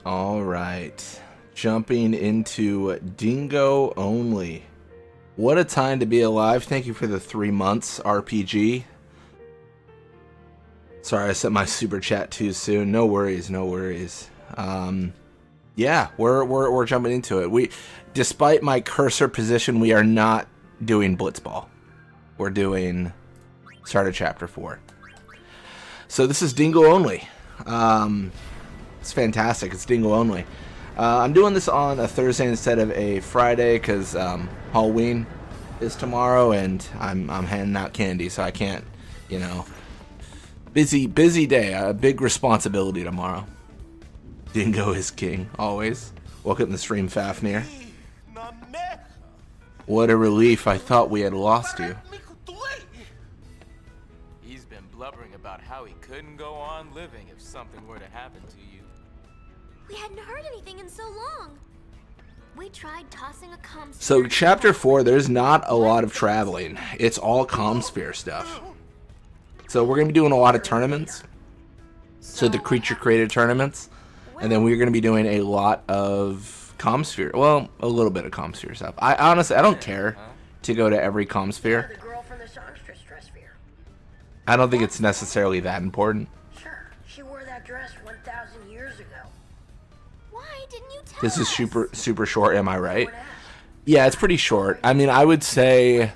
All right. Jumping into Dingo only. What a time to be alive. Thank you for the 3 months RPG. Sorry, I sent my super chat too soon. No worries, no worries. Yeah, we're jumping into it. Despite my cursor position, we are not doing Blitzball. We're doing start of chapter 4. So this is Dingo only. It's fantastic. It's Dingo only. I'm doing this on a Thursday instead of a Friday because Halloween is tomorrow, and I'm handing out candy, so I can't, you know. Busy day. A big responsibility tomorrow. Dingo is king, always. Welcome to the stream, Fafnir. What a relief. I thought we had lost you. He's been blubbering about how he couldn't go on living if something were to happen to you. We hadn't heard anything in so long. We tried tossing a comm. So chapter 4, there's not a lot of traveling. It's all Comsphere stuff. So we're going to be doing a lot of tournaments. So the creature created tournaments. And then we're going to be doing a lot of Comsphere. Well, a little bit of Comsphere stuff. I honestly, I don't care to go to every Comsphere. I don't think it's necessarily that important. Sure, she wore that dress 1,000 years ago. Why didn't you tell This is us? super short, am I right? Yeah, it's pretty short. I mean, I would say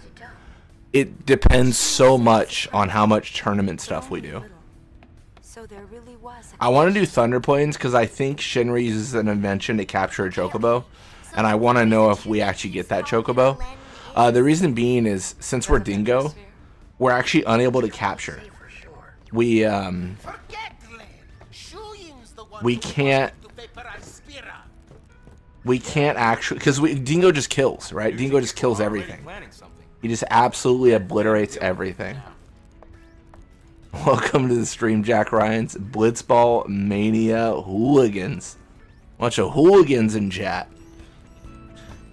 it depends so much on how much tournament stuff we do. So there really was I want to do Thunder Plains because I think Shinra uses an invention to capture a chocobo, and I want to know if we actually get that chocobo. The reason being is since we're Dingo, we're actually unable to capture. We can't actually, because Dingo just kills, right? Dingo just kills everything. He just absolutely obliterates everything. Welcome to the stream, Jack Ryans. Blitzball Mania hooligans. Bunch of hooligans in chat.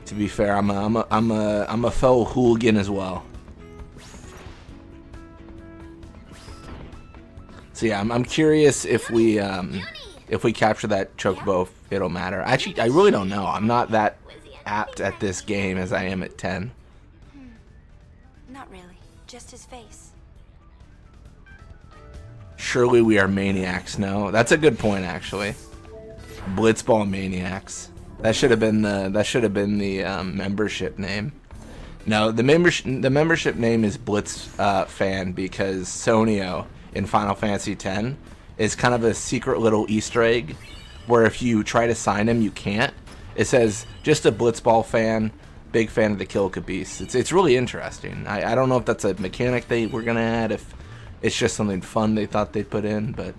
To be fair, I'm a fellow hooligan as well. So yeah, I'm curious if we capture that chocobo, if it'll matter. Actually, I really don't know. I'm not that apt at this game as I am at 10. Not really, just his face. Surely we are maniacs. No, that's a good point actually. Blitzball maniacs. That should have been the membership name. No, the membership name is Blitz fan because Sonio in Final Fantasy X is kind of a secret little Easter egg where if you try to sign him, you can't. It says just a Blitzball fan, big fan of the Kill Beast. It's really interesting. I don't know if that's a mechanic they were gonna add, if it's just something fun they thought they'd put in, but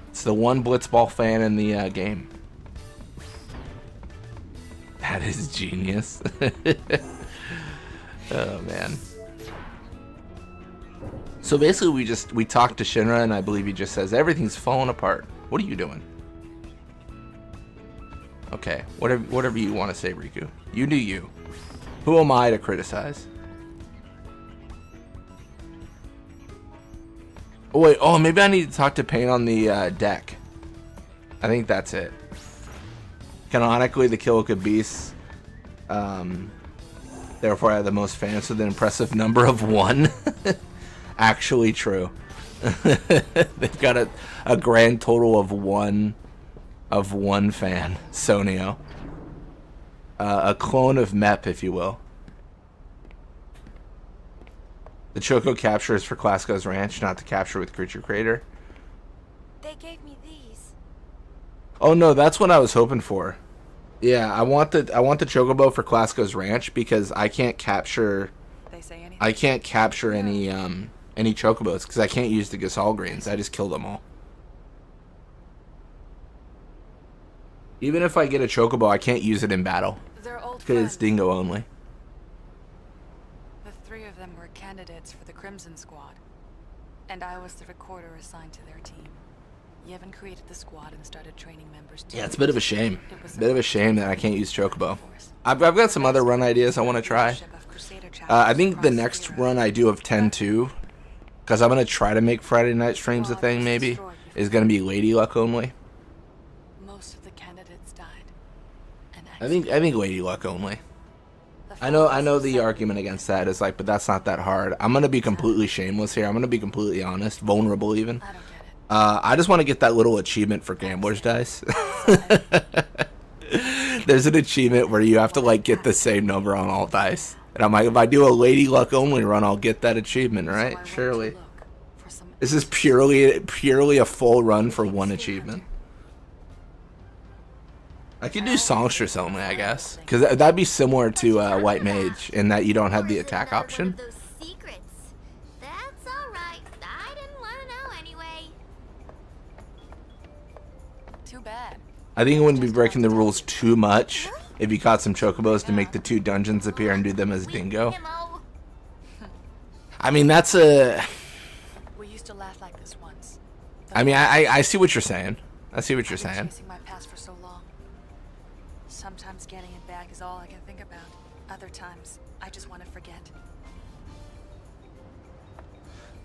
it's the one Blitzball fan in the game. That is genius. Oh man. So basically we talked to Shinra and I believe he just says everything's falling apart. What are you doing? Okay, whatever you want to say, Riku. You do you. Who am I to criticize? Oh wait, maybe I need to talk to Pain on the deck. I think that's it. Canonically, the Kilika Beasts, therefore I have the most fans with an impressive number of 1. Actually true. They've got a grand total of one fan, Sonio. A clone of Mep, if you will. The Choco capture is for Clasco's Ranch, not to capture with Creature Creator. They gave me these. Oh no, that's what I was hoping for. Yeah, I want the Chocobo for Clasco's Ranch because I can't capture. They say anything? I can't capture any Chocobos because I can't use the Gasol Greens. I just kill them all. Even if I get a Chocobo, I can't use it in battle because it's Dingo only. The 3 of them were candidates for the Crimson Squad, and I was the recorder assigned to their team. Yevon created the squad and started training members too. Yeah, it's a bit of a shame. Bit of a shame that I can't use Chocobo. I've got some other run ideas I want to try. I think the next run I do of 10-2, because I'm going to try to make Friday night streams a thing maybe, is going to be Lady Luck only. Most of the candidates I think Lady Luck only. I know the argument against that is like, but that's not that hard. I'm gonna be completely shameless here. I'm gonna be completely honest, vulnerable even. I don't get it. I just want to get that little achievement for Gambler's Dice. There's an achievement where you have to like get the same number on all dice. And I'm like, if I do a Lady Luck only run, I'll get that achievement, right? So I went to Surely. look for some This is purely a full run for one achievement. I could do songstress only, I guess, because that'd be similar to White Mage in that you don't have the Or is it attack another one option. of those secrets? That's alright. I didn't want to know anyway. Too bad. I think it wouldn't be breaking the rules too much if you caught some chocobos to make the 2 dungeons appear and do them as Dingo. Demo. I mean, that's a... We used to laugh like this once. I mean, I see what you're saying. I see what you're I've been saying. chasing my past for so long. Sometimes getting it back is all I can think about. Other times, I just want to forget.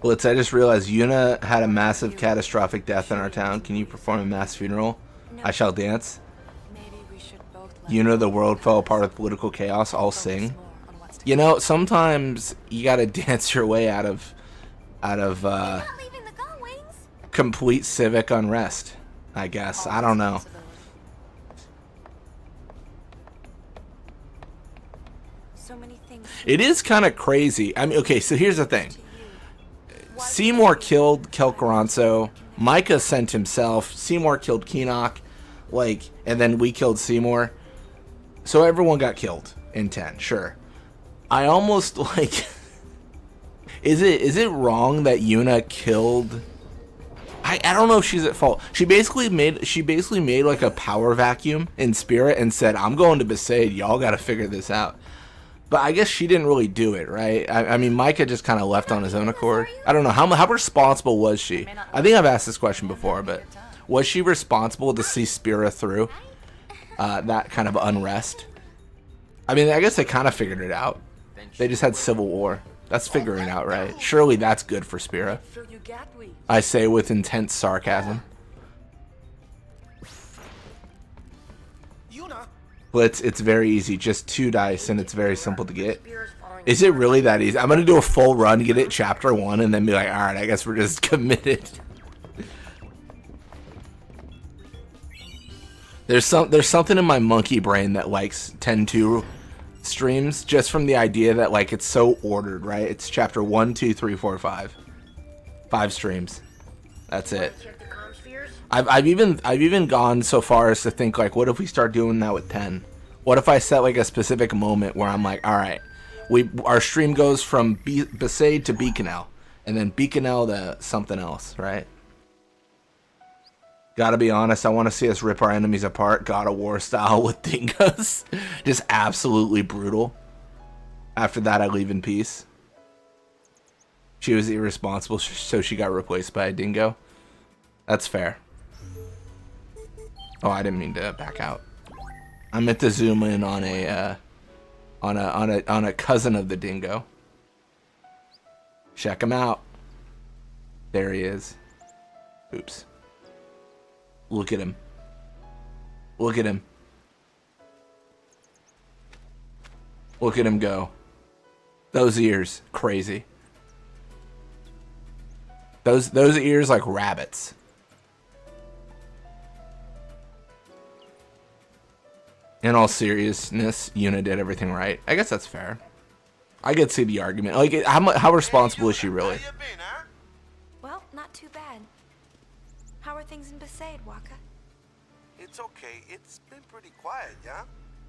Blitz, I just realized Yuna had a massive catastrophic death in our town. Can you perform a mass funeral? I shall dance. Maybe we should both let Yuna, the go world of fell that apart with political chaos. I'll focus sing. more on what's to You come. know, sometimes you gotta dance your way out of Not leaving the gull wings. complete civic unrest, I guess. I don't know. So many things It is kind of crazy. I mean, okay, so here's the thing. Seymour killed Kelcaronso. Micah sent himself. Seymour killed Keenock. Like, and then we killed Seymour. So everyone got killed in 10, sure. I almost like... Is it wrong that Yuna killed... I don't know if she's at fault. She basically made like a power vacuum in spirit and said, I'm going to Besaid. Y'all got to figure this out. But I guess she didn't really do it, right? I mean, Micah just kind of left on his own accord. I don't know. How responsible was she? I think I've asked this question before, but was she responsible to see Spira through that kind of unrest? I mean, I guess they kind of figured it out. They just had civil war. That's figuring out, right? Surely that's good for Spira. fill you got we. I say with intense sarcasm. But it's very easy. Just 2 dice, and it's very simple to get. Is it really that easy? I'm going to do a full run, get it chapter 1, and then be like, alright, I guess we're just committed. There's something in my monkey brain that likes 10-2 streams, just from the idea that, like, it's so ordered, right? It's chapter 1, 2, 3, 4, 5. 5 streams. That's it. Check the comm spheres. I've even gone so far as to think, like, what if we start doing that with 10? What if I set like a specific moment where I'm like, all right, our stream goes from Besaid to Beaconel, and then Beaconel to something else, right? Gotta be honest, I want to see us rip our enemies apart, God of War style with dingoes. Just absolutely brutal. After that, I leave in peace. She was irresponsible, so she got replaced by a dingo. That's fair. Oh, I didn't mean to back out. I meant to zoom in on a cousin of the dingo. Check him out. There he is. Oops. Look at him. Look at him. Look at him go. Those ears, crazy. Those ears like rabbits. In all seriousness, Yuna did everything right. I guess that's fair. I could see the argument. Like, how responsible is she really? Well, not too bad. How are things in Besaid, Waka? It's okay. It's been pretty quiet, yeah?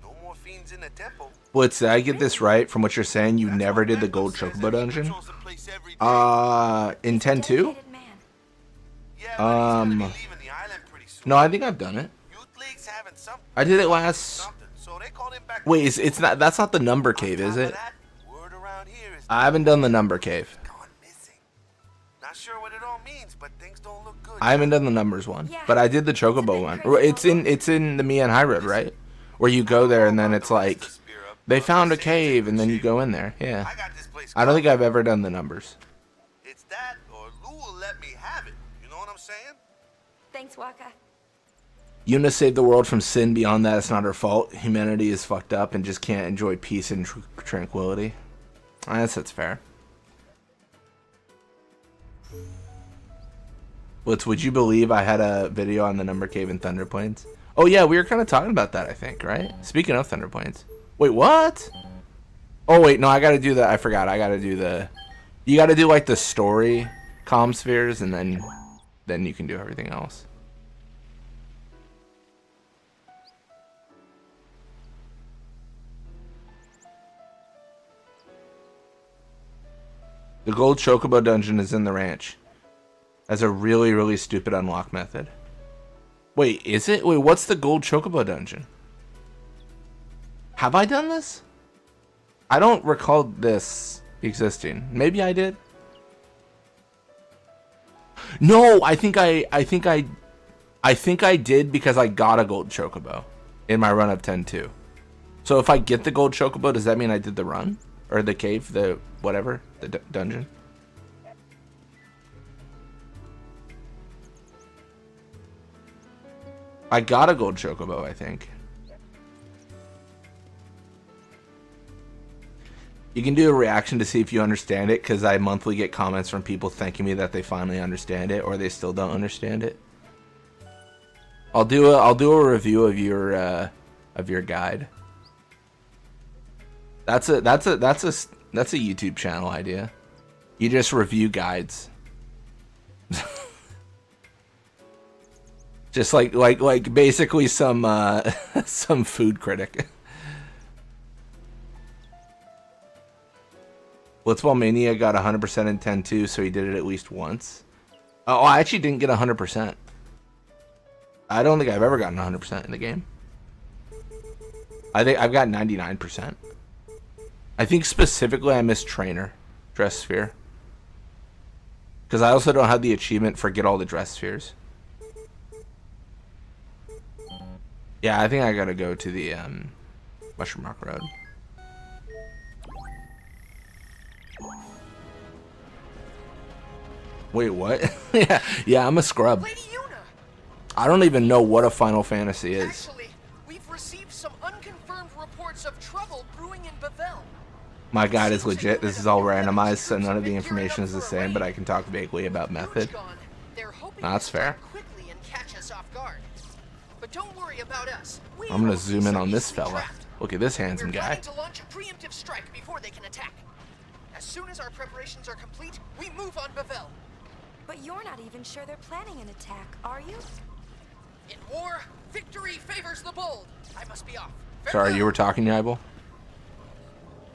No more fiends in the temple. Blitz, did I get this right from what you're saying? You never did the gold chocobo dungeon? In 10-2? Dedicated man. Yeah, but he's gonna be leaving the island pretty soon. No, I think I've done it. Youth League's having something. I did it last... Something. So they called him back. Wait, it's not. That's not the number cave, is it? Word around here is I haven't done the number cave. gone missing. Not sure what it all means, but things don't look good. I haven't done the numbers one, but I did the chocobo one. It's in the Mian High Road, right? Where you go there and then it's like they found a cave and then you go in there. Yeah. I got this place. I don't think I've ever done the numbers. It's that or Lou will let me have it. You know what I'm saying? Thanks, Waka. Yuna saved the world from sin. Beyond that, it's not her fault. Humanity is fucked up and just can't enjoy peace and tranquility. I guess that's fair. Would you believe I had a video on the Number Cave and Thunder Plains? Oh yeah, we were kind of talking about that, I think, right? Speaking of Thunder Plains. Wait, what? Oh wait, no, I gotta do that. I forgot. I gotta do the... You gotta do like the story comm spheres, and then you can do everything else. The gold chocobo dungeon is in the ranch. As a really, really stupid unlock method. Wait, is it? Wait, what's the gold chocobo dungeon? Have I done this? I don't recall this existing. Maybe I did. No, I think I did because I got a gold chocobo in my run of 10-2. So if I get the gold chocobo, does that mean I did the run? Or the cave, the whatever, the dungeon? I got a gold chocobo, I think. You can do a reaction to see if you understand it, because I monthly get comments from people thanking me that they finally understand it, or they still don't understand it. I'll do a review of your guide. That's a YouTube channel idea. You just review guides. Just like basically some some food critic. Blitzball Mania got 100% in 10-2, so he did it at least once. Oh, I actually didn't get 100%. I don't think I've ever gotten 100% in the game. I think I've got 99%. I think specifically I missed Trainer Dress Sphere. Because I also don't have the achievement for Get All the Dress Spheres. Yeah, I think I gotta go to the Mushroom Rock Road. Wait, what? yeah, I'm a scrub. Lady Yuna! I don't even know what a Final Fantasy is. Actually, we've received some unconfirmed reports of trouble brewing in Bavel. My guide is legit. This is all randomized, so none of the information is the same, but I can talk vaguely about method. That's fair. Quickly and catch us off guard. But don't worry about us. I'm gonna zoom in on this fella. Look at this handsome guy. To launch a preemptive strike before they can attack. As soon as our preparations are complete, we move on Bavel. But you're not even sure they're planning an attack, are you? In war, victory favors the bold. I must be off. Sorry, you were talking, Yibel?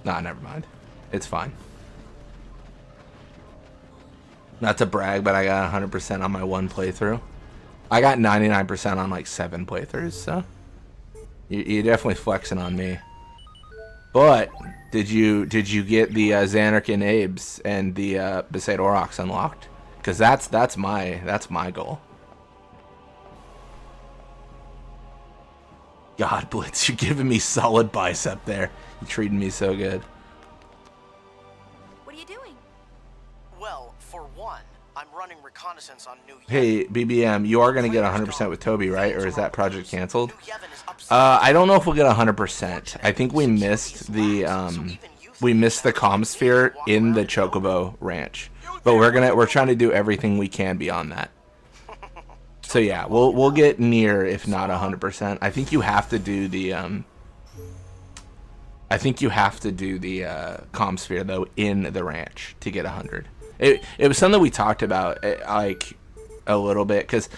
Nah, never mind. It's fine. Not to brag, but I got 100% on my one playthrough. I got 99% on like 7 playthroughs, so you're definitely flexing on me. But did you get the Xanark and Abes and the Besaid Aurochs unlocked? Because that's my goal. God, Blitz, you're giving me solid bicep there. You're treating me so good. What are you doing? Well, for one, I'm running reconnaissance on New Yevon. Hey, BBM, you are going to get 100% with Toby, right? Or is that project canceled? I don't know if we'll get 100%. I think we missed the comm sphere in the Chocobo Ranch. But we're trying to do everything we can beyond that. So yeah, we'll get near, if not 100%. I think you have to do the comm sphere though in the ranch to get 100. It was something we talked about like a little bit, because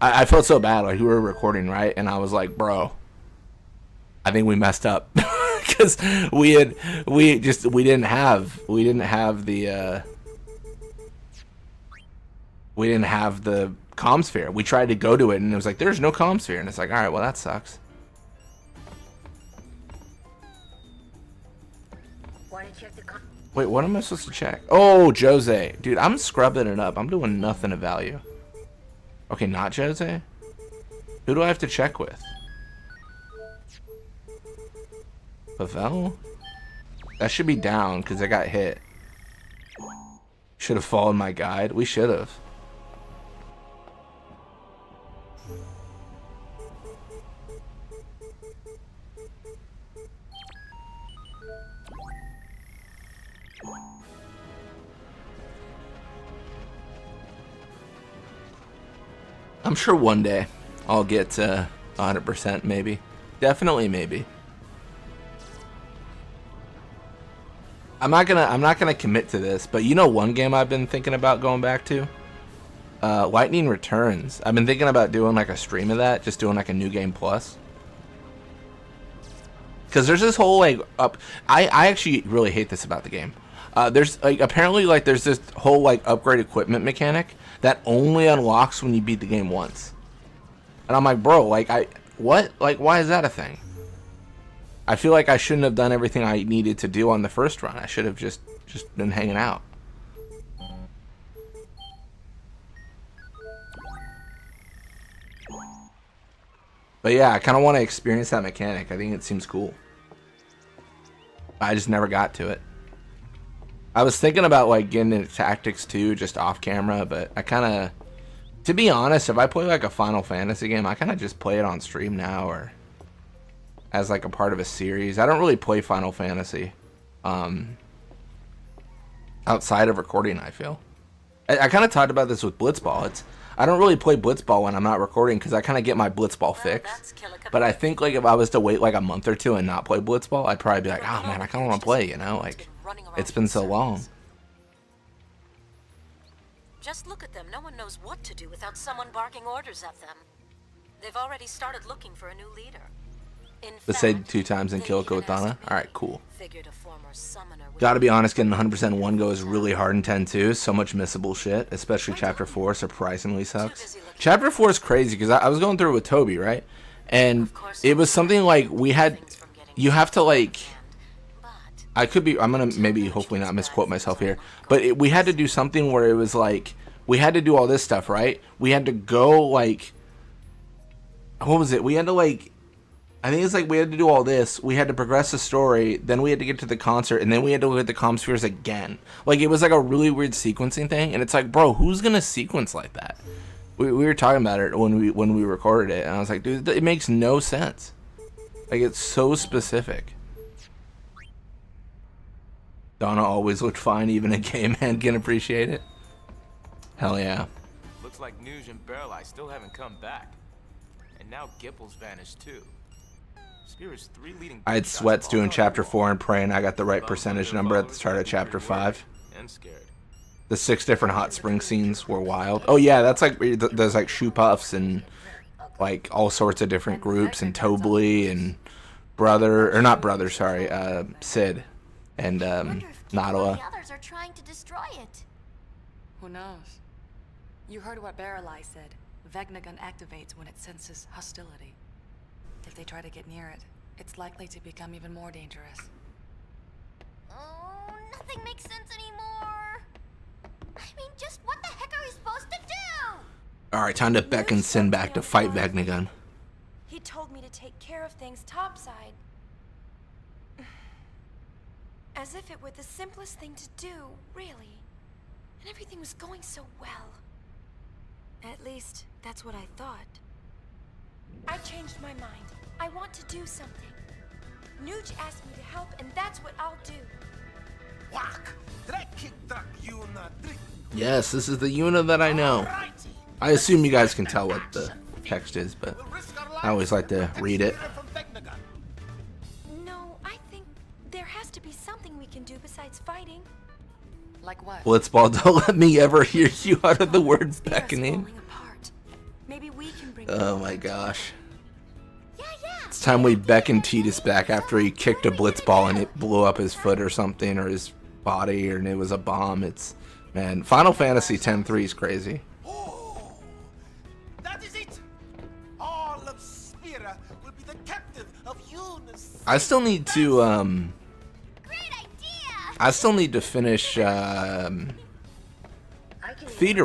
I felt so bad. Like, we were recording, right, and I was like, bro, I think we messed up because we didn't have the comm sphere. We tried to go to it and it was like, there's no comm sphere, and it's like, all right, well, that sucks. Wait, what am I supposed to check? Oh, Jose. Dude, I'm scrubbing it up. I'm doing nothing of value. Okay, not Jose. Who do I have to check with? Pavel? That should be down because I got hit. Should have followed my guide. We should have. I'm sure one day I'll get to 100%, maybe. Definitely maybe. I'm not gonna commit to this, but you know one game I've been thinking about going back to? Lightning Returns. I've been thinking about doing like a stream of that, just doing like a new game plus. Cause there's this whole like I actually really hate this about the game. There's like apparently like there's this whole like upgrade equipment mechanic that only unlocks when you beat the game once. And I'm like, bro, like what? Like why is that a thing? I feel like I shouldn't have done everything I needed to do on the first run. I should have just been hanging out. But yeah, I kind of want to experience that mechanic. I think it seems cool. I just never got to it. I was thinking about like getting into Tactics 2 just off camera, but I kind of, to be honest, if I play like a Final Fantasy game, I kind of just play it on stream now or as like a part of a series. I don't really play Final Fantasy outside of recording, I feel. I kind of talked about this with Blitzball. I don't really play Blitzball when I'm not recording because I kind of get my Blitzball fix. But I think like if I was to wait like a month or two and not play Blitzball, I'd probably be like, oh man, I kind of want to play, you know? Like, it's been so long. Just look at them. No one knows what to do without someone barking orders at them. They've already started looking for a new leader. Let's say 2 times and kill Kotana. Alright, cool. Gotta be honest, getting 100% in one go is really hard in 10-2. So much missable shit, especially Chapter 4 surprisingly sucks. Chapter 4 is crazy because I was going through it with Toby, right? And it was something like you have to like, I'm gonna maybe hopefully not misquote myself here, but we had to do something where it was like, we had to do all this stuff, right? We had to go like, what was it? We had to like, I think it's like we had to do all this. We had to progress the story. Then we had to get to the concert. And then we had to look at the comm spheres again. Like, it was like a really weird sequencing thing. And it's like, bro, who's going to sequence like that? We were talking about it when we recorded it. And I was like, dude, it makes no sense. Like, it's so specific. Donna always looked fine. Even a gay man can appreciate it. Hell yeah. Looks like Nuge and Barreleye still haven't come back. And now Gipple's vanished too. I had sweats doing Chapter 4 and praying I got the right percentage number at the start of Chapter 5. The 6 different hot spring scenes were wild. Oh yeah, that's like, there's like Shoe Puffs and like all sorts of different groups and Tobley and Sid and Nadawa. Others are trying to destroy it. Who knows? You heard what Barreleye said. Vegnagun activates when it senses hostility. If they try to get near it, it's likely to become even more dangerous. Oh, nothing makes sense anymore. I mean, just what the heck are we supposed to do? Alright, time to beckon Sin back to fight Vegnagun. He told me to take care of things topside. As if it were the simplest thing to do, really. And everything was going so well. At least, that's what I thought. I changed my mind. I want to do something. Nuge asked me to help, and that's what I'll do. Yes, this is the Yuna that I know. I assume you guys can tell what the text is, but I always like to read it. No, I think there has to be something we can do besides fighting. Like what? Blitzball, don't let me ever hear you out of the word beckoning. Maybe we can bring Oh my gosh. It's time we beckon Tidus back after he kicked a Blitzball and it blew up his foot or something, or his body, and it was a bomb. It's, man, Final Fantasy X-3 is crazy. Oh, that is it. All of Spira will be the captive of Eunice. I still need to Great idea. I still need to finish Theater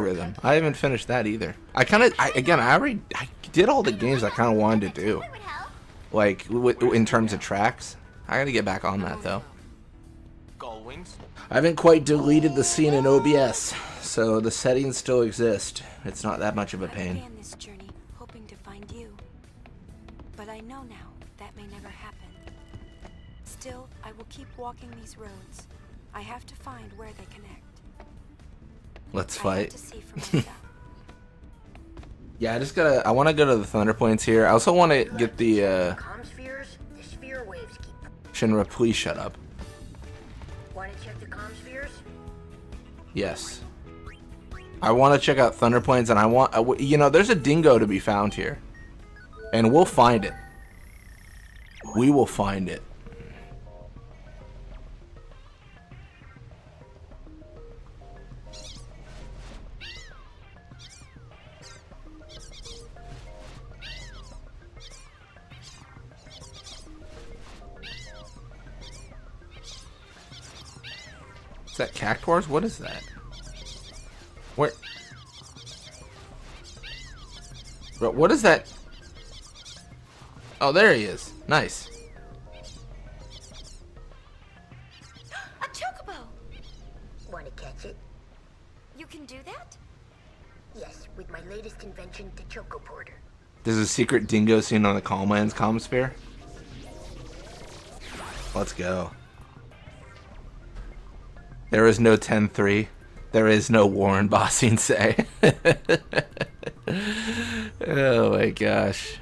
Rhythm. I haven't finished that either. I did all the games I kind of wanted to do. Like, in terms of tracks. I gotta get back on that, though. I haven't quite deleted the scene in OBS, so the settings still exist. It's not that much of a pain. This journey, hoping to find you. But I know now that may never happen. Still, I will keep walking these roads. I have to find where they connect. Let's I have fight. to see for myself. Yeah, I want to go to the Thunder Points here. I also want to get the, Comm spheres, the sphere waves keep. Shinra, please shut up. Want to check the comm spheres? Yes. I want to check out Thunder Points, and I want, you know, there's a Dingo to be found here. And we'll find it. We will find it. Is that Cactuars? What is that? Where? Bro, what is that? Oh, there he is. Nice. A chocobo! Want to catch it? You can do that? Yes, with my latest invention, the Choco Porter. There's a secret Dingo seen on the Calmlands Comsphere. Let's go. There is no 10-3. There is no Warren Bossing say. Oh my gosh.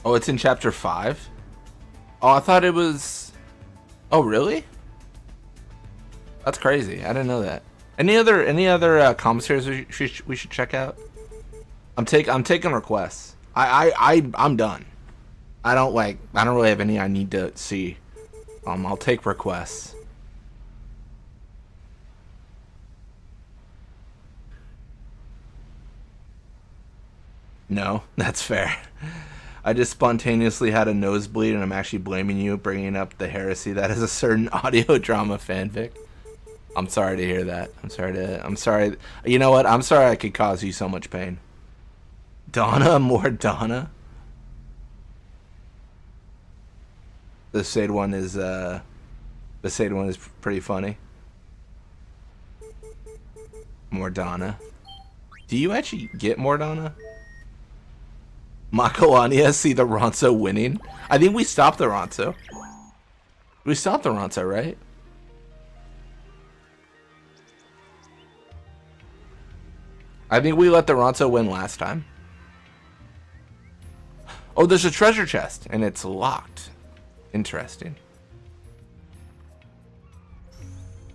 Oh, it's in chapter 5? Oh, I thought it was... Oh, really? That's crazy. I didn't know that. Any other commentaries we should check out? I'm taking requests. I'm done. I don't really have any I need to see. I'll take requests. No, that's fair. I just spontaneously had a nosebleed, and I'm actually blaming you, bringing up the heresy that is a certain audio drama fanfic. I'm sorry to hear that. I'm sorry. You know what? I'm sorry I could cause you so much pain. Donna, more Donna. The Sade one is pretty funny. More Donna. Do you actually get more Donna? Makalania see the Ronso winning. I think we stopped the Ronso. We stopped the Ronso, right? I think we let the Ronso win last time. Oh, there's a treasure chest, and it's locked. Interesting.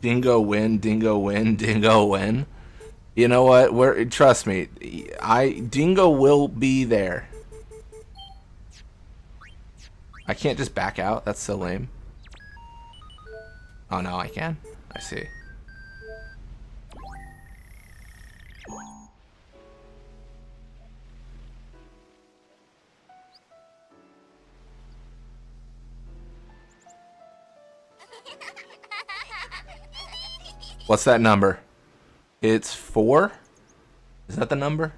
Dingo win, Dingo win, Dingo win. You know what? Trust me. Dingo will be there. I can't just back out. That's so lame. Oh no, I can. I see. What's that number? It's 4? Is that the number?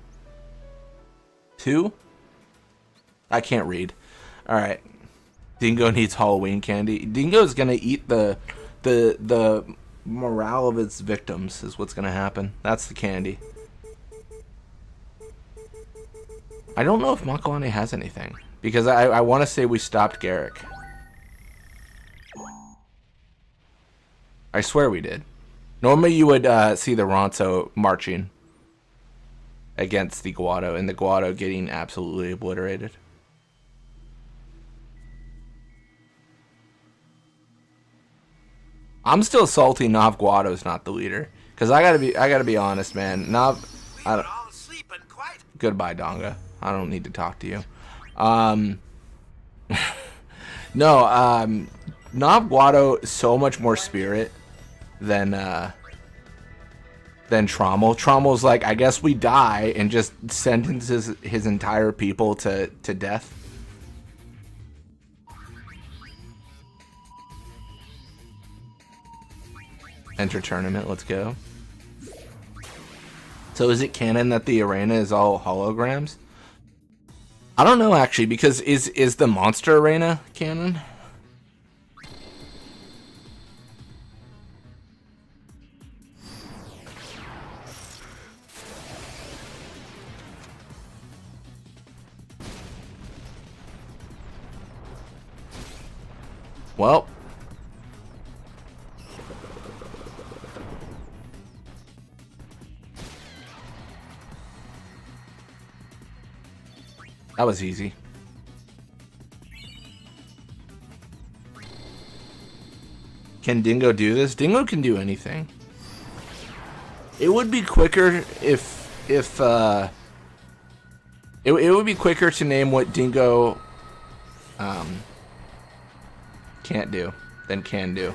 2? I can't read. Alright. Dingo needs Halloween candy. Dingo's gonna eat the morale of its victims is what's gonna happen. That's the candy. I don't know if Makalani has anything. Because I want to say we stopped Garrick. I swear we did. Normally you would see the Ronso marching against the Guado, and the Guado getting absolutely obliterated. I'm still salty Nav Guado's not the leader. Cause I gotta be honest, man. Nav Goodbye, Donga. I don't need to talk to you. No, Nav Guado is so much more spirit than than Trommel. Trommel's like, I guess we die, and just sentences his entire people to death. Enter tournament, let's go. So is it canon that the arena is all holograms? I don't know actually, because is the monster arena canon? Well, that was easy. Can Dingo do this? Dingo can do anything. It would be quicker if it would be quicker to name what Dingo can't do than can do,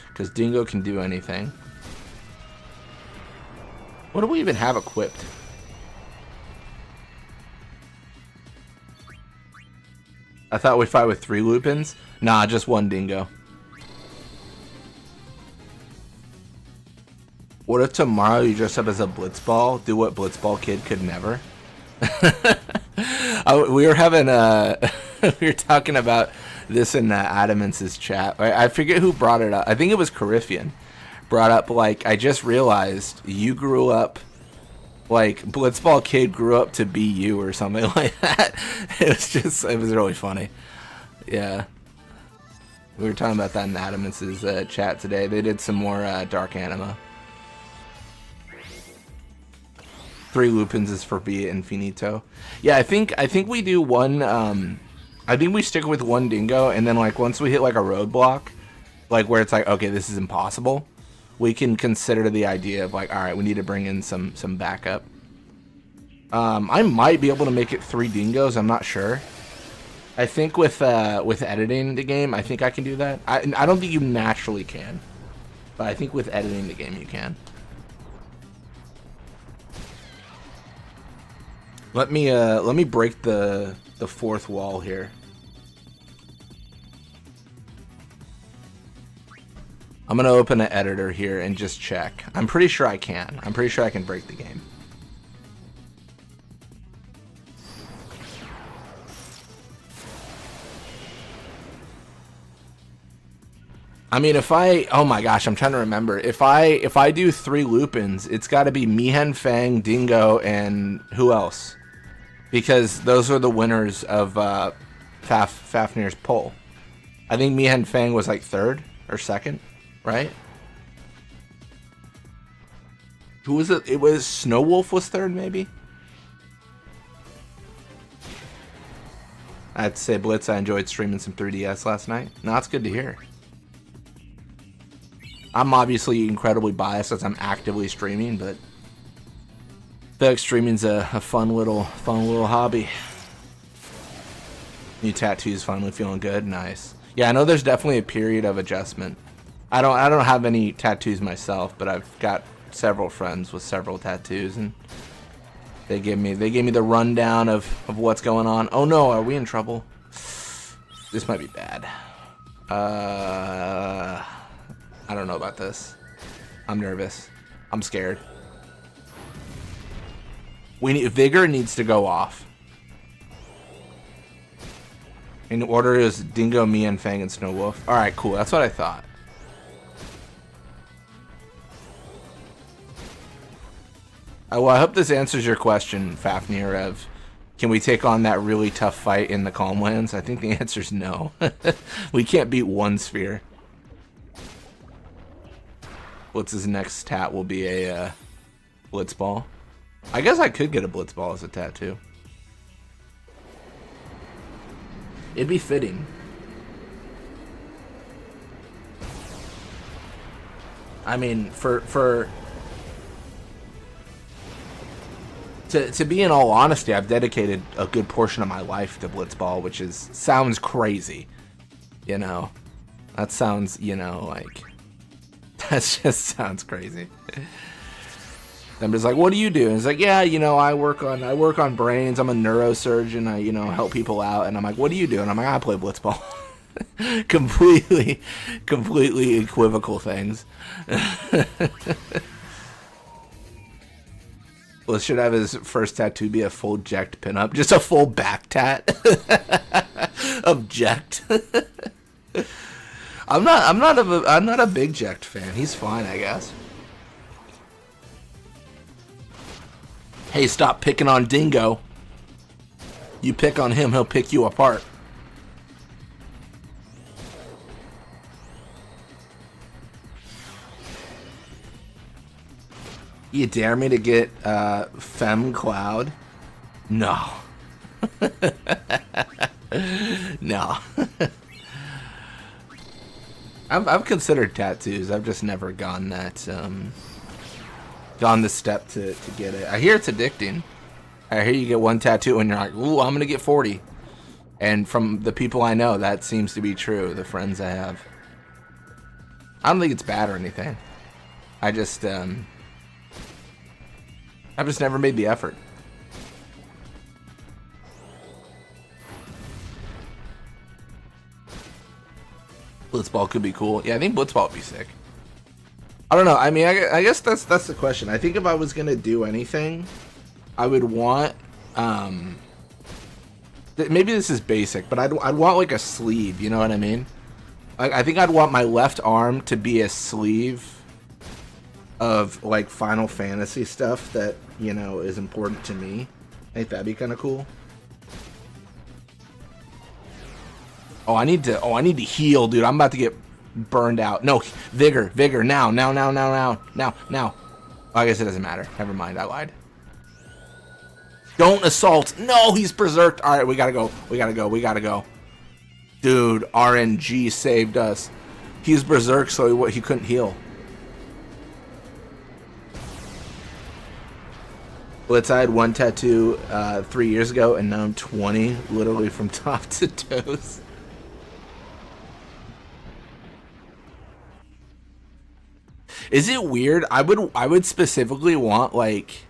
because Dingo can do anything. What do we even have equipped? I thought we'd fight with 3 Lupins. Nah, just 1 Dingo. What if tomorrow you dress up as a Blitzball? Do what Blitzball kid could never? We were having we were talking about this in Adamance's chat. I forget who brought it up. I think it was Carifian. Brought up, like, I just realized you grew up, like, Blitzball kid grew up to be you or something like that. It was really funny. Yeah. We were talking about that in Adamance's chat today. They did some more Dark Anima. 3 Lupins is for Via Infinito. Yeah, I think we do one. I think we stick with 1 Dingo, and then like once we hit like a roadblock, like where it's like, okay, this is impossible, we can consider the idea of like, all right, we need to bring in some backup. I might be able to make it 3 Dingos. I'm not sure. I think with editing the game, I think I can do that. I don't think you naturally can, but I think with editing the game you can. Let me break the 4th wall here. I'm gonna open an editor here and just check. I'm pretty sure I can. I'm pretty sure I can break the game. I mean, oh my gosh, I'm trying to remember. If I do 3 Lupins, it's got to be Mihen, Fang, Dingo, and who else? Because those are the winners of Fafnir's poll. I think Mihen Fang was like 3rd or 2nd, right? Who was it? It was Snowwolf was 3rd, maybe? I have to say, Blitz, I enjoyed streaming some 3DS last night. No, that's good to hear. I'm obviously incredibly biased as I'm actively streaming, but I feel like streaming's a fun little hobby. New tattoos finally feeling good. Nice. Yeah, I know there's definitely a period of adjustment. I don't have any tattoos myself, but I've got several friends with several tattoos, and they give me the rundown of what's going on. Oh no, are we in trouble? This might be bad. I don't know about this. I'm nervous. I'm scared. Vigor needs to go off. In order is Dingo, Mihen, Fang, and Snowwolf. Alright, cool. That's what I thought. Well, I hope this answers your question, Fafnir, of can we take on that really tough fight in the Calmlands? I think the answer is no. We can't beat 1 sphere. Blitz's next tat will be a Blitzball. I guess I could get a Blitzball as a tattoo. It'd be fitting. I mean, to be in all honesty, I've dedicated a good portion of my life to Blitzball, which sounds crazy. You know, that sounds, like, that just sounds crazy. I'm just like, what do you do? And he's like, yeah, you know, I work on brains. I'm a neurosurgeon. I, you know, help people out. And I'm like, what do you do? And I'm like, I play blitzball. completely equivocal things. Well, should have his first tattoo be a full Ject pinup, just a full back tat of Ject. I'm not a big Ject fan. He's fine, I guess. Hey, stop picking on Dingo. You pick on him, he'll pick you apart. You dare me to get Femme Cloud? No. No. I've considered tattoos. I've just never gone that gone the step to get it. I hear it's addicting. I hear you get one tattoo and you're like, ooh, I'm gonna get 40. And from the people I know, that seems to be true. The friends I have. I don't think it's bad or anything. I've just never made the effort. Blitzball could be cool. Yeah, I think Blitzball would be sick. I don't know. I mean, I guess that's the question. I think if I was gonna do anything, I would want maybe this is basic, but I'd want like a sleeve. You know what I mean? I think I'd want my left arm to be a sleeve of like Final Fantasy stuff that, you know, is important to me. I think that'd be kind of cool. Oh, I need to heal, dude. I'm about to get burned out. No, vigor, now. Oh, I guess it doesn't matter. Never mind, I lied. Don't assault. No, he's berserked. All right, we gotta go. Dude, RNG saved us. He's berserk, so he couldn't heal. Blitz, I had one tattoo 3 years ago, and now I'm 20, literally from top to toes. Is it weird? I would specifically want, like,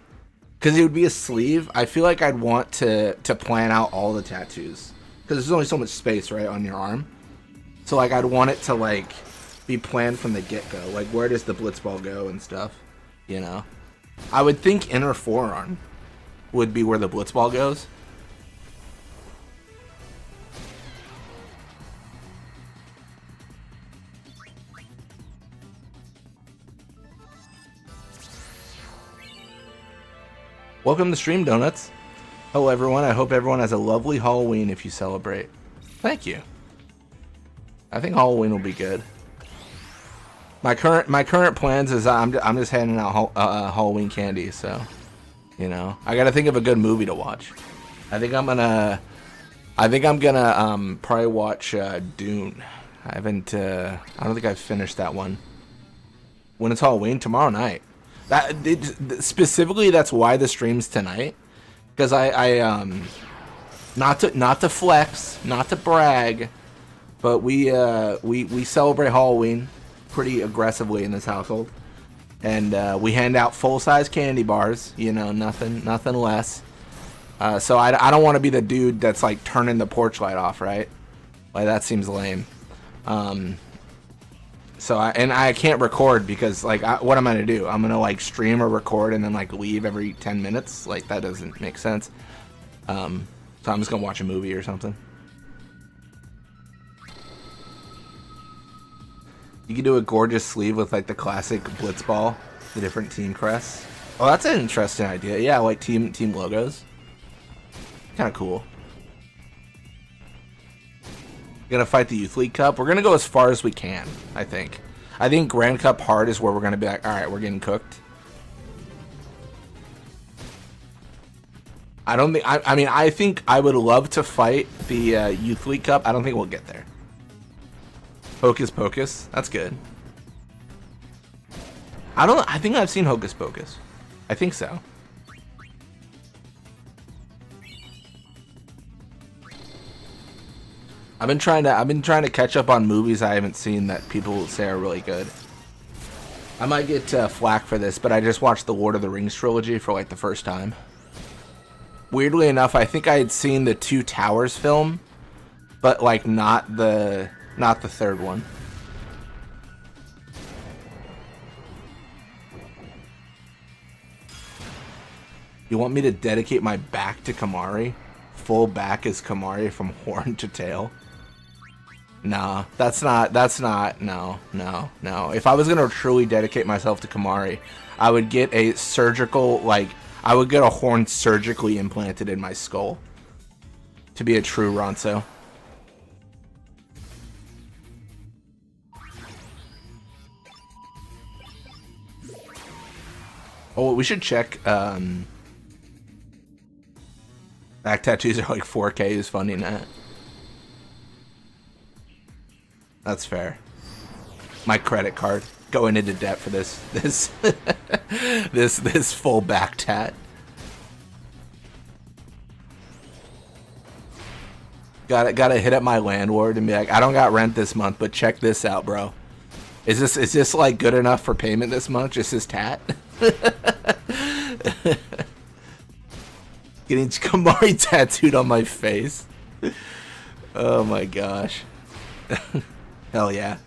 because it would be a sleeve. I feel like I'd want to plan out all the tattoos, because there's only so much space, right, on your arm. So like I'd want it to like be planned from the get-go. Like, where does the blitzball go and stuff, you know? I would think inner forearm would be where the blitzball goes. Welcome to Stream Donuts. Hello everyone, I hope everyone has a lovely Halloween if you celebrate. Thank you. I think Halloween will be good. My current plans is I'm just handing out Halloween candy, so, you know, I gotta think of a good movie to watch. I think I'm gonna probably watch Dune. I don't think I've finished that one. When it's Halloween, tomorrow night. Specifically, that's why the stream's tonight, because I not to flex, not to brag, but we celebrate Halloween pretty aggressively in this household, and we hand out full-size candy bars, you know, nothing less. So I don't want to be the dude that's like turning the porch light off, right? Like, that seems lame. So I can't record because, like, what am I gonna do? I'm gonna like stream or record and then like leave every 10 minutes. Like, that doesn't make sense. So I'm just gonna watch a movie or something. You could do a gorgeous sleeve with like the classic blitzball, the different team crests. Oh, that's an interesting idea. Yeah, like team logos. Kind of cool. Gonna fight the Youth League Cup. We're gonna go as far as we can, I think. I think Grand Cup hard is where we're gonna be like, alright, we're getting cooked. I don't think, I think I would love to fight the Youth League Cup. I don't think we'll get there. Hocus Pocus, that's good. I think I've seen Hocus Pocus. I think so. I've been trying to catch up on movies I haven't seen that people say are really good. I might get flack for this, but I just watched the Lord of the Rings trilogy for like the first time. Weirdly enough, I think I had seen the Two Towers film, but like not the third one. You want me to dedicate my back to Kamari? Full back is Kamari from horn to tail? Nah, that's not, no. If I was going to truly dedicate myself to Kamari, I would get a surgical, like, I would get a horn surgically implanted in my skull to be a true Ronso. Oh, we should check, back tattoos are like 4K is funding that. That's fair. My credit card going into debt for this this full back tat. Gotta hit up my landlord and be like, I don't got rent this month, but check this out, bro. Is this like good enough for payment this month? Just this tat? Getting Kamari tattooed on my face. Oh my gosh. Hell yeah.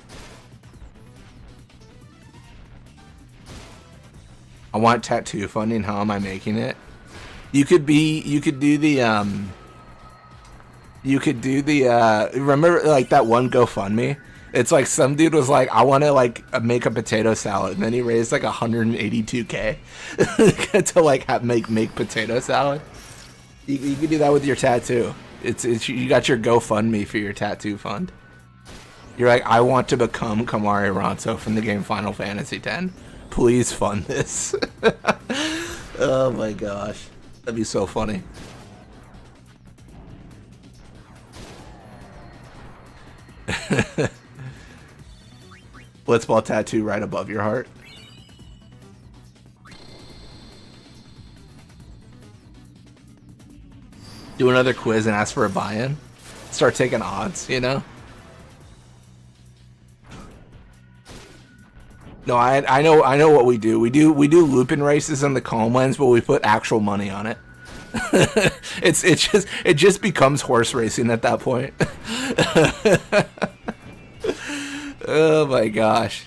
I want tattoo funding. How am I making it? You could do the remember like that one GoFundMe? It's like some dude was like, I want to like make a potato salad, and then he raised like 182K to like make potato salad. You can do that with your tattoo. It's you got your GoFundMe for your tattoo fund. You're like, I want to become Kamari Ronso from the game Final Fantasy X. Please fund this. Oh my gosh, that'd be so funny. Blitzball tattoo right above your heart. Do another quiz and ask for a buy-in. Start taking odds, you know? No, I know what we do. We do looping races on the calm lens, but we put actual money on it. it just becomes horse racing at that point. Oh my gosh.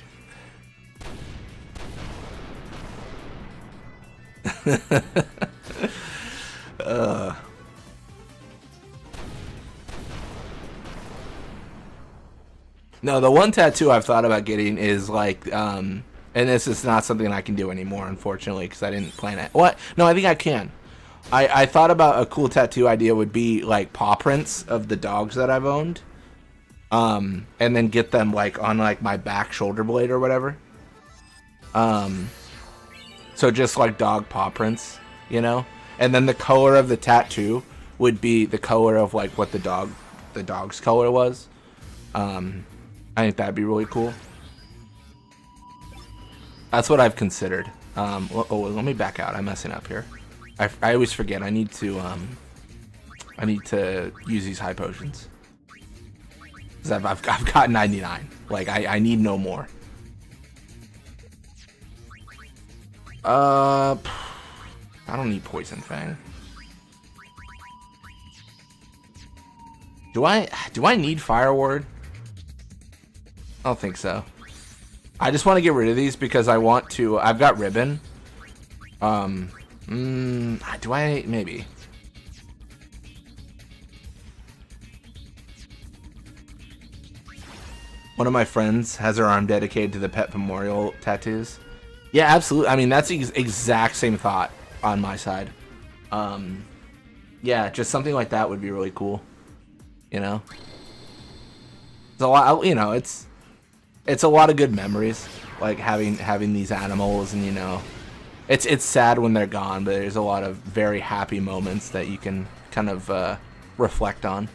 No, the one tattoo I've thought about getting is like, and this is not something I can do anymore, unfortunately, because I didn't plan it. What? No, I think I can. I thought about a cool tattoo idea would be like paw prints of the dogs that I've owned, and then get them like on like my back shoulder blade or whatever. So just like dog paw prints, you know, and then the color of the tattoo would be the color of like what the dog's color was. I think that'd be really cool. That's what I've considered. Let me back out. I'm messing up here. I always forget. I need to use these high potions. 'Cause I've got 99. Like I need no more. I don't need Poison Fang. Do I need Fire Ward? I don't think so. I just want to get rid of these because I want to. I've got Ribbon. Do I? Maybe. One of my friends has her arm dedicated to the pet memorial tattoos. Yeah, absolutely. I mean, that's the exact same thought on my side. Yeah, just something like that would be really cool. You know? It's a lot, you know, it's a lot of good memories, like having these animals, and you know, it's sad when they're gone, but there's a lot of very happy moments that you can kind of reflect on.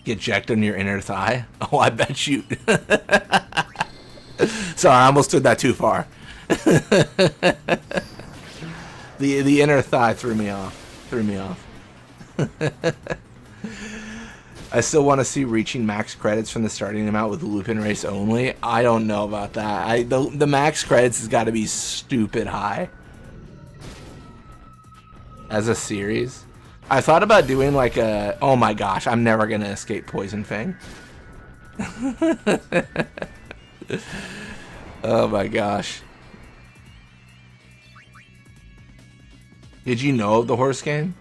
Get jacked on your inner thigh? Oh, I bet you. Sorry, I almost took that too far. The inner thigh threw me off. I still want to see reaching max credits from the starting amount with Lupin Race only. I don't know about that. The max credits has got to be stupid high. As a series. I thought about doing like a... Oh my gosh, I'm never going to escape Poison Fang. Oh my gosh. Did you know of the horse game?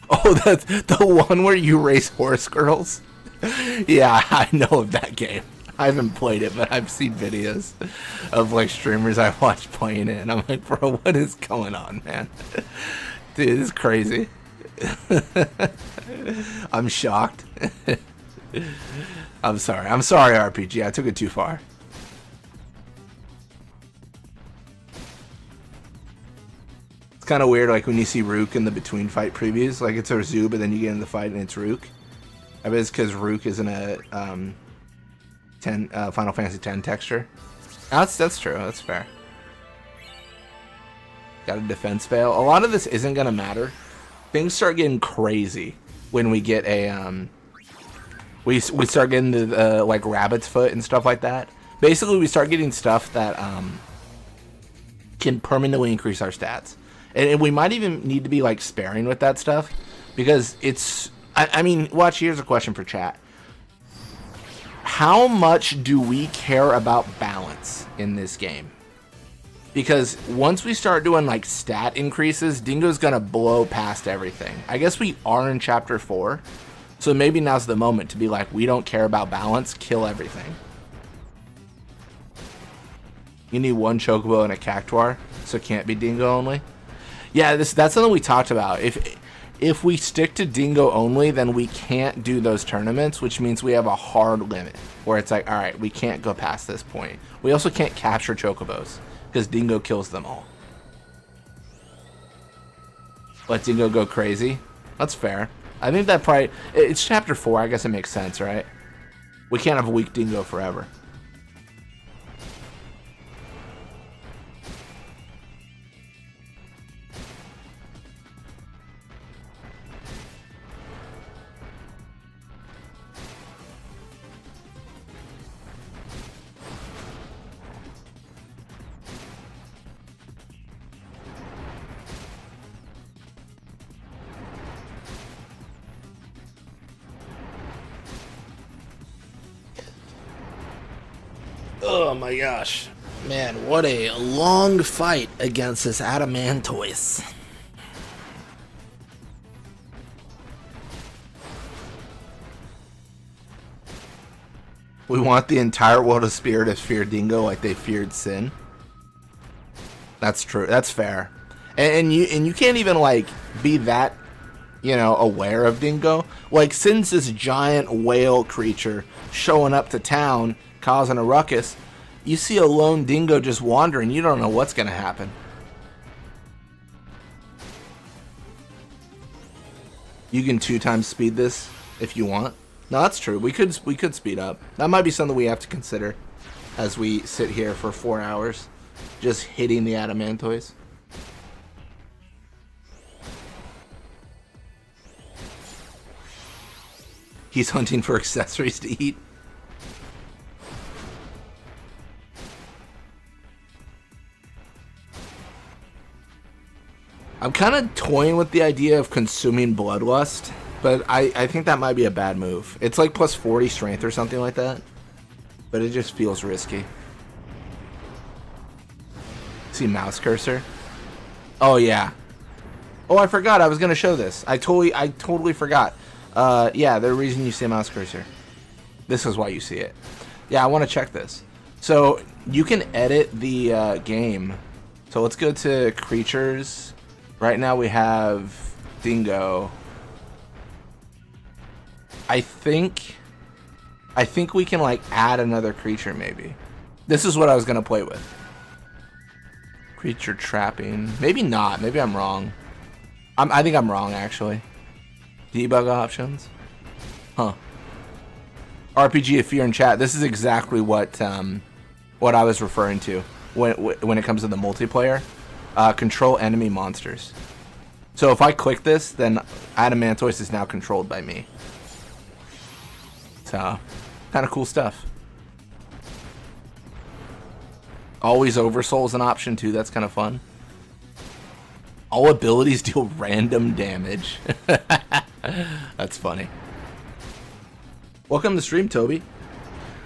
Oh, that's the one where you race horse girls? Yeah, I know of that game. I haven't played it, but I've seen videos of like streamers I watch playing it, and I'm like, bro, what is going on, man? Dude, this is crazy. I'm shocked. I'm sorry, RPG. I took it too far. It's kind of weird, like when you see Rook in the between fight previews, like it's a zoo, but then you get in the fight and it's Rook. I bet it's because Rook isn't a Final Fantasy X texture. That's true. That's fair. Got a defense fail. A lot of this isn't gonna matter. Things start getting crazy when we get a we start getting the like rabbit's foot and stuff like that. Basically, we start getting stuff that can permanently increase our stats. And we might even need to be like sparing with that stuff because it's, I mean, watch, here's a question for chat. How much do we care about balance in this game? Because once we start doing like stat increases, Dingo's gonna blow past everything. I guess we are in chapter 4, so maybe now's the moment to be like, we don't care about balance, kill everything. You need one chocobo and a cactuar, so it can't be Dingo only. Yeah, that's something we talked about. If we stick to Dingo only, then we can't do those tournaments, which means we have a hard limit where it's like, all right, we can't go past this point. We also can't capture chocobos because Dingo kills them all. Let Dingo go crazy. That's fair. I think that probably, it's chapter 4. I guess it makes sense, right? We can't have a weak Dingo forever. Oh my gosh. Man, what a long fight against this Adamantoise. We want the entire world of Spirit to fear Dingo like they feared Sin. That's true. That's fair. And you can't even like be that, you know, aware of Dingo. Like Sin's this giant whale creature showing up to town causing a ruckus. You see a lone Dingo just wandering, you don't know what's gonna happen. You can 2 times speed this if you want. No, that's true. We could speed up. That might be something we have to consider as we sit here for 4 hours just hitting the Adamantoise. He's hunting for accessories to eat. I'm kind of toying with the idea of consuming Bloodlust, but I think that might be a bad move. It's like plus 40 strength or something like that, but it just feels risky. See mouse cursor? Oh yeah. Oh, I forgot I was gonna show this. I totally forgot. Yeah, the reason you see mouse cursor. This is why you see it. Yeah, I want to check this. So you can edit the game. So let's go to creatures. Right now we have Dingo. I think we can like add another creature maybe. This is what I was gonna play with. Creature trapping. Maybe not. Maybe I'm wrong. I think I'm wrong actually. Debug options. Huh. RPG if you're in chat. This is exactly what I was referring to when it comes to the multiplayer. Control enemy monsters. So if I click this, then Adamantoise is now controlled by me. So, kind of cool stuff. Always Oversoul's an option too. That's kind of fun. All abilities deal random damage. That's funny. Welcome to stream, Toby.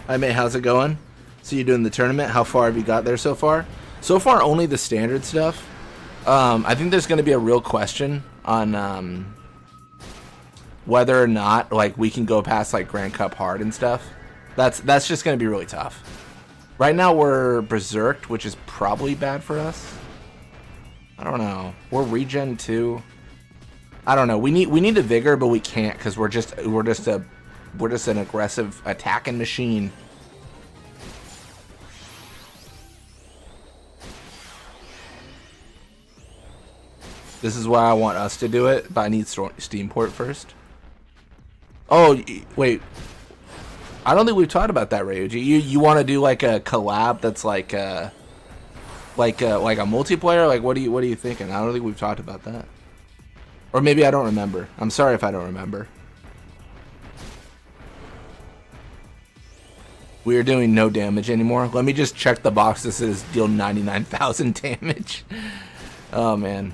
Hi, mate. How's it going? See you doing the tournament. How far have you got there so far? So far, only the standard stuff. I think there's going to be a real question on whether or not like we can go past like Grand Cup hard and stuff. That's just going to be really tough. Right now we're berserked, which is probably bad for us. I don't know. We're regen too. I don't know. We need a vigor, but we can't because we're just an aggressive attacking machine. This is why I want us to do it, but I need Steamport first. Oh, wait. I don't think we've talked about that, Ryuji. You want to do like a collab that's like a multiplayer? Like what are you thinking? I don't think we've talked about that. Or maybe I don't remember. I'm sorry if I don't remember. We are doing no damage anymore. Let me just check the box that says deal 99,000 damage. Oh man.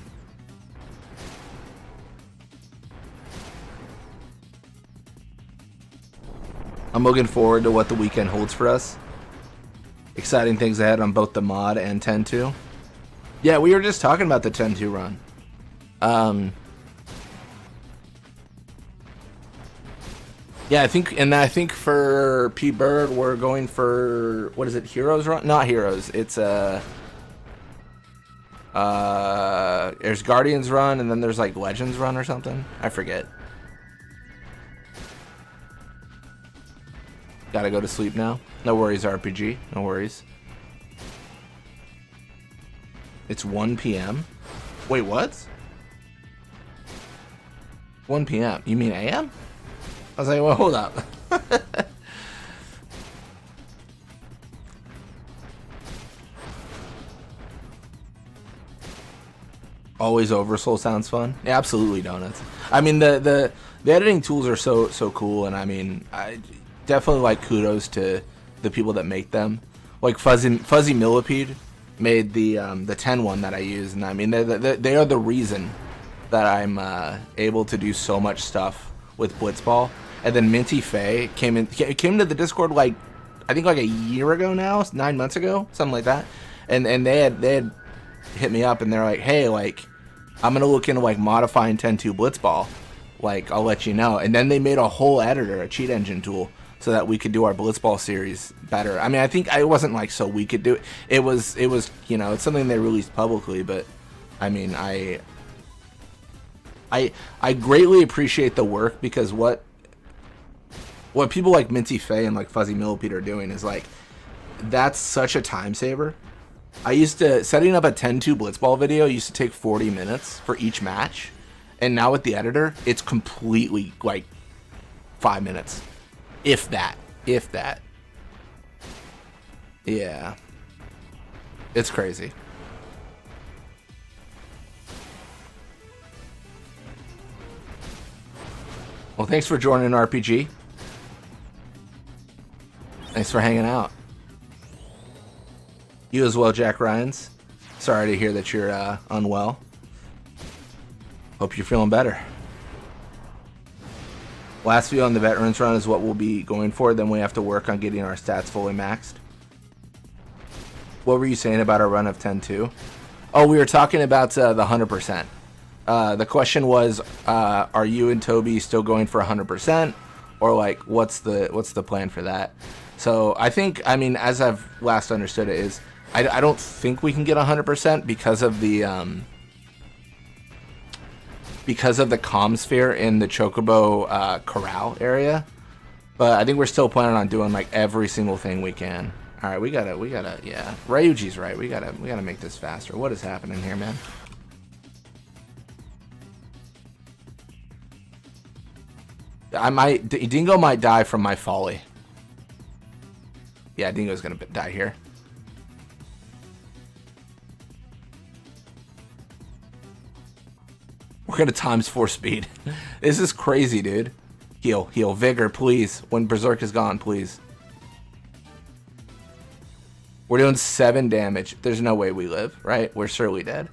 I'm looking forward to what the weekend holds for us. Exciting things ahead on both the mod and 10-2. Yeah, we were just talking about the 10-2 run. Yeah, I think for P Bird we're going for, what is it, Heroes run? Not Heroes. It's there's Guardians run and then there's like Legends run or something. I forget. Gotta go to sleep now. No worries, RPG. No worries. It's 1 p.m. Wait, what? 1 p.m. You mean a.m.? I was like, well, hold up. Always Oversoul sounds fun. Yeah, absolutely, Donuts. I mean, the editing tools are so cool, and I mean, I definitely like kudos to the people that make them. Like Fuzzy Millipede made the 10 one that I use, and I mean they are the reason that I'm able to do so much stuff with Blitzball. And then Minty Faye came to the Discord like I think like a year ago now, 9 months ago, something like that. And they had hit me up and they're like, hey, like I'm gonna look into like modifying 10-2 Blitzball. Like I'll let you know. And then they made a whole editor, a cheat engine tool, so that we could do our Blitzball series better. I mean, I think it wasn't like so we could do it. It was you know, it's something they released publicly, but I mean, I greatly appreciate the work because what people like Minty Faye and like Fuzzy Millipede are doing is like that's such a time saver. I used to setting up a 10-2 Blitzball video used to take 40 minutes for each match, and now with the editor, it's completely like 5 minutes. If that. Yeah. It's crazy. Well, thanks for joining RPG. Thanks for hanging out. You as well, Jack Ryans. Sorry to hear that you're unwell. Hope you're feeling better. Last view on the Veterans run is what we'll be going for. Then we have to work on getting our stats fully maxed. What were you saying about our run of 10-2? Oh, we were talking about the 100%. The question was, are you and Toby still going for 100%? Or like, what's the plan for that? So I think, I mean, as I've last understood it is, I don't think we can get 100% because of the comm sphere in the Chocobo corral area, but I think we're still planning on doing like every single thing we can. All right, we gotta, yeah. Ryuji's right. We gotta make this faster. What is happening here, man? Dingo might die from my folly. Yeah, Dingo's gonna die here. We're gonna ×4 speed. This is crazy, dude. Heal, heal. Vigor, please. When Berserk is gone, please. We're doing 7 damage. There's no way we live, right? We're surely dead.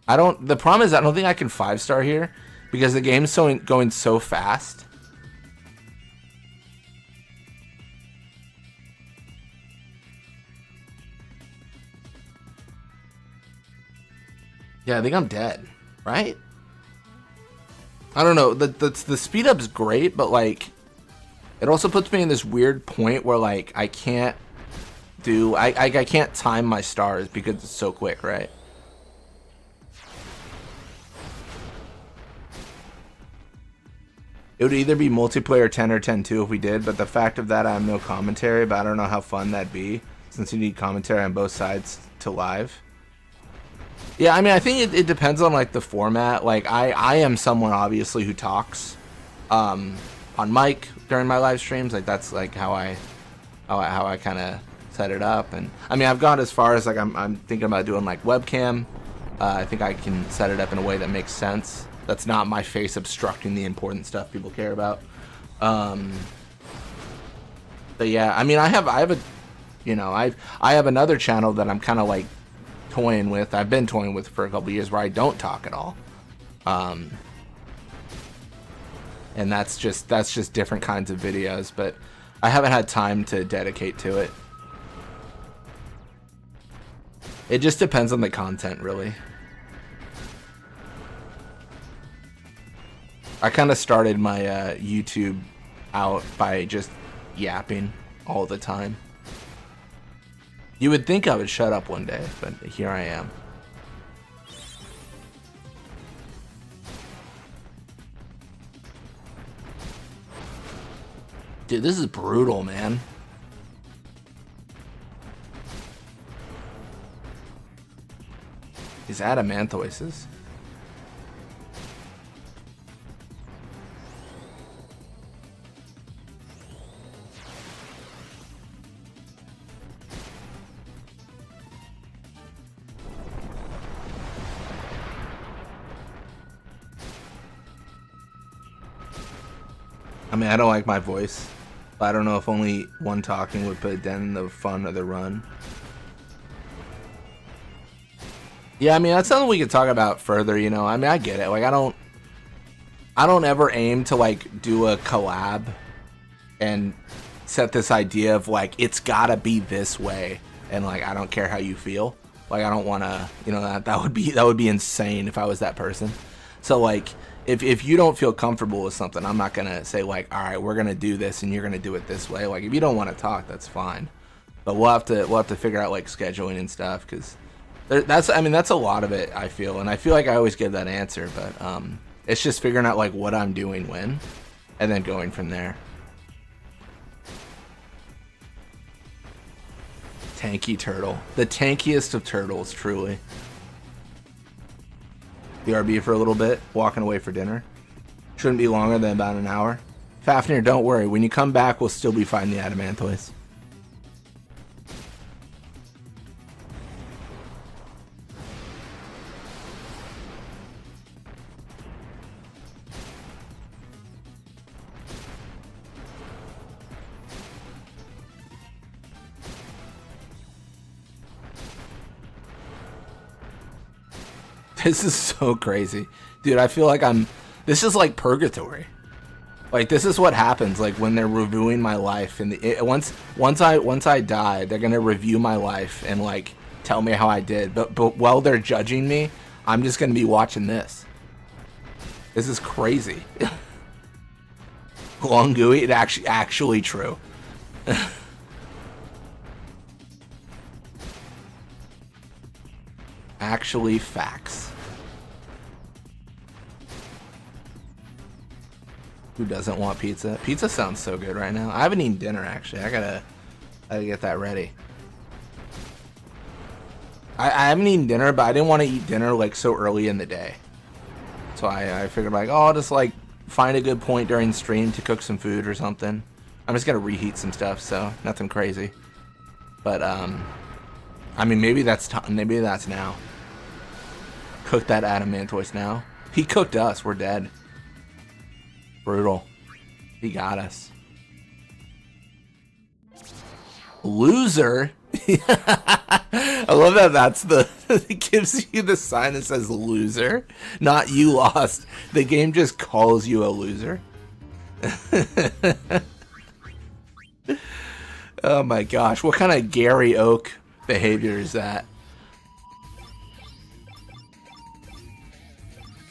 The problem is I don't think I can 5-star here because the game's going so fast. Yeah, I think I'm dead, right? I don't know. The speed up's great, but like, it also puts me in this weird point where like I can't I can't time my stars because it's so quick, right? It would either be multiplayer 10 or 10-2 if we did, but the fact of that I have no commentary, but I don't know how fun that'd be since you need commentary on both sides to live. Yeah, I mean, I think it depends on like the format. Like I am someone obviously who talks on mic during my live streams. Like that's like how I kind of set it up. And I mean, I've gone as far as like I'm thinking about doing like webcam. I think I can set it up in a way that makes sense. That's not my face obstructing the important stuff people care about. But yeah, I mean, I have a, you know, I have another channel that I'm kind of like toying with. I've been toying with for a couple years where I don't talk at all. And that's just different kinds of videos, but I haven't had time to dedicate to it. It just depends on the content, really. I kind of started my YouTube out by just yapping all the time. You would think I would shut up one day, but here I am. Dude, this is brutal, man. These adamanthoises. I mean, I don't like my voice. But I don't know if only one talking would put a dent in the fun of the run. Yeah, I mean, that's something we could talk about further, you know. I mean, I get it. Like, I don't ever aim to, like, do a collab and set this idea of, like, it's gotta be this way. And, like, I don't care how you feel. Like, I don't want to, you know, that would be insane if I was that person. So, like, if you don't feel comfortable with something, I'm not going to say, like, all right, we're going to do this and you're going to do it this way. Like, if you don't want to talk, that's fine. But we'll have to figure out, like, scheduling and stuff, because that's a lot of it, I feel. And I feel like I always give that answer, but it's just figuring out, like, what I'm doing when and then going from there. Tanky turtle. The tankiest of turtles, truly. BRB for a little bit, walking away for dinner. Shouldn't be longer than about an hour. Fafnir, don't worry. When you come back, we'll still be fighting the adamanthoids. This is so crazy. Dude, I feel like this is like purgatory. Like, this is what happens, like, when they're reviewing my life. And once I die, they're going to review my life and, like, tell me how I did. But while they're judging me, I'm just going to be watching this. This is crazy. Long gooey, it actually true. Actually facts. Who doesn't want pizza? Pizza sounds so good right now. I haven't eaten dinner, actually. I gotta get that ready. I haven't eaten dinner, but I didn't want to eat dinner like so early in the day. So I figured, like, oh, I'll just like find a good point during stream to cook some food or something. I'm just gonna reheat some stuff, so nothing crazy. But I mean, maybe that's now. Cook that adamanthois now. He cooked us. We're dead. Brutal. He got us. Loser? I love that that's the... It gives you the sign that says loser. Not you lost. The game just calls you a loser. Oh my gosh. What kind of Gary Oak behavior is that?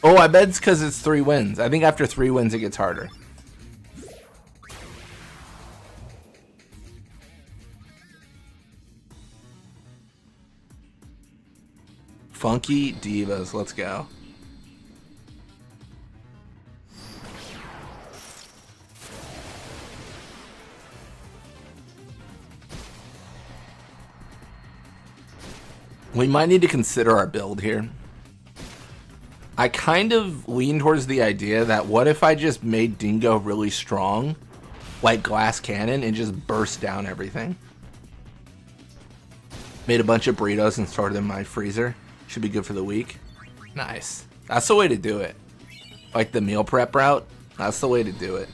Oh, I bet it's because it's 3 wins. I think after 3 wins it gets harder. Funky Divas, let's go. We might need to consider our build here. I kind of lean towards the idea that what if I just made Dingo really strong, like Glass Cannon, and just burst down everything? Made a bunch of burritos and stored them in my freezer. Should be good for the week. Nice. That's the way to do it. Like the meal prep route. That's the way to do it.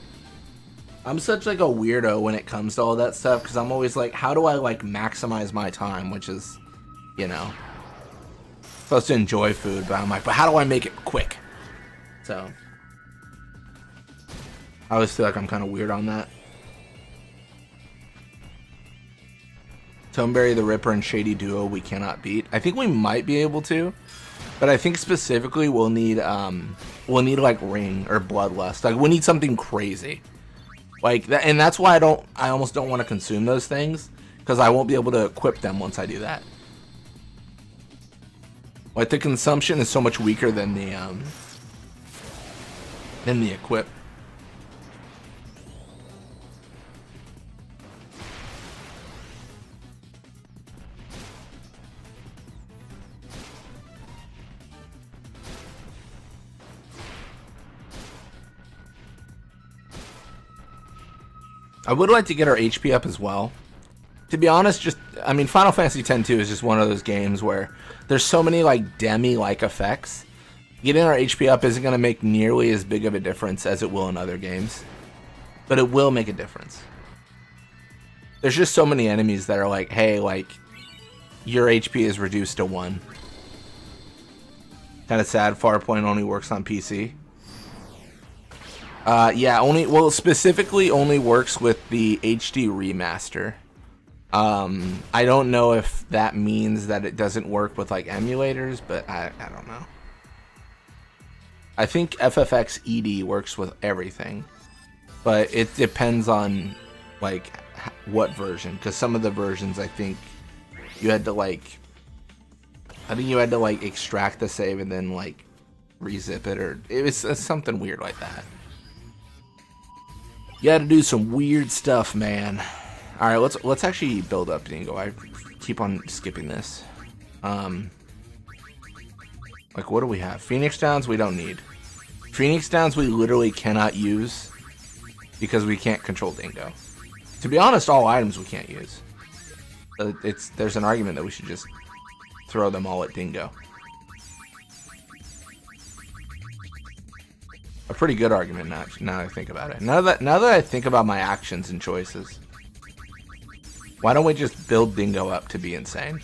I'm such like a weirdo when it comes to all that stuff because I'm always like, how do I like maximize my time? Which is, you know, supposed to enjoy food, but I'm like, but how do I make it quick? So I always feel like I'm kind of weird on that. Toneberry the Ripper and Shady Duo we cannot beat. I think we might be able to, but I think specifically we'll need like Ring or Bloodlust. Like we need something crazy. Like that, and that's why I almost don't want to consume those things because I won't be able to equip them once I do that. Like the consumption is so much weaker than the equip. I would like to get our HP up as well. To be honest, I mean, Final Fantasy X-2 is just one of those games where there's so many like demi-like effects. Getting our HP up isn't going to make nearly as big of a difference as it will in other games. But it will make a difference. There's just so many enemies that are like, hey, like, your HP is reduced to 1. Kind of sad, Farpoint only works on PC. Yeah, specifically only works with the HD remaster. I don't know if that means that it doesn't work with like emulators, but I don't know. I think FFX ED works with everything, but it depends on like what version, because some of the versions I think you had to like extract the save and then like rezip it, or it was something weird like that. You had to do some weird stuff, man. All right, let's actually build up Dingo. I keep on skipping this. Like, what do we have? Phoenix Downs we don't need. Phoenix Downs we literally cannot use because we can't control Dingo. To be honest, all items we can't use. There's an argument that we should just throw them all at Dingo. A pretty good argument now that I think about it. Now that I think about my actions and choices. Why don't we just build Dingo up to be insane?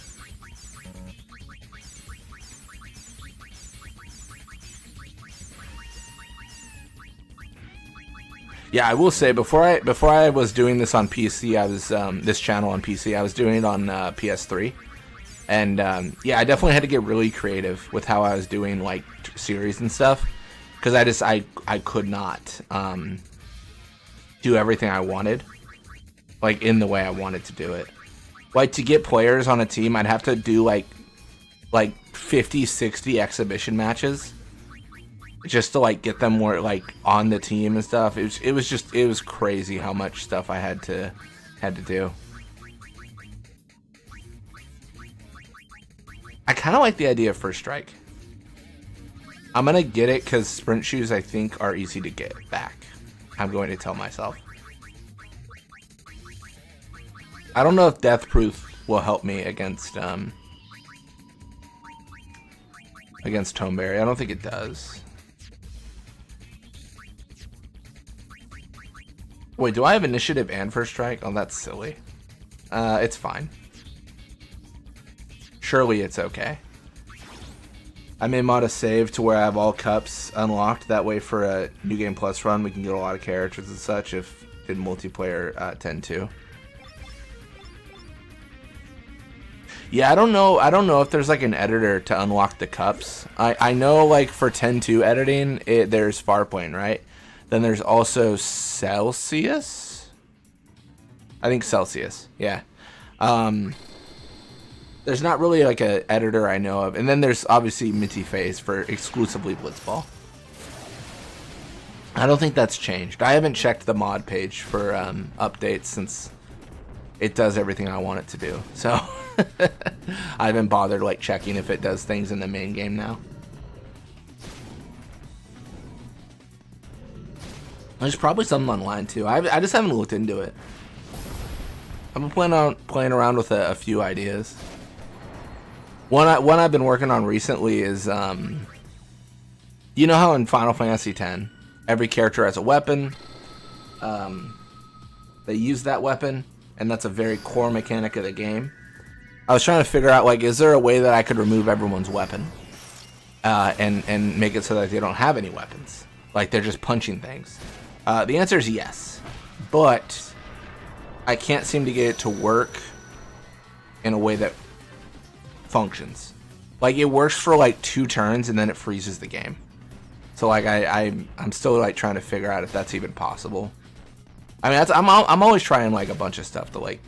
Yeah, I will say before I was doing this on PC, I was this channel on PC. I was doing it on PS3, and yeah, I definitely had to get really creative with how I was doing like series and stuff. Because I could not do everything I wanted, like in the way I wanted to do it. Like to get players on a team, I'd have to do like 50, 60 exhibition matches just to like get them more like on the team and stuff. It was crazy how much stuff I had to do. I kind of like the idea of First Strike. I'm gonna get it because sprint shoes I think are easy to get back. I'm going to tell myself. I don't know if Death Proof will help me against Toneberry. I don't think it does. Wait, do I have initiative and first strike? Oh, that's silly. It's fine. Surely it's okay. I may mod a save to where I have all cups unlocked. That way for a New Game Plus run, we can get a lot of characters and such if did multiplayer 10 too. Yeah, I don't know if there's like an editor to unlock the cups. I know like for 10.2 editing, there's Farplane, right? Then there's also Celsius. I think Celsius, yeah. There's not really like an editor I know of. And then there's obviously Minty Face for exclusively Blitzball. I don't think that's changed. I haven't checked the mod page for updates since it does everything I want it to do. So I haven't bothered like checking if it does things in the main game now. There's probably something online too. I just haven't looked into it. I've been playing around with a few ideas. One I've been working on recently is, you know how in Final Fantasy X, every character has a weapon. They use that weapon, and that's a very core mechanic of the game. I was trying to figure out, like, is there a way that I could remove everyone's weapon, and make it so that they don't have any weapons, like they're just punching things? The answer is yes, but I can't seem to get it to work in a way that functions. Like, it works for like 2 turns and then it freezes the game. So like I'm still like trying to figure out if that's even possible. I mean, I'm always trying like a bunch of stuff to like,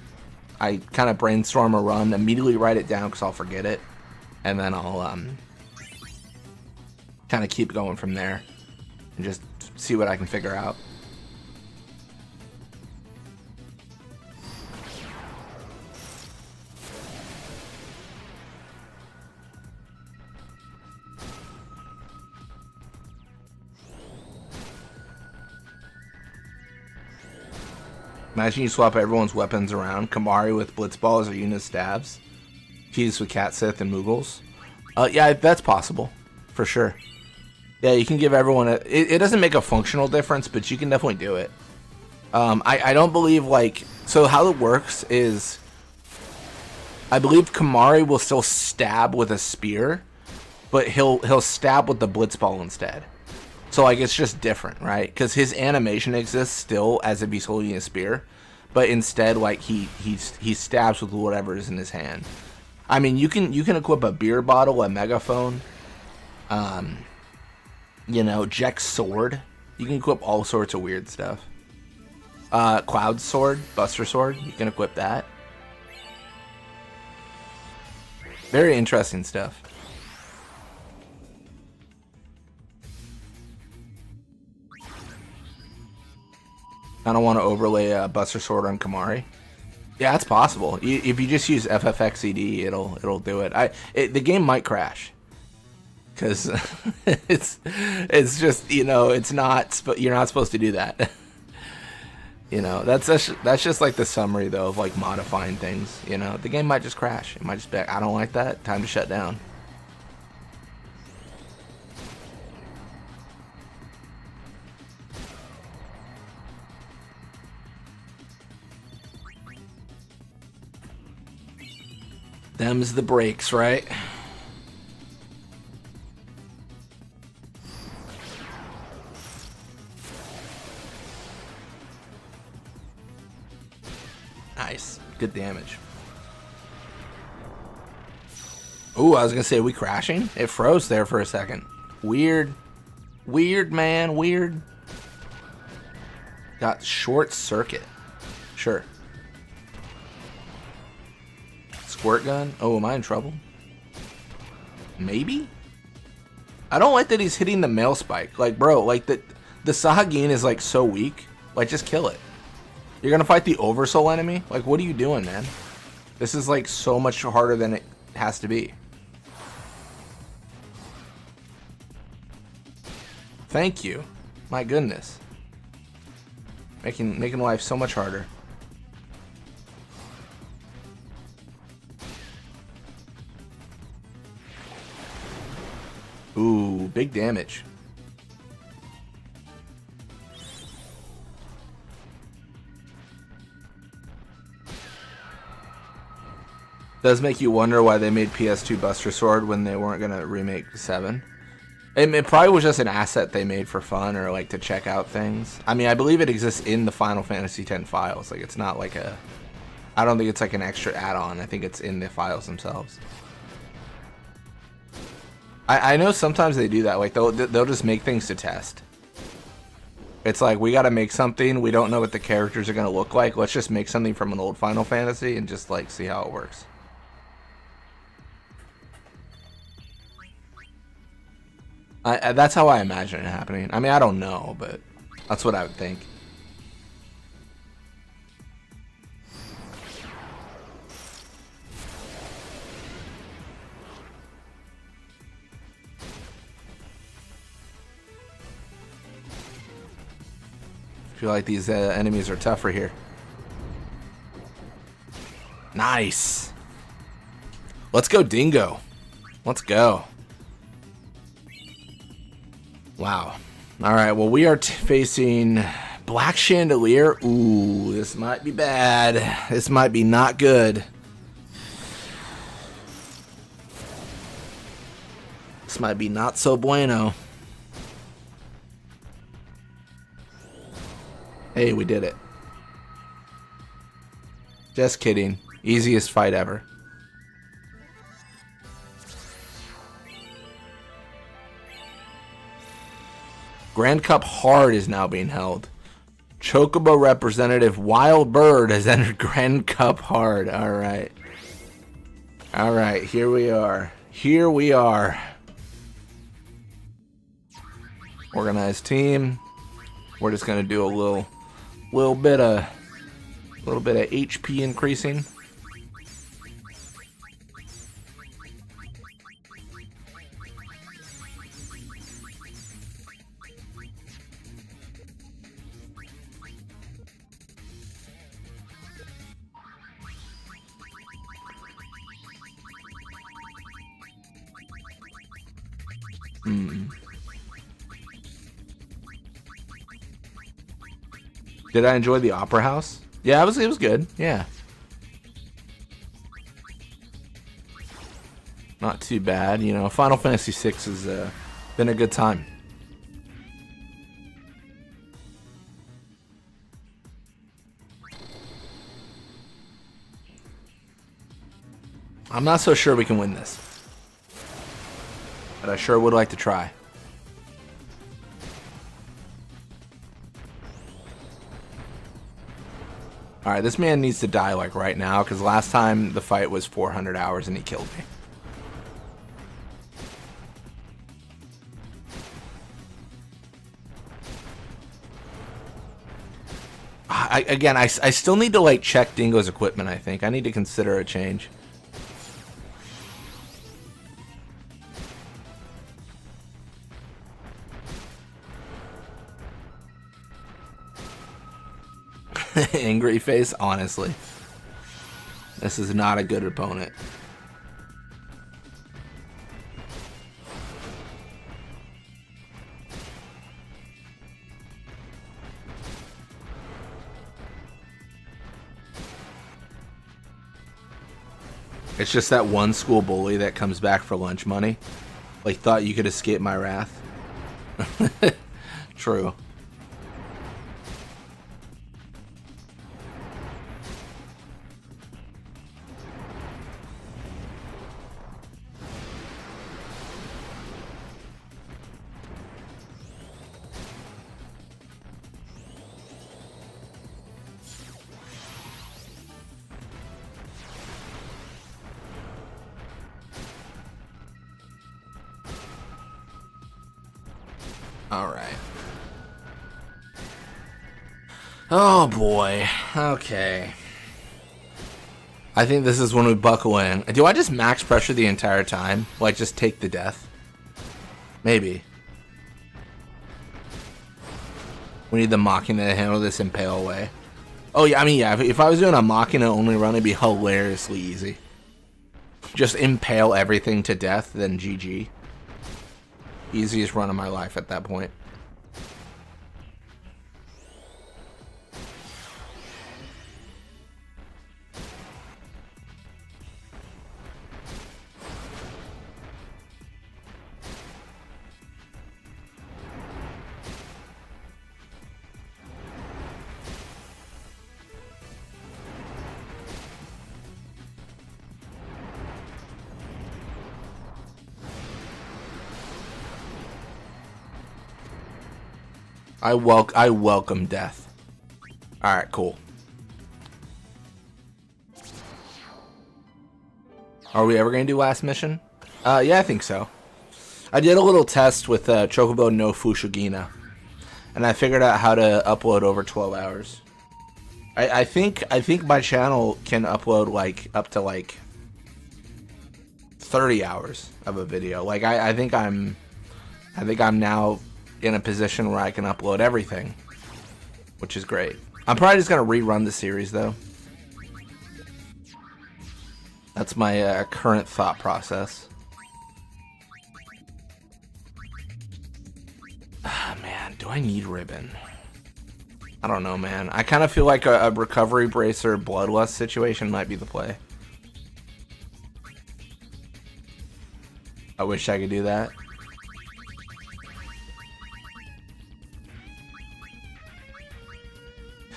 I kind of brainstorm a run, immediately write it down because I'll forget it, and then I'll kind of keep going from there and just see what I can figure out. Imagine you swap everyone's weapons around. Kamari with Blitzballs or Yuna stabs. Fuse with Cat Sith and Moogles. Yeah, that's possible. For sure. Yeah, you can give everyone it doesn't make a functional difference, but you can definitely do it. I don't believe, like... So how it works is... I believe Kamari will still stab with a spear, but he'll stab with the Blitzball instead. So, like, it's just different, right? Because his animation exists still as if he's holding a spear, but instead, like, he stabs with whatever is in his hand. I mean, you can equip a beer bottle, a megaphone, you know, Jack's sword. You can equip all sorts of weird stuff. Cloud sword, Buster sword. You can equip that. Very interesting stuff. I don't want to overlay a Buster Sword on Kamari. Yeah, it's possible. If you just use FFXED, it'll do it. The game might crash because it's just, you know, it's not, you're not supposed to do that. You know, that's just like the summary though of like modifying things. You know, the game might just crash. It might just be like, I don't like that. Time to shut down. Them's the breaks, right? Nice. Good damage. Ooh, I was gonna say, are we crashing? It froze there for a second. Weird. Weird, man. Weird. Got short circuit. Sure. Squirt gun? Oh, am I in trouble? Maybe? I don't like that he's hitting the mail spike. Like, bro, like the Sahagin is like so weak. Like, just kill it. You're gonna fight the Oversoul enemy? Like, what are you doing, man? This is like so much harder than it has to be. Thank you. My goodness. Making life so much harder. Ooh, big damage. Does make you wonder why they made PS2 Buster Sword when they weren't gonna remake 7. It probably was just an asset they made for fun or like to check out things. I mean, I believe it exists in the Final Fantasy X files. Like, it's not like a... I don't think it's like an extra add-on. I think it's in the files themselves. I know sometimes they do that. Like, they'll just make things to test. It's like, we gotta make something. We don't know what the characters are gonna look like. Let's just make something from an old Final Fantasy and just, like, see how it works. That's how I imagine it happening. I mean, I don't know, but that's what I would think. I feel like these enemies are tougher here. Nice. Let's go, Dingo. Let's go. Wow. All right. Well, we are facing Black Chandelier. Ooh, this might be bad. This might be not good. This might be not so bueno. Hey, we did it. Just kidding. Easiest fight ever. Grand Cup Hard is now being held. Chocobo representative Wild Bird has entered Grand Cup Hard. All right. All right, here we are. Here we are. Organized team. We're just going to do a little bit of HP increasing. Did I enjoy the Opera House? Yeah, it was good. Yeah. Not too bad. You know, Final Fantasy VI has been a good time. I'm not so sure we can win this, but I sure would like to try. Alright, this man needs to die like right now, because last time the fight was 400 hours and he killed me. I still need to like check Dingo's equipment, I think. I need to consider a change. Angry face, honestly. This is not a good opponent. It's just that one school bully that comes back for lunch money. Like, thought you could escape my wrath. True. Alright. Oh boy. Okay. I think this is when we buckle in. Do I just max pressure the entire time? Like, just take the death? Maybe. We need the Machina to handle this Impale way. Oh yeah, I mean, yeah, if I was doing a Machina only run, it'd be hilariously easy. Just impale everything to death, then GG. Easiest run of my life at that point. I welcome death. Alright, cool. Are we ever going to do last mission? Yeah, I think so. I did a little test with Chocobo no Fushigina, and I figured out how to upload over 12 hours. I think my channel can upload like up to like 30 hours of a video. Like I think I'm now in a position where I can upload everything, which is great. I'm probably just gonna rerun the series though. That's my current thought process. Ah, man, do I need ribbon? I don't know, man. I kind of feel like a recovery bracer bloodlust situation might be the play. I wish I could do that.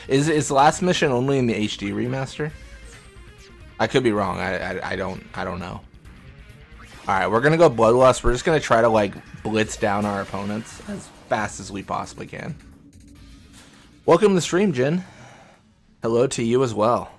Is last mission only in the HD remaster? I could be wrong. I don't know. All right, we're gonna go bloodlust. We're just gonna try to like blitz down our opponents as fast as we possibly can. Welcome to the stream, Jin. Hello to you as well.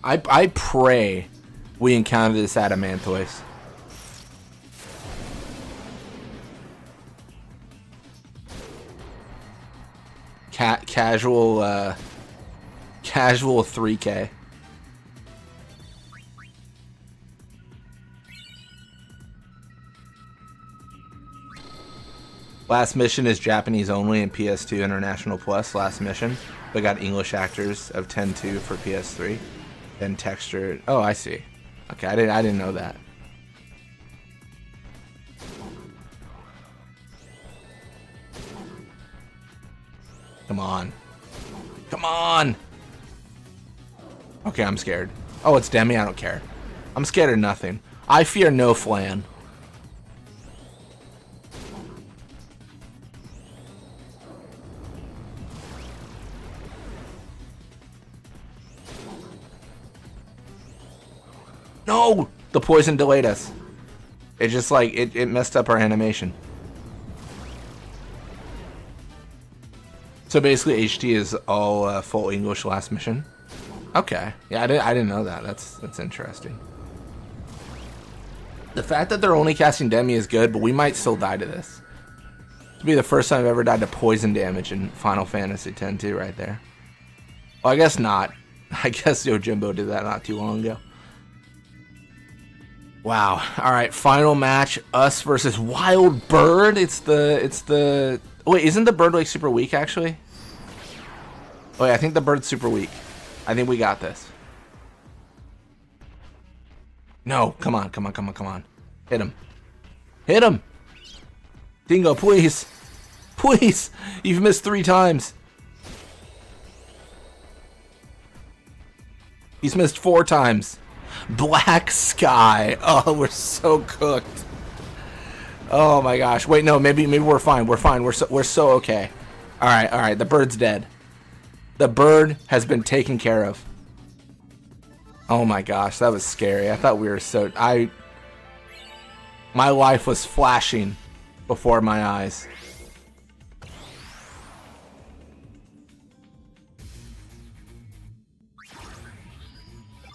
I pray we encounter this Adamantoise. Casual 3K. Last mission is Japanese only and PS2 International Plus. Last mission, we got English actors of 10-2 for PS3. Then textured. Oh, I see. Okay, I didn't know that. Come on. Come on! Okay, I'm scared. Oh, it's Demi? I don't care. I'm scared of nothing. I fear no flan. No! The poison delayed us. It just like, it messed up our animation. So basically HD is all full English last mission. Okay. Yeah, I didn't know that. That's interesting. The fact that they're only casting Demi is good, but we might still die to this. This will be the first time I've ever died to poison damage in Final Fantasy X-2 right there. Well, I guess not. I guess Yojimbo did that not too long ago. Wow. All right, final match, us versus Wild Bird. It's the wait, isn't the bird like super weak actually? Oh yeah, I think the bird's super weak. I think we got this. No, come on. Hit him. Hit him. Dingo, please. Please. You've missed 3 times. He's missed 4 times. Black Sky. Oh, we're so cooked. Oh my gosh. Wait, no, maybe we're fine. We're fine. We're so okay. All right. The bird's dead. The bird has been taken care of. Oh my gosh, that was scary. I thought we were so my life was flashing before my eyes.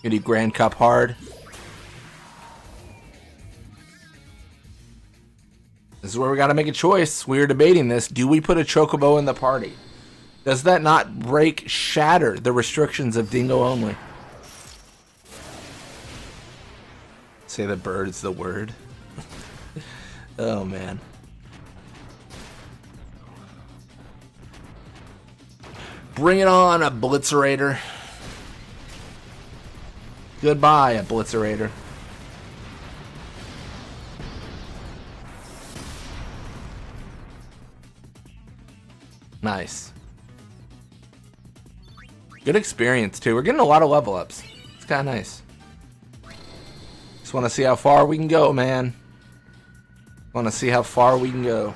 Gonna do Grand Cup hard. This is where we gotta make a choice. We were debating this. Do we put a Chocobo in the party? Does that not shatter the restrictions of Dingo only? Say the bird's the word. Oh man. Bring it on, a Blitzerator. Goodbye, a Blitzerator. Nice. Good experience too. We're getting a lot of level ups. It's kind of nice. Just want to see how far we can go, man. Want to see how far we can go.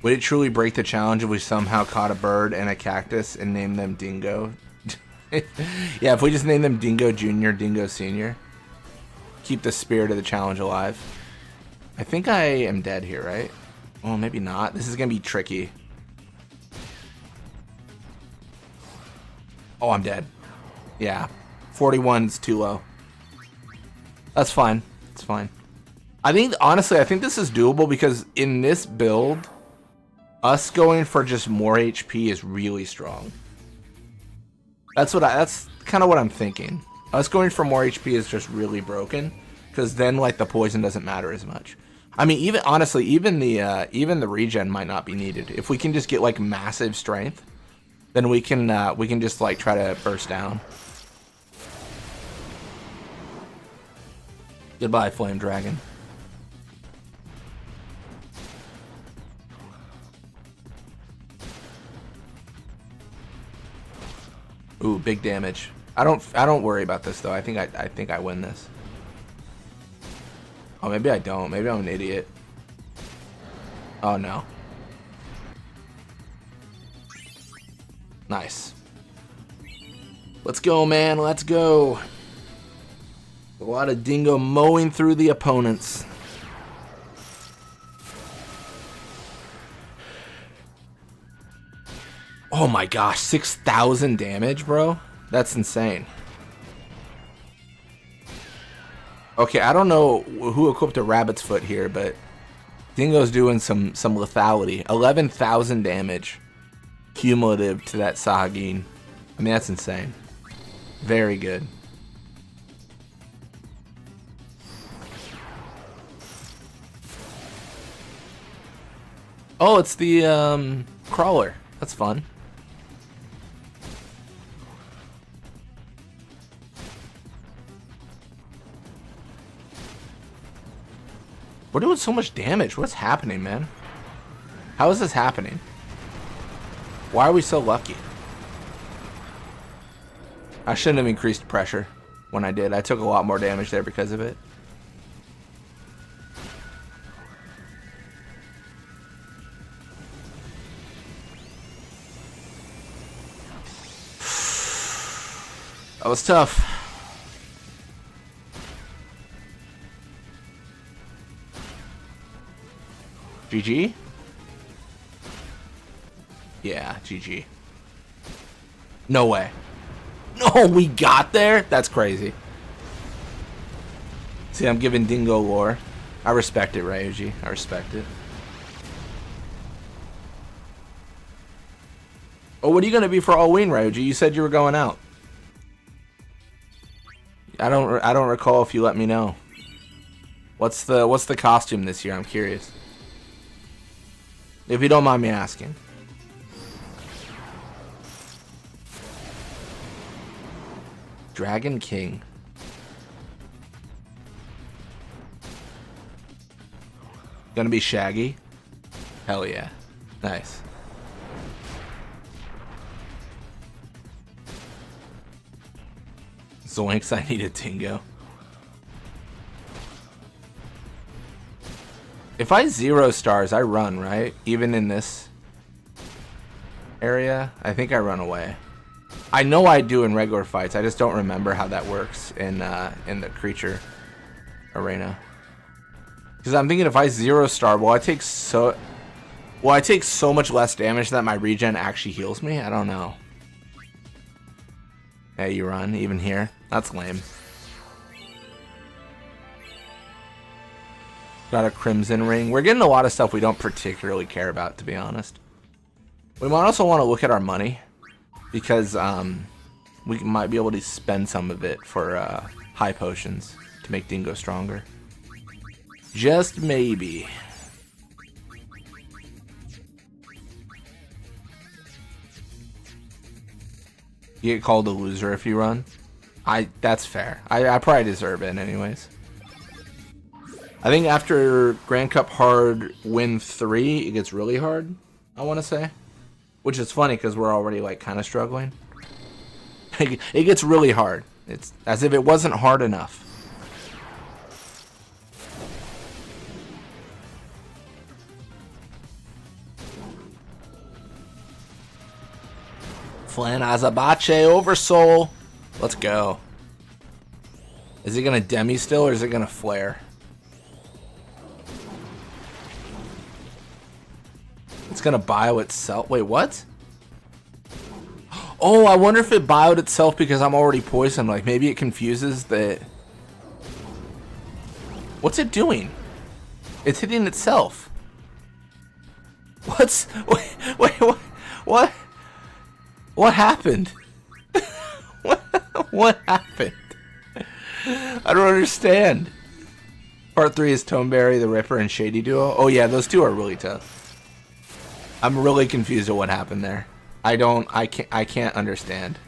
Would it truly break the challenge if we somehow caught a bird and a cactus and named them Dingo? Yeah, if we just name them Dingo Jr., Dingo Sr. Keep the spirit of the challenge alive. I think I am dead here, right? Oh, maybe not. This is going to be tricky. Oh, I'm dead. Yeah. 41 is too low. That's fine. It's fine. Honestly, I think this is doable because in this build, us going for just more HP is really strong. That's kind of what I'm thinking. Us going for more HP is just really broken because then like the poison doesn't matter as much. I mean, even honestly, even the regen might not be needed. If we can just get like massive strength, then we can just like try to burst down. Goodbye, Flame Dragon. Ooh, big damage. I don't worry about this though. I think I win this. Oh, maybe I don't. Maybe I'm an idiot. Oh no. Nice. Let's go, man. Let's go. A lot of Dingo mowing through the opponents. Oh my gosh, 6,000 damage, bro? That's insane. Okay, I don't know who equipped a rabbit's foot here, but Dingo's doing some lethality. 11,000 damage cumulative to that Sahagin. I mean, that's insane. Very good. Oh, it's the crawler. That's fun. We're doing so much damage. What's happening, man? How is this happening? Why are we so lucky? I shouldn't have increased pressure when I did. I took a lot more damage there because of it. That was tough. GG? Yeah, GG. No way. No, we got there? That's crazy. See, I'm giving Dingo lore. I respect it, Ryuji. I respect it. Oh, what are you gonna be for Halloween, Ryuji? You said you were going out. I don't recall if you let me know. What's the costume this year? I'm curious. If you don't mind me asking. Dragon King. Gonna be Shaggy? Hell yeah. Nice. Zoinks, I need a Dingo. If I 0 stars, I run, right? Even in this area, I think I run away. I know I do in regular fights. I just don't remember how that works in the creature arena. Because I'm thinking if I 0 star, will I take so much less damage that my regen actually heals me? I don't know. Hey, you run even here? That's lame. Got a Crimson Ring. We're getting a lot of stuff we don't particularly care about, to be honest. We might also want to look at our money because we might be able to spend some of it for high potions to make Dingo stronger. Just maybe. You get called a loser if you run. That's fair. I probably deserve it anyways. I think after Grand Cup Hard Win 3, it gets really hard, I want to say. Which is funny because we're already like kind of struggling. It gets really hard. It's as if it wasn't hard enough. Flan Azabache Oversoul. Let's go. Is it going to demi still or is it going to flare? It's going to bio itself. Wait, what? Oh, I wonder if it bioed itself because I'm already poisoned. Like, maybe it confuses the... What's it doing? It's hitting itself. What's... Wait, what? What happened? What happened? I don't understand. Part 3 is Toneberry, the Ripper, and Shady Duo. Oh yeah, those two are really tough. I'm really confused at what happened there. I can't understand.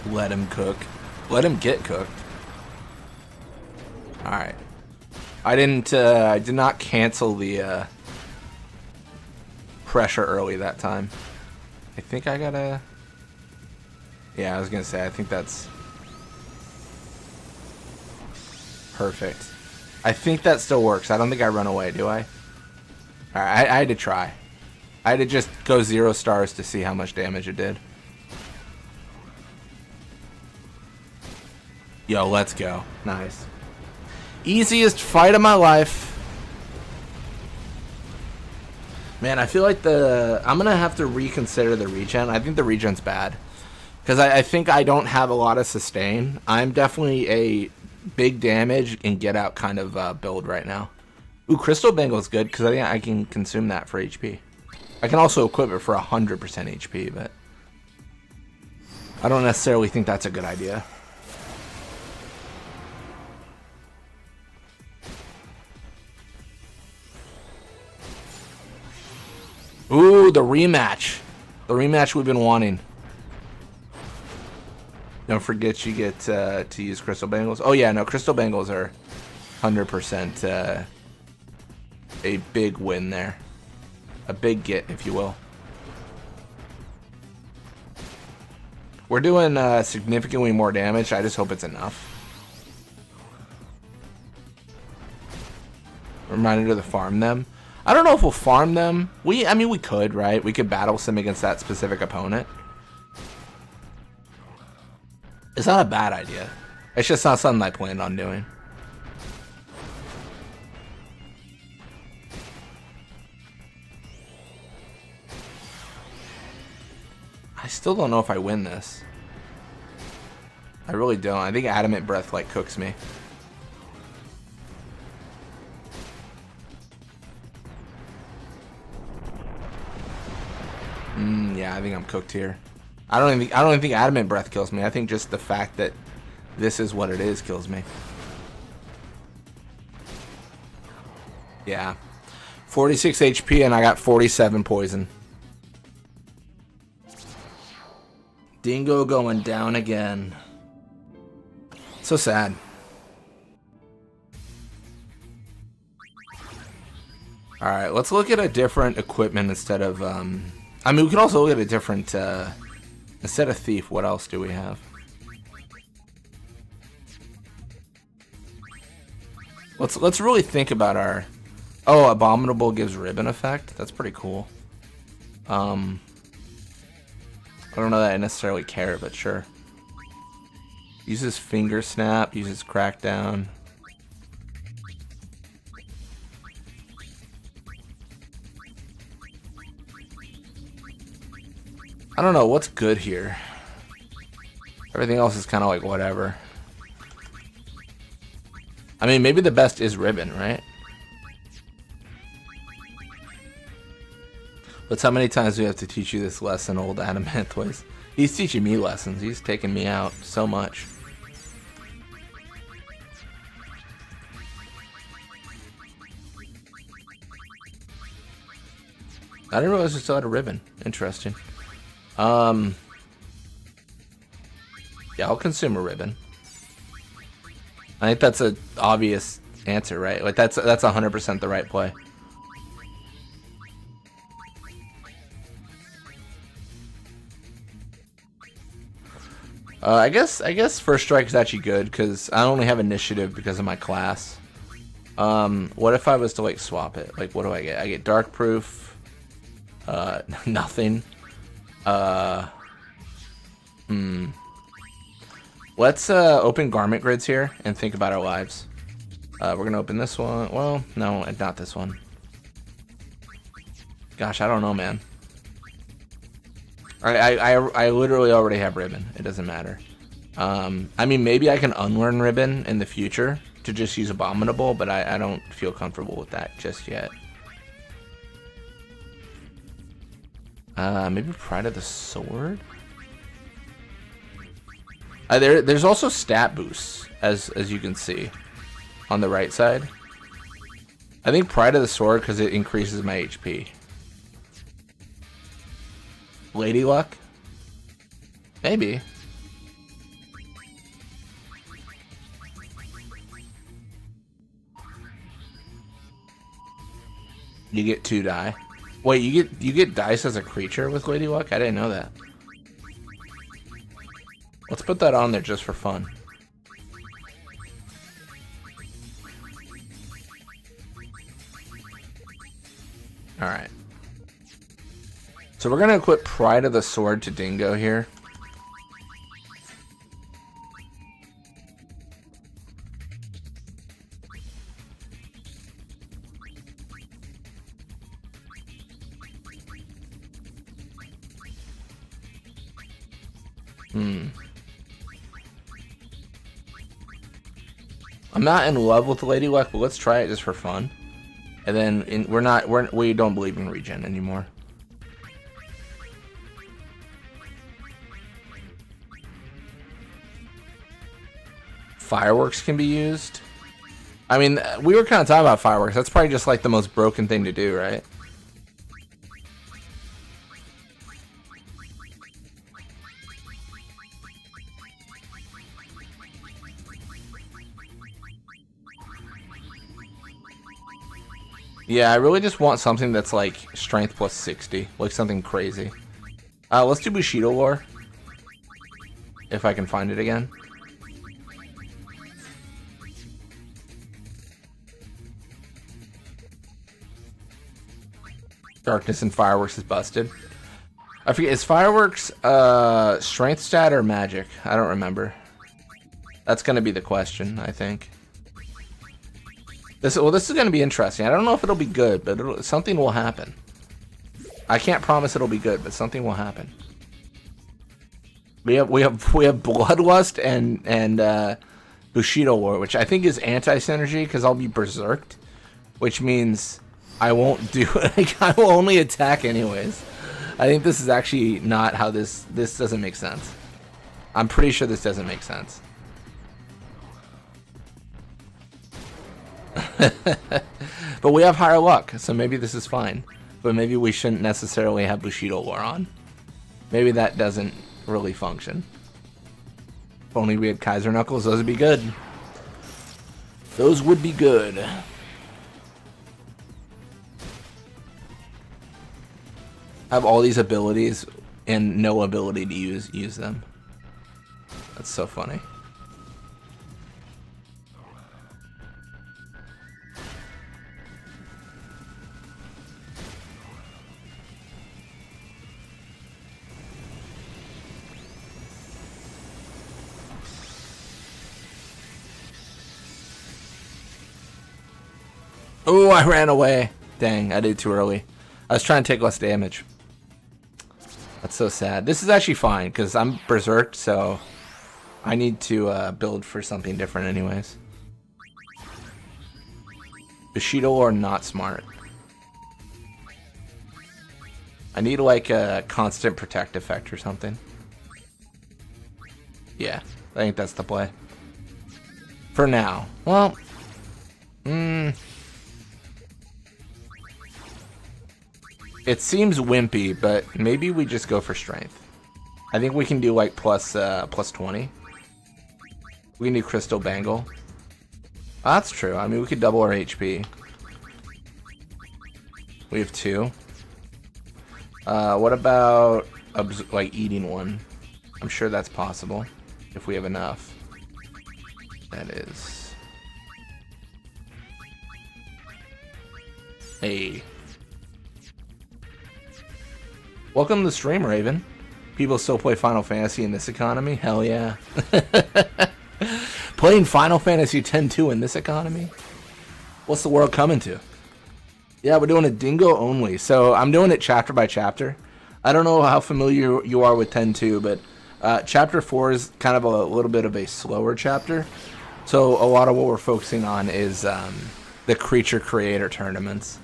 Let him cook. Let him get cooked. Alright. I did not cancel the pressure early that time. I think I gotta... Yeah, I was gonna say, I think that's perfect. I think that still works. I don't think I run away, do I? Alright, I had to try. I had to just go 0 stars to see how much damage it did. Yo, let's go. Nice. Easiest fight of my life. Man, I feel like I'm going to have to reconsider the regen. I think the regen's bad. Because I think I don't have a lot of sustain. I'm definitely a big damage and get out kind of build right now. Ooh, Crystal Bangle's good because I think I can consume that for HP. I can also equip it for 100% HP, but I don't necessarily think that's a good idea. Ooh, the rematch. The rematch we've been wanting. Don't forget you get to use Crystal Bangles. Oh yeah, no, Crystal Bangles are 100% a big win there. A big get, if you will. We're doing significantly more damage. I just hope it's enough. Reminder to farm them. I don't know if we'll farm them. I mean, we could, right? We could battle sim against that specific opponent. It's not a bad idea. It's just not something I planned on doing. I still don't know if I win this. I really don't. I think Adamant Breath like cooks me. Yeah, I think I'm cooked here. I don't even think Adamant Breath kills me. I think just the fact that this is what it is kills me. Yeah. 46 HP and I got 47 poison. Dingo going down again. So sad. Alright, let's look at a different equipment instead of... I mean, we can also look at a different... instead of Thief, what else do we have? Let's really think about our... Oh, Abominable gives ribbon effect? That's pretty cool. I don't know that I necessarily care, but sure. Uses Finger Snap, uses Crackdown. I don't know, what's good here? Everything else is kind of like whatever. I mean, maybe the best is ribbon, right? But how many times do we have to teach you this lesson, old Adamantoise? He's teaching me lessons. He's taking me out so much. I didn't realize we still had a ribbon. Interesting. Yeah, I'll consume a ribbon. I think that's an obvious answer, right? Like that's 100% the right play. I guess first strike is actually good because I only have initiative because of my class. What if I was to like swap it? Like, what do I get? I get dark proof. Nothing. Let's open garment grids here and think about our lives. We're gonna open this one. Well, no, not this one. Gosh, I don't know, man. I literally already have ribbon. It doesn't matter. I mean, maybe I can unlearn ribbon in the future to just use abominable, but I don't feel comfortable with that just yet. Maybe Pride of the Sword? There's also stat boosts, as you can see, on the right side. I think Pride of the Sword because it increases my HP. Lady Luck? Maybe. You get 2 die. Wait, you get dice as a creature with Lady Luck? I didn't know that. Let's put that on there just for fun. Alright. So we're gonna equip Pride of the Sword to Dingo here. I'm not in love with Lady Luck, but let's try it just for fun. And then we don't believe in regen anymore. Fireworks can be used. I mean, we were kind of talking about fireworks. That's probably just like the most broken thing to do, right? Yeah, I really just want something that's like strength plus 60, like something crazy. Let's do Bushido Lore, if I can find it again. Darkness and Fireworks is busted. I forget, is Fireworks strength stat or magic? I don't remember. That's gonna be the question, I think. This is going to be interesting. I don't know if it'll be good, but something will happen. I can't promise it'll be good, but something will happen. We have Bloodlust and Bushido War, which I think is anti-synergy because I'll be berserked, which means I won't do like I will only attack anyways. I think this is actually not how this doesn't make sense. I'm pretty sure this doesn't make sense. But we have higher luck, so maybe this is fine. But maybe we shouldn't necessarily have Bushido War on. Maybe that doesn't really function. If only we had Kaiser Knuckles, those would be good. Those would be good. I have all these abilities and no ability to use them. That's so funny. Oh, I ran away. Dang, I did too early. I was trying to take less damage. That's so sad. This is actually fine, because I'm berserked, so I need to build for something different anyways. Bushido or not smart. I need like a constant protect effect or something. Yeah, I think that's the play. For now. Well, it seems wimpy, but maybe we just go for strength. I think we can do like plus 20. We can do Crystal Bangle. Oh, that's true. I mean, we could double our HP. We have 2. What about like eating one? I'm sure that's possible if we have enough. That is. Hey. Welcome to the stream, Raven. People still play Final Fantasy in this economy? Hell yeah. Playing Final Fantasy X-2 in this economy? What's the world coming to? Yeah, we're doing a Dingo only. So I'm doing it chapter by chapter. I don't know how familiar you are with X-2, but chapter 4 is kind of a little bit of a slower chapter. So a lot of what we're focusing on is the creature creator tournaments.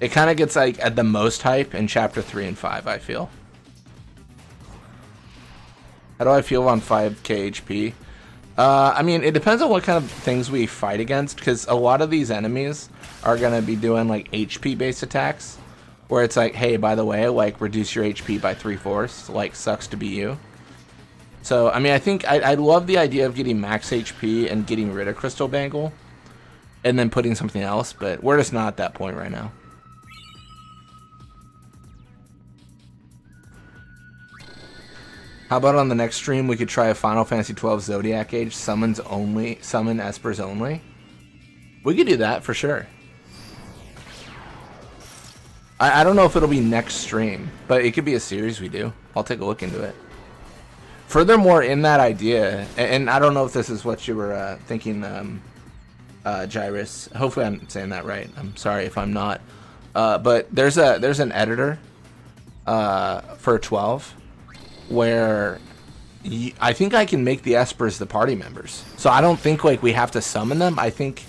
It kind of gets like at the most hype in chapter 3 and 5, I feel. How do I feel on 5k HP? I mean, it depends on what kind of things we fight against, because a lot of these enemies are going to be doing like HP based attacks, where it's like, hey, by the way, like reduce your HP by 3/4, like sucks to be you. So, I mean, I think I love the idea of getting max HP and getting rid of Crystal Bangle, and then putting something else, but we're just not at that point right now. How about on the next stream we could try a Final Fantasy 12 Zodiac Age summon Espers only? We could do that for sure. I don't know if it'll be next stream, but it could be a series we do. I'll take a look into it. Furthermore, in that idea, and I don't know if this is what you were thinking, Gyrus. Hopefully I'm saying that right. I'm sorry if I'm not. But there's an editor for 12. Where I think I can make the Espers the party members. So I don't think like we have to summon them. I think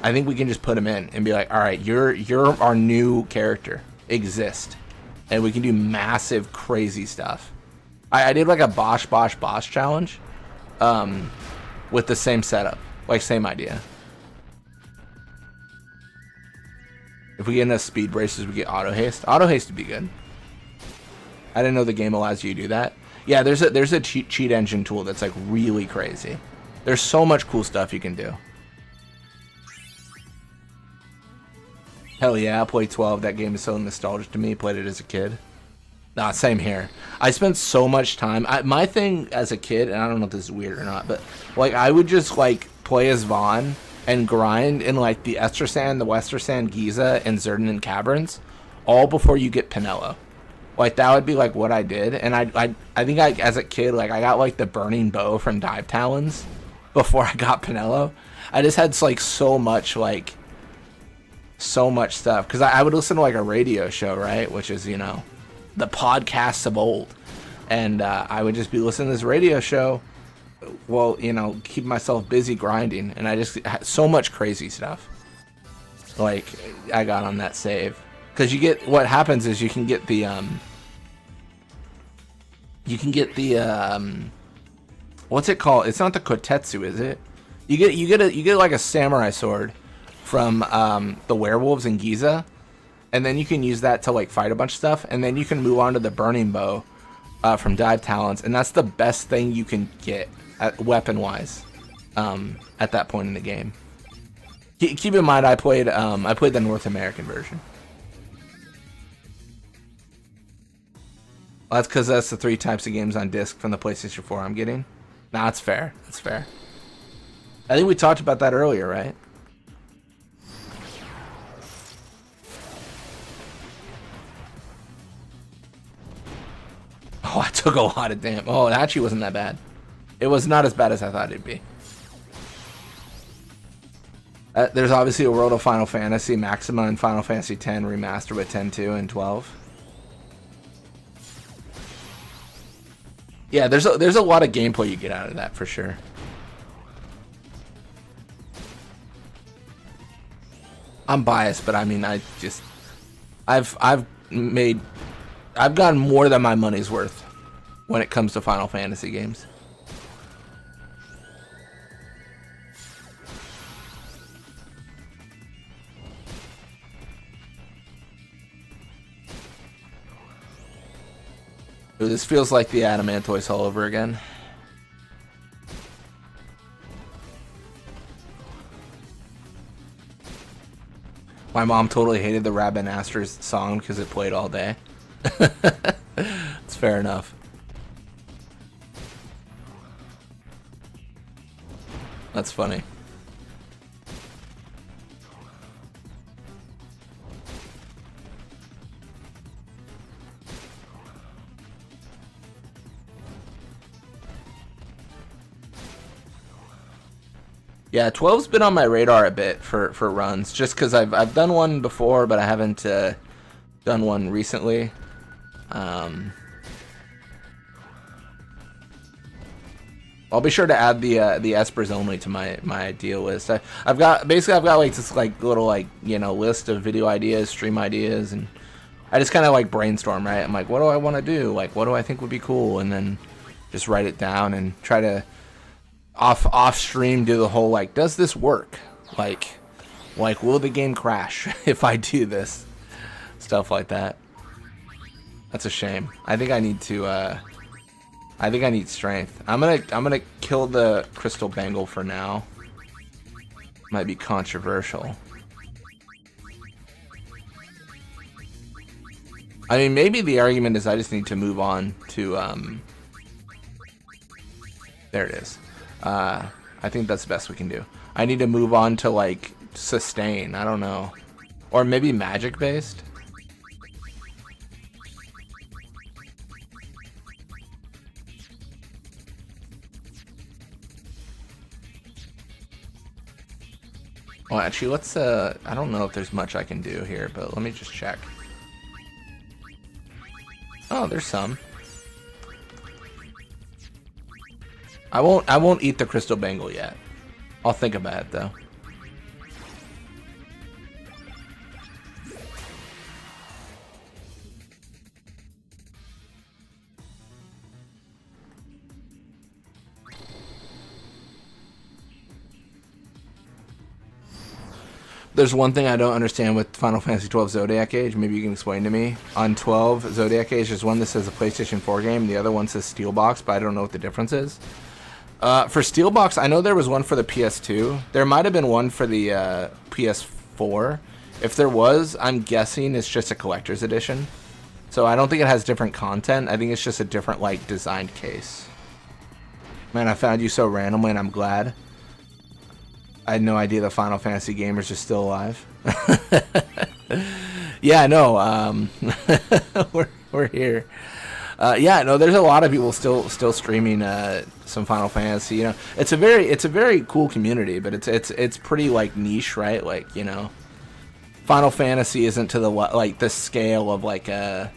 we can just put them in and be like, all right, you're our new character. Exist. And we can do massive, crazy stuff. I did like a Bosch challenge with the same setup. Like same idea. If we get enough speed braces, we get auto haste. Auto haste would be good. I didn't know the game allows you to do that. Yeah, there's a cheat engine tool that's like really crazy. There's so much cool stuff you can do. Hell yeah, I played 12. That game is so nostalgic to me. Played it as a kid. Nah, same here. I spent so much time. My thing as a kid, and I don't know if this is weird or not, but like I would just like play as Vaughn and grind in like the Estersand, the Westersand, Giza, and Zerdan Caverns, all before you get Pinello. Like, that would be, like, what I did. And I think, as a kid, like, I got, like, the Burning Bow from Dive Talons before I got Pinello. I just had, like, so much stuff. Because I would listen to, like, a radio show, right? Which is, you know, the podcasts of old. And I would just be listening to this radio show while, you know, keep myself busy grinding. And I just had so much crazy stuff. Like, I got on that save. Because you get, what happens is you can get the, what's it called? It's not the Kotetsu, is it? You get like a samurai sword from, the werewolves in Giza, and then you can use that to like fight a bunch of stuff, and then you can move on to the Burning Bow, from Dive Talons, and that's the best thing you can get, weapon-wise, at that point in the game. Keep in mind, I played the North American version. Well, that's because that's the 3 types of games on disc from the PlayStation 4 I'm getting. Nah, that's fair. That's fair. I think we talked about that earlier, right? Oh, I took a lot of damage. Oh, it actually wasn't that bad. It was not as bad as I thought it'd be. There's obviously a World of Final Fantasy, Maxima, and Final Fantasy X remastered with 10-2 and 12. Yeah, there's a lot of gameplay you get out of that for sure. I'm biased, but I mean, I've gotten more than my money's worth when it comes to Final Fantasy games. Ooh, this feels like the Adamantoise all over again. My mom totally hated the Rabin Asters song because it played all day. It's fair enough. That's funny. Yeah, 12's been on my radar a bit for runs, just because I've done one before, but I haven't done one recently. I'll be sure to add the Espers only to my idea list. I've got like this like little like, you know, list of video ideas, stream ideas, and I just kind of like brainstorm, right? I'm like, what do I want to do? Like, what do I think would be cool? And then just write it down and try to off stream do the whole like, does this work? Like will the game crash if I do this? Stuff like that. That's a shame. I think I need to I think I need strength. I'm gonna kill the crystal bangle for now. Might be controversial. I mean, maybe the argument is I just need to move on to there it is. I think that's the best we can do. I need to move on to like sustain. I don't know, or maybe magic based. Well, actually, let's. I don't know if there's much I can do here, but let me just check. Oh, there's some. I won't eat the crystal bangle yet. I'll think about it though. There's one thing I don't understand with Final Fantasy 12 Zodiac Age. Maybe you can explain to me. On 12 Zodiac Age, there's one that says a PlayStation 4 game, and the other one says Steelbox, but I don't know what the difference is. For Steelbox, I know there was one for the PS2. There might have been one for the PS4. If there was, I'm guessing it's just a collector's edition. So I don't think it has different content. I think it's just a different, like, designed case. Man, I found you so randomly, and I'm glad. I had no idea the Final Fantasy gamers are still alive. Yeah, no, we're here. Yeah, no, there's a lot of people still streaming some Final Fantasy. You know, it's a very cool community, but it's pretty like niche, right? Like, you know, Final Fantasy isn't to the like the scale of like I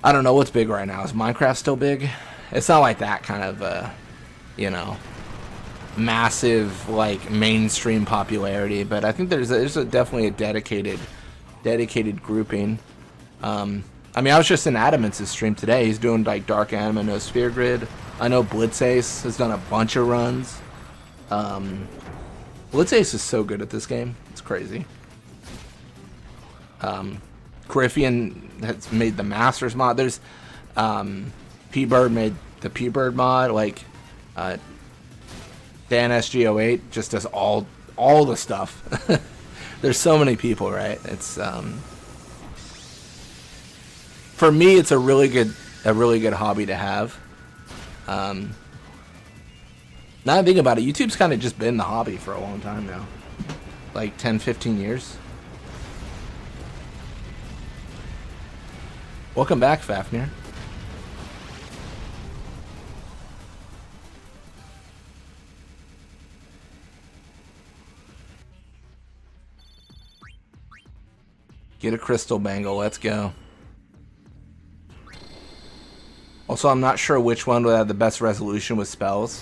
don't know what's big right now. Is Minecraft still big? It's not like that kind of you know, massive like mainstream popularity, but I think there's definitely a dedicated grouping. I mean, I was just in Adamance's stream today. He's doing like Dark Anima, no Sphere Grid. I know Blitzace has done a bunch of runs. Blitzace is so good at this game. It's crazy. Griffian has made the Masters mod. There's P-Bird made the P-Bird mod. Like Dan SG08 just does all the stuff. There's so many people, right? It's for me, it's a really good hobby to have. Now I think about it, YouTube's kind of just been the hobby for a long time now, like 10, 15 years. Welcome back, Fafnir. Get a crystal bangle, let's go. Also, I'm not sure which one would have the best resolution with spells.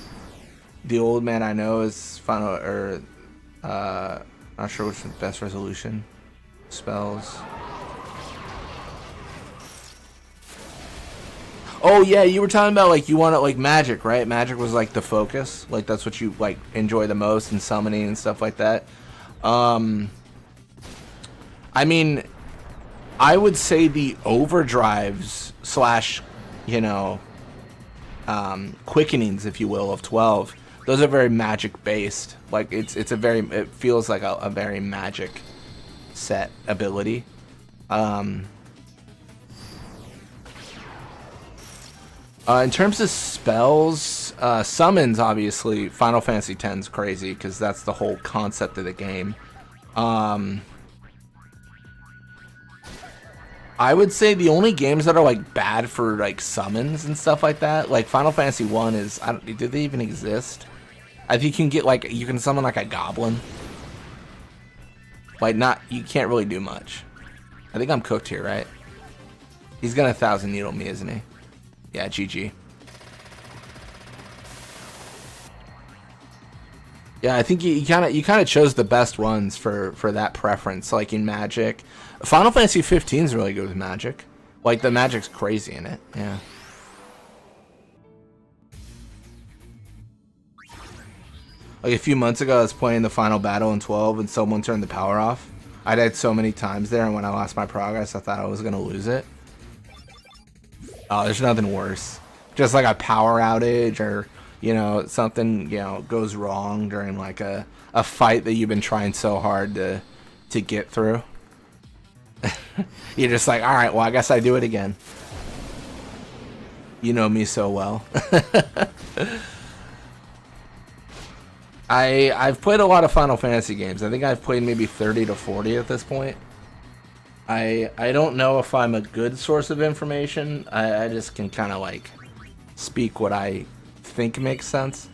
The old man I know is Final, or Not sure what's the best resolution. Spells. Oh yeah, you were talking about like you want it like magic, right? Magic was like the focus. Like that's what you like enjoy the most in summoning and stuff like that. I mean, I would say the overdrives slash, you know, quickenings, if you will, of 12. Those are very magic based. Like it's a very, it feels like a very magic set ability. In terms of spells, summons, obviously, Final Fantasy X's crazy because that's the whole concept of the game. I would say the only games that are like bad for like summons and stuff like that, like Final Fantasy 1 is, do they even exist? I think you can get like, you can summon like a goblin. Like you can't really do much. I think I'm cooked here, right? He's gonna 1,000 needle me, isn't he? Yeah, GG. Yeah, I think you kind of chose the best ones for that preference. Like in Magic, Final Fantasy 15 is really good with Magic. Like the Magic's crazy in it. Yeah. Like a few months ago, I was playing the final battle in 12, and someone turned the power off. I died so many times there, and when I lost my progress, I thought I was gonna lose it. Oh, there's nothing worse. Just like a power outage or, you know, something, you know, goes wrong during like a fight that you've been trying so hard to get through. You're just like, all right, well, I guess I do it again. You know me so well. I've played a lot of Final Fantasy games. I think I've played maybe 30 to 40 at this point. I don't know if I'm a good source of information. I just can kind of like speak what I think makes sense.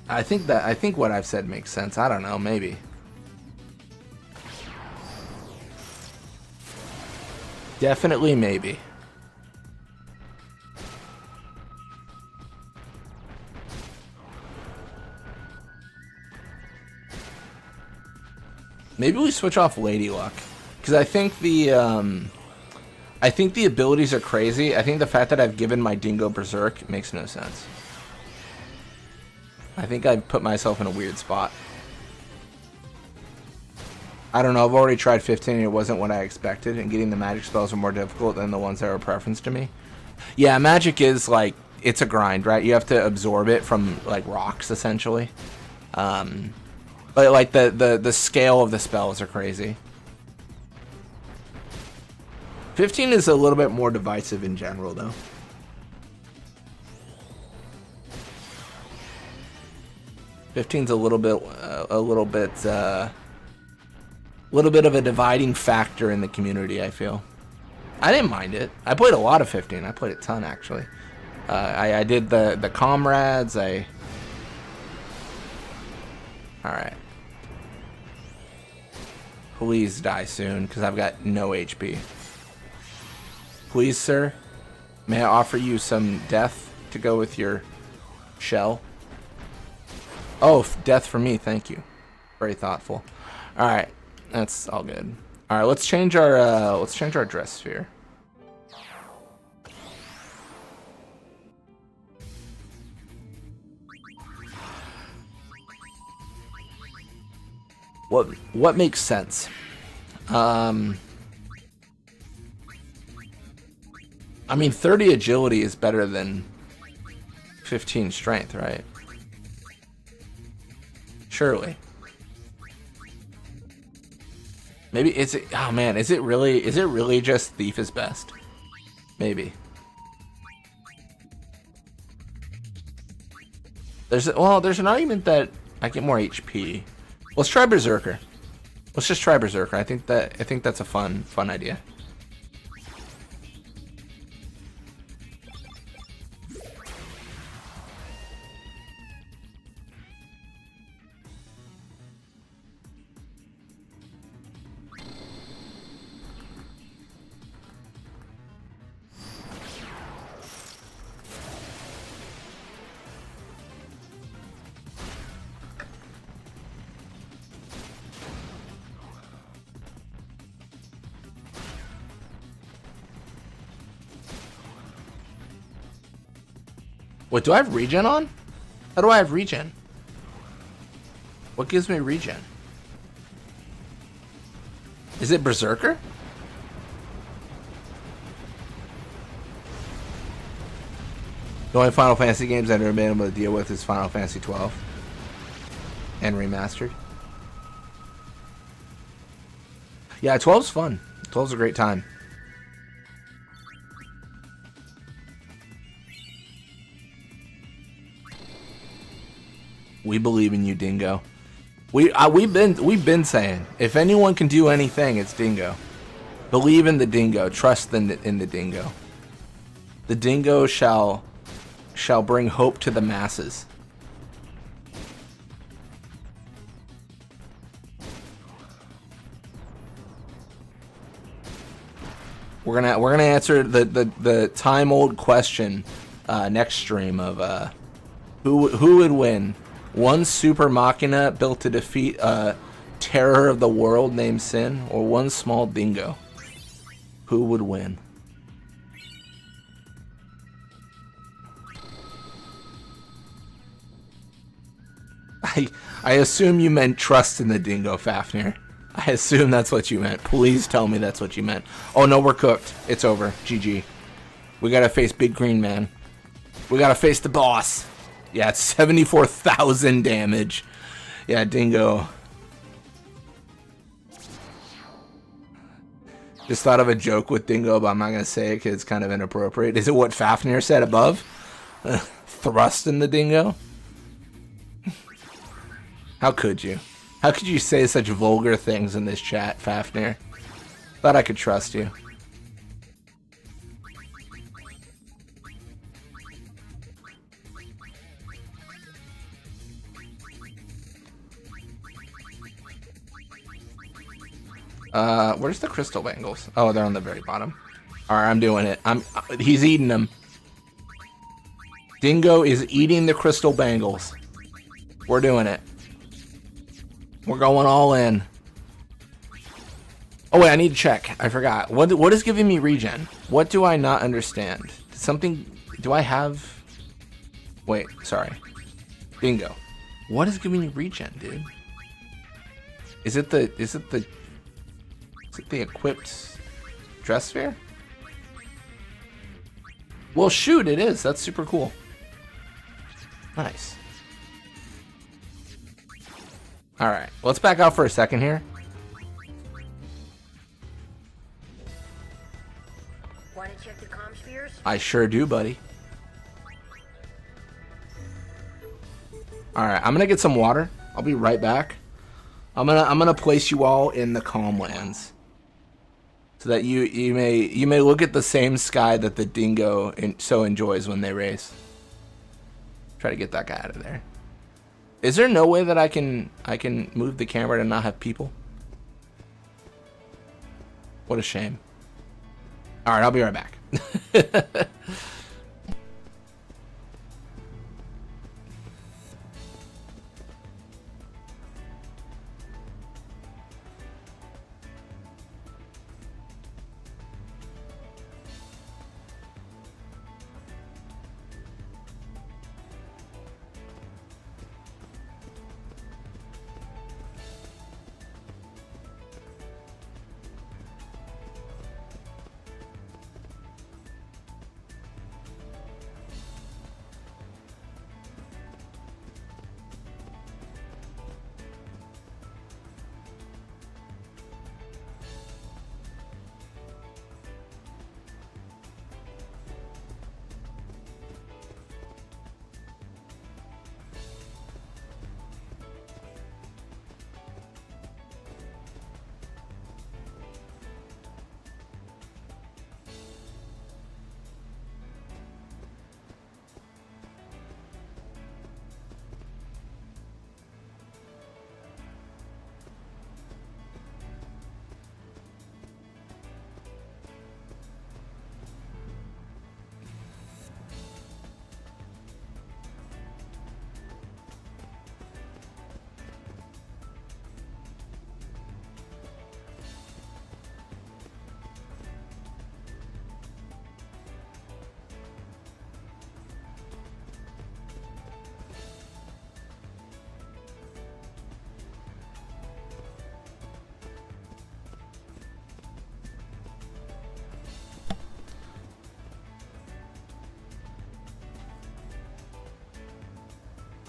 I think what I've said makes sense. I don't know, maybe. Definitely maybe. Maybe we switch off Lady Luck, because I think the abilities are crazy. I think the fact that I've given my Dingo Berserk makes no sense. I think I've put myself in a weird spot. I don't know, I've already tried 15 and it wasn't what I expected, and getting the magic spells are more difficult than the ones that are a preference to me. Yeah, magic is like, it's a grind, right? You have to absorb it from like rocks, essentially. But like the scale of the spells are crazy. 15 is a little bit more divisive in general, though. Fifteen's a little bit of a dividing factor in the community, I feel. I didn't mind it. I played a lot of 15. I played a ton, actually. I did the comrades. Alright. Please die soon, because I've got no HP. Please, sir, may I offer you some death to go with your shell? Oh, death for me, thank you. Very thoughtful. Alright, that's all good. Alright, let's change our dress sphere. What makes sense? I mean, 30 agility is better than 15 strength, right? Surely. Maybe is it? Oh man, is it really just thief is best? Maybe. There's an argument that I get more HP. Let's try Berserker. Let's just try Berserker. I think that's a fun idea. What, do I have regen on? How do I have regen? What gives me regen? Is it Berserker? The only Final Fantasy games I've never been able to deal with is Final Fantasy 12 and remastered. Yeah, 12's fun. 12's a great time. We believe in you, Dingo. We've been saying, if anyone can do anything, it's Dingo. Believe in the Dingo. Trust in the Dingo. The Dingo shall bring hope to the masses. We're gonna answer the time-old question next stream of who would win. One super machina built to defeat a terror of the world named Sin, or one small dingo? Who would win? I assume you meant trust in the dingo, Fafnir. I assume that's what you meant. Please tell me that's what you meant. Oh no, we're cooked. It's over. GG. We gotta face Big Green Man. We gotta face the boss. Yeah, it's 74,000 damage. Yeah, Dingo. Just thought of a joke with Dingo, but I'm not gonna say it because it's kind of inappropriate. Is it what Fafnir said above? Thrust in the Dingo? How could you? How could you say such vulgar things in this chat, Fafnir? Thought I could trust you. Where's the crystal bangles? Oh, they're on the very bottom. Alright, I'm doing it. He's eating them. Dingo is eating the crystal bangles. We're doing it. We're going all in. Oh wait, I need to check. I forgot. What is giving me regen? What do I not understand? Something... Do I have... Wait, sorry. Dingo. What is giving me regen, dude? Is it the equipped dress sphere? Well, shoot, it is. That's super cool. Nice. Alright, let's back out for a second here. Want to check the comm spheres? I sure do, buddy. Alright, I'm gonna get some water. I'll be right back. I'm gonna place you all in the calm lands, so that you may look at the same sky that the dingo so enjoys when they race. Try to get that guy out of there. Is there no way that I can move the camera to not have people? What a shame. All right, I'll be right back.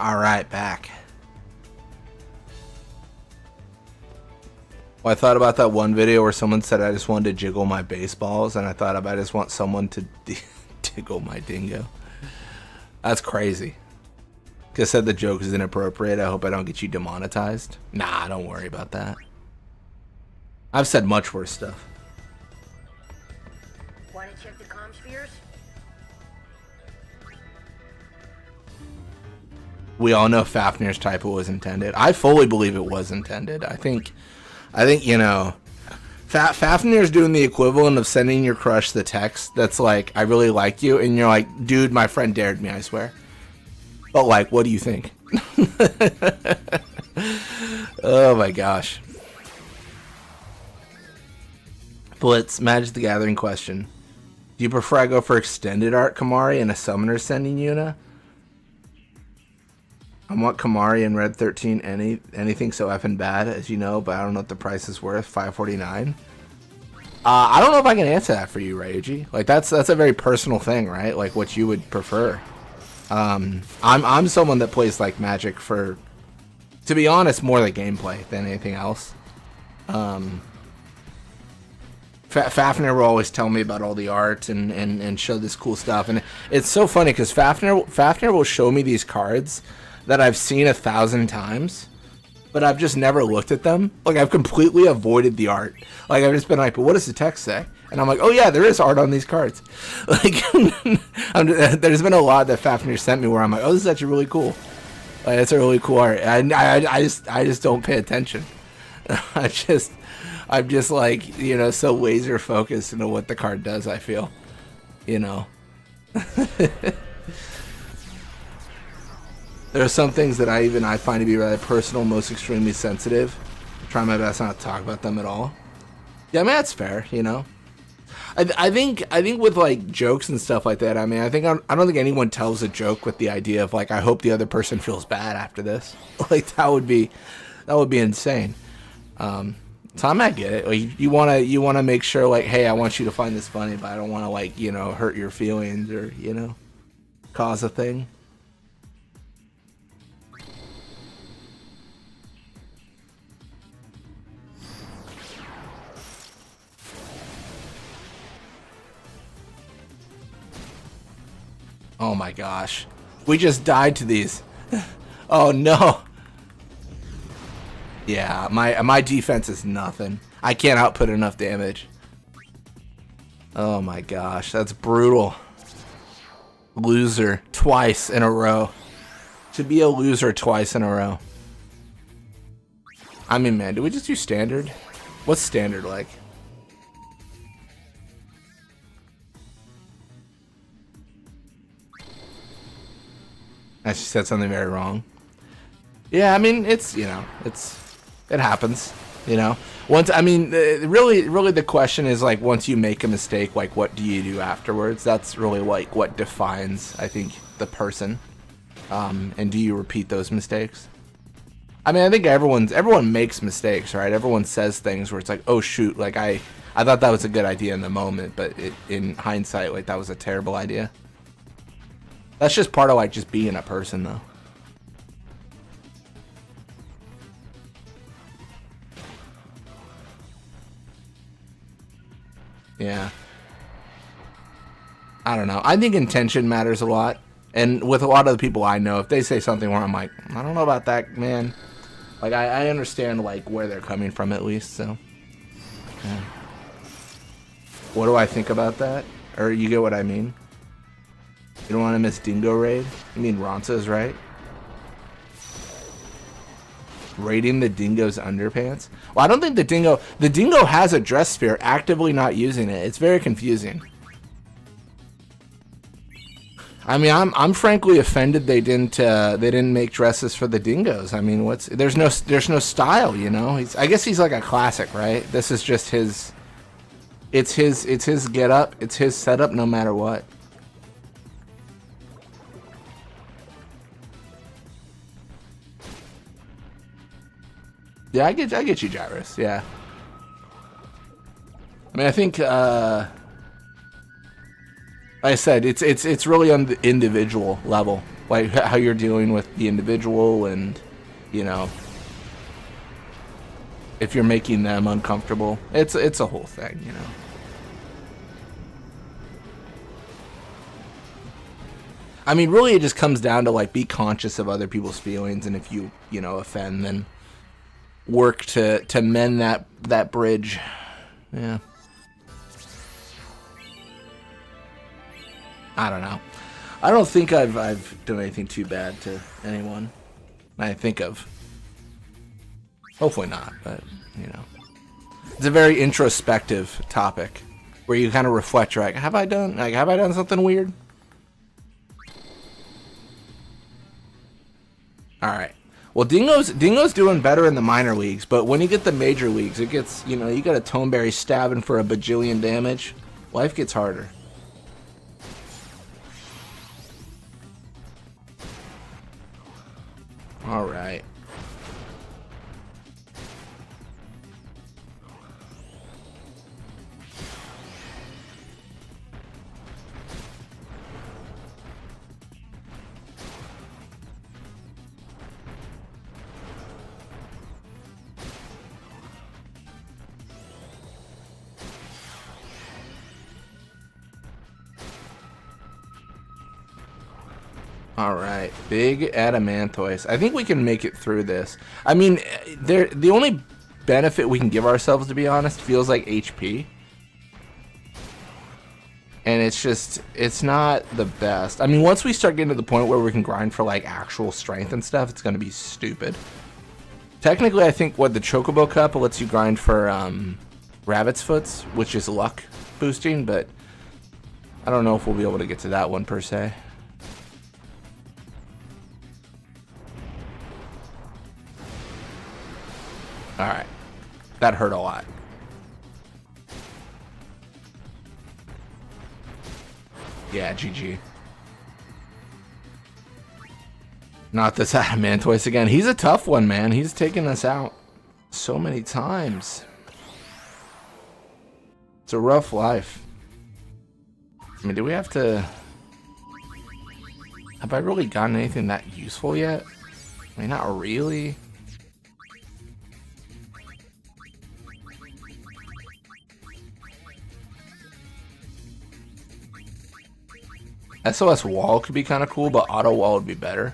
All right, back. Well, I thought about that one video where someone said I just wanted to jiggle my baseballs, and I thought I just want someone to jiggle my dingo. That's crazy. Because I said the joke is inappropriate. I hope I don't get you demonetized. Nah, don't worry about that. I've said much worse stuff. Want to check the comm spheres? We all know Fafnir's typo was intended. I fully believe it was intended. I think you know, Fafnir's doing the equivalent of sending your crush the text that's like, I really like you, and you're like, dude, my friend dared me, I swear. But like, what do you think? Oh my gosh. Blitz, Magic the Gathering question. Do you prefer I go for extended art Kamari and a summoner sending Yuna? I want Kamari in Red 13 anything so effing bad, as you know, but I don't know what the price is worth. $5.49. I don't know if I can answer that for you, Ryuji. Like that's a very personal thing, right? Like what you would prefer. I'm someone that plays like Magic for, to be honest, more the gameplay than anything else. Fafnir will always tell me about all the art and show this cool stuff, and it's so funny because Fafnir will show me these cards that I've seen 1,000 times, but I've just never looked at them. Like I've completely avoided the art. Like I've just been like, but what does the text say? And I'm like, oh yeah, there is art on these cards. Like there's been a lot that Fafnir sent me where I'm like, oh, this is actually really cool. Like it's a really cool art. I just don't pay attention. I'm just like, you know, so laser focused into what the card does. I feel, you know. There are some things that I find to be rather personal, most extremely sensitive. I try my best not to talk about them at all. Yeah, I mean that's fair, you know. I think with like jokes and stuff like that. I mean, I don't think anyone tells a joke with the idea of like, I hope the other person feels bad after this. Like that would be insane. So I might get it. Like, you wanna make sure like, hey, I want you to find this funny, but I don't want to like, you know, hurt your feelings or, you know, cause a thing. Oh my gosh. We just died to these. Oh no. Yeah, my defense is nothing. I can't output enough damage. Oh my gosh, that's brutal. Loser twice in a row. To be a loser twice in a row. I mean, man, do we just do standard? What's standard like? I just said something very wrong. Yeah, I mean, it's, you know, it happens, you know. Once, I mean, really the question is like, once you make a mistake, like, what do you do afterwards? That's really like what defines, I think, the person. And do you repeat those mistakes? I mean, I think everyone makes mistakes, right? Everyone says things where it's like, oh shoot, like I thought that was a good idea in the moment, but in hindsight, like that was a terrible idea. That's just part of like just being a person, though. Yeah. I don't know. I think intention matters a lot. And with a lot of the people I know, if they say something where I'm like, I don't know about that, man. Like, I understand, like, where they're coming from at least, so. Yeah. What do I think about that? Or you get what I mean? You don't want to miss Dingo raid? You mean Ronsa's right? Raiding the Dingo's underpants? Well, I don't think the Dingo has a dress sphere, actively not using it. It's very confusing. I mean, I'm frankly offended they didn't make dresses for the Dingos. I mean, there's no style, you know. I guess he's like a classic, right? This is just his. It's his get up. It's his setup, no matter what. Yeah, I get you, Gyrus. Yeah. I mean, I think, like I said, it's really on the individual level. like how you're dealing with the individual, and you know, if you're making them uncomfortable. It's a whole thing, you know. I mean, really, it just comes down to like be conscious of other people's feelings, and if you know, offend, then work to mend that bridge. Yeah. I don't know. I don't think I've done anything too bad to anyone I think of. Hopefully not, but you know, it's a very introspective topic where you kind of reflect. You're like, have I done something weird? All right. Well, Dingo's doing better in the minor leagues, but when you get the major leagues, it gets, you know, you got a Toneberry stabbing for a bajillion damage. Life gets harder. All right. Alright, big Adamantoise. I think we can make it through this. I mean, the only benefit we can give ourselves, to be honest, feels like HP. And it's not the best. I mean, once we start getting to the point where we can grind for like actual strength and stuff, it's going to be stupid. Technically, I think the Chocobo Cup lets you grind for Rabbit's Foots, which is luck boosting, but I don't know if we'll be able to get to that one per se. Alright. That hurt a lot. Yeah, GG. Not this Adamantoise again. He's a tough one, man. He's taken us out so many times. It's a rough life. I mean, do we have to... Have I really gotten anything that useful yet? I mean, not really. SOS Wall could be kind of cool, but Auto Wall would be better.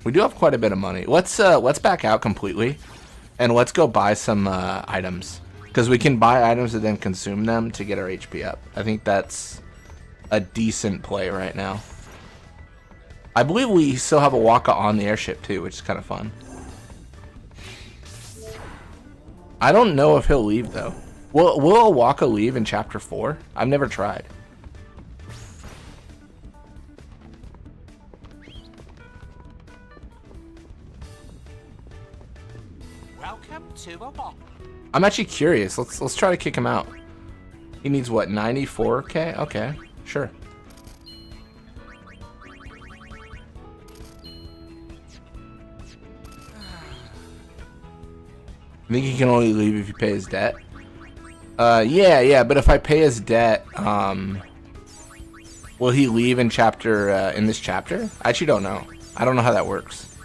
We do have quite a bit of money. Let's back out completely, and let's go buy some items, because we can buy items and then consume them to get our HP up. I think that's a decent play right now. I believe we still have a Waka on the airship too, which is kind of fun. I don't know if he'll leave though. Will a Waka leave in Chapter 4? I've never tried. Welcome to a Waka. I'm actually curious. Let's try to kick him out. He needs what, 94k? Okay, sure. I think he can only leave if you pay his debt. Yeah, but if I pay his debt, will he leave in this chapter? I actually don't know. I don't know how that works.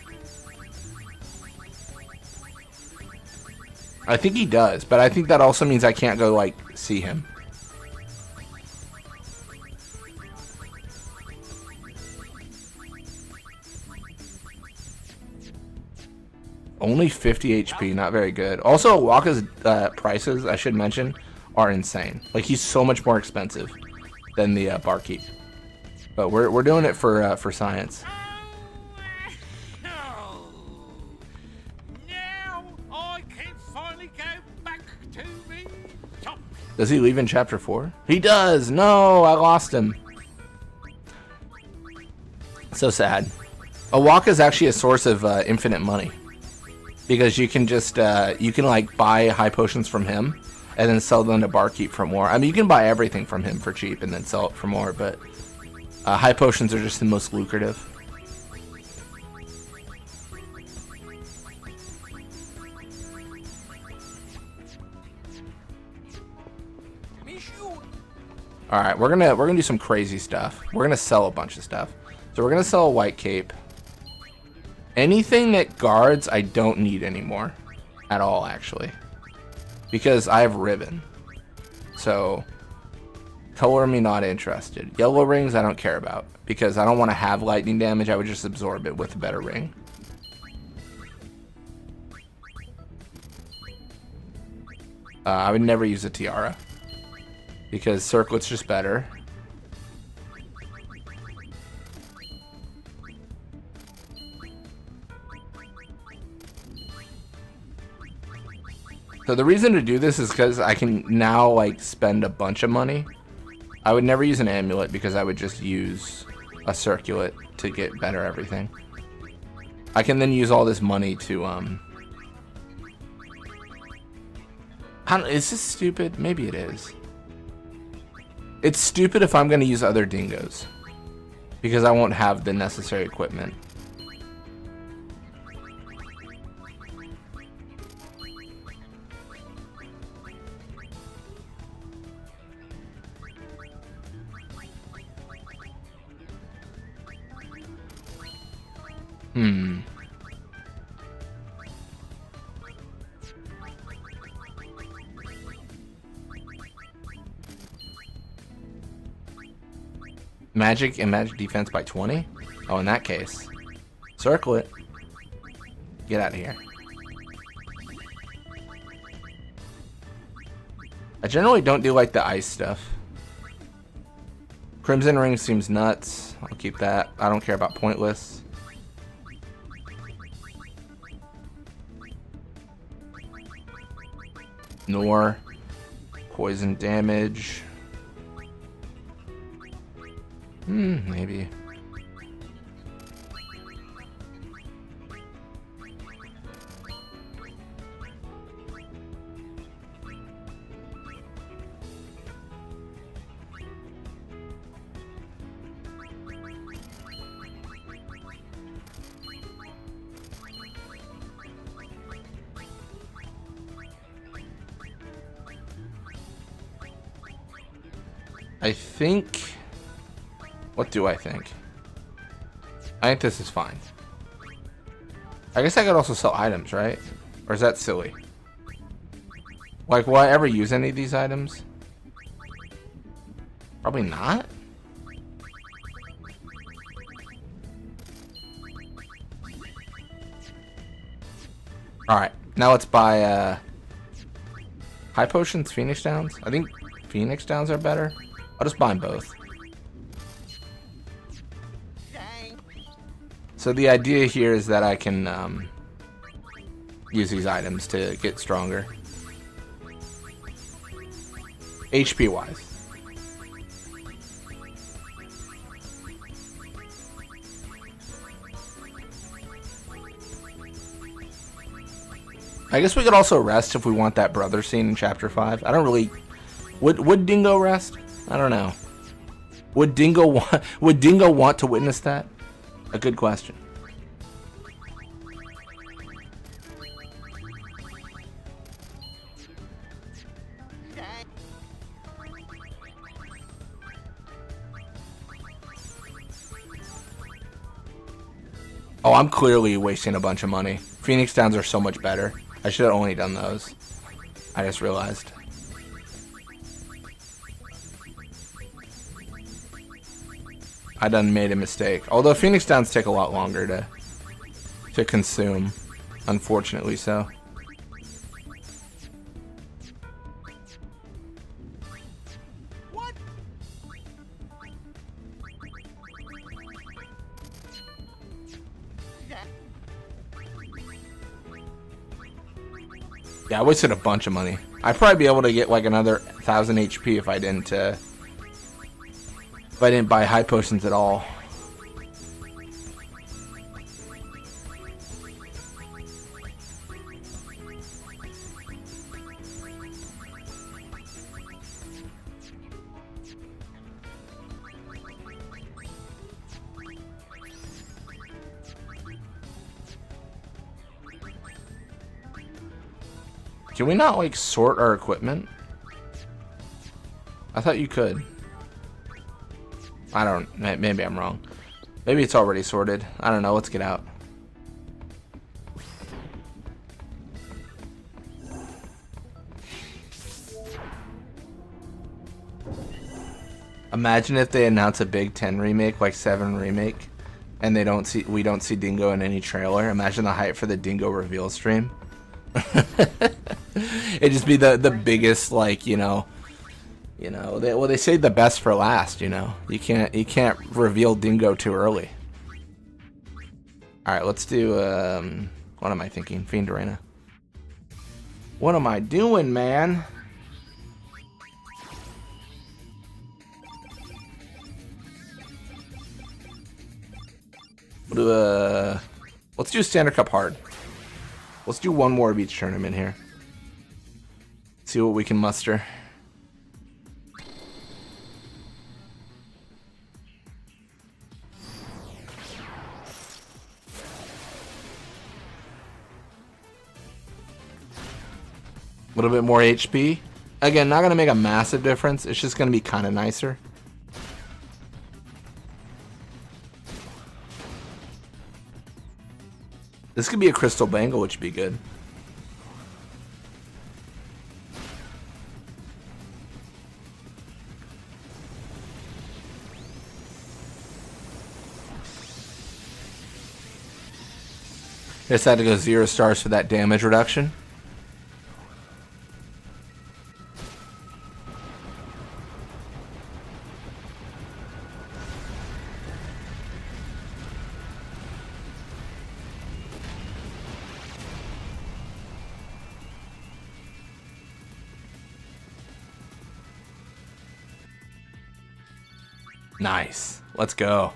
I think he does, but I think that also means I can't go, like, see him. Only 50 HP, not very good. Also, Waka's prices, I should mention, are insane. Like, he's so much more expensive than the barkeep. But we're doing it for science. Now I can finally go back to me top. Does he leave in Chapter 4? He does! No, I lost him. So sad. A Waka is actually a source of infinite money. Because you can just, like, buy high potions from him and then sell them to barkeep for more. I mean, you can buy everything from him for cheap and then sell it for more, but high potions are just the most lucrative. All right, we're gonna do some crazy stuff. We're gonna sell a bunch of stuff. So we're gonna sell a white cape. Anything that guards, I don't need anymore, at all actually, because I have ribbon. So color me not interested. Yellow rings I don't care about because I don't want to have lightning damage. I would just absorb it with a better ring. I would never use a tiara because circlet's just better. So the reason to do this is because I can now like spend a bunch of money. I would never use an amulet because I would just use a circlet to get better everything. I can then use all this money to is this stupid? Maybe it is. It's stupid if I'm going to use other dingos because I won't have the necessary equipment. Magic and magic defense by 20? Oh, in that case. Circle it. Get out of here. I generally don't do like the ice stuff. Crimson ring seems nuts. I'll keep that. I don't care about pointless. Nor poison damage. Maybe. I think... What do I think? I think this is fine. I guess I could also sell items, right? Or is that silly? Like, will I ever use any of these items? Probably not. Alright, now let's buy high potions, Phoenix Downs. I think Phoenix Downs are better. I'll just buy them both. So the idea here is that I can use these items to get stronger. HP wise. I guess we could also rest if we want that brother scene in chapter 5. I don't really... Would Dingo rest? I don't know. Would Dingo want to witness that? A good question. Oh, I'm clearly wasting a bunch of money. Phoenix Downs are so much better. I should have only done those. I just realized. I done made a mistake. Although Phoenix Downs take a lot longer to consume, unfortunately so. What? Yeah, I wasted a bunch of money. I'd probably be able to get like another 1,000 HP if I didn't buy high potions at all. Can we not like sort our equipment? I thought you could. I don't. Maybe I'm wrong. Maybe it's already sorted. I don't know. Let's get out. Imagine if they announce a Big 10 remake, like 7 remake, and we don't see Dingo in any trailer. Imagine the hype for the Dingo reveal stream. It'd just be the biggest, like, you know, they say the best for last, you know. You can't reveal Dingo too early. All right, let's do what am I thinking? Fiend Arena. What am I doing, man? Let's do Standard Cup hard. Let's do one more of each tournament here. See what we can muster. A little bit more HP. Again, not going to make a massive difference. It's just going to be kind of nicer. This could be a Crystal Bangle, which would be good. Just had to go 0 stars for that damage reduction. Nice. Let's go.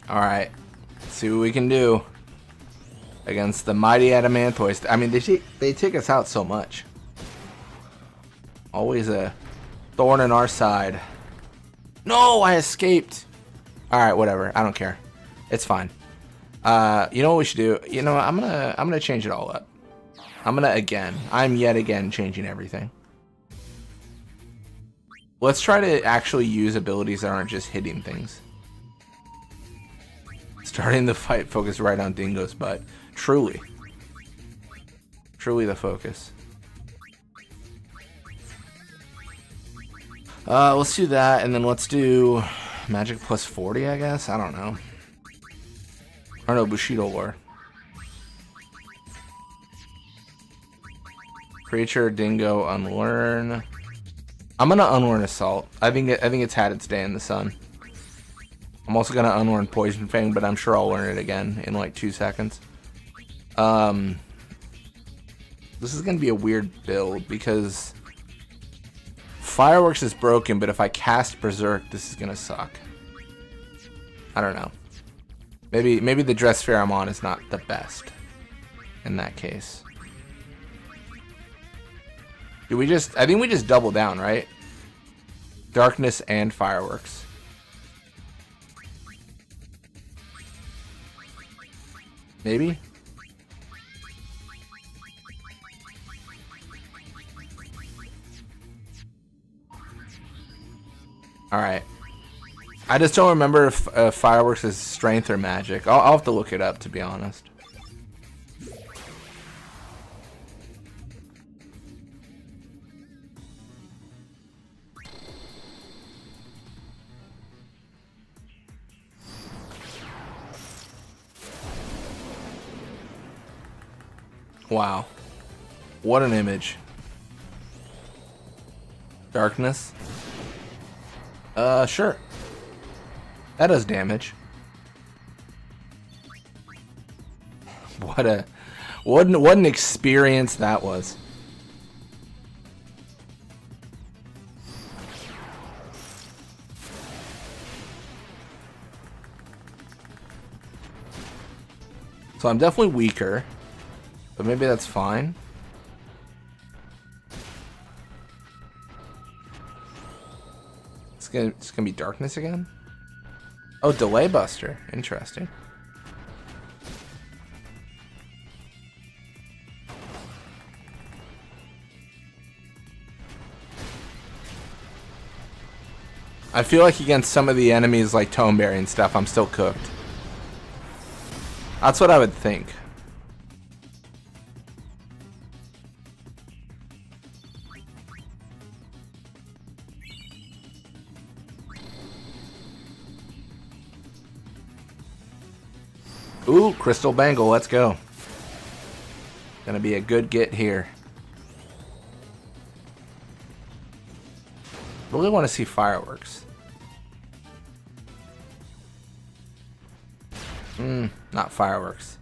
All right. Let's see what we can do against the mighty Adamantoise. I mean, they take us out so much. Always a thorn in our side. No, I escaped. All right, whatever. I don't care. It's fine. You know what we should do? You know, I'm gonna change it all up. I'm yet again changing everything. Let's try to actually use abilities that aren't just hitting things. Starting the fight focus right on Dingo's butt. Truly the focus. Let's do that, and then let's do magic plus 40, I guess. I don't know. Or no, Bushido lore. Creature, Dingo, unlearn. I'm gonna unlearn Assault. I think it's had its day in the sun. I'm also gonna unlearn Poison Fang, but I'm sure I'll learn it again in like 2 seconds. This is gonna be a weird build because Fireworks is broken, but if I cast Berserk, this is gonna suck. I don't know. Maybe the dress fair I'm on is not the best in that case. I think we just double down, right? Darkness and Fireworks. Maybe? Alright. I just don't remember if Fireworks is strength or magic. I'll have to look it up, to be honest. Wow. What an image. Darkness. Sure. That does damage. What an experience that was. So I'm definitely weaker, but maybe that's fine. It's gonna be darkness again. Oh, delay buster. Interesting. I feel like against some of the enemies like Toneberry and stuff, I'm still cooked. That's what I would think. Ooh, Crystal Bangle, let's go. Gonna be a good get here. Really want to see fireworks. Not fireworks.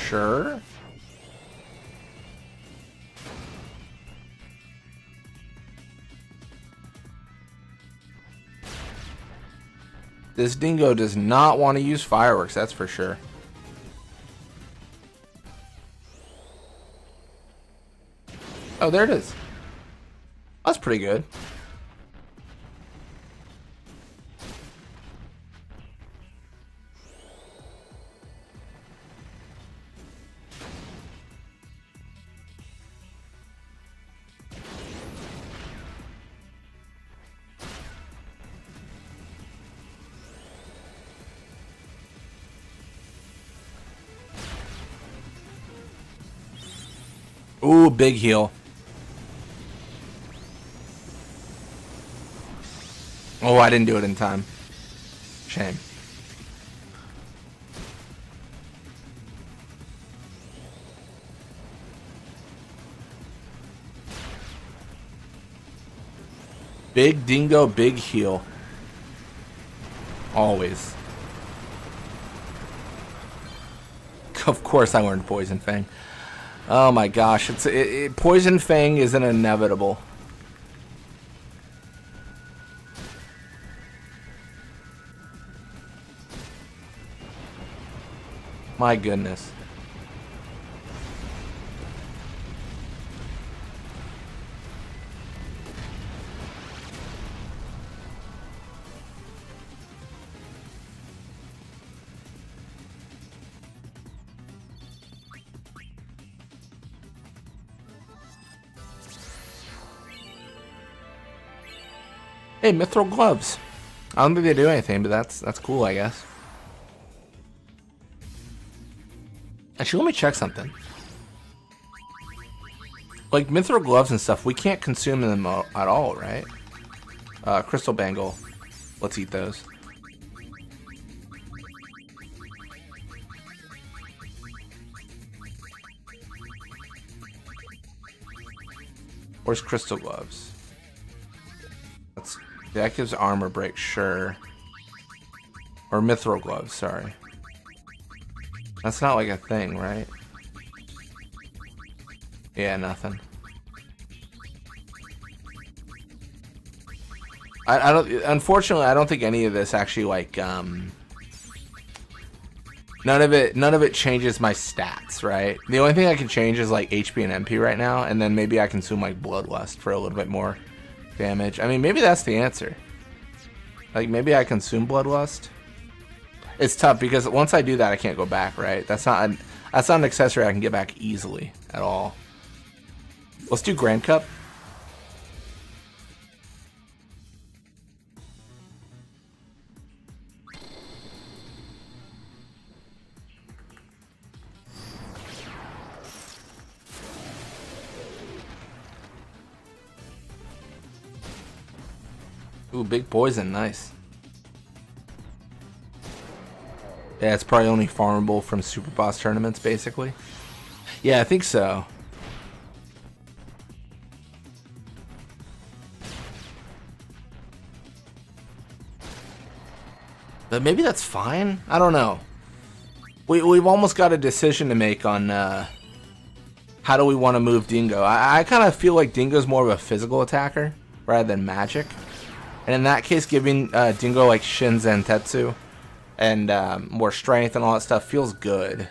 Sure. This Dingo does not want to use fireworks, that's for sure. Oh, there it is. That's pretty good. Ooh, big heal. Oh, I didn't do it in time. Shame. Big Dingo, big heal. Always. Of course I learned Poison Fang. Oh my gosh, Poison Fang is an inevitable. My goodness. Hey, Mithril gloves. I don't think they do anything, but that's cool, I guess. Actually, let me check something. Like Mithril gloves and stuff, we can't consume them at all, right? Crystal Bangle. Let's eat those. Where's Crystal Gloves? That gives armor break, sure. Or Mithril Gloves, sorry. That's not like a thing, right? Yeah, nothing. I don't. Unfortunately, I don't think any of this actually like none of it changes my stats, right? The only thing I can change is like HP and MP right now, and then maybe I consume like Bloodlust for a little bit more damage. I mean, maybe that's the answer. Like maybe I consume Bloodlust. It's tough because once I do that, I can't go back, right? That's not an accessory I can get back easily at all. Let's do Grand Cup. Ooh, big poison, nice. Yeah, it's probably only farmable from super boss tournaments, basically. Yeah, I think so. But maybe that's fine. I don't know. We've almost got a decision to make on how do we want to move Dingo. I kind of feel like Dingo's more of a physical attacker rather than magic. And in that case, giving Dingo like Shin Zantetsu and more strength and all that stuff feels good.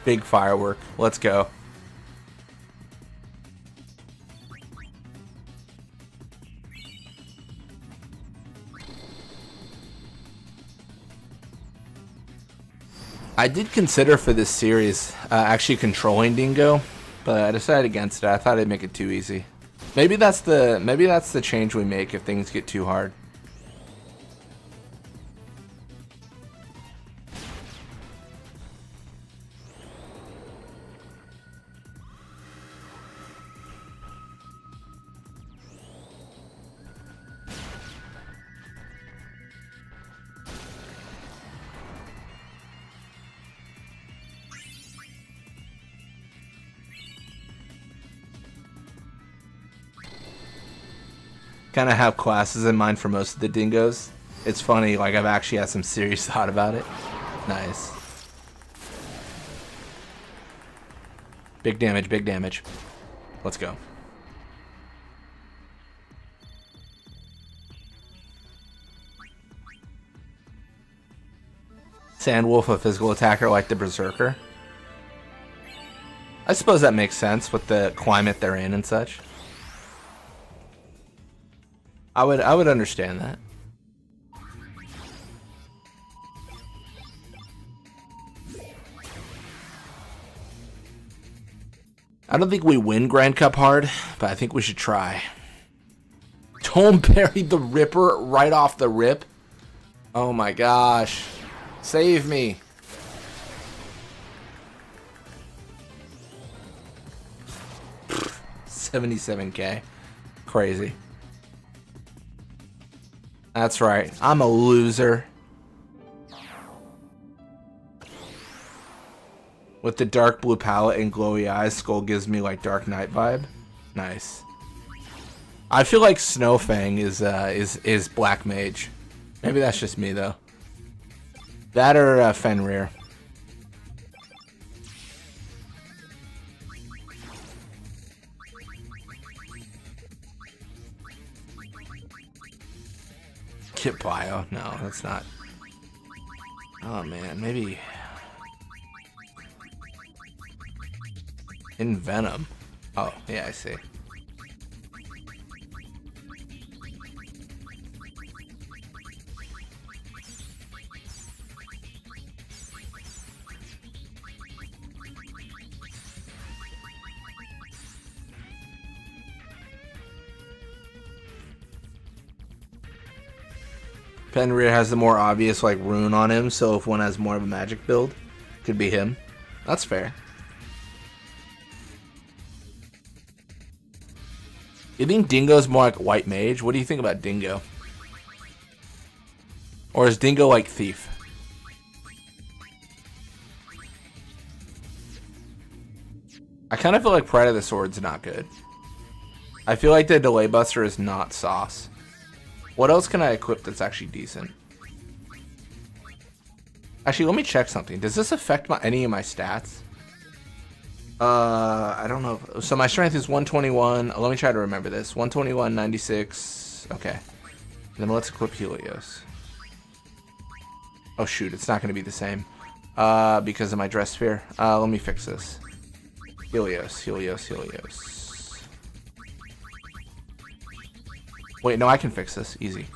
Big firework. Let's go. I did consider for this series actually controlling Dingo, but I decided against it. I thought it'd make it too easy. Maybe that's the change we make if things get too hard. Kind of have classes in mind for most of the dingoes. It's funny, like I've actually had some serious thought about it. Nice. Big damage, big damage. Let's go. Sandwolf, a physical attacker like the Berserker. I suppose that makes sense with the climate they're in and such. I would understand that. I don't think we win Grand Cup hard, but I think we should try. Tome buried the Ripper right off the rip. Oh my gosh. Save me. Pfft, 77k. Crazy. That's right. I'm a loser. With the dark blue palette and glowy eyes, Skull gives me like Dark Knight vibe. Nice. I feel like Snowfang is Black Mage. Maybe that's just me though. That or Fenrir. Kit Bio? No, that's not. Oh man, maybe in Venom. Oh yeah, I see. Fenrir has the more obvious like rune on him, so if one has more of a magic build, could be him. That's fair. You think Dingo's more like white mage? What do you think about Dingo? Or is Dingo like thief? I kind of feel like Pride of the Sword's not good. I feel like the Delay Buster is not sauce. What else can I equip that's actually decent? Actually, let me check something. Does this affect any of my stats? I don't know. So my strength is 121. Let me try to remember this. 121, 96. Okay. Then let's equip Helios. Oh shoot, it's not going to be the same. Because of my dress sphere. Let me fix this. Helios, Helios, Helios. Wait, no, I can fix this. Easy.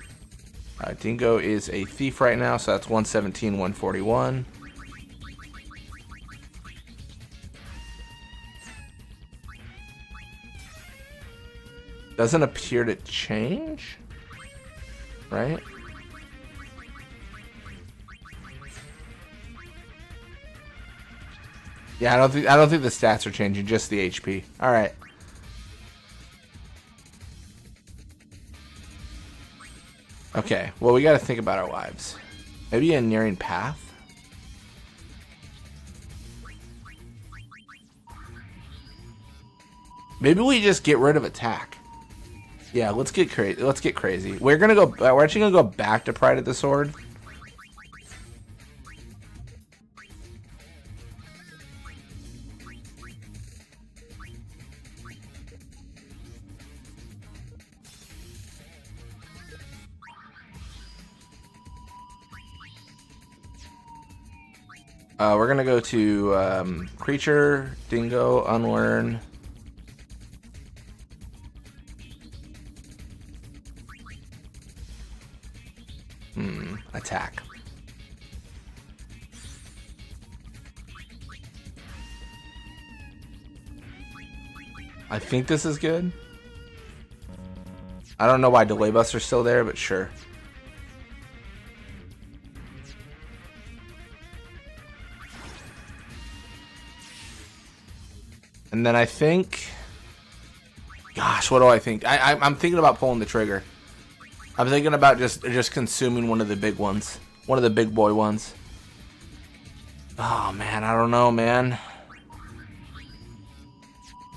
Dingo is a thief right now, so that's 117, 141. Doesn't appear to change, right? Yeah, I don't think the stats are changing, just the HP. All right. Okay, well, we got to think about our lives. Maybe a nearing path? Maybe we just get rid of attack. Yeah, let's get crazy. Let's get crazy. We're actually gonna go back to Pride of the Sword. We're gonna go to creature, dingo, unlearn. Attack. I think this is good. I don't know why delay buster's still there, but sure. And then I think, gosh, what do I think? I'm thinking about pulling the trigger. I'm thinking about just consuming one of the big ones, one of the big boy ones. Oh man, I don't know, man.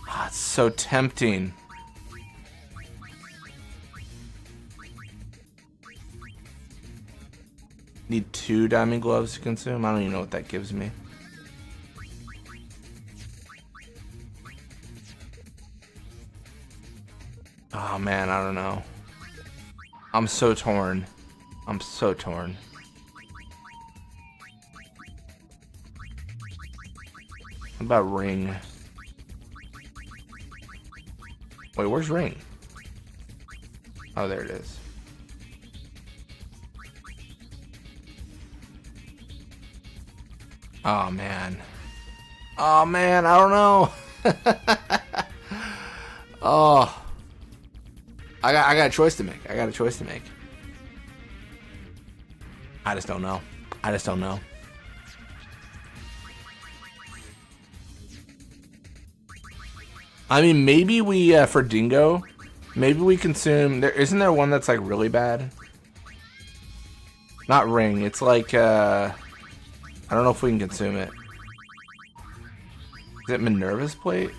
Oh, it's so tempting. Need 2 diamond gloves to consume. I don't even know what that gives me. Oh man, I don't know. I'm so torn. I'm so torn. What about ring? Wait, where's ring? Oh, there it is. Oh man. Oh man, I don't know. Oh. I got a choice to make. I got a choice to make. I just don't know. I just don't know. I mean, maybe we for Dingo, maybe we consume. Isn't there one that's like really bad? Not ring. It's like I don't know if we can consume it. Is it Minerva's plate?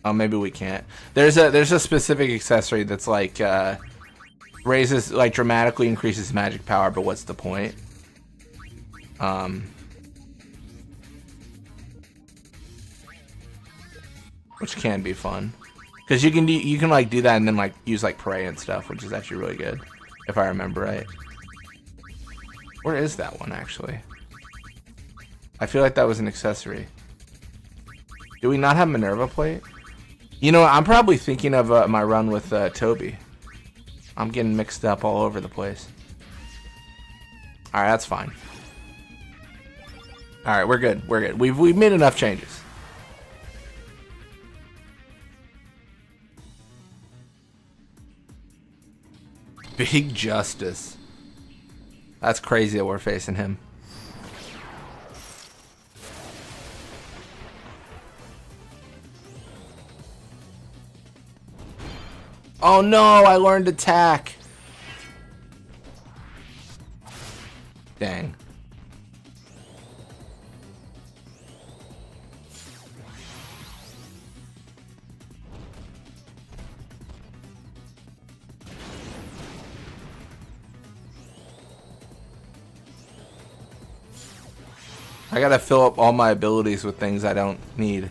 Oh, maybe we can't. There's a specific accessory that's like raises, like dramatically increases magic power, but what's the point? Which can be fun, because you can like do that and then like use like prey and stuff, which is actually really good, if I remember right. Where is that one actually? I feel like that was an accessory. Do we not have Minerva plate? You know, I'm probably thinking of my run with Toby. I'm getting mixed up all over the place. Alright, that's fine. Alright, we're good. We're good. We've made enough changes. Big Justice. That's crazy that we're facing him. Oh no, I learned attack. Dang. I gotta fill up all my abilities with things I don't need.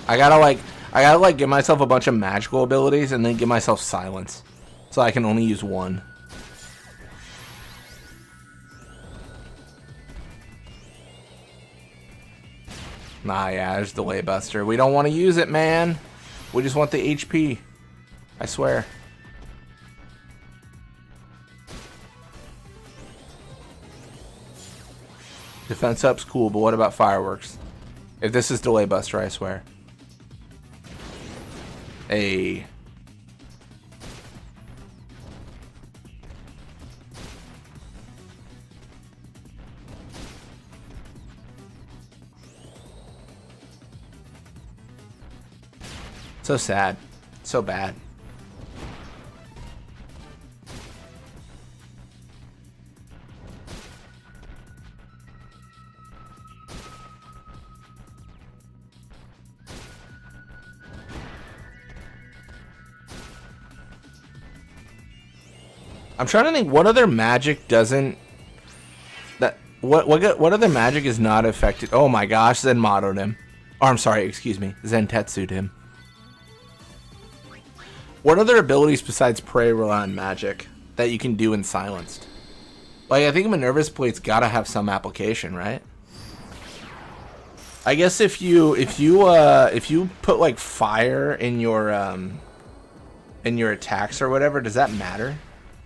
I gotta like give myself a bunch of magical abilities and then give myself silence, so I can only use one. Nah, yeah, there's delay buster. We don't want to use it, man. We just want the HP. I swear. Defense up's cool, but what about fireworks? If this is delay buster, I swear. Hey. So sad. So bad. I'm trying to think what other magic doesn't what other magic is not affected. Oh my gosh, Zen mottoed him. Or I'm sorry, excuse me, Zen Tetsu'd him. What other abilities besides prey rely on magic? that you can do in silenced. Like, I think Minerva's Plate's gotta have some application, right? I guess if you put like fire in your attacks or whatever, does that matter?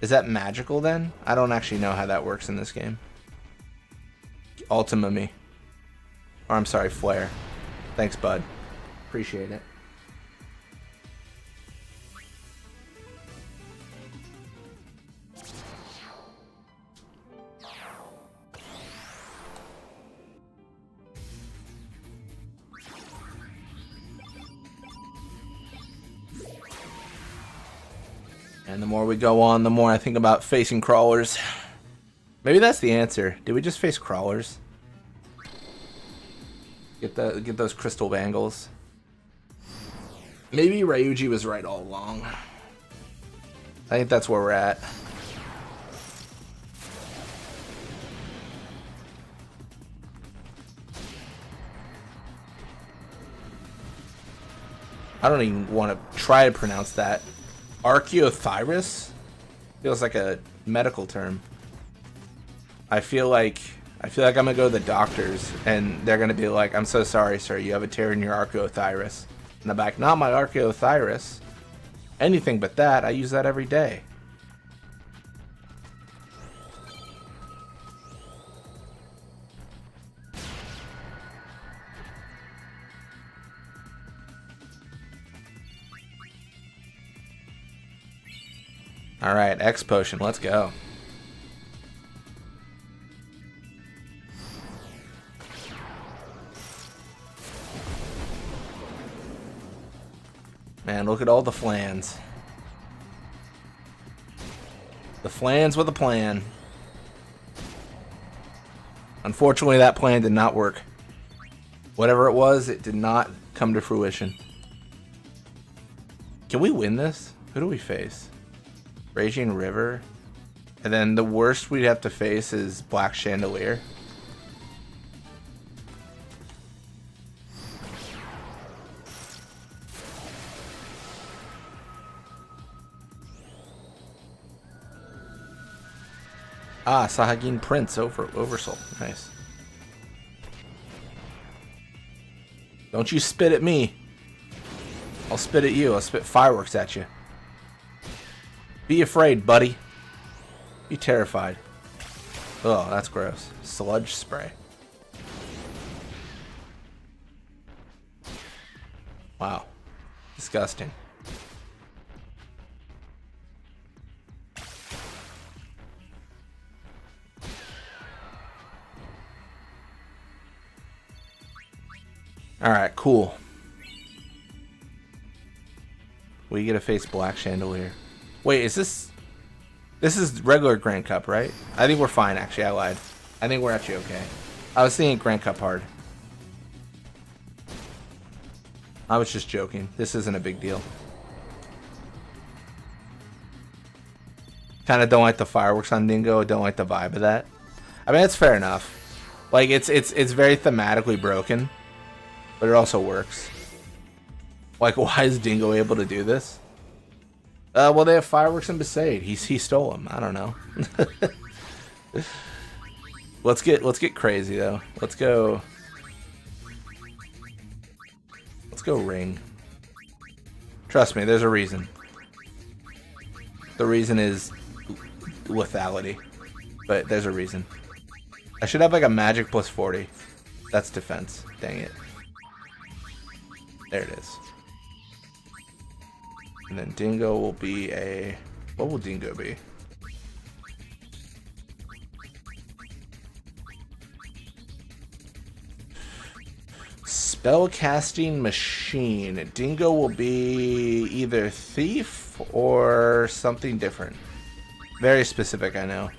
Is that magical then? I don't actually know how that works in this game. Ultima me. Or I'm sorry, Flare. Thanks, bud. Appreciate it. And the more we go on, the more I think about facing crawlers. Maybe that's the answer. Did we just face crawlers? Get those crystal bangles. Maybe Ryuji was right all along. I think that's where we're at. I don't even want to try to pronounce that. Archaeothyris? Feels like a medical term. I feel like I'm gonna go to the doctors and they're gonna be like, "I'm so sorry, sir, you have a tear in your archaeothyris." And I'm like, "Not my archaeothyris. Anything but that. I use that every day." All right, X potion, let's go. Man, look at all the flans. The flans with a plan. Unfortunately, that plan did not work. Whatever it was, it did not come to fruition. Can we win this? Who do we face? Raging River. And then the worst we'd have to face is Black Chandelier. Ah, Sahagin Prince Oversoul. Nice. Don't you spit at me. I'll spit at you. I'll spit fireworks at you. Be afraid, buddy. Be terrified. Oh, that's gross. Sludge spray. Wow. Disgusting. Alright, cool. We get to face Black Chandelier. Wait, is this... This is regular Grand Cup, right? I think we're fine, actually. I lied. I think we're actually okay. I was thinking Grand Cup hard. I was just joking. This isn't a big deal. Kind of don't like the fireworks on Dingo. Don't like the vibe of that. I mean, it's fair enough. Like, it's very thematically broken. But it also works. Like, why is Dingo able to do this? Well, they have fireworks in Besaid. He stole them. I don't know. Let's get crazy though. Let's go ring. Trust me, there's a reason. The reason is lethality, but there's a reason. I should have like a magic plus 40. That's defense. Dang it. There it is. And then Dingo will be a... What will Dingo be? Spellcasting machine. Dingo will be either thief or something different. Very specific, I know.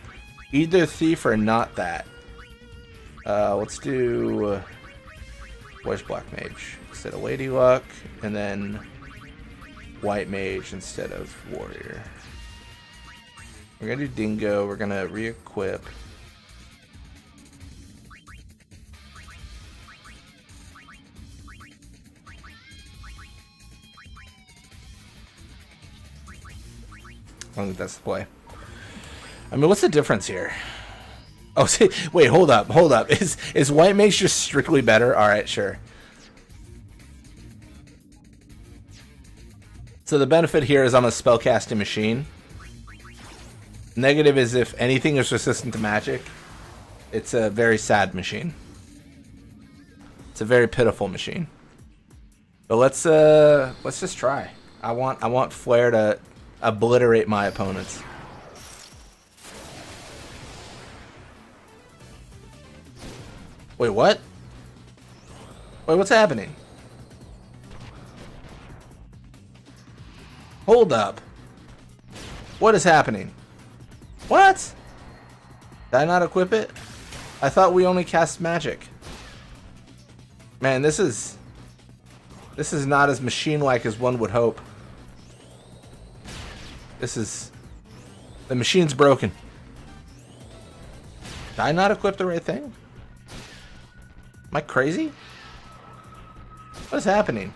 Either thief or not that. Let's do... Where's Black Mage? Instead of Lady Luck, and then White Mage instead of Warrior. We're gonna do Dingo. We're gonna re-equip. I think that's the play. I mean, what's the difference here? Oh, see, wait, hold up. Is white mage just strictly better? All right, sure. So the benefit here is I'm a spellcasting machine. Negative is if anything is resistant to magic, it's a very sad machine. It's a very pitiful machine. But let's just try. I want Flare to obliterate my opponents. Wait, what? Wait, what's happening? Hold up. What is happening? What? Did I not equip it? I thought we only cast magic. Man, this is not as machine-like as one would hope. The machine's broken. Did I not equip the right thing? Am I crazy? What is happening?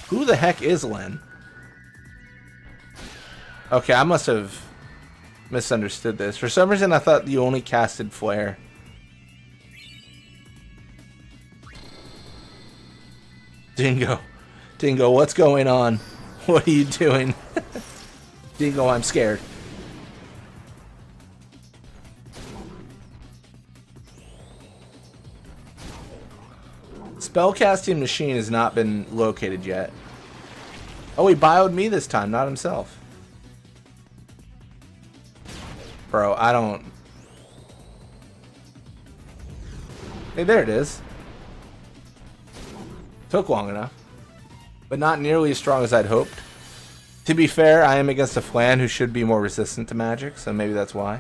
Who the heck is Len? Okay, I must have misunderstood this. For some reason, I thought you only casted Flare. Dingo. Dingo, what's going on? What are you doing? Dingo, I'm scared. Spellcasting machine has not been located yet. Oh, he bioed me this time, not himself. Bro, I don't... Hey, there it is. Took long enough. But not nearly as strong as I'd hoped. To be fair, I am against a Flan who should be more resistant to magic, so maybe that's why.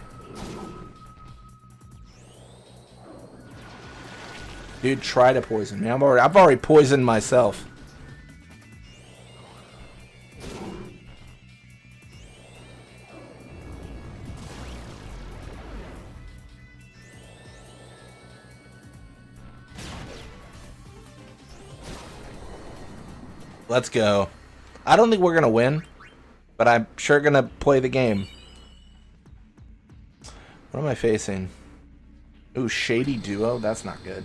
Dude, try to poison me. I've already poisoned myself. Let's go. I don't think we're gonna win, but I'm sure gonna play the game. What am I facing? Ooh, Shady Duo? That's not good.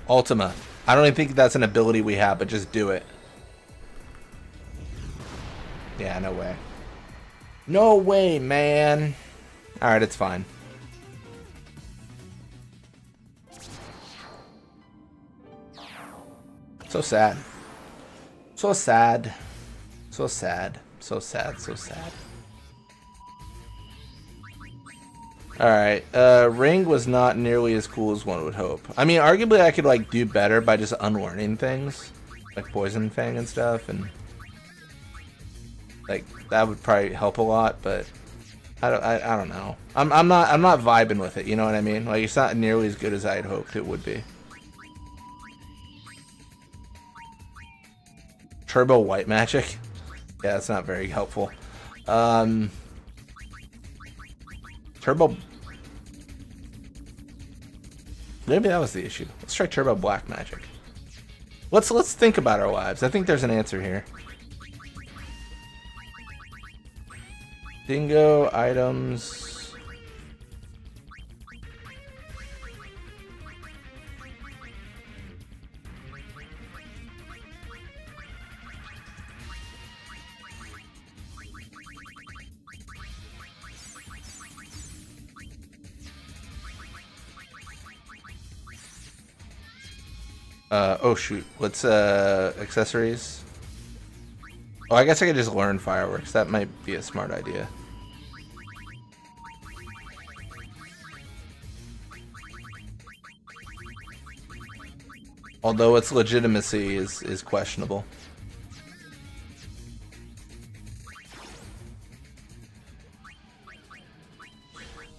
Ultima. I don't even think that's an ability we have, but just do it. Yeah, no way. No way, man. Alright, it's fine. So sad. So sad. So sad. So sad. So sad. Alright, Ring was not nearly as cool as one would hope. I mean, arguably I could, like, do better by just unlearning things. Like Poison Fang and stuff, and... like, that would probably help a lot, but... I don't know. I'm not vibing with it, you know what I mean? Like, it's not nearly as good as I'd hoped it would be. Turbo White Magic? Yeah, that's not very helpful. Turbo... maybe that was the issue. Let's try Turbo Black Magic. Let's think about our lives. I think there's an answer here. Dingo, items... oh shoot, let's, accessories. Oh, I guess I could just learn fireworks. That might be a smart idea. Although its legitimacy is questionable.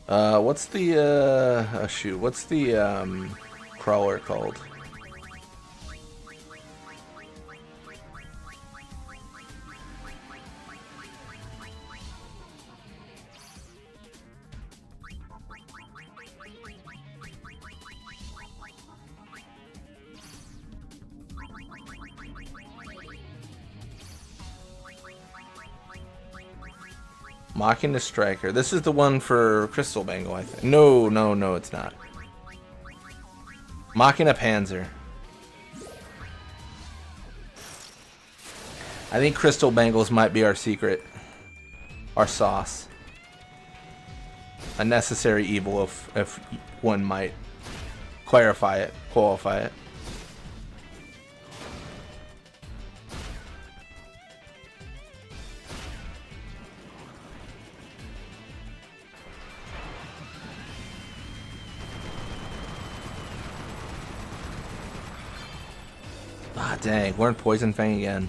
What's the, oh shoot, what's the, crawler called? Mocking the Striker. This is the one for Crystal Bangle, I think. No, no, no, it's not. Mocking a Panzer. I think Crystal Bangles might be our secret. Our sauce. A necessary evil if one might qualify it. Ah, dang. We're in Poison Fang again.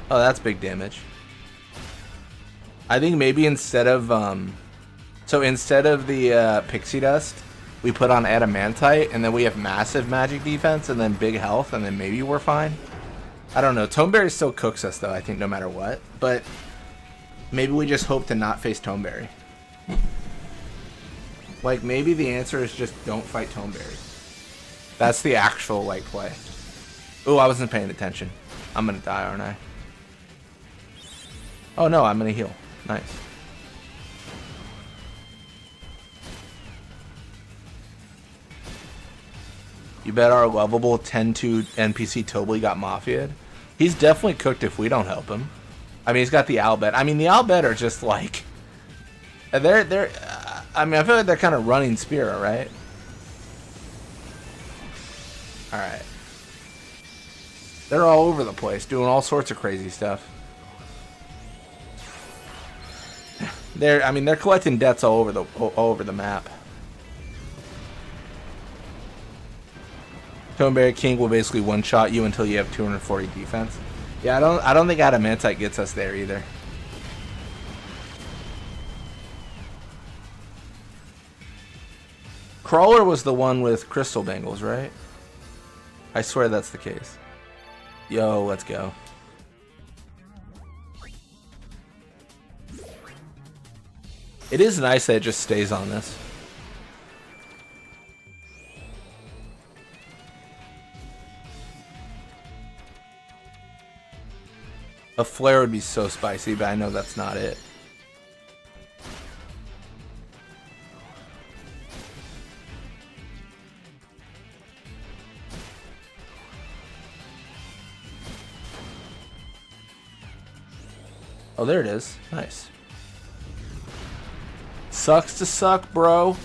Oh, that's big damage. I think maybe instead of the Pixie Dust, we put on Adamantite, and then we have massive magic defense, and then big health, and then maybe we're fine. I don't know. Toneberry still cooks us, though, I think, no matter what. But maybe we just hope to not face Toneberry. Like, maybe the answer is just don't fight Toneberry. That's the actual, like, play. Ooh, I wasn't paying attention. I'm gonna die, aren't I? Oh, no, I'm gonna heal. Nice. You bet our lovable 10-2 NPC Tobley got mafia'd? He's definitely cooked if we don't help him. I mean, he's got the Albet. I mean, the Albet are just like... I mean, I feel like they're kind of running Spira, right? Alright. They're all over the place, doing all sorts of crazy stuff. They're collecting debts all over the map. Toneberry King will basically one-shot you until you have 240 defense. Yeah, I don't think Adamantite gets us there either. Crawler was the one with Crystal Bangles, right? I swear that's the case. Yo, let's go. It is nice that it just stays on this. A flare would be so spicy, but I know that's not it. Oh, there it is. Nice. Sucks to suck, bro.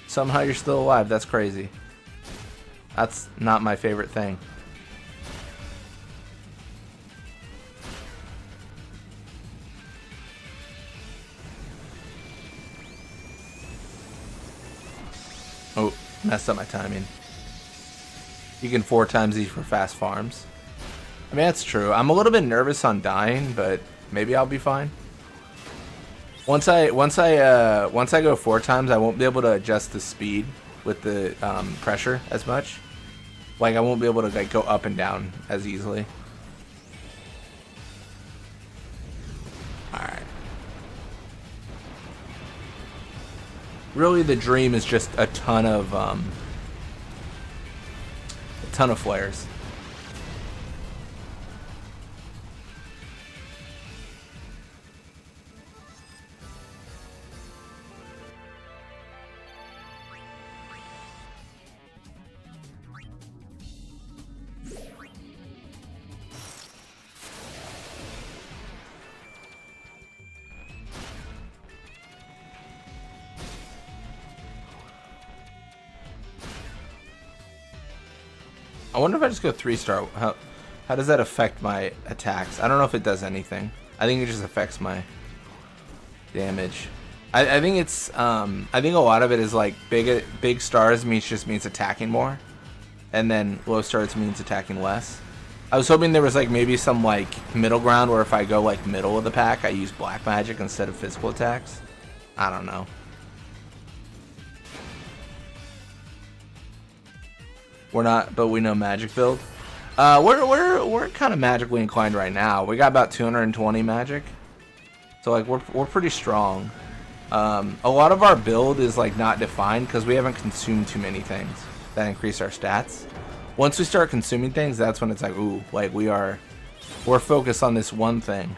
Somehow you're still alive. That's crazy. That's not my favorite thing. Oh, messed up my timing. You can 4 times these for fast farms. I mean, that's true. I'm a little bit nervous on dying, but maybe I'll be fine. Once I go 4 times, I won't be able to adjust the speed with the pressure as much. Like, I won't be able to like go up and down as easily. Alright. Really, the dream is just a ton of flares. I wonder if I just go 3-star, how does that affect my attacks? I don't know if it does anything. I think it just affects my damage. I think it's I think a lot of it is like big stars just means attacking more, and then low stars means attacking less. I was hoping there was like maybe some like middle ground where if I go like middle of the pack, I use black magic instead of physical attacks. I don't know. We're not, but we know magic build. We're kind of magically inclined right now. We got about 220 magic, so like we're pretty strong. A lot of our build is like not defined because we haven't consumed too many things that increase our stats. Once we start consuming things, that's when it's like, ooh, like we're focused on this one thing.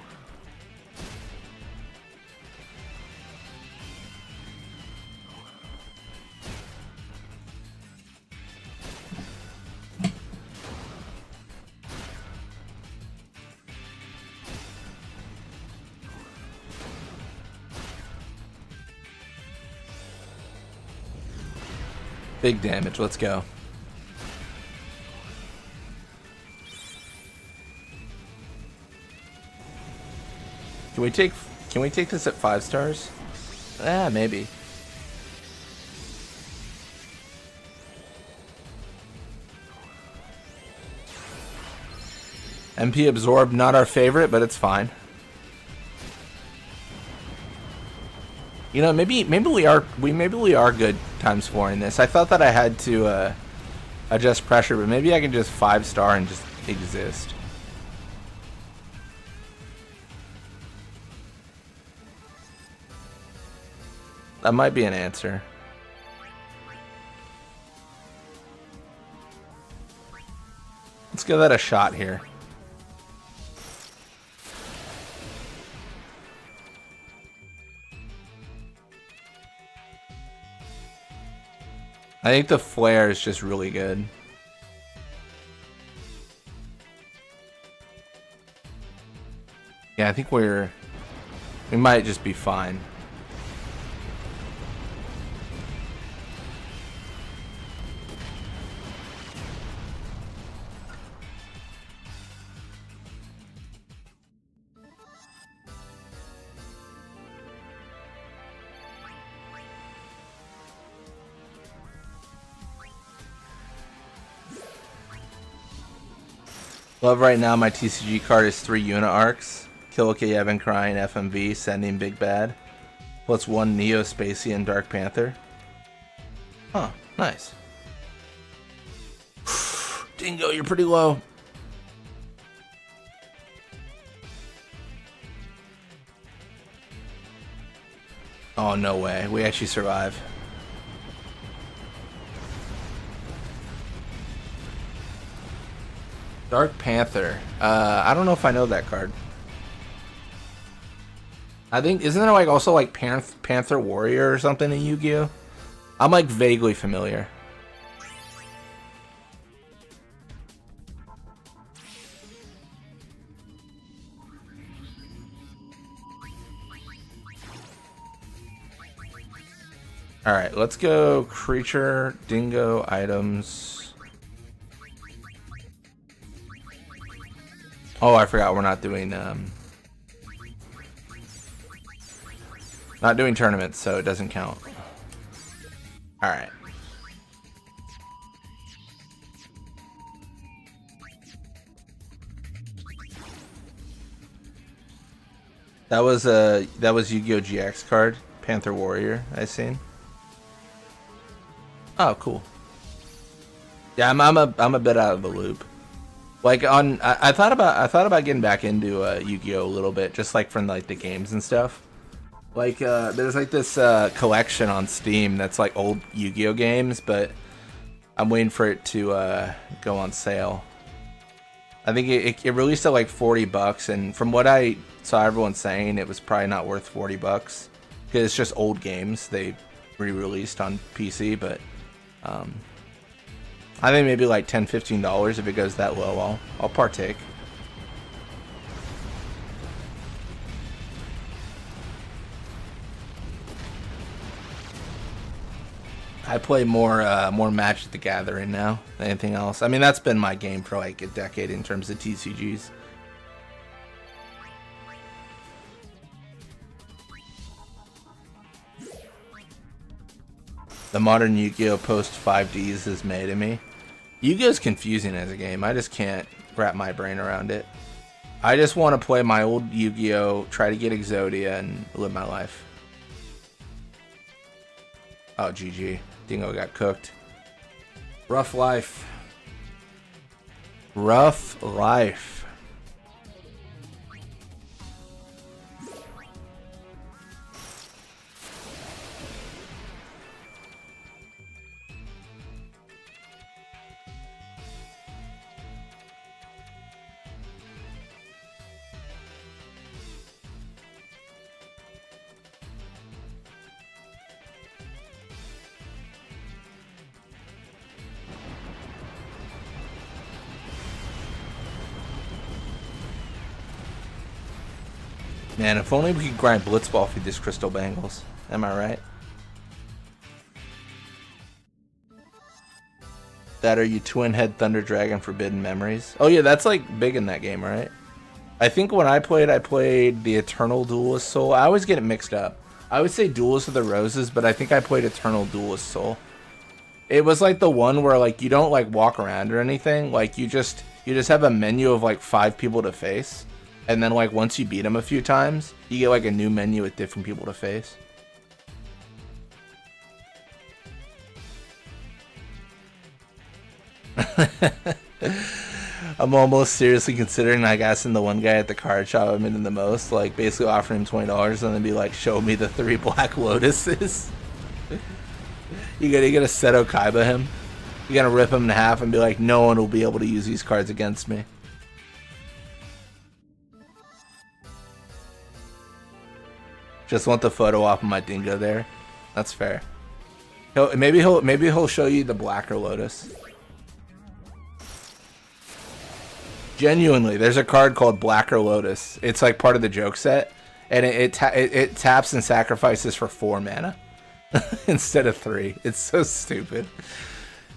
Big damage. Let's go. Can we take this at 5 stars? Maybe. MP absorb, not our favorite, but it's fine. You know, maybe we are good times 4 this. I thought that I had to adjust pressure, but maybe I can just 5-star and just exist. That might be an answer. Let's give that a shot here. I think the flare is just really good. Yeah, I think we might just be fine. Love right now, my TCG card is 3 unit arcs. Kill OK Evan Crying, FMV, Sending Big Bad. Plus 1 Neo Spacey and Dark Panther. Huh, nice. Dingo, you're pretty low. Oh, no way. We actually survive. Dark Panther. I don't know if I know that card. I think, isn't there like also like Panther Warrior or something in Yu-Gi-Oh? I'm like vaguely familiar. Alright, let's go creature, dingo, items. Oh, I forgot we're not doing tournaments, so it doesn't count. Alright. That was Yu-Gi-Oh! GX card, Panther Warrior, I seen. Oh, cool. Yeah, I'm a bit out of the loop. Like I thought about getting back into Yu-Gi-Oh! A little bit, just like from like the games and stuff. Like there's like this collection on Steam that's like old Yu-Gi-Oh! Games, but I'm waiting for it to go on sale. I think it released at like $40, and from what I saw everyone saying, it was probably not worth $40 because it's just old games they re-released on PC. But I think maybe like $10-15 if it goes that low. I'll partake. I play more Magic the Gathering now than anything else. I mean, that's been my game for like a decade in terms of TCGs. The modern Yu-Gi-Oh! Post 5Ds is made of me. Yu-Gi-Oh's confusing as a game. I just can't wrap my brain around it. I just want to play my old Yu-Gi-Oh! Try to get Exodia and live my life. Oh, GG. Dingo got cooked. Rough life. Rough life. Man, if only we could grind Blitzball for these crystal bangles. Am I right? That are you Twin Head Thunder Dragon Forbidden Memories? Oh yeah, that's like big in that game, right? I think when I played the Eternal Duelist Soul. I always get it mixed up. I would say Duelist of the Roses, but I think I played Eternal Duelist Soul. It was like the one where like you don't like walk around or anything. Like you just have a menu of like 5 people to face, and then like once you beat them a few times, you get like a new menu with different people to face. I'm almost seriously considering like asking the one guy at the card shop I'm in the most, like basically offering him $20 and then be like, show me the 3 Black Lotuses. You gotta Seto Kaiba him. You gotta rip him in half and be like, no one will be able to use these cards against me. Just want the photo off of my Dingo there. That's fair. Maybe he'll show you the Blacker Lotus. Genuinely, there's a card called Blacker Lotus. It's like part of the joke set, and it taps and sacrifices for 4 mana instead of 3. It's so stupid.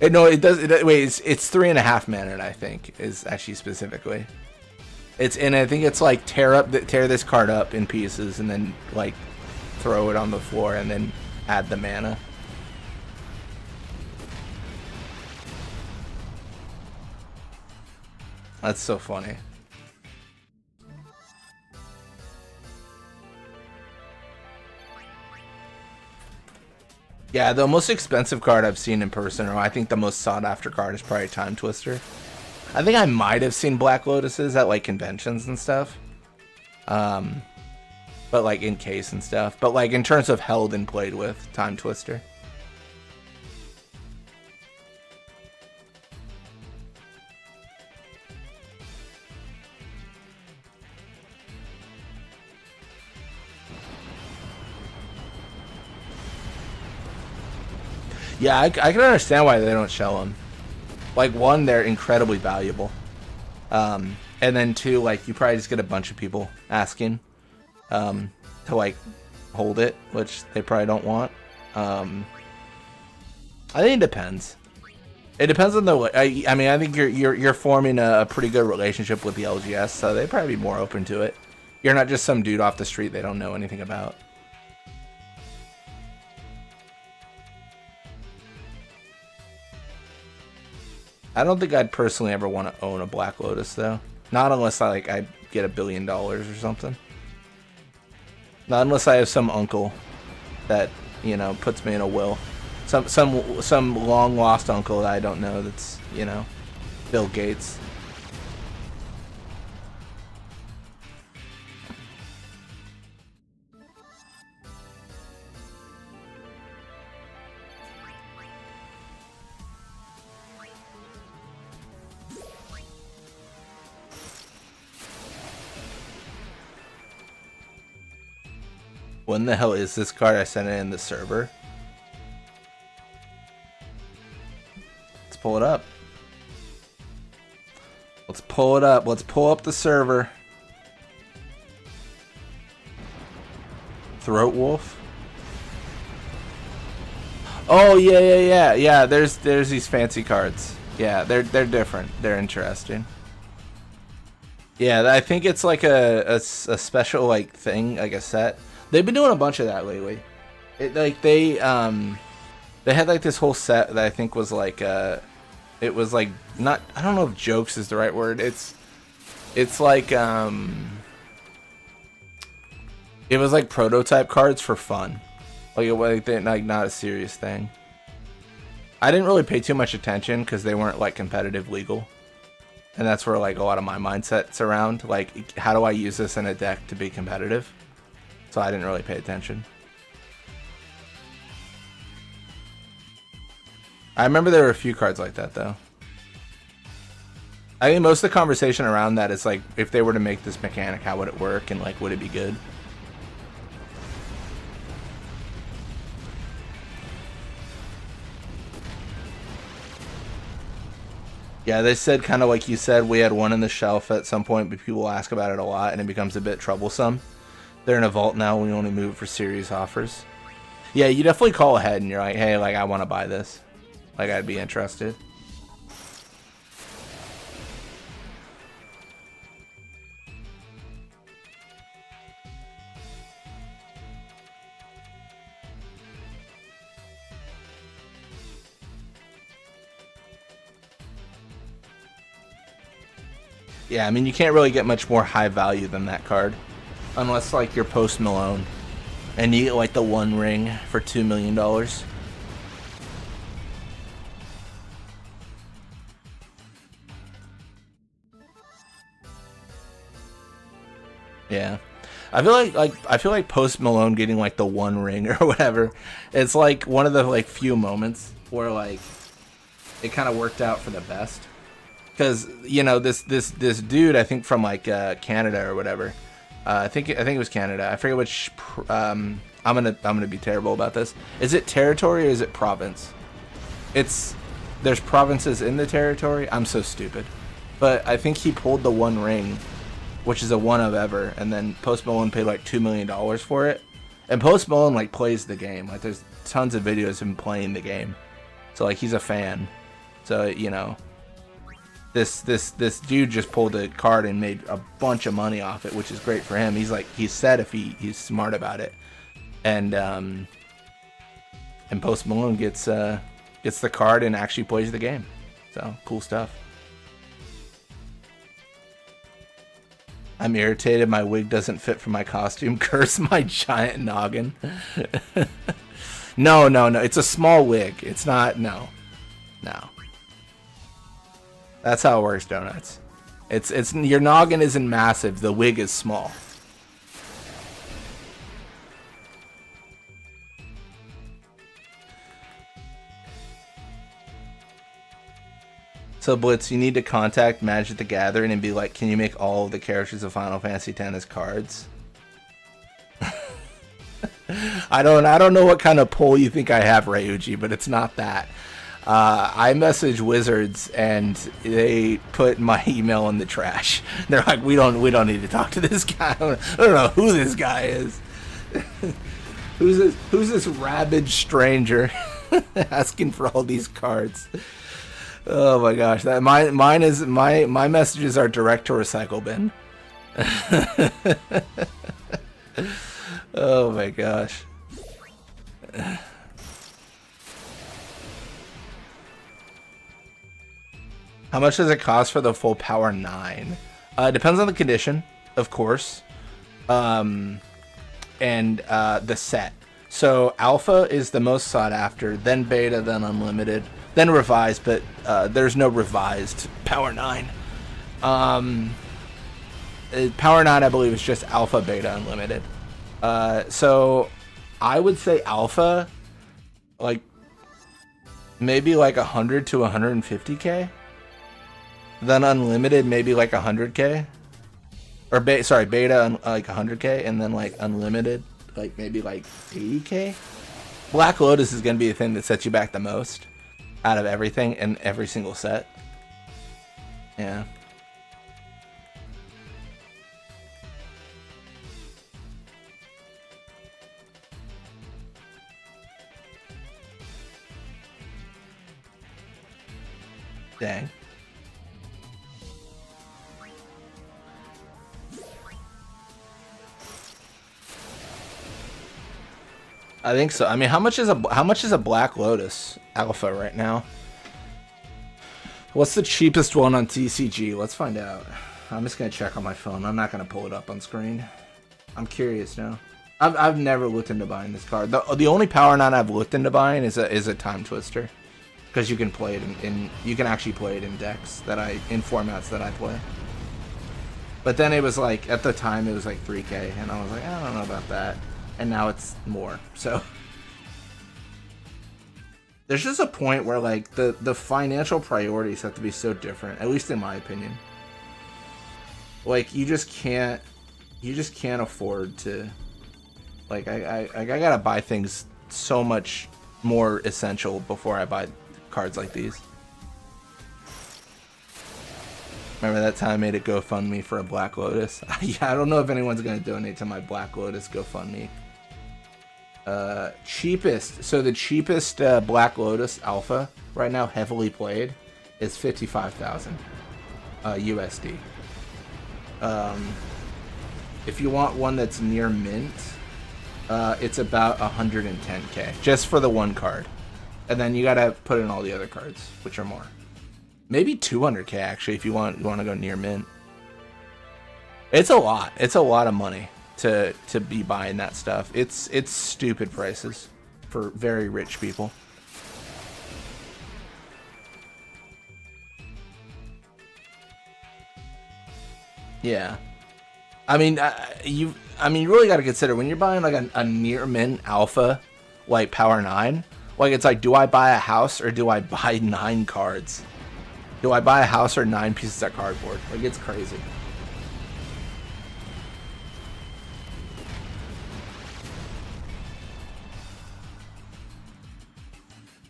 No, it does. Wait, it's 3.5 mana. I think is actually specifically. I think it's like tear this card up in pieces and then like throw it on the floor and then add the mana. That's so funny. Yeah, the most expensive card I've seen in person, or I think the most sought after card, is probably Time Twister. I think I might have seen Black Lotuses at like conventions and stuff. But like in case and stuff. But like in terms of held and played with, Time Twister. Yeah, I can understand why they don't shell them. Like, 1, they're incredibly valuable. And then 2, like, you probably just get a bunch of people asking to, like, hold it, which they probably don't want. I think it depends. It depends on the... I mean, I think you're forming a pretty good relationship with the LGS, so they'd probably be more open to it. You're not just some dude off the street they don't know anything about. I don't think I'd personally ever want to own a Black Lotus, though. Not unless I get $1 billion or something. Not unless I have some uncle that, you know, puts me in a will. Some long lost uncle that I don't know that's, you know, Bill Gates. When the hell is this card? I sent it in the server. Let's pull it up. Let's pull it up. Let's pull up the server. Throat Wolf. Oh yeah. There's these fancy cards. Yeah, they're different. They're interesting. Yeah, I think it's like a special like thing, like a set. They've been doing a bunch of that lately. They had like this whole set that I think was like it was like not, I don't know if jokes is the right word. It's like it was like prototype cards for fun. Like they're like not a serious thing. I didn't really pay too much attention because they weren't like competitive legal. And that's where like a lot of my mindset's around. Like, how do I use this in a deck to be competitive? So I didn't really pay attention. I remember there were a few cards like that, though. I think most of the conversation around that is like, if they were to make this mechanic, how would it work, and like, would it be good? Yeah, they said kind of like you said, we had one in the shelf at some point, but people ask about it a lot, and it becomes a bit troublesome. They're in a vault now. We only move it for serious offers. Yeah, you definitely call ahead and you're like, hey, like I want to buy this. Like I'd be interested. Yeah, I mean, you can't really get much more high value than that card. Unless, like, you're Post Malone. And you get, like, the one ring for $2 million. Yeah. I feel like Post Malone getting, like, the one ring or whatever. It's, like, one of the, like, few moments where, like, it kind of worked out for the best. Because, you know, this dude, I think from, like, Canada or whatever. I think it was Canada. I forget which. I'm gonna be terrible about this. Is it territory or is it province? There's provinces in the territory. I'm so stupid, but I think he pulled the one ring, which is a one of ever, and then Post Malone paid like $2 million for it. And Post Malone like plays the game. Like there's tons of videos of him playing the game, so like he's a fan. So you know. This dude just pulled a card and made a bunch of money off it, which is great for him. He's said if he's smart about it, and Post Malone gets the card and actually plays the game. So cool stuff. I'm irritated. My wig doesn't fit for my costume. Curse my giant noggin. No. It's a small wig. It's not. No. That's how it works, Donuts. It's your noggin isn't massive. The wig is small. So Blitz, you need to contact Magic the Gathering and be like, can you make all of the characters of Final Fantasy X as cards? I don't know what kind of pull you think I have, Ryuji, but it's not that. I message Wizards and they put my email in the trash. They're like, we don't need to talk to this guy. I don't know who this guy is. Who's this rabid stranger asking for all these cards? Oh my gosh, that mine is my messages are direct to recycle bin. Oh my gosh. How much does it cost for the full Power 9? It depends on the condition, of course, and the set. So Alpha is the most sought after, then Beta, then Unlimited, then Revised, but there's no Revised Power 9. Power 9, I believe, is just Alpha, Beta, Unlimited. So I would say Alpha, like, maybe like 100 to 150k. Then Unlimited, maybe like 100k. Or Beta, like 100k, and then like Unlimited, like maybe like 80k. Black Lotus is gonna be the thing that sets you back the most out of everything in every single set. Yeah. Dang. I think so. I mean, how much is a Black Lotus Alpha right now? What's the cheapest one on TCG? Let's find out. I'm just gonna check on my phone. I'm not gonna pull it up on screen. I'm curious now. I've never looked into buying this card. The only Power 9 I've looked into buying is a Time Twister, because you can play it you can actually play it in decks in formats that I play. But then it was like, at the time it was like 3k, and I was like, I don't know about that. And now it's more. So there's just a point where like the financial priorities have to be so different, at least in my opinion. Like you just can't afford to, like I gotta buy things so much more essential before I buy cards like these. Remember that time I made a GoFundMe for a Black Lotus? Yeah, I don't know if anyone's gonna donate to my Black Lotus GoFundMe. Cheapest. So the cheapest Black Lotus Alpha right now, heavily played, is 55,000 USD. If you want one that's near mint, it's about 110k just for the one card, and then you gotta put in all the other cards, which are more. Maybe 200k actually if you want to go near mint. It's a lot. It's a lot of money to be buying that stuff. It's stupid prices for very rich people. Yeah. I mean, you really got to consider when you're buying like a near mint alpha, like Power 9, like it's like, do I buy a house or do I buy 9 cards? Do I buy a house or 9 pieces of cardboard? Like, it's crazy.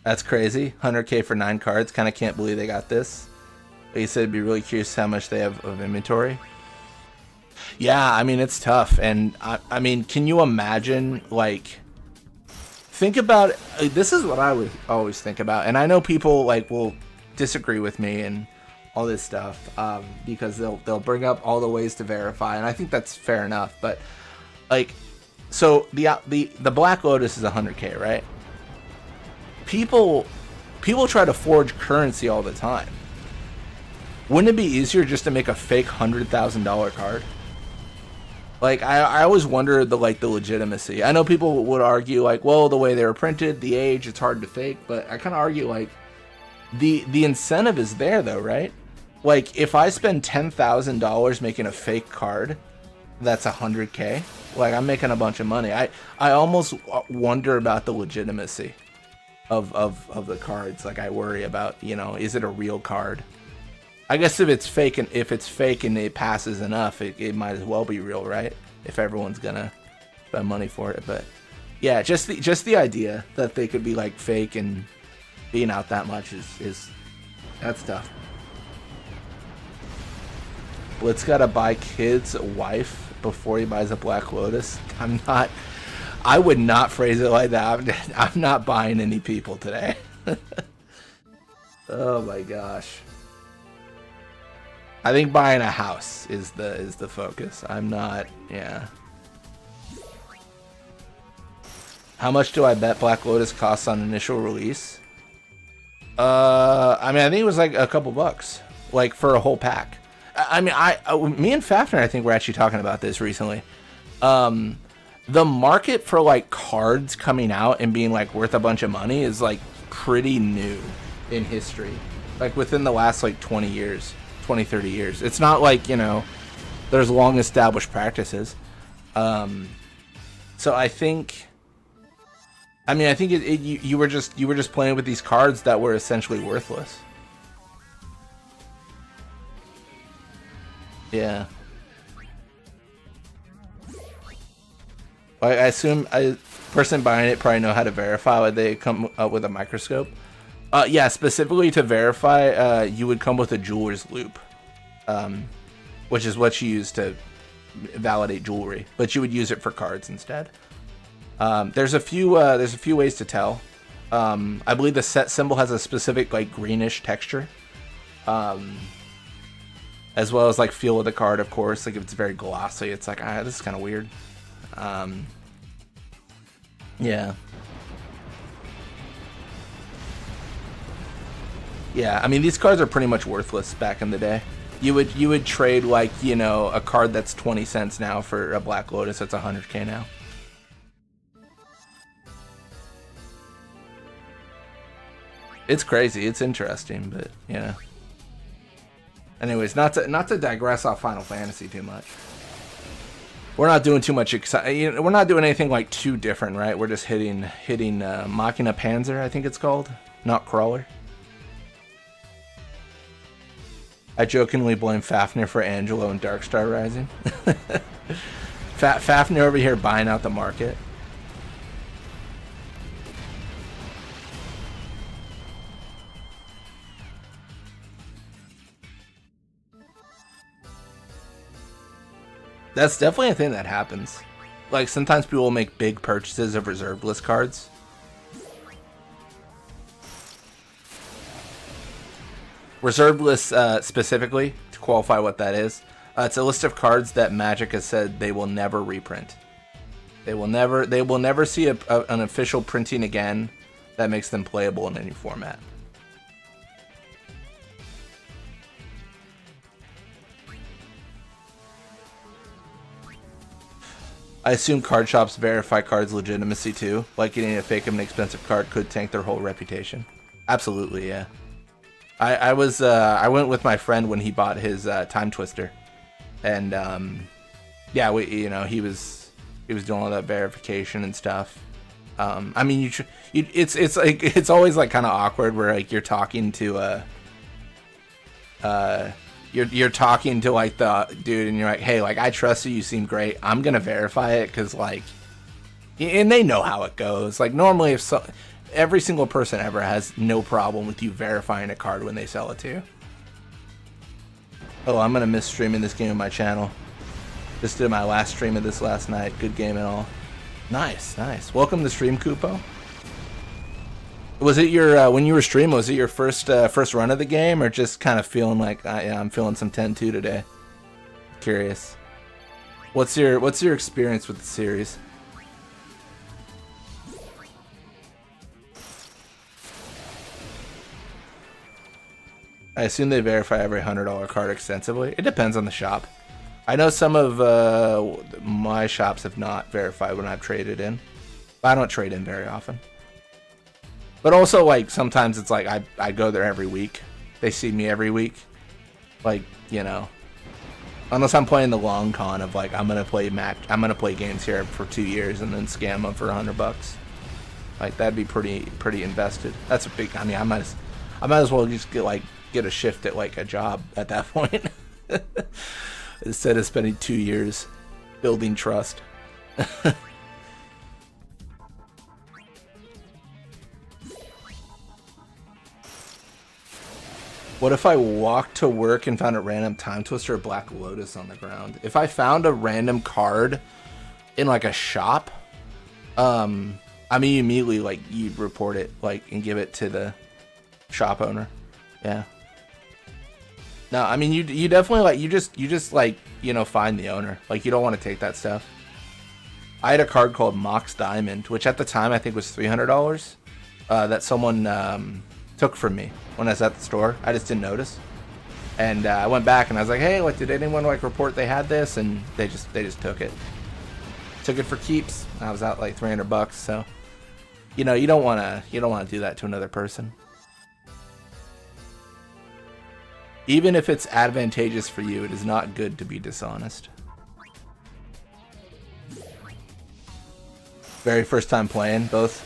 That's crazy. 100K for 9 cards. Kind of can't believe they got this. But he said it'd be really curious how much they have of inventory. Yeah, I mean, it's tough. And I mean, can you imagine, like, think about, this is what I would always think about. And I know people like will disagree with me and all this stuff because they'll bring up all the ways to verify. And I think that's fair enough. But like, so the Black Lotus is 100K, right? People try to forge currency all the time. Wouldn't it be easier just to make a fake $100,000 card? Like, I always wonder the legitimacy. I know people would argue like, well, the way they were printed, the age, it's hard to fake. But I kind of argue like the incentive is there though, right? Like, if I spend $10,000 making a fake card, that's 100K. Like, I'm making a bunch of money. I almost wonder about the legitimacy of the cards. Like, I worry about, you know, is it a real card? I guess if it's fake and it passes enough, it might as well be real, right? If everyone's gonna spend money for it. But yeah, just the idea that they could be like fake and being out that much is that's tough. Blitz gotta buy kids a wife before he buys a Black Lotus. I would not phrase it like that. I'm not buying any people today. Oh my gosh. I think buying a house is the focus. I'm not, yeah. How much do I bet Black Lotus costs on initial release? I mean, I think it was like a couple bucks, like for a whole pack. I mean, me and Fafner, I think we're actually talking about this recently. The market for like cards coming out and being like worth a bunch of money is like pretty new in history, like within the last like 20 years. 20, 30 years. It's not like, you know, there's long established practices. So I think you were just playing with these cards that were essentially worthless. Yeah. I assume a person buying it probably know how to verify. Would they come up with a microscope? Yeah, specifically to verify, you would come with a jeweler's loop, which is what you use to validate jewelry, but you would use it for cards instead. There's a few ways to tell. I believe the set symbol has a specific like greenish texture, as well as like feel of the card, of course. Like if it's very glossy, it's like this is kind of weird. Yeah. Yeah, I mean, these cards are pretty much worthless back in the day. You would trade, like, you know, a card that's 20 cents now for a Black Lotus that's 100K now. It's crazy. It's interesting, but, you know. Anyways, not to digress off Final Fantasy too much. We're not doing too much we're not doing anything like too different, right? We're just hitting Machina Panzer, I think it's called, not Crawler. I jokingly blame Fafnir for Angelo and Darkstar Rising. Fafnir over here buying out the market. That's definitely a thing that happens. Like, sometimes people will make big purchases of reserved list cards. Reserved list, specifically, to qualify what that is, it's a list of cards that Magic has said they will never reprint. They will never see an official printing again that makes them playable in any format. I assume card shops verify cards' legitimacy too. Like getting a fake of an expensive card could tank their whole reputation. Absolutely, yeah. I went with my friend when he bought his Time Twister, and yeah, he was doing all that verification and stuff. I mean, it's like it's always like kind of awkward where like you're talking to you're talking to like the dude and you're like, hey, like I trust you seem great, I'm gonna verify it because like, and they know how it goes. Like normally every single person ever has no problem with you verifying a card when they sell it to you. Oh, I'm gonna miss streaming this game on my channel. Just did my last stream of this last night. Good game and all. Nice. Welcome to stream, Kupo. Was it your when you were streaming? Was it your first run of the game, or just kind of feeling like I'm feeling some 10-2 today? Curious. What's your experience with the series? I assume they verify every $100 card extensively. It depends on the shop. I know some of my shops have not verified when I've traded in. I don't trade in very often. But also, like, sometimes it's like I go there every week. They see me every week. Like, you know. Unless I'm playing the long con of, like, I'm gonna play games here for 2 years and then scam them for $100. Like, that'd be pretty invested. That's a big, I mean, I might as well just get a shift at, like, a job at that point. Instead of spending 2 years building trust. What if I walked to work and found a random Time Twister or Black Lotus on the ground? If I found a random card in like a shop, I mean immediately like you'd report it like and give it to the shop owner. Yeah. No, I mean you definitely like you just like, you know, find the owner. Like you don't want to take that stuff. I had a card called Mox Diamond, which at the time I think was $300, that someone took from me when I was at the store. I just didn't notice, and I went back and I was like, hey, like did anyone like report they had this? And they just took it for keeps. I was out like $300, so you know you don't want to do that to another person. Even if it's advantageous for you, it is not good to be dishonest. Very first time playing, both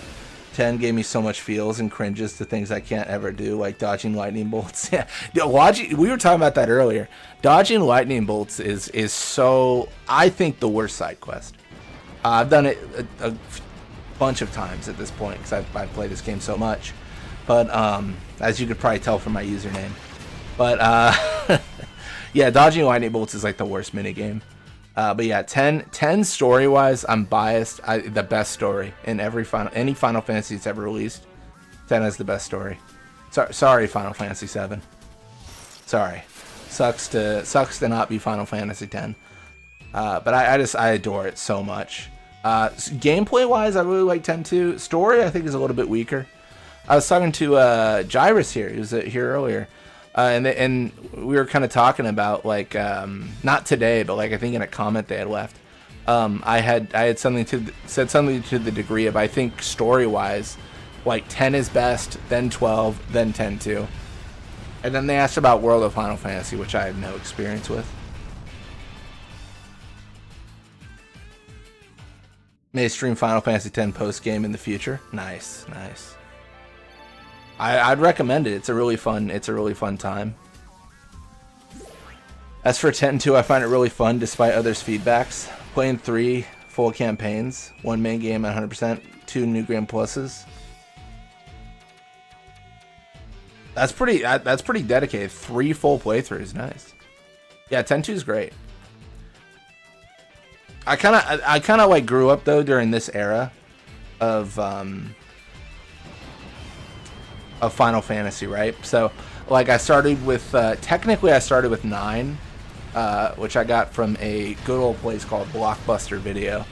10 gave me so much feels and cringes to things I can't ever do, like dodging lightning bolts. Yeah, we were talking about that earlier. Dodging lightning bolts is so, I think, the worst side quest. I've done it a bunch of times at this point because I've played this game so much. But as you could probably tell from my username. But yeah, dodging lightning bolts is like the worst minigame. But yeah, 10 story-wise, I'm biased. The best story in any Final Fantasy that's ever released. 10 has the best story. Sorry, Final Fantasy 7. Sorry, sucks to not be Final Fantasy 10. But I adore it so much. Gameplay-wise, I really like 10 too. Story, I think, is a little bit weaker. I was talking to Gyrus here. He was here earlier. And we were kind of talking about like not today, but like I think in a comment they had left. I had said something to the degree of I think story wise, like 10 is best, then 12, then 10 too. And then they asked about World of Final Fantasy, which I have no experience with. May stream Final Fantasy 10 post game in the future. Nice. I'd recommend it. It's a really fun time. As for 10-2, I find it really fun despite others' feedbacks. Playing 3 full campaigns, 1 main game at 100%, 2 new Grand Pluses. That's pretty dedicated. 3 full playthroughs, nice. Yeah, 10-2 is great. I kind of like grew up though during this era of Final Fantasy, right? So like I started with technically I started with 9, which I got from a good old place called Blockbuster Video,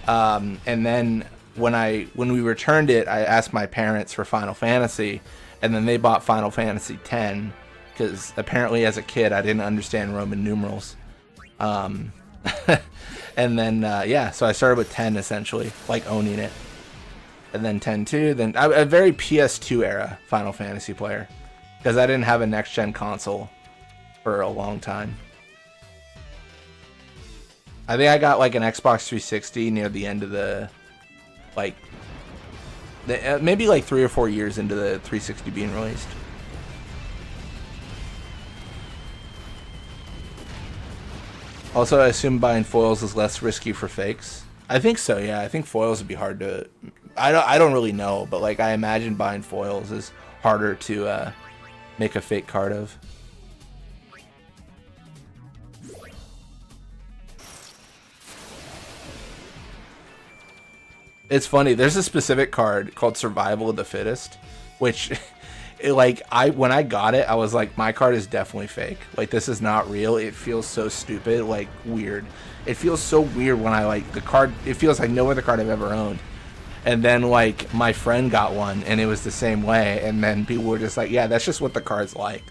and then when we returned it, I asked my parents for Final Fantasy, and then they bought Final Fantasy 10 because apparently as a kid I didn't understand Roman numerals, and And then, yeah, so I started with 10 essentially, like owning it. And then 10-2, then a very PS2 era Final Fantasy player. Because I didn't have a next-gen console for a long time. I think I got like an Xbox 360 near the end of the, like, maybe like 3 or 4 years into the 360 being released. Also, I assume buying foils is less risky for fakes. I think so, yeah. I think foils would be hard to... I don't really know, but like I imagine buying foils is harder to make a fake card of. It's funny. There's a specific card called Survival of the Fittest, which, when I got it, I was like, my card is definitely fake. Like, this is not real. It feels so stupid, like weird. It feels so weird when I like the card. It feels like no other card I've ever owned. And then like my friend got one, and it was the same way. And then people were just like, yeah, that's just what the card's like.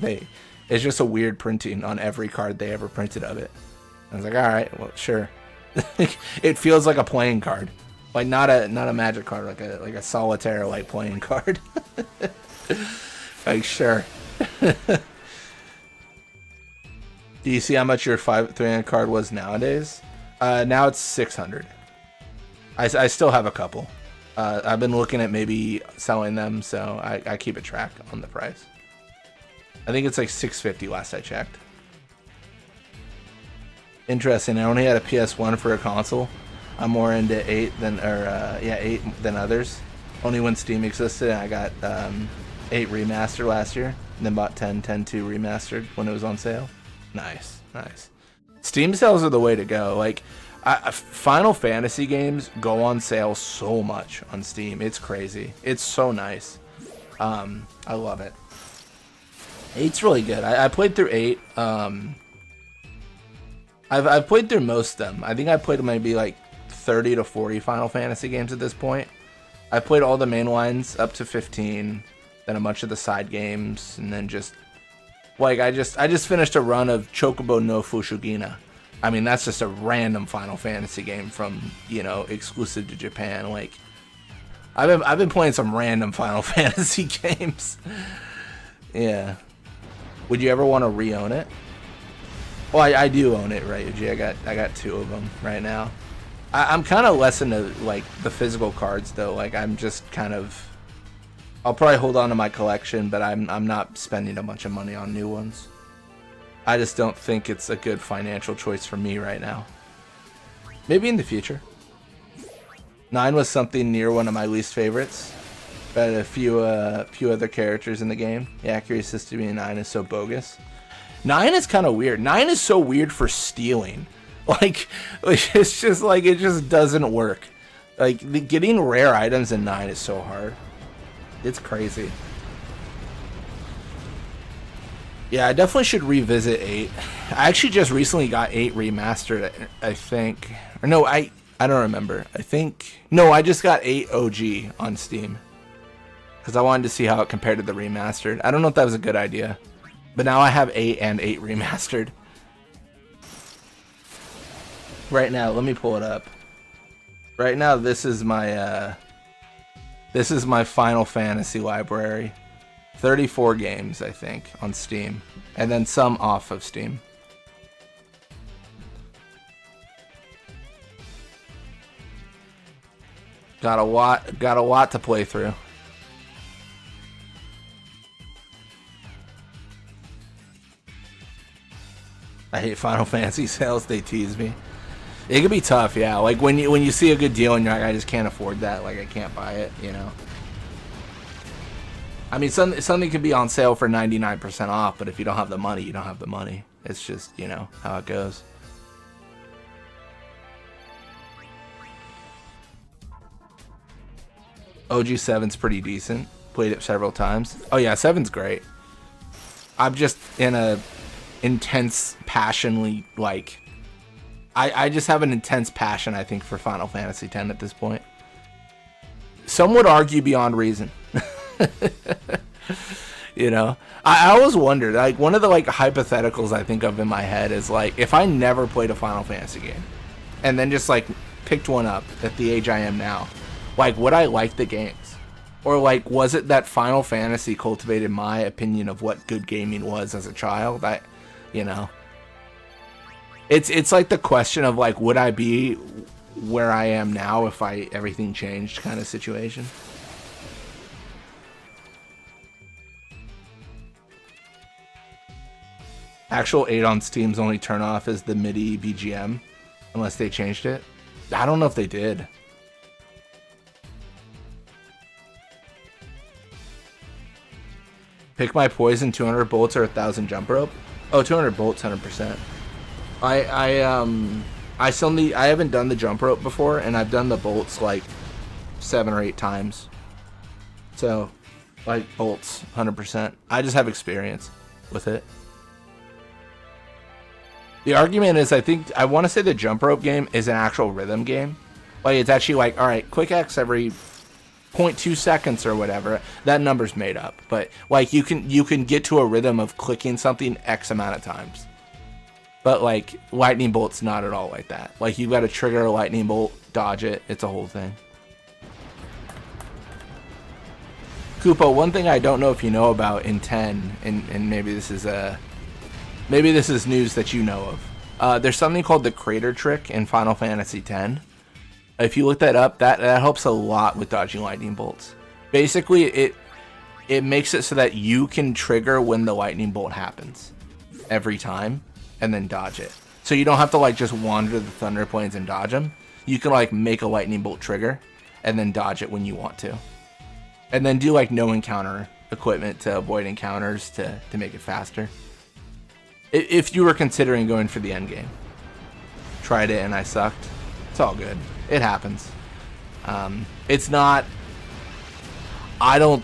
It's just a weird printing on every card they ever printed of it. I was like, all right, well, sure. It feels like a playing card. Like not a magic card, like a solitaire like playing card. Like sure. Do you see how much your 300 card was nowadays? Now it's 600. I still have a couple. I've been looking at maybe selling them, so I keep a track on the price. I think it's like 650 last I checked. Interesting. I only had a PS1 for a console. I'm more into 8 than 8 than others. Only when Steam existed. I got 8 remastered last year, and then bought 10 2 remastered when it was on sale. Nice. Steam sales are the way to go. Like Final Fantasy games go on sale so much on Steam. It's crazy. It's so nice. I love it. 8's really good. I played through 8. I've played through most of them. I think I played maybe like 30 to 40 Final Fantasy games at this point. I've played all the main lines up to 15, then a bunch of the side games, and then just like I just finished a run of Chocobo no Fushigina. I mean, that's just a random Final Fantasy game from, exclusive to Japan. Like I've been playing some random Final Fantasy games. Yeah. Would you ever want to re-own it? Well, I do own it, right, Uji? I got 2 of them right now. I'm kind of less into like the physical cards though. Like I'm just kind of, I'll probably hold on to my collection, but I'm not spending a bunch of money on new ones. I just don't think it's a good financial choice for me right now. Maybe in the future. 9 was something near one of my least favorites. But a few other characters in the game. The accuracy system in 9 is so bogus. 9 is kind of weird. 9 is so weird for stealing. Like it's just like it just doesn't work. Like getting rare items in 9 is so hard. It's crazy. Yeah, I definitely should revisit 8. I actually just recently got 8 remastered, I think. Or no, I don't remember. I just got 8 OG on Steam. Because I wanted to see how it compared to the remastered. I don't know if that was a good idea. But now I have 8 and 8 remastered. Right now, let me pull it up. Right now, this is my Final Fantasy library. 34 games, I think, on Steam. And then some off of Steam. Got a lot to play through. I hate Final Fantasy sales, they tease me. It can be tough, yeah. Like when you see a good deal and you're like, I just can't afford that, like I can't buy it, I mean, something could be on sale for 99% off, but if you don't have the money, you don't have the money. It's just, how it goes. OG 7's pretty decent. Played it several times. Oh yeah, 7's great. I'm just in a intense, passionately, like... I just have an intense passion, I think, for Final Fantasy X at this point. Some would argue beyond reason. I always wondered, like, one of the like hypotheticals I think of in my head is like, if I never played a Final Fantasy game, and then just like picked one up at the age I am now, like, would I like the games? Or like, was it that Final Fantasy cultivated my opinion of what good gaming was as a child? You know, it's like the question of like, would I be where I am now if everything changed kind of situation. Actual 8 on Steam's only turn off is the MIDI BGM, unless they changed it. I don't know if they did. Pick my poison, 200 bolts or 1,000 jump rope. Oh, 200 bolts, 100%. I still need. I haven't done the jump rope before, and I've done the bolts like 7 or 8 times. So, like bolts, 100%. I just have experience with it. The argument is, I want to say the jump rope game is an actual rhythm game. Like, it's actually like, all right, quick X every 0.2 seconds or whatever. That number's made up, but like you can get to a rhythm of clicking something X amount of times. But like lightning bolt's not at all like that. Like, you got to trigger a lightning bolt, dodge it. It's a whole thing. Koopo, one thing I don't know if you know about in 10, and maybe this is news that you know of. There's something called the crater trick in Final Fantasy X. If you look that up, that helps a lot with dodging lightning bolts. Basically, it makes it so that you can trigger when the lightning bolt happens every time, and then dodge it. So you don't have to like just wander the thunder plains and dodge them. You can like make a lightning bolt trigger, and then dodge it when you want to, and then do like no encounter equipment to avoid encounters to make it faster. If you were considering going for the end game, tried it and I sucked. It's all good. It happens. It's not. I don't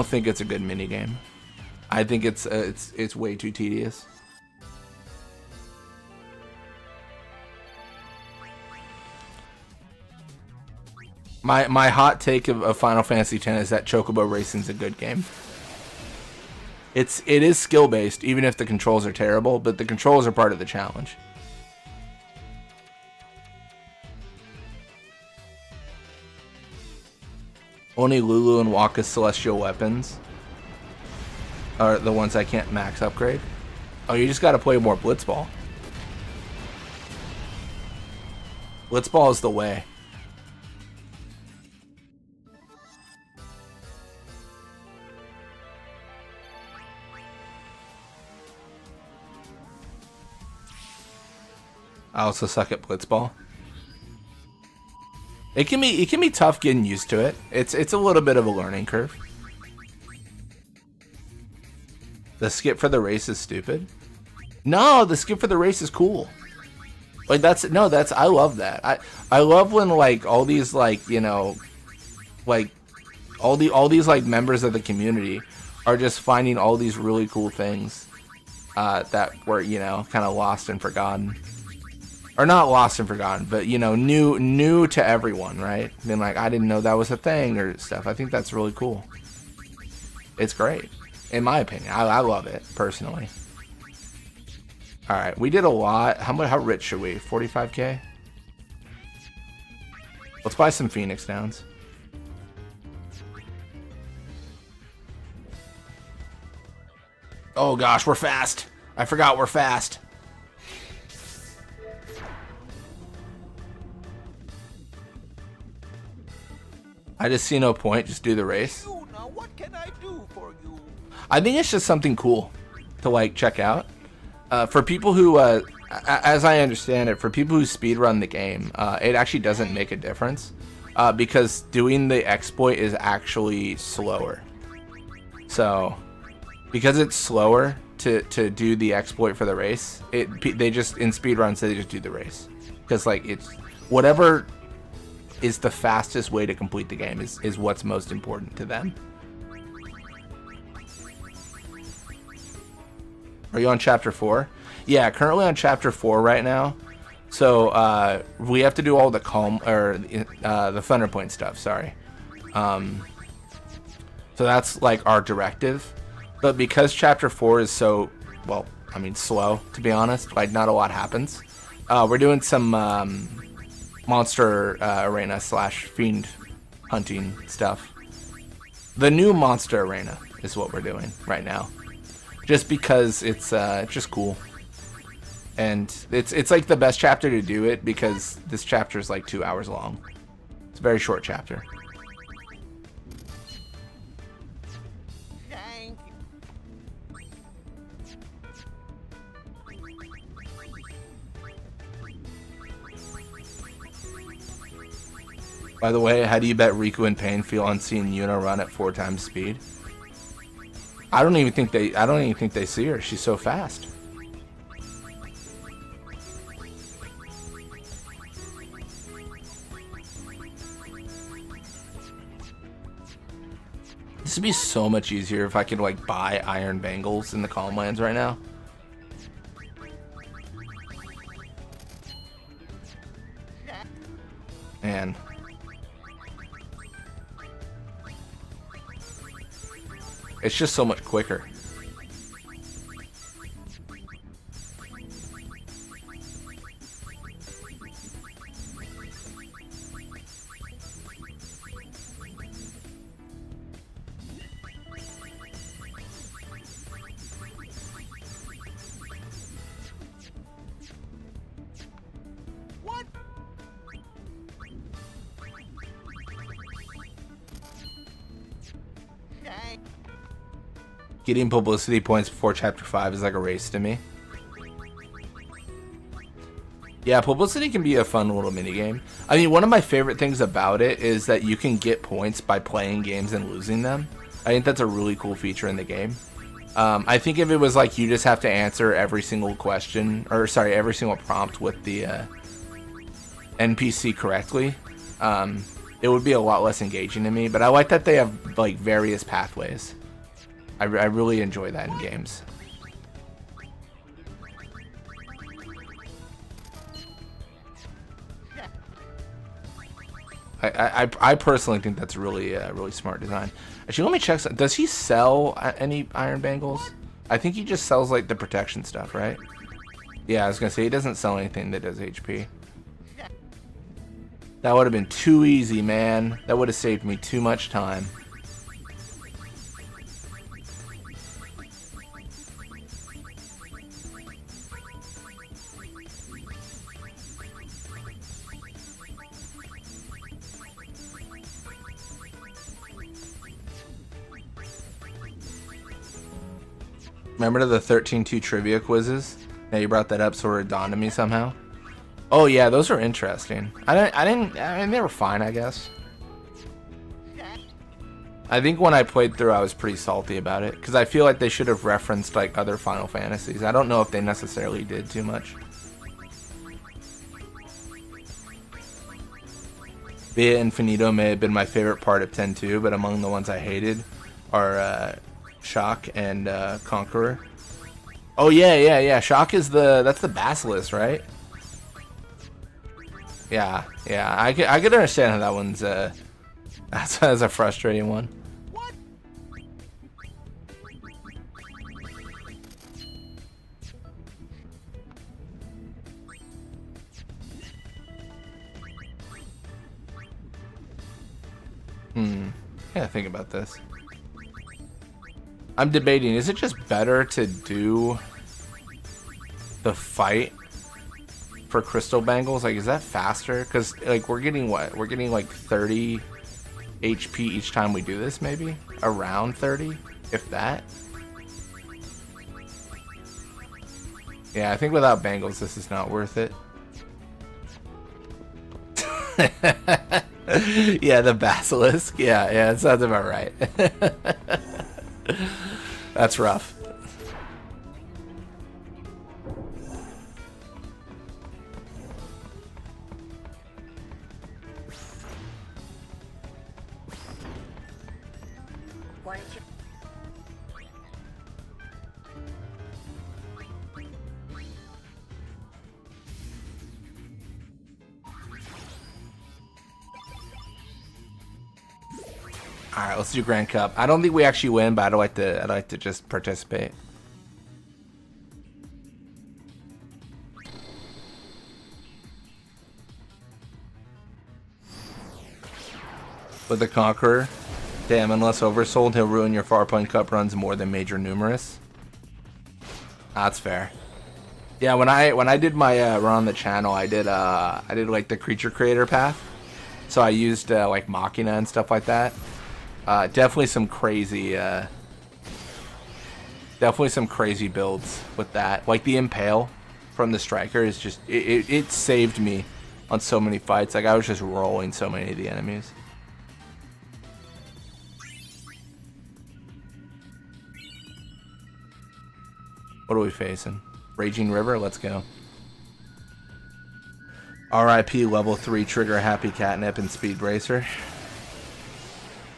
think it's a good mini game. I think it's way too tedious. My hot take of Final Fantasy X is that Chocobo Racing's a good game. It is skill based, even if the controls are terrible, but the controls are part of the challenge. Only Lulu and Wakka's celestial weapons are the ones I can't max upgrade. Oh, you just gotta play more Blitzball. Blitzball is the way. I also suck at Blitzball. It can be tough getting used to it. It's a little bit of a learning curve. The skip for the race is stupid. No, the skip for the race is cool. Like I love that. I love when like all these like, you know, like all these like members of the community are just finding all these really cool things that were, you know, kind of lost and forgotten. Or not lost and forgotten, but, you know, new to everyone, right? Being like, I didn't know that was a thing or stuff. I think that's really cool. It's great, in my opinion. I love it, personally. All right, we did a lot. How rich should we? 45K? Let's buy some Phoenix Downs. Oh gosh, we're fast. I forgot we're fast. I just see no point. Just do the race. Now, what can I do for you? I think it's just something cool to like check out. For people who, as I understand it, for people who speedrun the game, it actually doesn't make a difference because doing the exploit is actually slower. So, because it's slower to do the exploit for the race, they just in speedruns they just do the race because like it's whatever is the fastest way to complete the game is what's most important to them. Are you on chapter 4? Yeah, currently on chapter 4 right now. So we have to do all the the Thunder Point stuff. Sorry. So that's like our directive. But because chapter 4 is so, well, I mean, slow, to be honest, like not a lot happens. We're doing some monster arena / fiend hunting stuff. The new monster arena is what we're doing right now, just because it's just cool, and it's like the best chapter to do it because this chapter is like 2 hours long. It's a very short chapter. By the way, how do you bet Riku and Pain feel on seeing Yuna run at 4 times speed? I don't even think they see her. She's so fast. This would be so much easier if I could like buy iron bangles in the Calm Lands right now. Man. It's just so much quicker. What? Getting publicity points before Chapter 5 is like a race to me. Yeah, publicity can be a fun little minigame. I mean, one of my favorite things about it is that you can get points by playing games and losing them. I think that's a really cool feature in the game. I think if it was like you just have to answer every single question, or sorry, every single prompt with the NPC correctly, it would be a lot less engaging to me. But I like that they have like various pathways. I really enjoy that in games. I personally think that's really really smart design. Actually, let me check. Does he sell any iron bangles? I think he just sells like the protection stuff, right? Yeah, I was gonna say he doesn't sell anything that does HP. That would have been too easy, man. That would have saved me too much time. Remember the 13-2 trivia quizzes? Now you brought that up, sort of dawned on me somehow. Oh yeah, those are interesting. I mean, they were fine, I guess. I think when I played through, I was pretty salty about it because I feel like they should have referenced like other Final Fantasies. I don't know if they necessarily did too much. Via Infinito may have been my favorite part of 10-2, but among the ones I hated are Shock and Conqueror. Oh yeah. Shock is that's the Basilisk, right? Yeah. I could understand how that one's that's a frustrating one. What? Yeah, think about this. I'm debating, is it just better to do the fight for crystal bangles? Like, is that faster? Because like we're getting what? We're getting like 30 HP each time we do this, maybe? Around 30, if that. Yeah, I think without bangles this is not worth it. Yeah, the Basilisk. Yeah, it sounds about right. That's rough. Why don't you... All right, let's do Grand Cup. I don't think we actually win, but I'd like to just participate. with the Conqueror. Damn, unless oversold, he'll ruin your Farpoint Cup runs more than Major Numerous. That's fair. Yeah, when I did my run on the channel, I did like the creature creator path. So I used like Machina and stuff like that. Definitely some crazy builds with that. Like the Impale from the Striker is just it saved me on so many fights. Like I was just rolling so many of the enemies. What are we facing? Raging River? Let's go. RIP level 3 trigger Happy Catnip and Speed Bracer.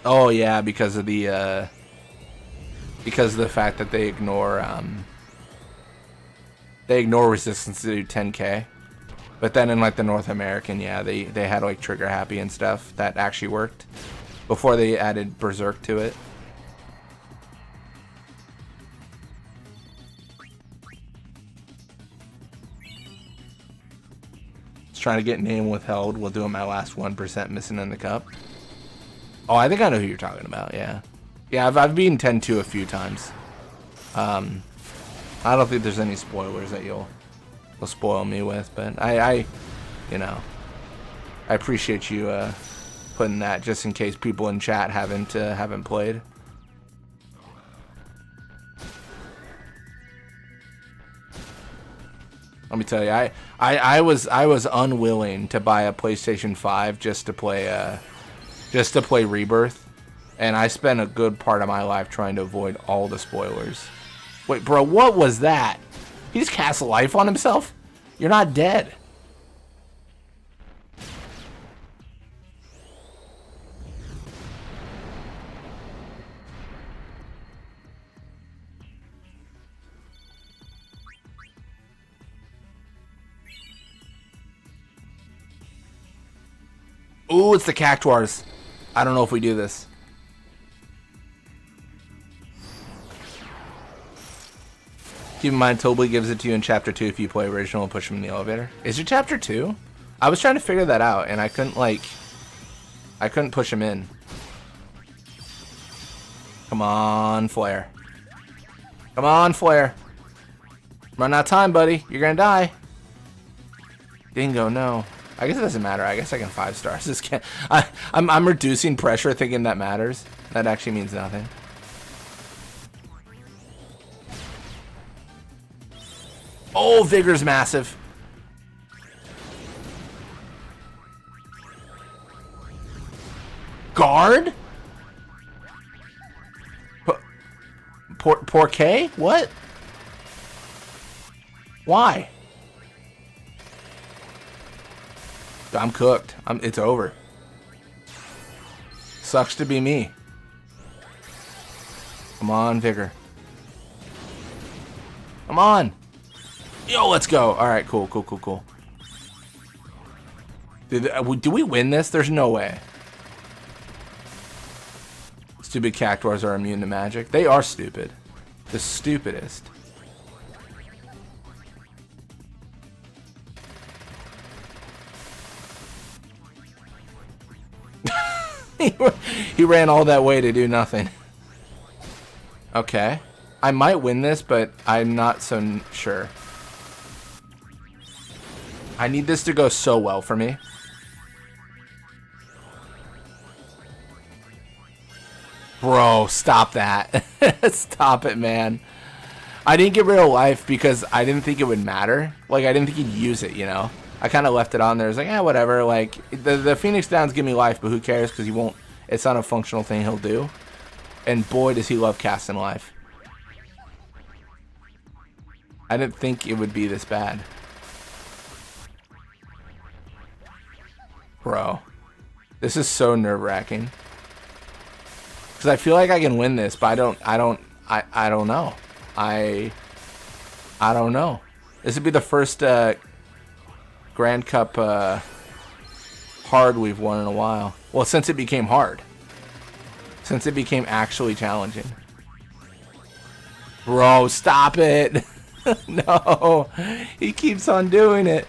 Oh yeah, because of the fact that they ignore resistance to 10k. But then in like the North American, yeah, they had like trigger Happy and stuff that actually worked before they added Berserk to it. Trying to get name withheld while doing my last 1% missing in the cup. Oh, I think I know who you're talking about. Yeah, I've beaten 10-2 a few times. I don't think there's any spoilers that you'll spoil me with, but I appreciate you putting that just in case people in chat haven't played. Let me tell you, I was unwilling to buy a PlayStation 5 just to play Rebirth, and I spent a good part of my life trying to avoid all the spoilers. Wait, bro, what was that? He just cast life on himself? You're not dead. Ooh, it's the Cactuars. I don't know if we do this. Keep in mind, Tobley gives it to you in Chapter 2 if you play original and push him in the elevator. Is it Chapter 2? I was trying to figure that out, and I couldn't push him in. Come on, Flare. Come on, Flare. Run out of time, buddy. You're gonna die. Dingo, no. I guess it doesn't matter. I guess I can 5 stars. This can't. I'm reducing pressure, thinking that matters. That actually means nothing. Oh, Vigor's massive. Guard? Porqué? What? Why? I'm cooked. It's over. Sucks to be me. Come on, Vigor. Come on. Yo, let's go. All right, cool. Do we win this? There's no way. Stupid Cactuars are immune to magic. They are stupid. The stupidest. He ran all that way to do nothing. Okay. I might win this, but I'm not so sure. I need this to go so well for me. Bro, stop that. Stop it, man. I didn't get rid of life because I didn't think it would matter. Like, I didn't think he'd use it, you know? I kind of left it on there. It's like, whatever. Like, the Phoenix Downs give me life, but who cares? Because he won't. It's not a functional thing he'll do. And boy, does he love casting life. I didn't think it would be this bad. Bro. This is so nerve-wracking. Because I feel like I can win this, but I don't know. I don't know. This would be the first Grand Cup hard we've won in a while. Well, since it became hard. Since it became actually challenging. Bro, stop it. No. He keeps on doing it.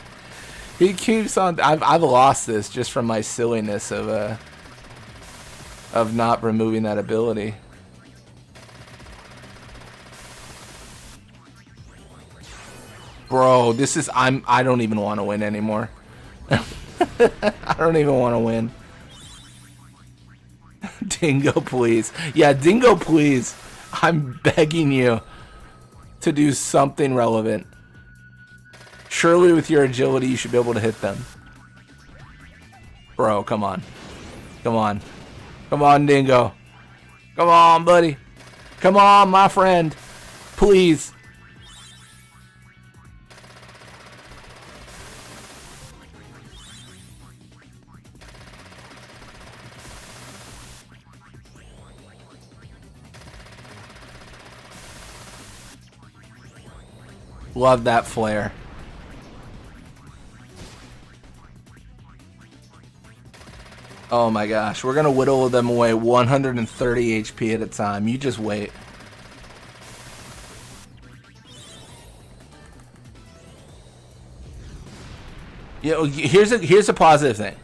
He keeps on. I've lost this just from my silliness of of not removing that ability. Bro, this is I don't even want to win anymore. I don't even want to win. Dingo, please. Yeah, Dingo, please. I'm begging you to do something relevant. Surely with your agility you should be able to hit them. Bro, come on. Come on. Come on, Dingo. Come on, buddy. Come on, my friend. Please. Love that flare. Oh my gosh, we're gonna whittle them away 130 HP at a time. You just wait. You know, here's a positive thing.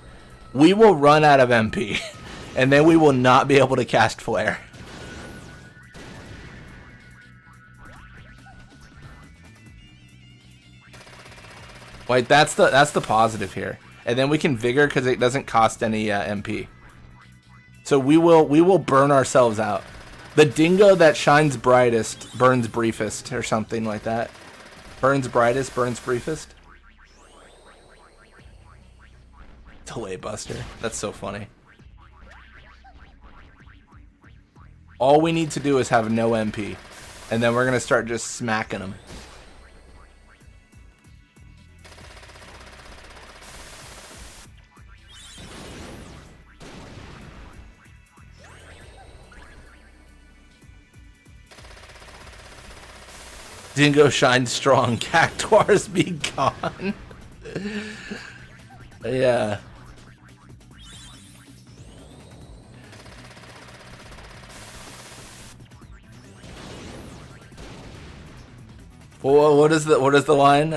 We will run out of MP, and then we will not be able to cast flare. Wait, that's the positive here, and then we can vigor because it doesn't cost any MP. So we will burn ourselves out. The Dingo that shines brightest burns briefest, or something like that. Burns brightest, burns briefest. Delay buster. That's so funny. All we need to do is have no MP, and then we're gonna start just smacking them. Dingo shines strong. Cactuars be gone. Yeah. Well, what is the line?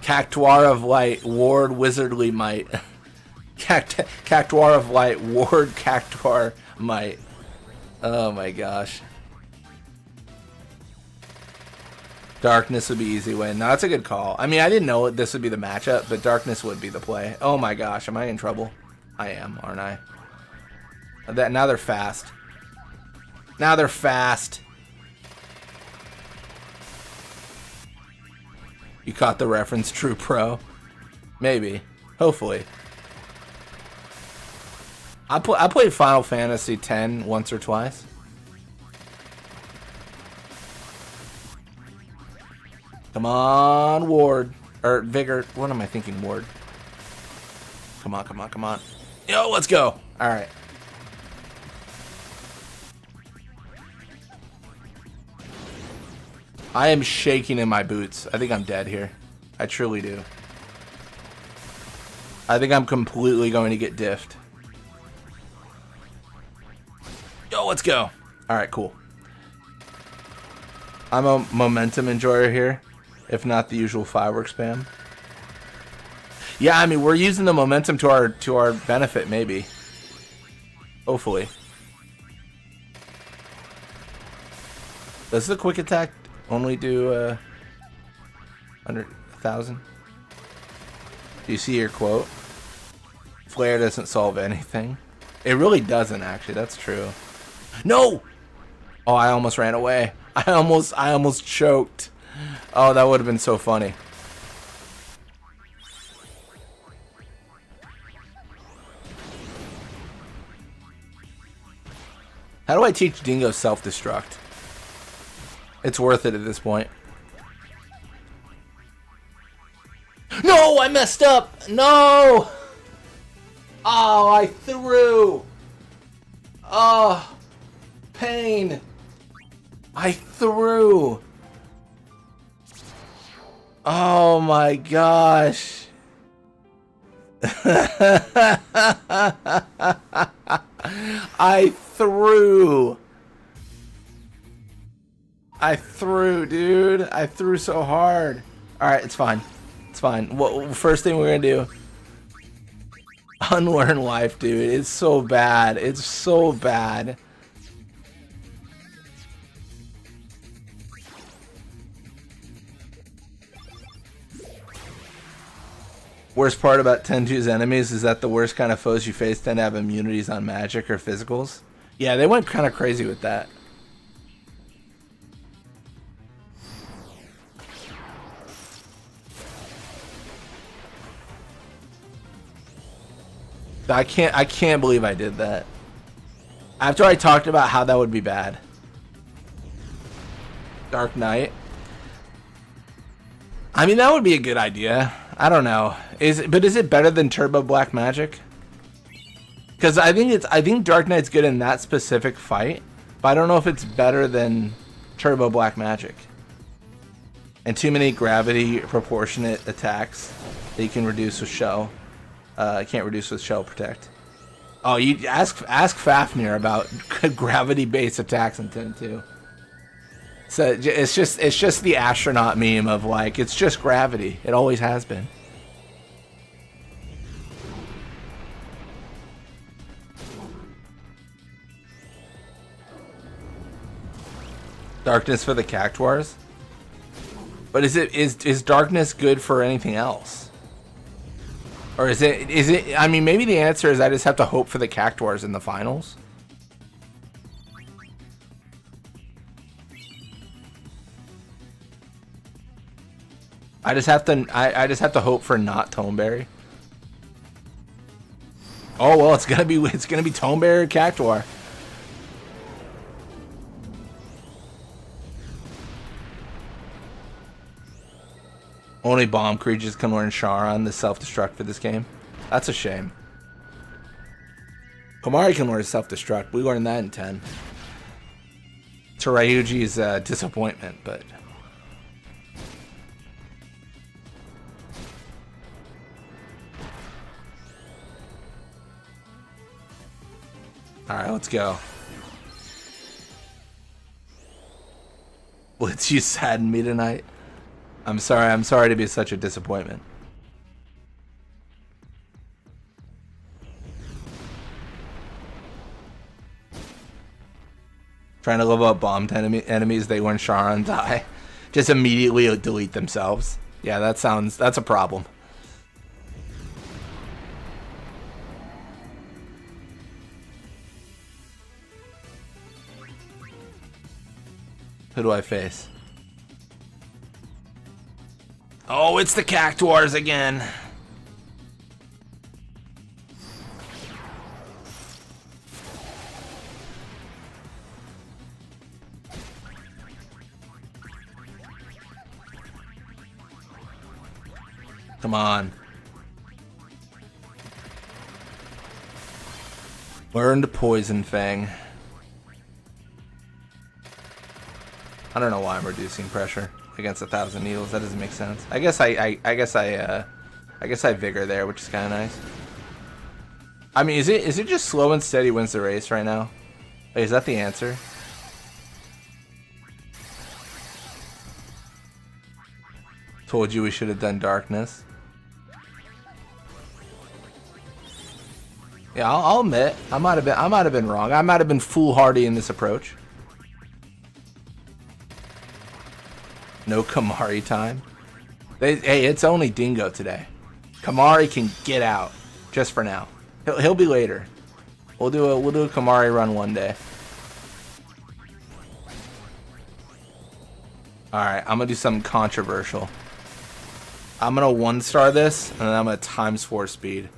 Cactuar of light, ward wizardly might. Cactuar of light, ward cactuar might. Oh my gosh. Darkness would be easy win. No, that's a good call. I mean, I didn't know this would be the matchup, but Darkness would be the play. Oh my gosh, am I in trouble? I am, aren't I? Now they're fast. Now they're fast. You caught the reference, true pro. Maybe. Hopefully. I played Final Fantasy X once or twice. Come on, Ward. Or Vigor. What am I thinking, Ward? Come on, come on, come on. Yo, let's go. All right. I am shaking in my boots. I think I'm dead here. I truly do. I think I'm completely going to get diffed. Yo, let's go. All right, cool. I'm a momentum enjoyer here, if not the usual fireworks spam. Yeah, I mean, we're using the momentum to our benefit, maybe. Hopefully. Does the quick attack only do 1,000? Do you see your quote? Flare doesn't solve anything. It really doesn't, actually. That's true. No! Oh, I almost ran away. I almost choked. Oh, that would have been so funny. How do I teach Dingo self-destruct? It's worth it at this point. No, I messed up. No. Oh, I threw. Oh, pain. I threw. Oh my gosh. I threw. I threw, dude. I threw so hard. All right, it's fine. It's fine. What first thing we're gonna do? Unlearn life, dude. It's so bad. It's so bad. Worst part about Tenju's enemies is that the worst kind of foes you face tend to have immunities on magic or physicals. Yeah, they went kind of crazy with that. I can't believe I did that. After I talked about how that would be bad. Dark Knight. I mean, that would be a good idea. I don't know. Is it better than Turbo Black Magic? Because I think Dark Knight's good in that specific fight, but I don't know if it's better than Turbo Black Magic. And too many gravity proportionate attacks that you can reduce with Shell. Can't reduce with Shell Protect. Oh, you ask Fafnir about gravity-based attacks in 10-2. So it's just the astronaut meme of like, it's just gravity. It always has been. Darkness for the Cactuars? But is darkness good for anything else? Or is it I mean, maybe the answer is I just have to hope for the Cactuars in the finals. I just have to hope for not Toneberry. Oh well, it's gonna be Toneberry or Cactuar. Only bomb creatures can learn Charon, the self-destruct for this game. That's a shame. Komari can learn self-destruct. We learned that in 10. To Ryuji's disappointment, but... Alright, let's go. Blitz, you saddened me tonight. I'm sorry to be such a disappointment. Trying to level up bombed enemies, they learn Charon, die. Just immediately delete themselves. Yeah, that's a problem. Who do I face? Oh, it's the Cactuars again. Come on. Learn to Poison Fang. I don't know why I'm reducing pressure against 1,000 needles. That doesn't make sense. I guess I vigor there, which is kind of nice. I mean, is it just slow and steady wins the race right now? Wait, is that the answer? Told you we should have done darkness. Yeah, I'll admit I might have been wrong. I might have been foolhardy in this approach. No Kamari time. Hey, it's only Dingo today. Kamari can get out just for now. He'll be later. We'll do a Kamari run one day. All right, I'm gonna do something controversial. I'm gonna 1-star this, and then I'm gonna times 4 speed.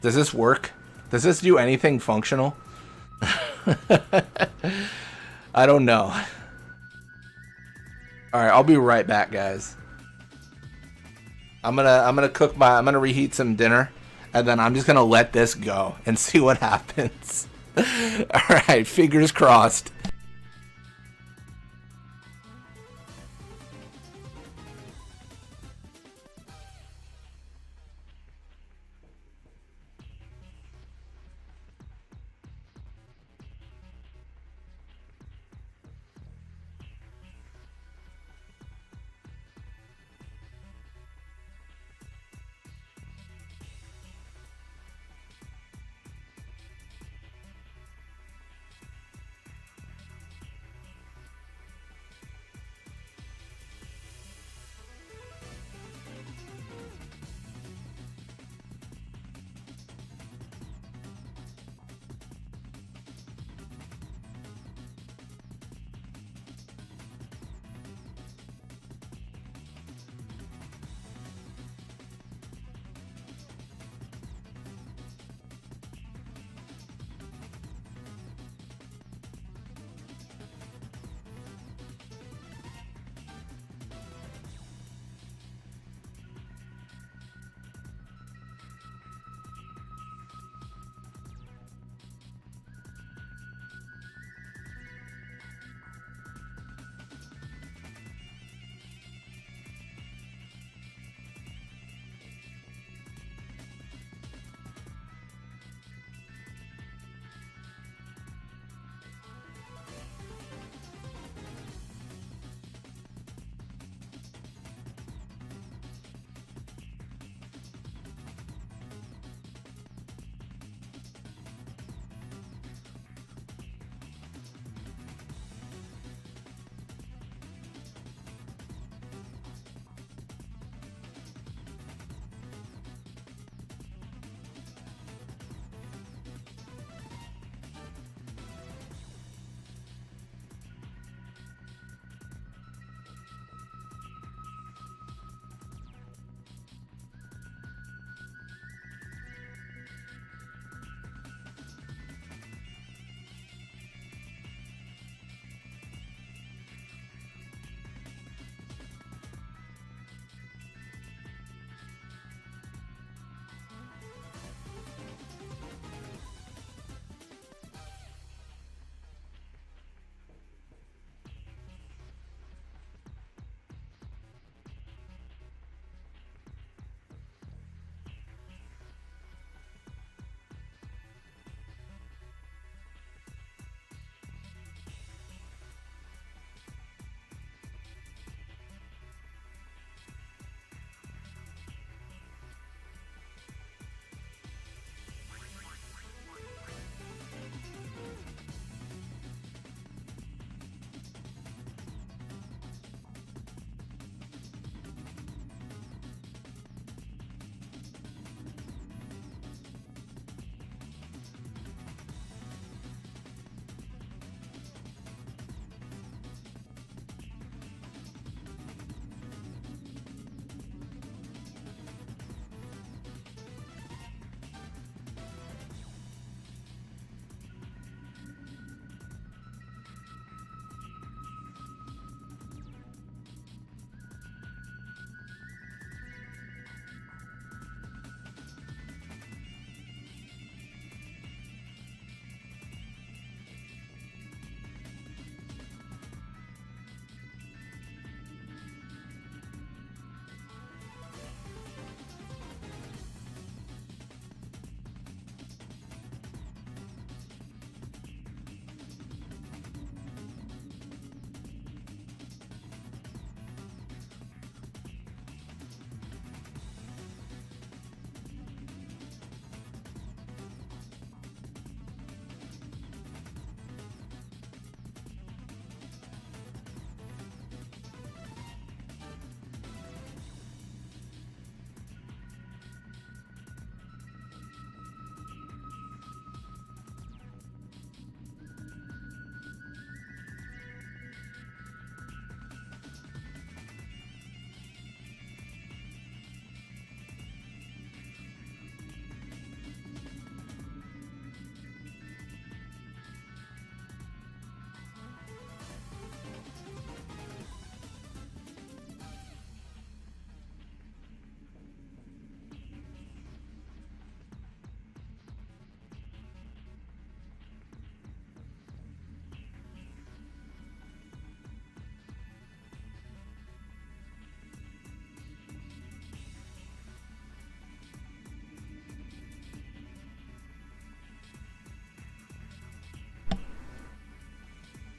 Does this work? Does this do anything functional? I don't know. All right, I'll be right back, guys. I'm gonna reheat some dinner, and then I'm just gonna let this go and see what happens. All right, fingers crossed.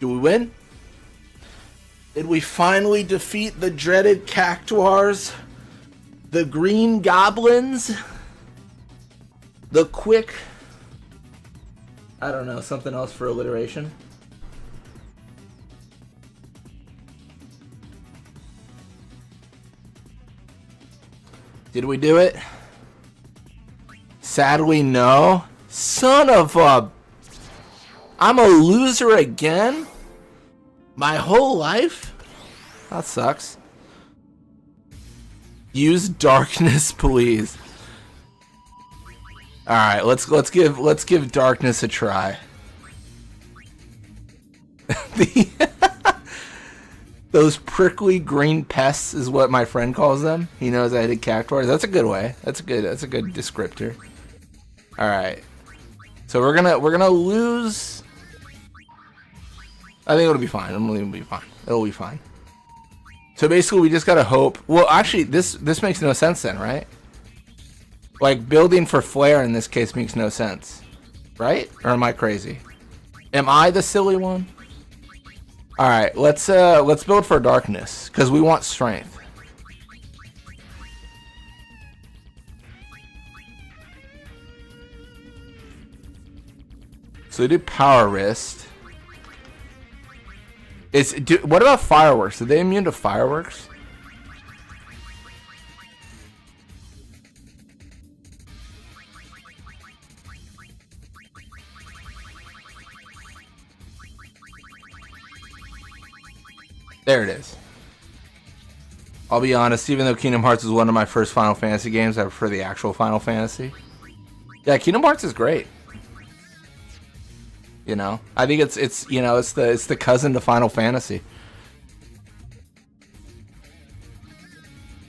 Do we win? Did we finally defeat the dreaded Cactuars? The Green Goblins? The quick... I don't know, something else for alliteration? Did we do it? Sadly, no. Son of a... I'm a loser again? My whole life? That sucks. Use darkness, please. All right, let's give darkness a try. Those prickly green pests is what my friend calls them. He knows I did cactuars. That's a good way. That's a good descriptor. All right. So we're gonna lose. I think it'll be fine. It'll be fine. It'll be fine. So basically, we just gotta hope. Well, actually, this makes no sense then, right? Like building for flare in this case makes no sense, right? Or am I crazy? Am I the silly one? All right, let's build for darkness because we want strength. So we do power wrist. What about fireworks? Are they immune to fireworks? There it is. I'll be honest, even though Kingdom Hearts is one of my first Final Fantasy games, I prefer the actual Final Fantasy. Yeah, Kingdom Hearts is great. You know, I think it's the cousin to Final Fantasy.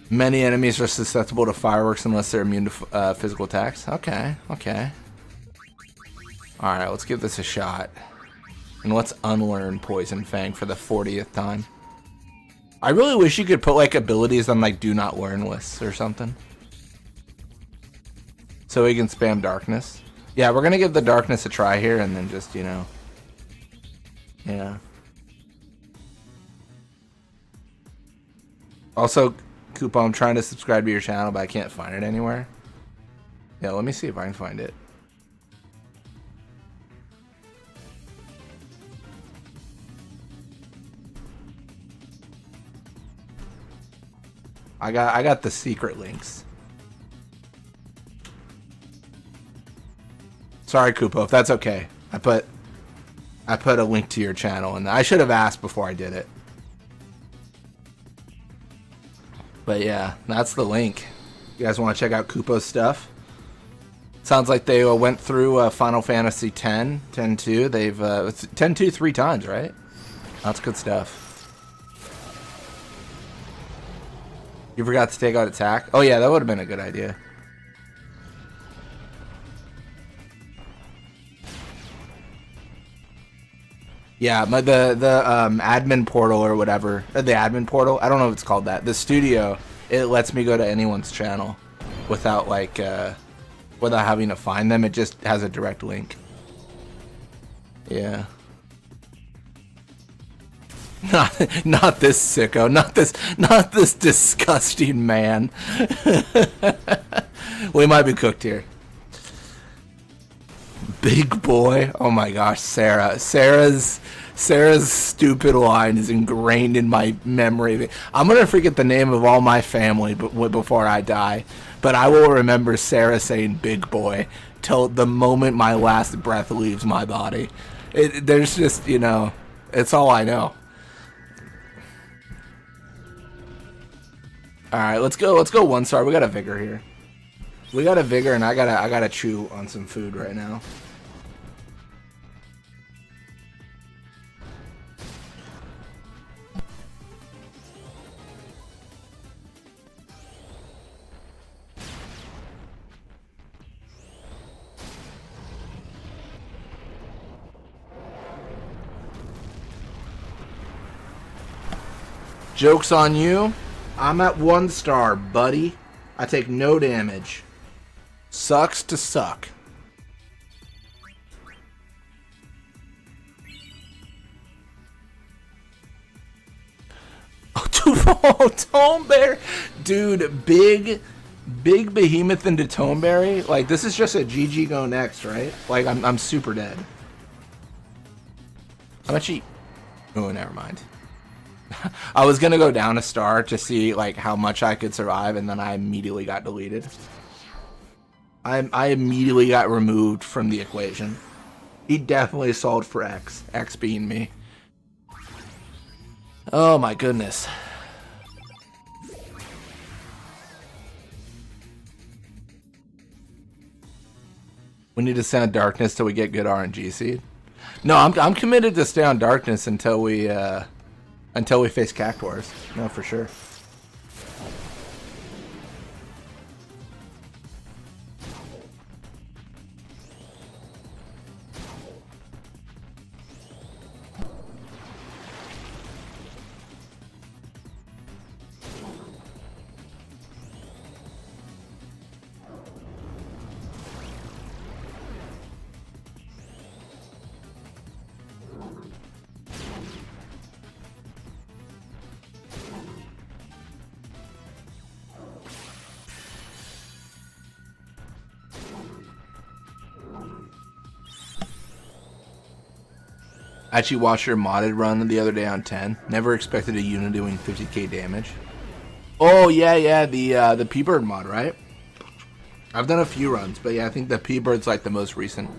Many enemies are susceptible to fireworks unless they're immune to physical attacks. Okay. All right, let's give this a shot. And let's unlearn Poison Fang for the 40th time. I really wish you could put like abilities on like do not learn lists or something. So we can spam darkness. Yeah, we're gonna give the darkness a try here and then just, yeah. Also, Koopa, I'm trying to subscribe to your channel, but I can't find it anywhere. Yeah, let me see if I can find it. I got the secret links. Sorry, Koopa, if that's okay. I put a link to your channel, and I should have asked before I did it. But yeah, that's the link. You guys want to check out Koopa's stuff? Sounds like they went through Final Fantasy X, 10-2. They've it's 10-2 3 times, right? That's good stuff. You forgot to take out attack? Oh yeah, that would have been a good idea. Yeah, the admin portal or whatever, the admin portal. I don't know if it's called that. The studio, it lets me go to anyone's channel without without having to find them. It just has a direct link. Yeah. Not this sicko. Not this disgusting man. We might be cooked here. Big boy. Oh my gosh, Sarah's stupid line is ingrained in my memory. I'm gonna forget the name of all my family before I die, but I will remember Sarah saying "big boy" till the moment my last breath leaves my body. There's just, it's all I know. All right, let's go 1 star. We got a vigor here. We got a vigor, and I gotta chew on some food right now. Joke's on you. I'm at 1 star, buddy. I take no damage. Sucks to suck. Oh, Toneberry. Dude, big behemoth into Toneberry. Like, this is just a GG go next, right? Like, I'm super dead. How much he... Oh, never mind. I was gonna go down a star to see, like, how much I could survive, and then I immediately got deleted. I immediately got removed from the equation. He definitely sold for X. X being me. Oh my goodness. We need to stay on darkness till we get good RNG seed. No, I'm committed to stay on darkness until we face Cactuars. No, for sure. I actually watched your modded run the other day on 10. Never expected a unit doing 50k damage. Oh yeah, the P-Bird mod, right? I've done a few runs, but yeah, I think the P-Bird's like the most recent.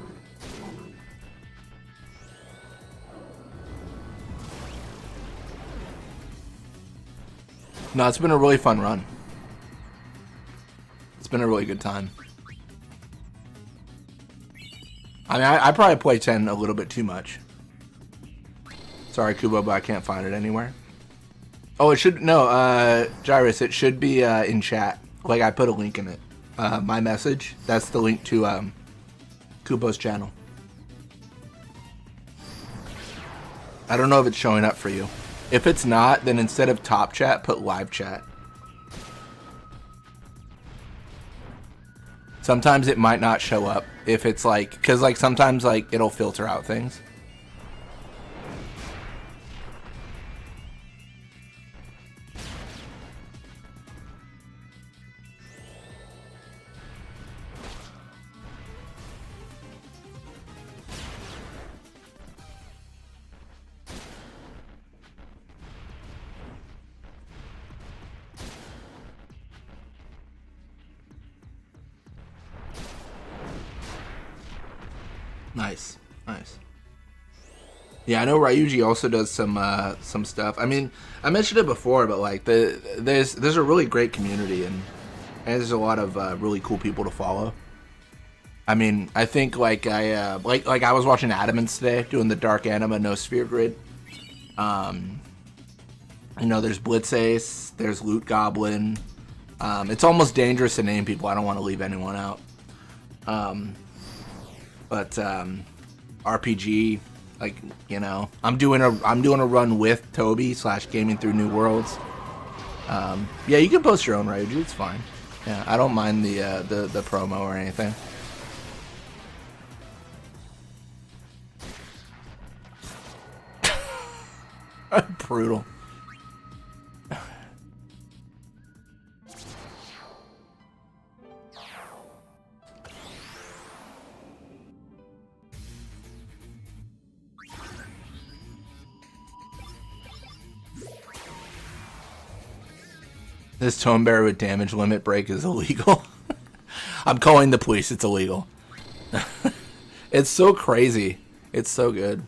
No, it's been a really fun run. It's been a really good time. I mean, I probably play 10 a little bit too much. Sorry, Kubo, but I can't find it anywhere. Oh, it should... No, Gyrus, it should be in chat. Like, I put a link in it. My message. That's the link to Kubo's channel. I don't know if it's showing up for you. If it's not, then instead of top chat, put live chat. Sometimes it might not show up if it's like... Because, like, sometimes, like, it'll filter out things. Nice, nice. Yeah, I know Ryuji also does some stuff. I mean, I mentioned it before, but like there's a really great community and there's a lot of really cool people to follow. I mean, I think like I was watching Adamance today doing the Dark Anima No Sphere Grid. You know, there's Blitz Ace, there's Loot Goblin. It's almost dangerous to name people. I don't want to leave anyone out. But RPG, like, you know, I'm doing a run with Toby / Gaming Through New Worlds. Yeah, you can post your own Ryuji, it's fine. Yeah, I don't mind the promo or anything. Brutal. This Toneberry with damage limit break is illegal. I'm calling the police. It's illegal. It's so crazy. It's so good.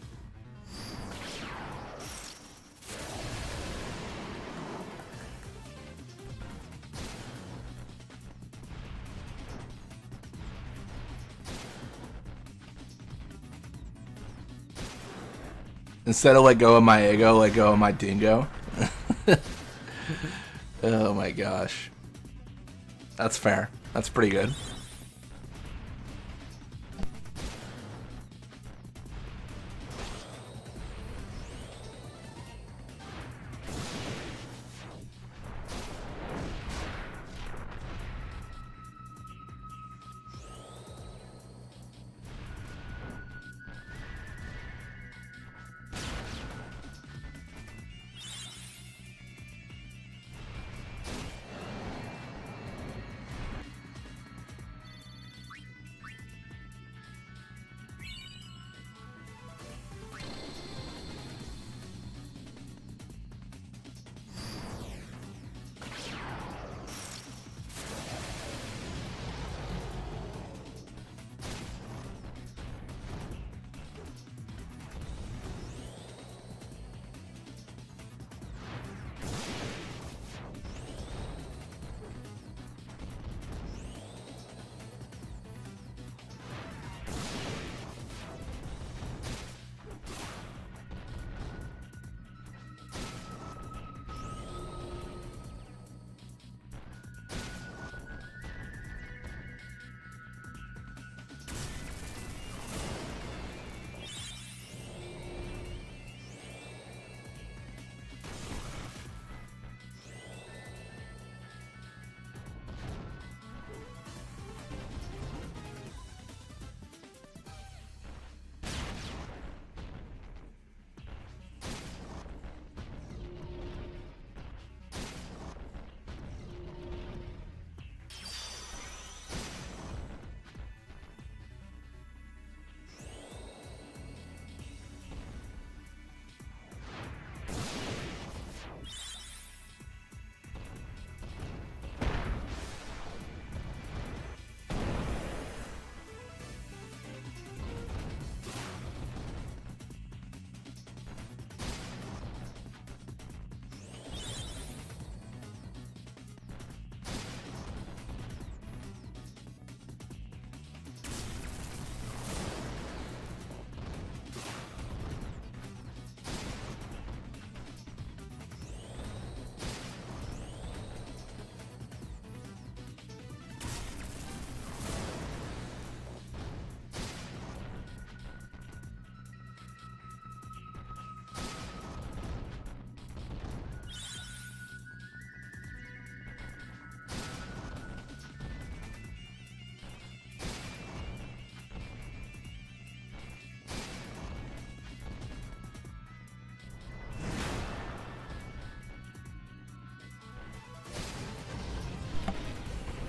Instead of let go of my ego, let go of my dingo. Oh my gosh. That's fair. That's pretty good.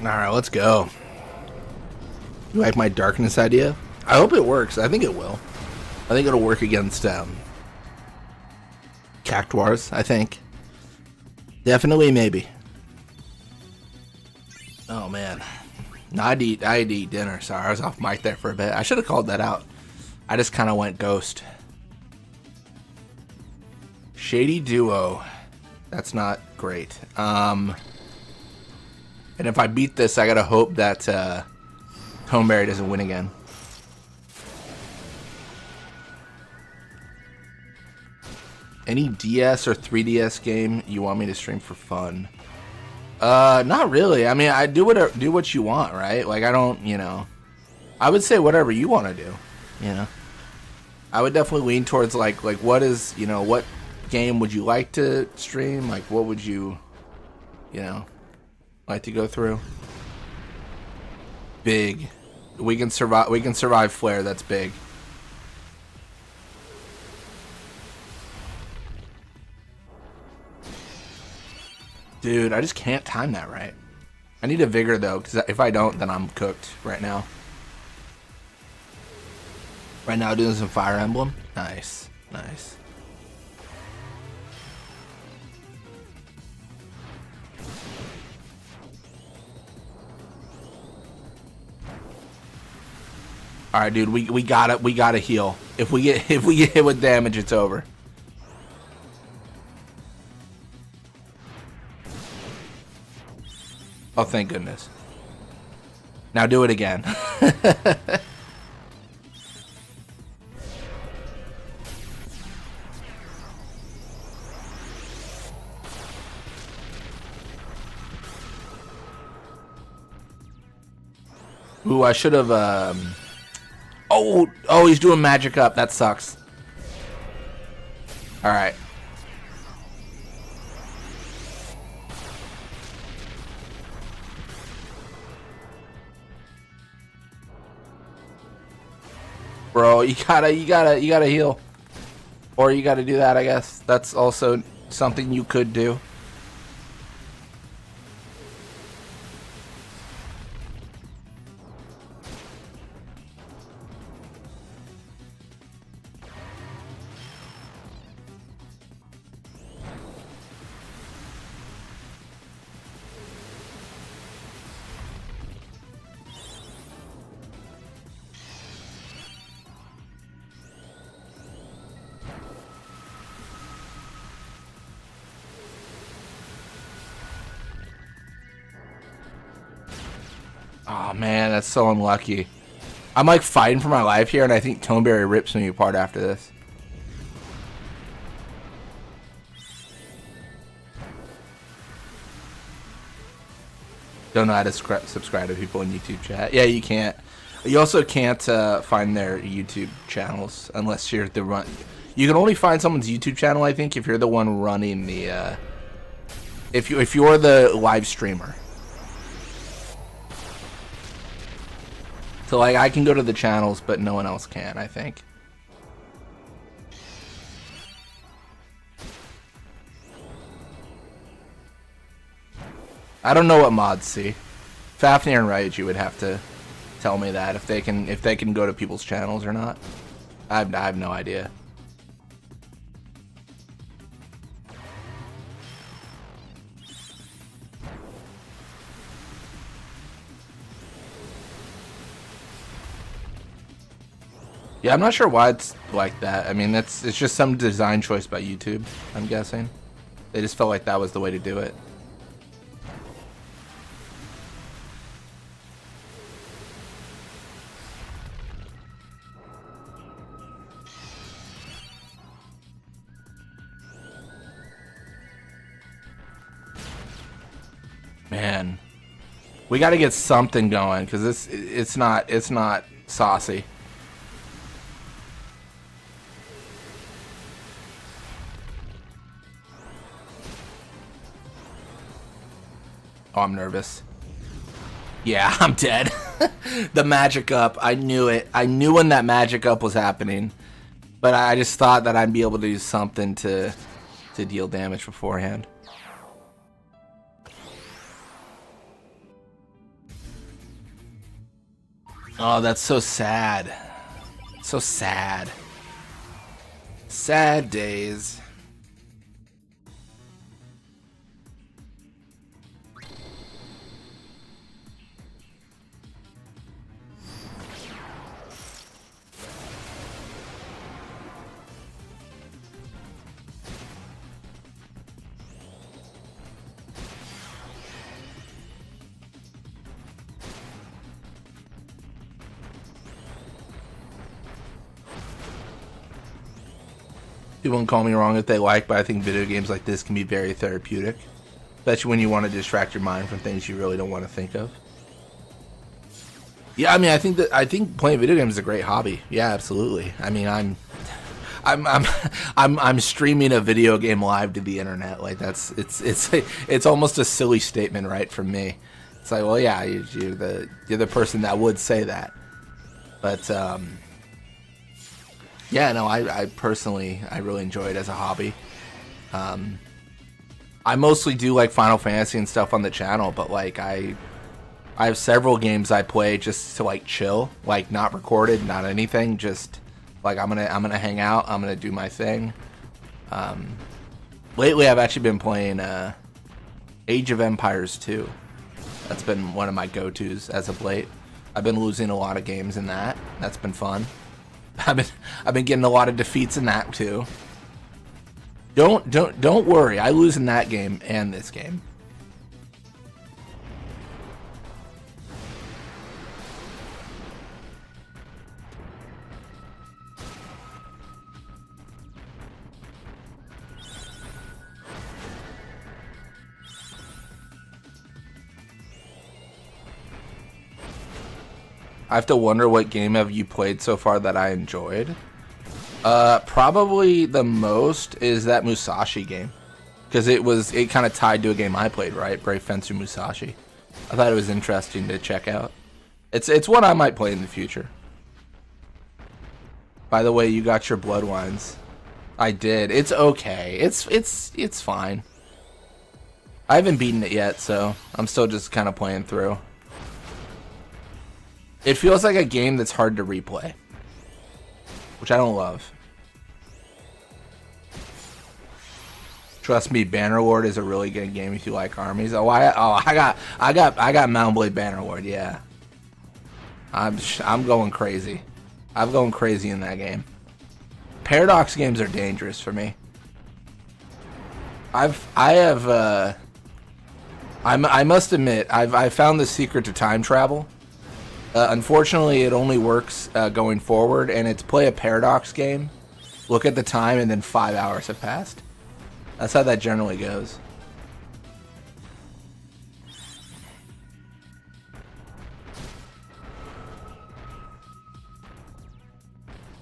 Alright, let's go. You like my darkness idea? I hope it works. I think it will. I think it'll work against Cactuars, I think. Definitely, maybe. Oh man. No, I had to eat dinner. Sorry, I was off mic there for a bit. I should have called that out. I just kind of went ghost. Shady duo. That's not great. And if I beat this, I gotta hope that Toneberry doesn't win again. Any DS or 3DS game you want me to stream for fun? Not really. I mean, I do what you want, right? Like, I don't, you know. I would say whatever you want to do, you know. I would definitely lean towards like what is, you know, what game would you like to stream? Like, what would you know, like to go through? Big. We can survive Flare. That's big. Dude, I just can't time that right. I need a vigor though, because if I don't, then I'm cooked right now. Right now, doing some Fire Emblem. Nice, nice. All right, dude, we gotta heal. If we get hit with damage, it's over. Oh, thank goodness. Now do it again. Ooh, I should have, Oh, he's doing magic up. That sucks. All right. Bro, you gotta heal. Or you gotta do that, I guess. That's also something you could do. Oh man, that's so unlucky. I'm like fighting for my life here, and I think Toneberry rips me apart after this. Don't know how to subscribe to people in YouTube chat. Yeah, you can't. You also can't find their YouTube channels unless you're the run. You can only find someone's YouTube channel, I think, if you're the one running the. If you're the live streamer. So like I can go to the channels, but no one else can, I think. I don't know what mods see. Fafnir and Raiju would have to tell me that if they can go to people's channels or not. I have no idea. Yeah, I'm not sure why it's like that. I mean, it's just some design choice by YouTube, I'm guessing. They just felt like that was the way to do it. Man, we got to get something going because it's not saucy. Oh, I'm nervous. Yeah, I'm dead. The magic up. I knew it. I knew when that magic up was happening. But I just thought that I'd be able to do something to deal damage beforehand. Oh, that's so sad. So sad. Sad days. People can call me wrong if they like, but I think video games like this can be very therapeutic. Especially when you want to distract your mind from things you really don't want to think of. Yeah, I mean, I think playing video games is a great hobby. Yeah, absolutely. I mean, I'm streaming a video game live to the internet. Like it's almost a silly statement, right, from me. It's like, well, yeah, you're the person that would say that. But yeah, no, I personally, I really enjoy it as a hobby. I mostly do like Final Fantasy and stuff on the channel, but like I have several games I play just to like chill, like not recorded, not anything, just like I'm gonna hang out, I'm gonna do my thing. Lately I've actually been playing Age of Empires 2. That's been one of my go-tos as of late. I've been losing a lot of games in that. That's been fun. I've been getting a lot of defeats in that too. Don't worry. I lose in that game and this game. I have to wonder what game have you played so far that I enjoyed. Probably the most is that Musashi game, because it kind of tied to a game I played, right? Brave Fencer Musashi. I thought it was interesting to check out. It's one I might play in the future. By the way, you got your blood wines. I did. It's okay. It's fine. I haven't beaten it yet, so I'm still just kind of playing through. It feels like a game that's hard to replay, which I don't love. Trust me, Bannerlord is a really good game if you like armies. I got Mount Blade Bannerlord. Yeah, I'm going crazy. I'm going crazy in that game. Paradox games are dangerous for me. I must admit, I've found the secret to time travel. Unfortunately, it only works going forward, and it's play a Paradox game, look at the time, and then 5 hours have passed. That's how that generally goes.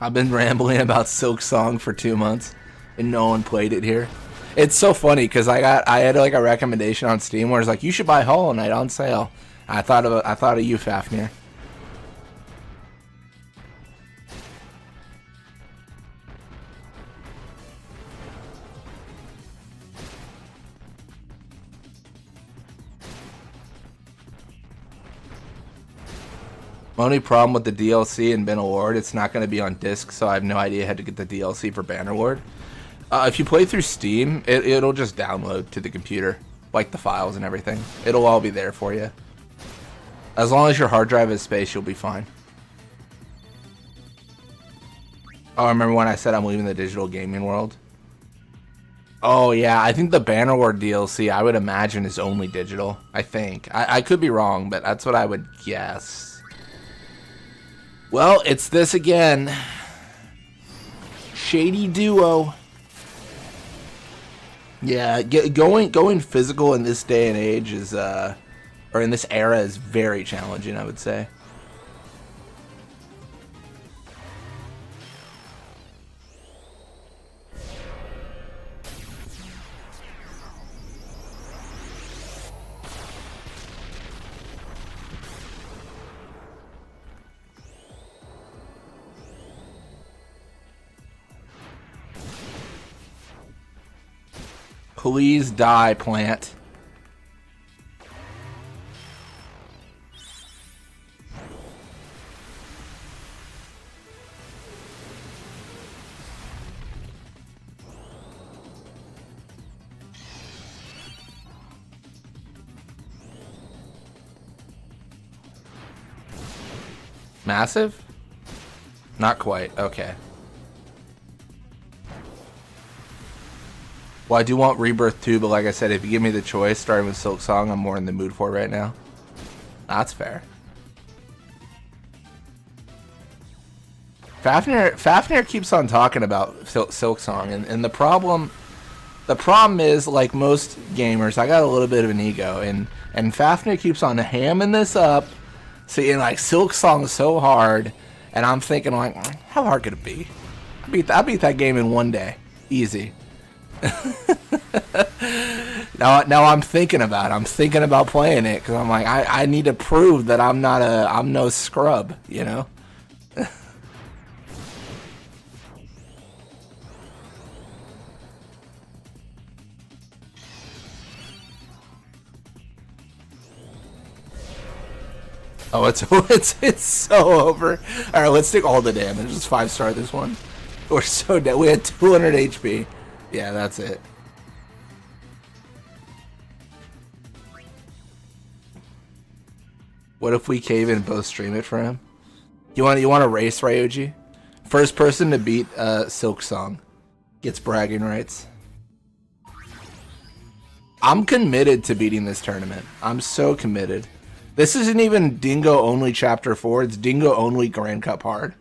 I've been rambling about Silk Song for 2 months, and no one played it here. It's so funny because I had like a recommendation on Steam where it's like, you should buy Hollow Knight on sale. I thought of you, Fafnir. Only problem with the DLC in Bannerlord, it's not going to be on disc, so I have no idea how to get the DLC for Bannerlord. If you play through Steam, it'll just download to the computer, like the files and everything. It'll all be there for you. As long as your hard drive has space, you'll be fine. Oh, remember when I said I'm leaving the digital gaming world? Oh yeah, I think the Bannerlord DLC, I would imagine, is only digital. I think. I could be wrong, but that's what I would guess. Well, it's this again. Shady duo. Yeah, going physical in this day and age is, or in this era, is very challenging, I would say. Please die, plant. Massive? Not quite. Okay. Well, I do want Rebirth too, but like I said, if you give me the choice, starting with Silk Song, I'm more in the mood for right now. That's fair. Fafnir keeps on talking about Silk Song, and the problem is, like most gamers, I got a little bit of an ego, and Fafnir keeps on hamming this up, saying like Silk Song is so hard, and I'm thinking like, how hard could it be? I beat that game in one day, easy. now I'm thinking about playing it because I'm like I need to prove that I'm no scrub, you know. Oh, it's so over. All right, let's take all the damage. Just 5-star this one. We're so dead. We had 200 HP. Yeah, that's it. What if we cave in and both stream it for him? You want to race, Ryuji? First person to beat Silk Song gets bragging rights. I'm committed to beating this tournament. I'm so committed. This isn't even Dingo only Chapter 4. It's Dingo only Grand Cup hard.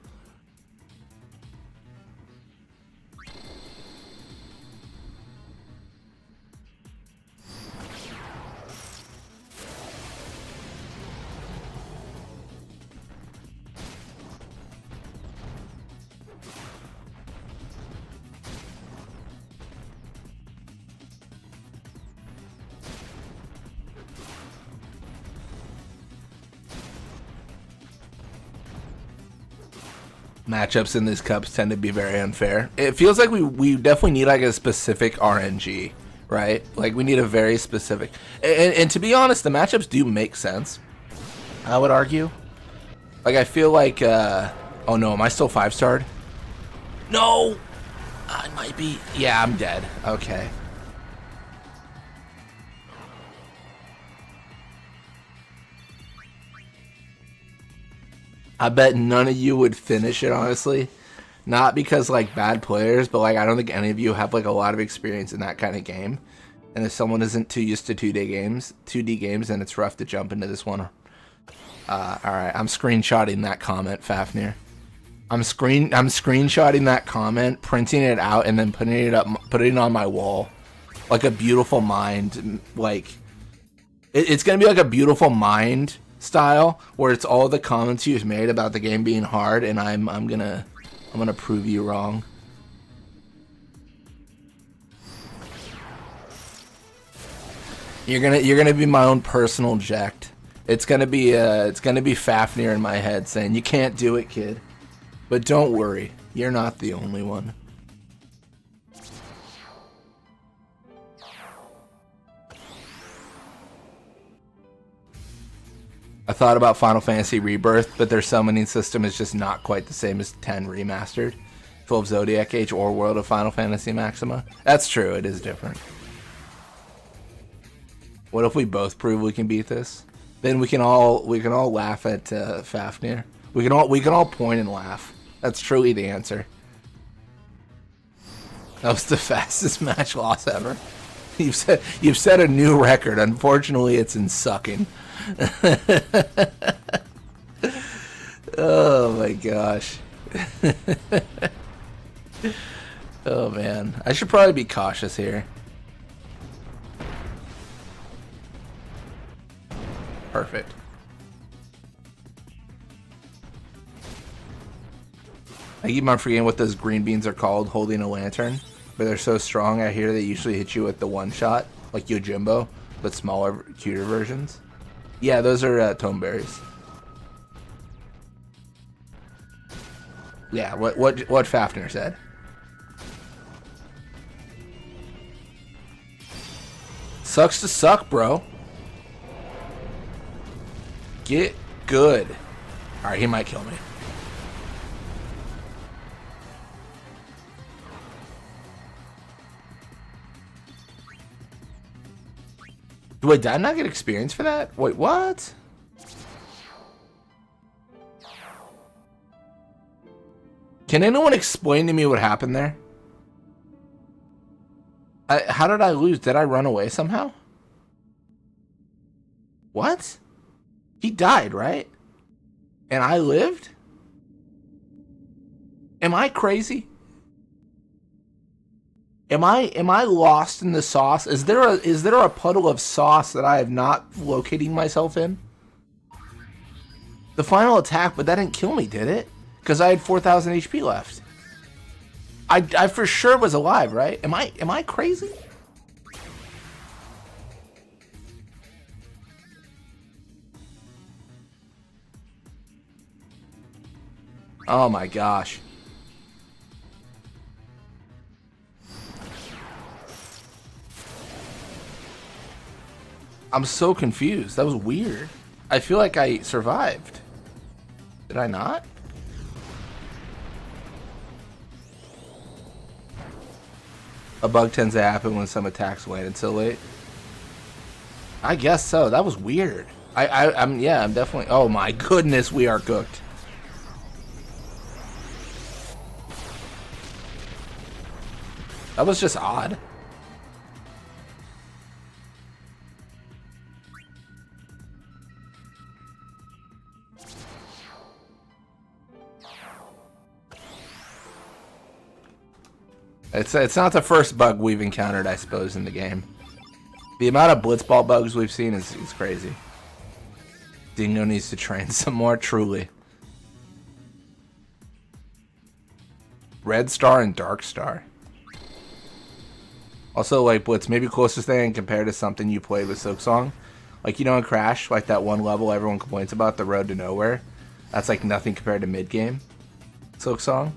Matchups in these cups tend to be very unfair. It feels like we definitely need like a specific RNG, right? Like we need a very specific. And to be honest, the matchups do make sense, I would argue. Like I feel like, oh no, am I still 5-starred? No! I might be. Yeah, I'm dead. Okay. I bet none of you would finish it, honestly. Not because, like, bad players, but, like, I don't think any of you have, like, a lot of experience in that kind of game. And if someone isn't too used to 2D games, then it's rough to jump into this one. Alright, I'm screenshotting that comment, Fafnir. I'm screenshotting that comment, printing it out, and then putting it on my wall. Like a beautiful mind, like... It's gonna be like a beautiful mind style where it's all the comments you've made about the game being hard, and I'm gonna prove you wrong. You're gonna be my own personal jacked. It's gonna be Fafnir in my head saying you can't do it, kid. But don't worry, you're not the only one. I thought about Final Fantasy Rebirth, but their summoning system is just not quite the same as 10 Remastered, 12 Zodiac Age, or World of Final Fantasy Maxima. That's true, it is different. What if we both prove we can beat this? Then we can all laugh at Fafnir. We can all point and laugh. That's truly the answer. That was the fastest match loss ever. You've set a new record. Unfortunately, it's in sucking. Oh my gosh. Oh man, I should probably be cautious here. Perfect. I keep on forgetting what those green beans are called, holding a lantern. But they're so strong, I hear they usually hit you with the one shot, like Yojimbo, but smaller, cuter versions. Yeah, those are tome berries. Yeah, what Fafnir said. Sucks to suck, bro. Get good. Alright, he might kill me. Wait, did I not get experience for that? Wait, what? Can anyone explain to me what happened there? How did I lose? Did I run away somehow? What? He died, right? And I lived? Am I crazy? Am I lost in the sauce? Is there a puddle of sauce that I have not locating myself in? The final attack, but that didn't kill me, did it? Because I had 4,000 HP left. I for sure was alive, right? Am I crazy? Oh my gosh. I'm so confused. That was weird. I feel like I survived. Did I not? A bug tends to happen when some attacks landed so late. I guess so. That was weird. I'm definitely. Oh my goodness, we are cooked. That was just odd. It's not the first bug we've encountered, I suppose, in the game. The amount of blitzball bugs we've seen is crazy. Dingo needs to train some more, truly. Red Star and Dark Star. Also, like, Blitz, maybe closest thing compared to something you played with Silksong. Like, you know, in Crash, like that one level everyone complains about, the Road to Nowhere. That's like nothing compared to mid-game Silksong.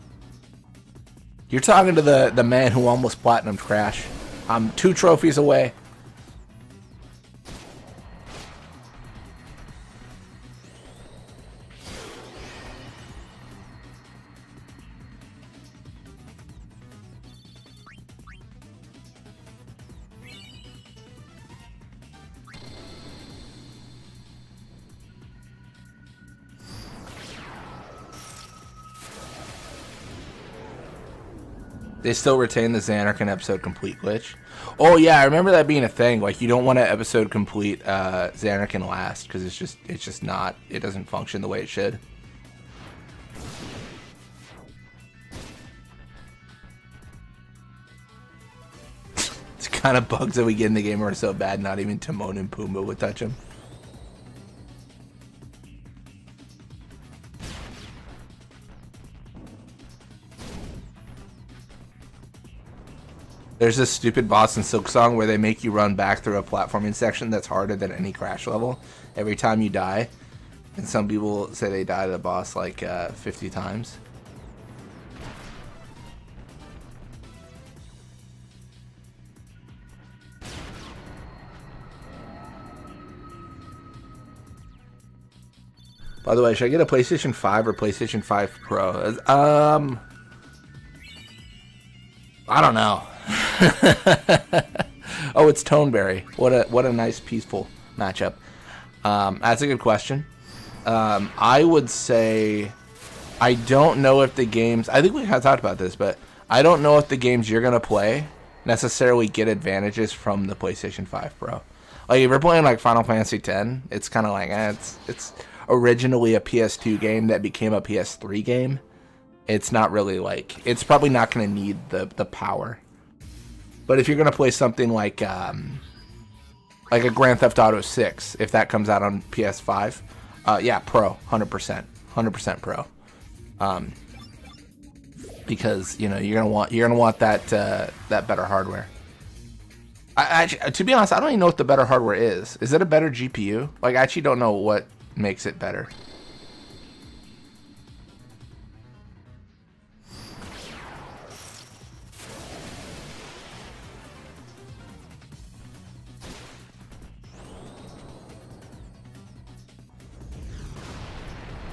You're talking to the man who almost platinumed Crash. I'm 2 trophies away. They still retain the Xanarkin episode complete glitch. Oh yeah, I remember that being a thing. Like, you don't want to episode complete Xanarkin last because it's just not. It doesn't function the way it should. It's kind of bugs that we get in the game are so bad, not even Timon and Pumbaa would touch them. There's this stupid boss in Silksong where they make you run back through a platforming section that's harder than any Crash level every time you die. And some people say they die to the boss like 50 times. By the way, should I get a PlayStation 5 or PlayStation 5 Pro? I don't know. Oh, it's Toneberry. What a nice peaceful matchup. That's a good question. I would say I don't know if the games, I think we have talked about this, but I don't know if the games you're gonna play necessarily get advantages from the PlayStation 5 Pro. Like, if you're playing like Final Fantasy X, it's kind of like it's originally a PS2 game that became a PS3 game. It's not really like, it's probably not going to need the power. But if you're going to play something like a Grand Theft Auto 6, if that comes out on PS5, yeah, Pro, 100% Pro. Because, you know, you're gonna want that better hardware. To be honest, I don't even know what the better hardware is. Is it a better GPU? Like, I actually don't know what makes it better.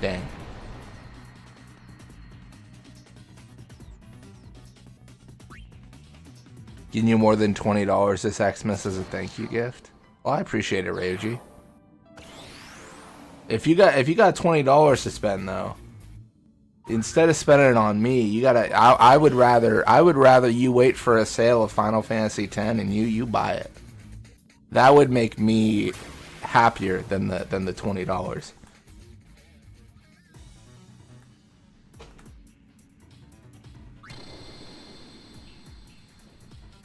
Dang. Getting you more than $20 this Xmas as a thank you gift. Well, I appreciate it, Ryuji. If you got $20 to spend though, instead of spending it on me, you gotta. I would rather you wait for a sale of Final Fantasy X and you buy it. That would make me happier than the $20.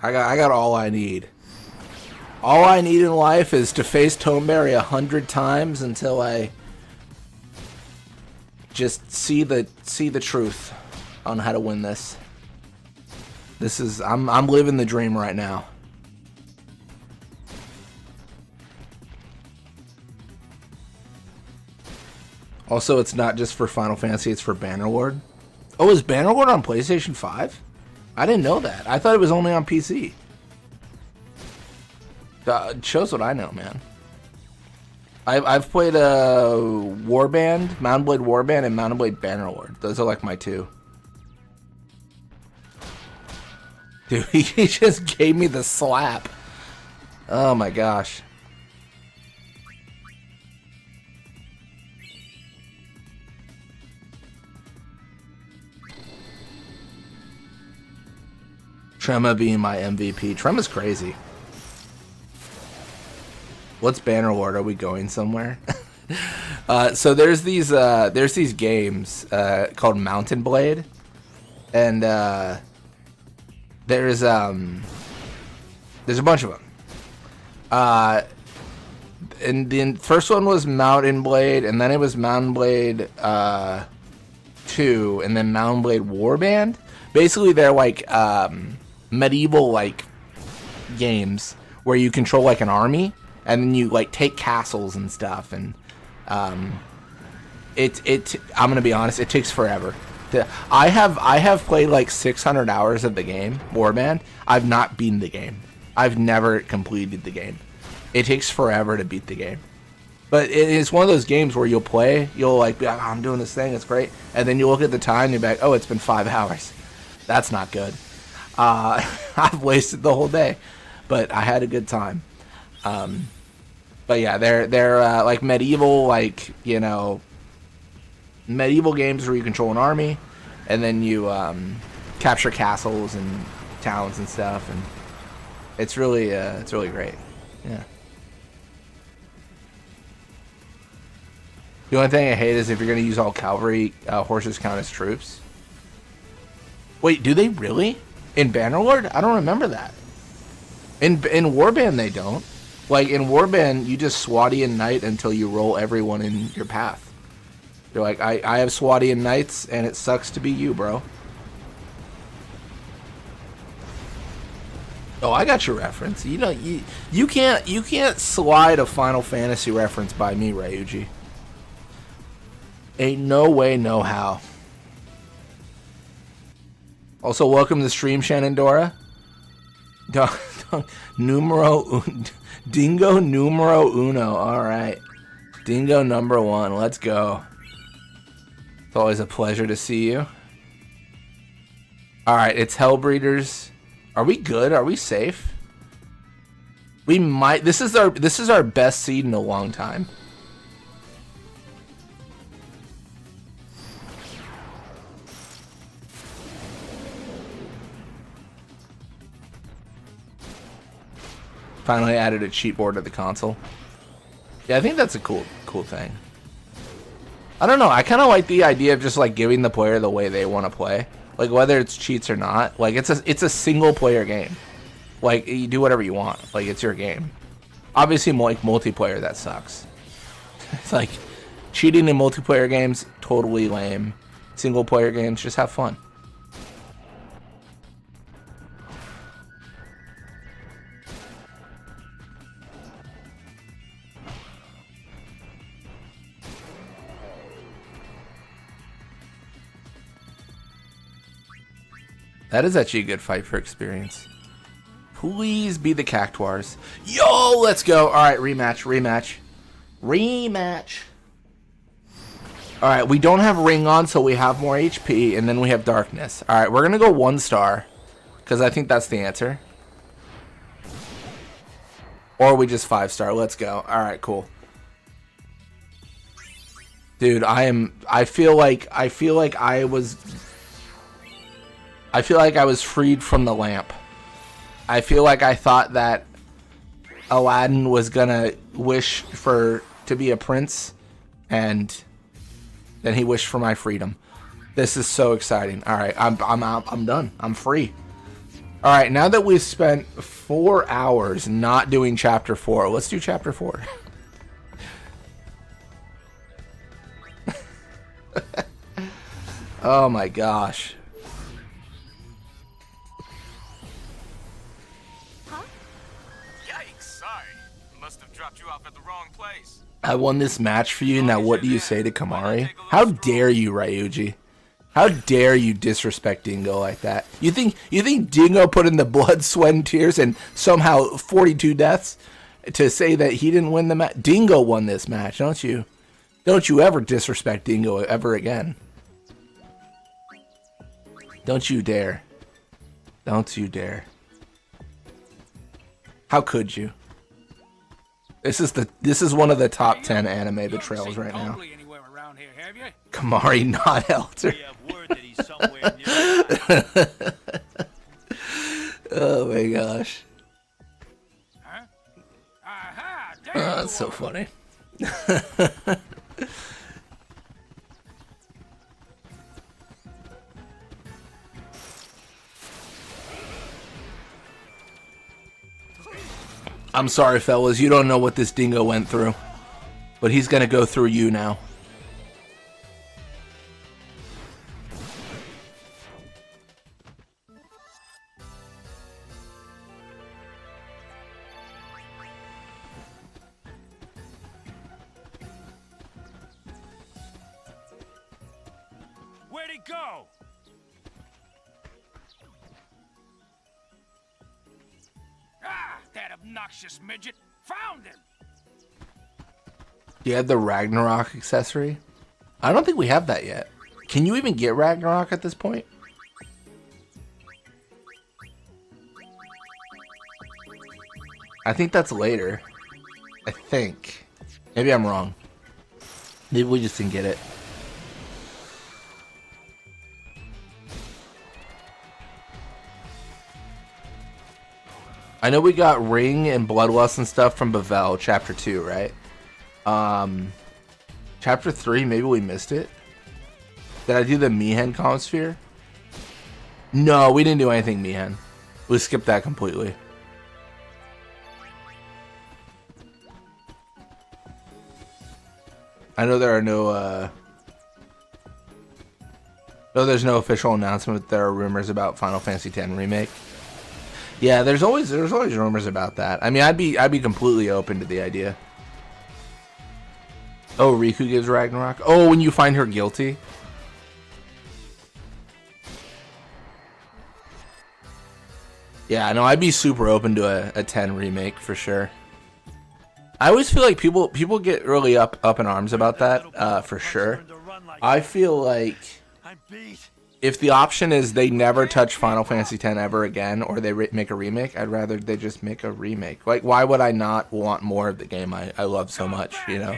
I got all I need. All I need in life is to face Toneberry 100 times until I just see the truth on how to win this. This is I'm living the dream right now. Also, it's not just for Final Fantasy, it's for Bannerlord. Oh, is Bannerlord on PlayStation 5? I didn't know that. I thought it was only on PC. It shows what I know, man. I've played Warband, Mountain Blade Warband, and Mountain Blade Bannerlord. Those are like my two. Dude, he just gave me the slap. Oh my gosh. Trema being my MVP. Trema's crazy. What's Bannerlord? Are we going somewhere? So there's these games called Mountain Blade, and there's a bunch of them. And the first one was Mountain Blade, and then it was Mountain Blade 2, and then Mountain Blade Warband. Basically, they're like medieval like games where you control like an army, and then you like take castles and stuff. And I'm gonna be honest, it takes forever. I have played like 600 hours of the game Warband. I've not beaten the game. I've never completed the game. It takes forever to beat the game. But it's one of those games where you'll like be like, oh, I'm doing this thing, it's great, and then you look at the time and you're like, oh, it's been 5 hours. That's not good. I've wasted the whole day, but I had a good time. But yeah, they're like medieval, like, you know, medieval games where you control an army, and then you capture castles and towns and stuff, and it's really great. Yeah. The only thing I hate is if you're going to use all cavalry, horses count as troops. Wait, do they really? In Bannerlord? I don't remember that. In Warband, they don't. Like, in Warband, you just Swadian Knight until you roll everyone in your path. You're like, I have Swadian Knights, and it sucks to be you, bro. Oh, I got your reference. You know, you can't slide a Final Fantasy reference by me, Ryuji. Ain't no way, no how. Also, welcome to the stream, Shenandoah. Dingo numero uno. All right, Dingo number 1. Let's go. It's always a pleasure to see you. All right, it's Hellbreeders. Are we good? Are we safe? We might. This is our best seed in a long time. Finally added a cheat board to the console. Yeah, I think that's a cool thing. I don't know. I kind of like the idea of just like giving the player the way they want to play, like whether it's cheats or not. Like it's a single player game. Like you do whatever you want. Like it's your game. Obviously, like multiplayer, that sucks. It's like cheating in multiplayer games, totally lame. Single player games, just have fun. That is actually a good fight for experience. Please be the Cactuars. Yo, let's go. All right, rematch. All right, we don't have Ring on, so we have more HP, and then we have Darkness. All right, we're going to go 1 star, because I think that's the answer. Or we just 5 star. Let's go. All right, cool. Dude, I feel like I was freed from the lamp. I feel like I thought that Aladdin was gonna wish to be a prince, and then he wished for my freedom. This is so exciting. All right, I'm out. I'm done. I'm free. All right, now that we've spent 4 hours not doing chapter 4, let's do chapter 4. Oh my gosh. Yikes, sorry. Must have dropped you off at the wrong place. I won this match for you. Now what do you say to Kamari? How dare you, Ryuji? How dare you disrespect Dingo like that? You think Dingo put in the blood, sweat, and tears and somehow 42 deaths to say that he didn't win the match? Dingo won this match, don't you? Don't you ever disrespect Dingo ever again. Don't you dare. Don't you dare. How could you? This is one of the top 10 anime betrayals right now. Kamari not Elder. Oh my gosh. Oh, that's so funny. I'm sorry, fellas. You don't know what this Dingo went through. But he's gonna go through you now. Where'd he go? Ah, that obnoxious midget. Found him. Do you have the Ragnarok accessory? I don't think we have that yet. Can you even get Ragnarok at this point? I think that's later. I think. Maybe I'm wrong. Maybe we just didn't get it. I know we got Ring and Bloodlust and stuff from Bavel, Chapter 2, right? Chapter 3, maybe we missed it. Did I do the Mihen Comosphere? No, we didn't do anything Mihen. We skipped that completely. I know there are no, no, there's no official announcement, but there are rumors about Final Fantasy X Remake. Yeah, there's always rumors about that. I mean, I'd be completely open to the idea. Oh, Riku gives Ragnarok. Oh, when you find her guilty. Yeah, no, I'd be super open to a 10 remake for sure. I always feel like people get really up in arms about that, for sure. I feel like if the option is they never touch Final Fantasy X ever again, or they make a remake, I'd rather they just make a remake. Like, why would I not want more of the game I love so much, you know?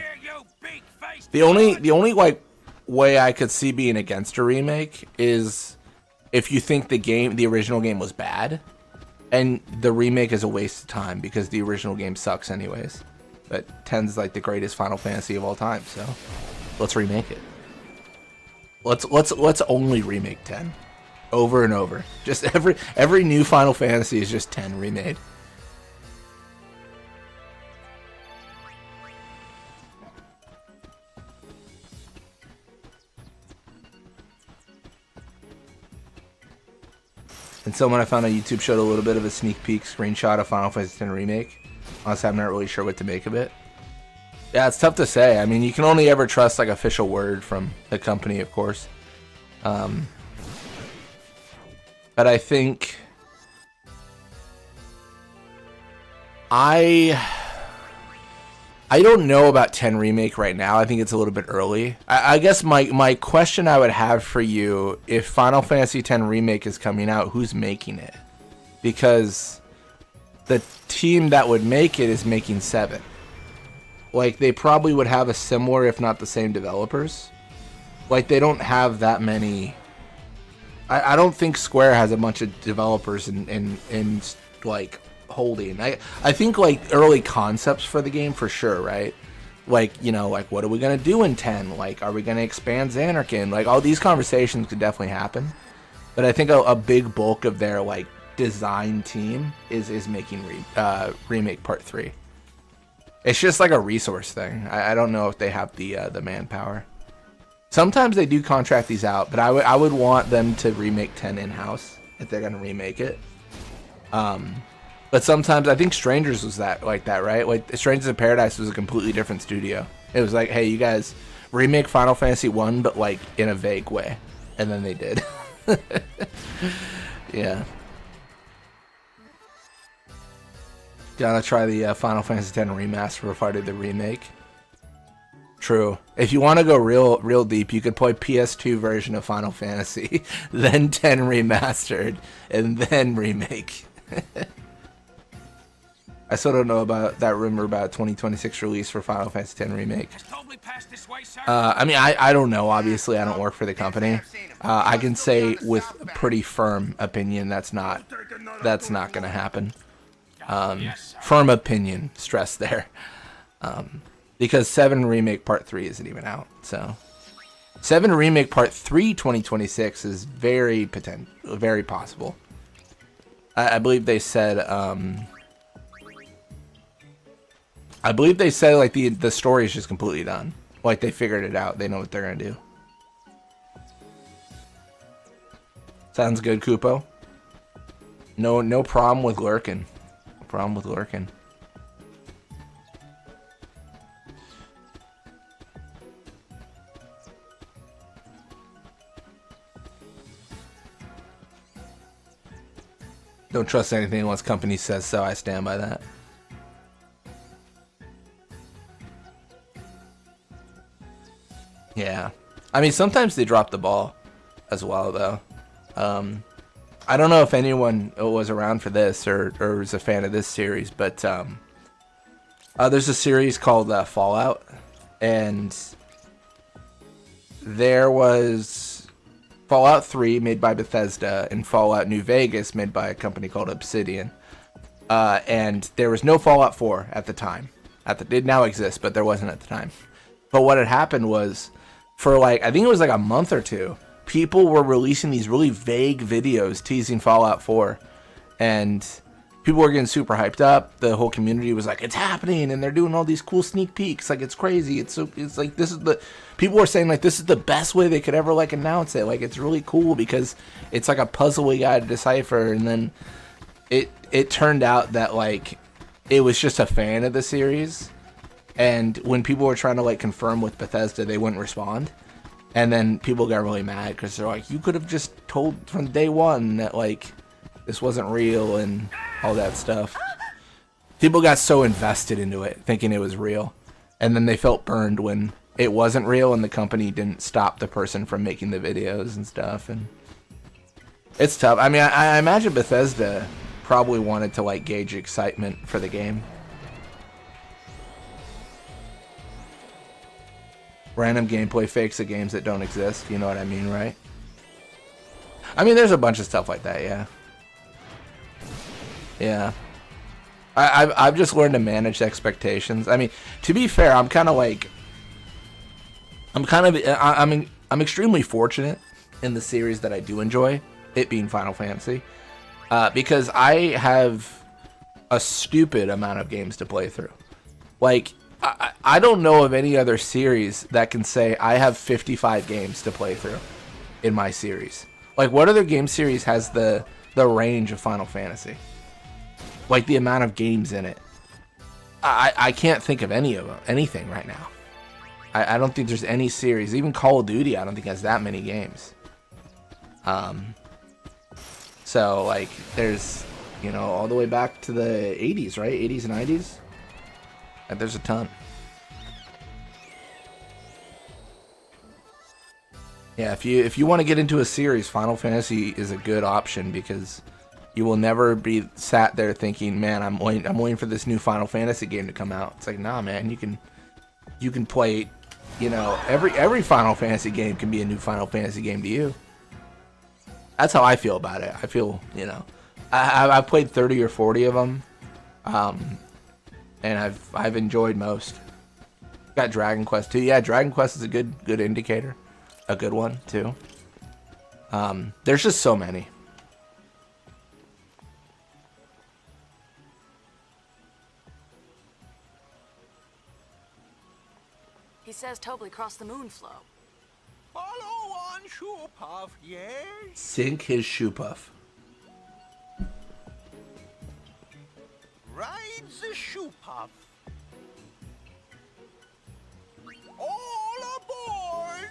The only like way I could see being against a remake is if you think the original game was bad, and the remake is a waste of time because the original game sucks anyways. But 10's like the greatest Final Fantasy of all time, so let's remake it. Let's only remake 10 over and over. Just every new Final Fantasy is just 10 remade. And someone I found on YouTube showed a little bit of a sneak peek screenshot of Final Fantasy X Remake. Honestly, I'm not really sure what to make of it. Yeah, it's tough to say. I mean, you can only ever trust like official word from the company, of course. But I think I don't know about 10 Remake right now. I think it's a little bit early. I guess my question I would have for you, if Final Fantasy X Remake is coming out, who's making it? Because the team that would make it is making 7. like they probably would have a similar, if not the same, developers. Like they don't have that many. I don't think Square has a bunch of developers in like holding. I think like early concepts for the game for sure, right? Like, you know, like what are we gonna do in 10? Like, are we gonna expand Xanarkin? Like all these conversations could definitely happen. But I think a big bulk of their like design team is making Remake Part 3. It's just like a resource thing. I don't know if they have the manpower. Sometimes they do contract these out, but I would want them to remake 10 in-house if they're gonna remake it. But sometimes I think Strangers was like that, right? Like Strangers in Paradise was a completely different studio. It was like, hey, you guys remake Final Fantasy 1, but like in a vague way, and then they did. Yeah. Gotta try the Final Fantasy X remaster before I did the remake. True. If you want to go real deep, you could play PS2 version of Final Fantasy, then 10 remastered, and then remake. I still don't know about that rumor about 2026 release for Final Fantasy X remake. I mean, I don't know. Obviously, I don't work for the company. I can say with pretty firm opinion that's not gonna happen. Firm opinion, stress there. Because 7 Remake Part 3 isn't even out, so 7 Remake Part 3 2026 is very possible. I believe they said like the story is just completely done. Like they figured it out. They know what they're gonna do. Sounds good, Kupo. No problem with lurking. No problem with lurking. Don't trust anything unless company says so. I stand by that. Yeah. I mean, sometimes they drop the ball as well, though. I don't know if anyone was around for this or is a fan of this series, but there's a series called Fallout, and there was Fallout 3 made by Bethesda and Fallout New Vegas made by a company called Obsidian. And there was no Fallout 4 at the time. It now exists, but there wasn't at the time. But what had happened was, for like, I think it was like a month or two, people were releasing these really vague videos teasing Fallout 4. And people were getting super hyped up. The whole community was like, it's happening, and they're doing all these cool sneak peeks. Like, it's crazy. It's like, this is the... People were saying, like, this is the best way they could ever, like, announce it. Like, it's really cool because it's like a puzzle we got to decipher. And then it turned out that, like, it was just a fan of the series. And when people were trying to, like, confirm with Bethesda, they wouldn't respond. And then people got really mad because they're like, you could have just told from day one that, like, this wasn't real and all that stuff. People got so invested into it, thinking it was real. And then they felt burned when it wasn't real and the company didn't stop the person from making the videos and stuff. And it's tough. I mean, I imagine Bethesda probably wanted to, like, gauge excitement for the game. Random gameplay fakes of games that don't exist, you know what I mean, right? I mean, there's a bunch of stuff like that, yeah. Yeah. I've just learned to manage expectations. I mean, to be fair, I'm extremely fortunate in the series that I do enjoy, it being Final Fantasy, because I have a stupid amount of games to play through. Like, I don't know of any other series that can say I have 55 games to play through in my series. Like, what other game series has the range of Final Fantasy? Like, the amount of games in it. I can't think of anything right now. I don't think there's any series. Even Call of Duty, I don't think has that many games. So, like, there's, you know, all the way back to the 80s, right? 80s and 90s? And there's a ton. Yeah, if you want to get into a series, Final Fantasy is a good option because you will never be sat there thinking, man, I'm waiting for this new Final Fantasy game to come out. It's like, nah, man, you can you can play, you know, every Final Fantasy game can be a new Final Fantasy game to you. That's how I feel about it. I feel, you know, I've played 30 or 40 of them, and I've enjoyed most. Got Dragon Quest too. Yeah, Dragon Quest is a good indicator, a good one too. There's just so many. He says Tobley crossed the moon flow. Follow on, shoe puff, yes? Sink his shoe puff. Ride the shoe puff. All aboard!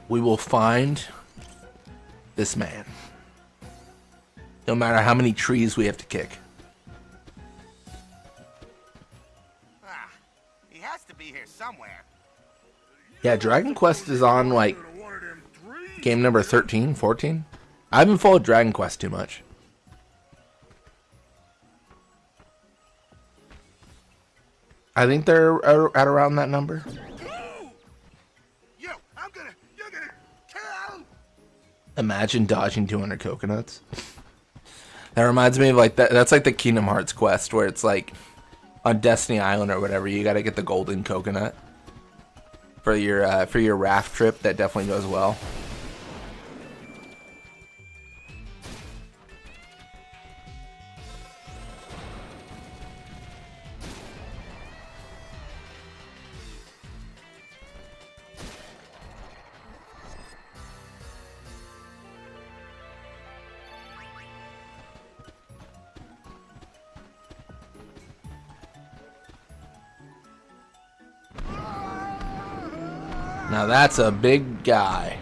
We will find this man. No matter how many trees we have to kick. Ah, he has to be here somewhere. Yeah, Dragon Quest is on like game number 13, 14. I haven't followed Dragon Quest too much. I think they're at around that number. You're gonna kill! Imagine dodging 200 coconuts. That reminds me of like that. That's like the Kingdom Hearts quest where it's like on Destiny Island or whatever. You got to get the golden coconut for your raft trip. That definitely goes well. Now that's a big guy.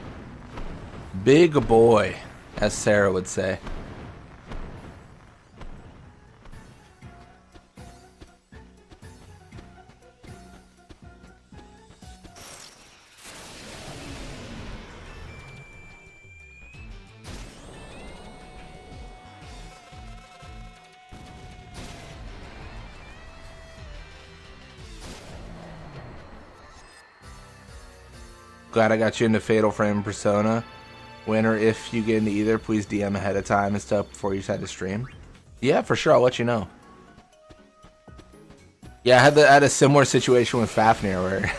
Big boy, as Sarah would say. Glad I got you into Fatal Frame and Persona. When or if you get into either, please DM ahead of time and stuff before you decide to stream. Yeah, for sure. I'll let you know. Yeah, I had a similar situation with Fafnir where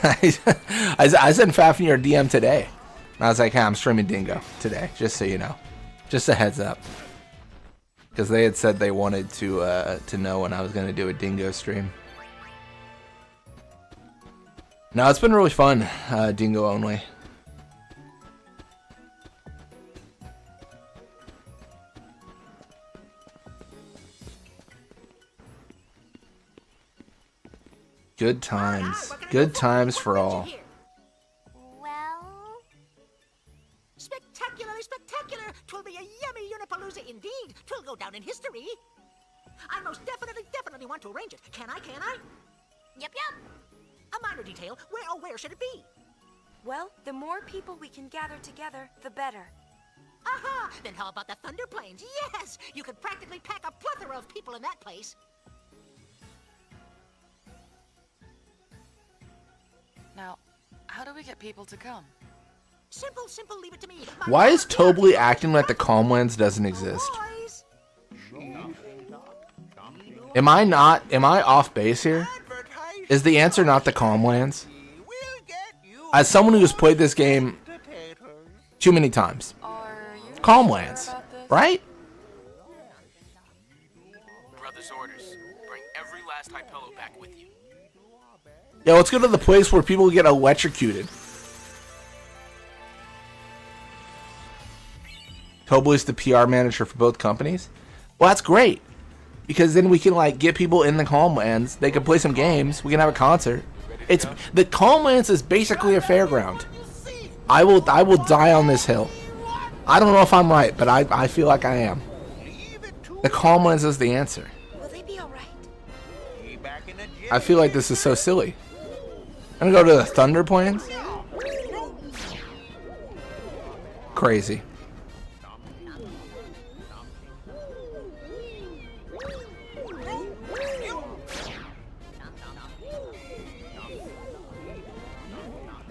I sent Fafnir a DM today. And I was like, hey, I'm streaming Dingo today, just so you know. Just a heads up. Because they had said they wanted to know when I was going to do a Dingo stream. No, it's been really fun, Dingo only. Good times. Good times for all. Well, Spectacularly spectacular! 'Twill be a yummy Unipalooza indeed. 'Twill go down in history. I most definitely want to arrange it. Can I? yep. A minor detail. Where should it be? Well, the more people we can gather together, the better. Aha! Then how about the Thunder Plains? Yes! You could practically pack a plethora of people in that place. Now, how do we get people to come? Simple, leave it to me. Why is Tobley acting like the Calmlands doesn't exist? Boys. Am I off base here? Is the answer not the Calmlands? As someone who has played this game too many times. Are you Calmlands, sure about this? right? Brother's orders. Bring every last Hypello back with you. Yeah, let's go to the place where people get electrocuted. Tobley's the PR manager for both companies. Well, that's great. Because then we can like get people in the Calmlands. They can play some games. We can have a concert. It's the Calmlands is basically a fairground. I will die on this hill. I don't know if I'm right, but I feel like I am. The Calmlands is the answer. Will they be all right? I feel like this is so silly. I'm gonna go to the Thunder Plains. Crazy.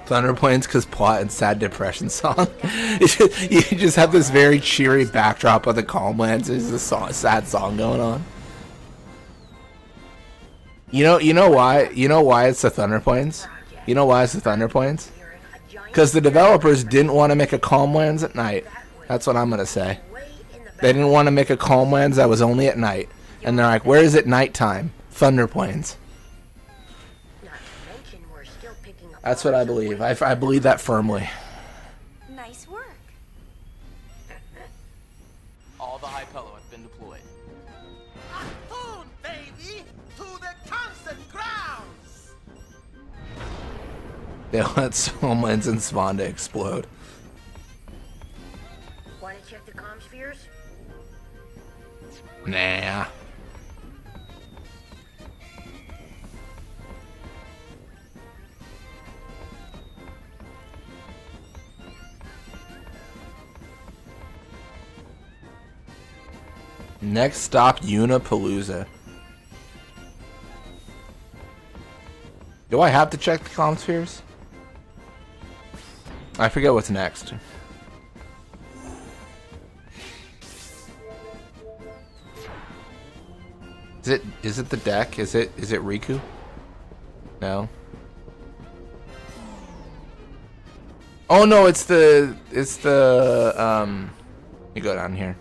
Thunder Plains because plot and sad depression song. You just have this very cheery backdrop of the Calmlands. There's this sad song going on. You know why? You know why it's the Thunder Plains? You know why it's the Thunder Plains? Because the developers didn't want to make a Calmlands at night. That's what I'm gonna say. They didn't want to make a Calmlands that was only at night. And they're like, where is it nighttime? Thunder Plains. That's what I believe. I believe that firmly. Nice work. All the Hypello have been deployed. Atune, baby, to the constant grounds. They let Solmans and Svan explode. Want to check the comm spheres? Nah. Next stop, Unipalooza. Do I have to check the comm spheres? I forget what's next. Is it the deck? Is it Riku? No. Oh no, it's the you go down here.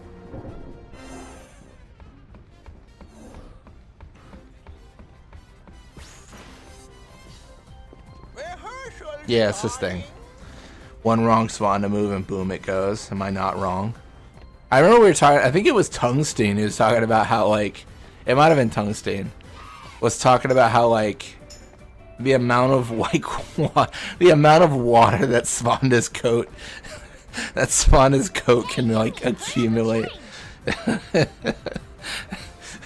Yeah, it's this thing. One wrong Swan to move and boom it goes. Am I not wrong? I remember we were talking, I think it was Tungsten who was talking about how, like, it might have been Tungsten, was talking about how, like, the amount of, like, the amount of water that Svanda's coat, can, like, accumulate.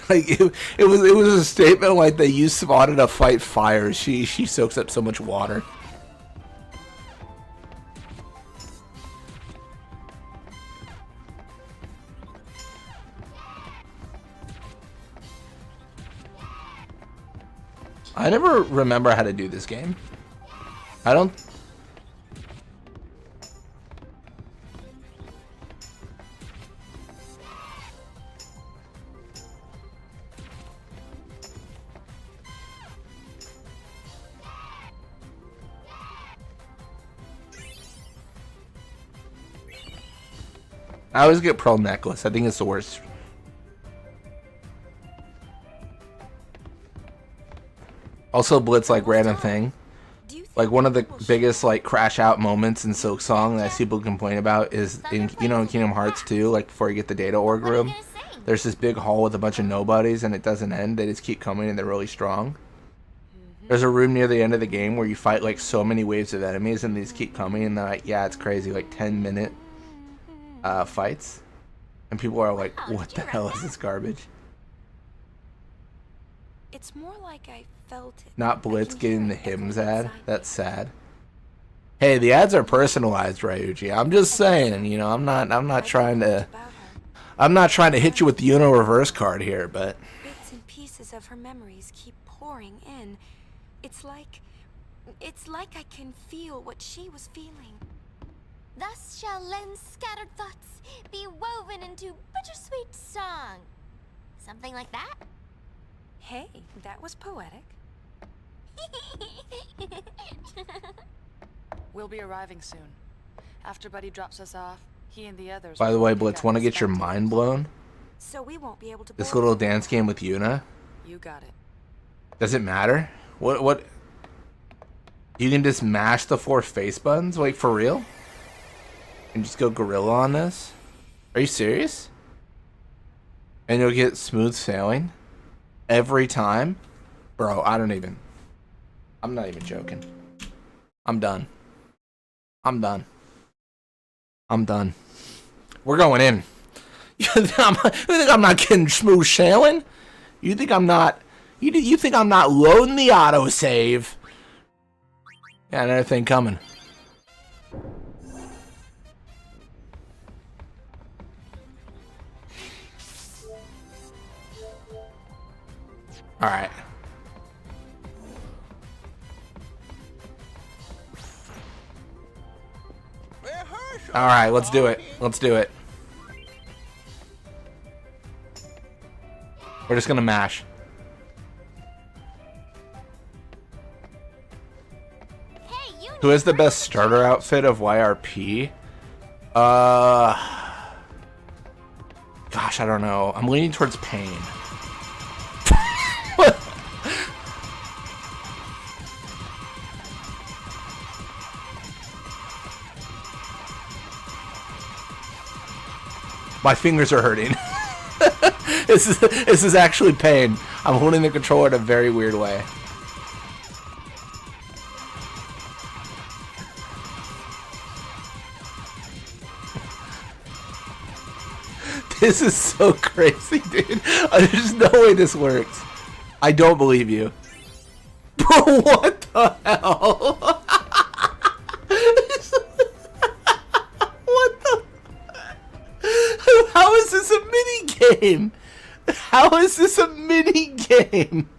Like, it was a statement like they use Svanda to fight fire. She soaks up so much water. I never remember how to do this game. I don't... I always get Pearl Necklace. I think it's the worst. Also, Blitz, like, random thing. Like, one of the biggest, like, crash out moments in Silk Song that I see people complain about is in, you know, in Kingdom Hearts 2, like, before you get the Data Org room, there's this big hall with a bunch of nobodies and it doesn't end. They just keep coming and they're really strong. There's a room near the end of the game where you fight, like, so many waves of enemies and they just keep coming and they're like, yeah, it's crazy, like, 10-minute fights. And people are like, what the hell is this garbage? It's more like I felt it. Not Blitz getting the hymns ad. That's sad. Hey, the ads are personalized, Ryuji. I'm just saying, you know, I'm not trying to hit you with the Uno reverse card here, but Bits and pieces of her memories keep pouring in. It's like I can feel what she was feeling. Thus shall Len's scattered thoughts be woven into bittersweet song. Something like that? Hey, that was poetic. We'll be arriving soon. After Buddy drops us off, he and the others... By the way, Blitz, want to get your mind blown? So we won't be able to... This little dance game with Yuna? You got it. Does it matter? What? You can just mash the 4 face buttons? Like, for real? And just go gorilla on this? Are you serious? And you'll get smooth sailing? Every time? Bro, I'm not even joking. I'm done. We're going in. You think I'm not getting smooth sailing? You think I'm not You think I'm not loading the autosave? Yeah, another thing coming. Alright. Alright, let's do it. Let's do it. We're just gonna mash. Who has the best starter outfit of YRP? Gosh, I don't know. I'm leaning towards Pain. My fingers are hurting. This is actually pain. I'm holding the controller in a very weird way. This is so crazy, dude. There's no way this works. I don't believe you. Bro, what the hell? What the? How is this a mini game? How is this a mini game?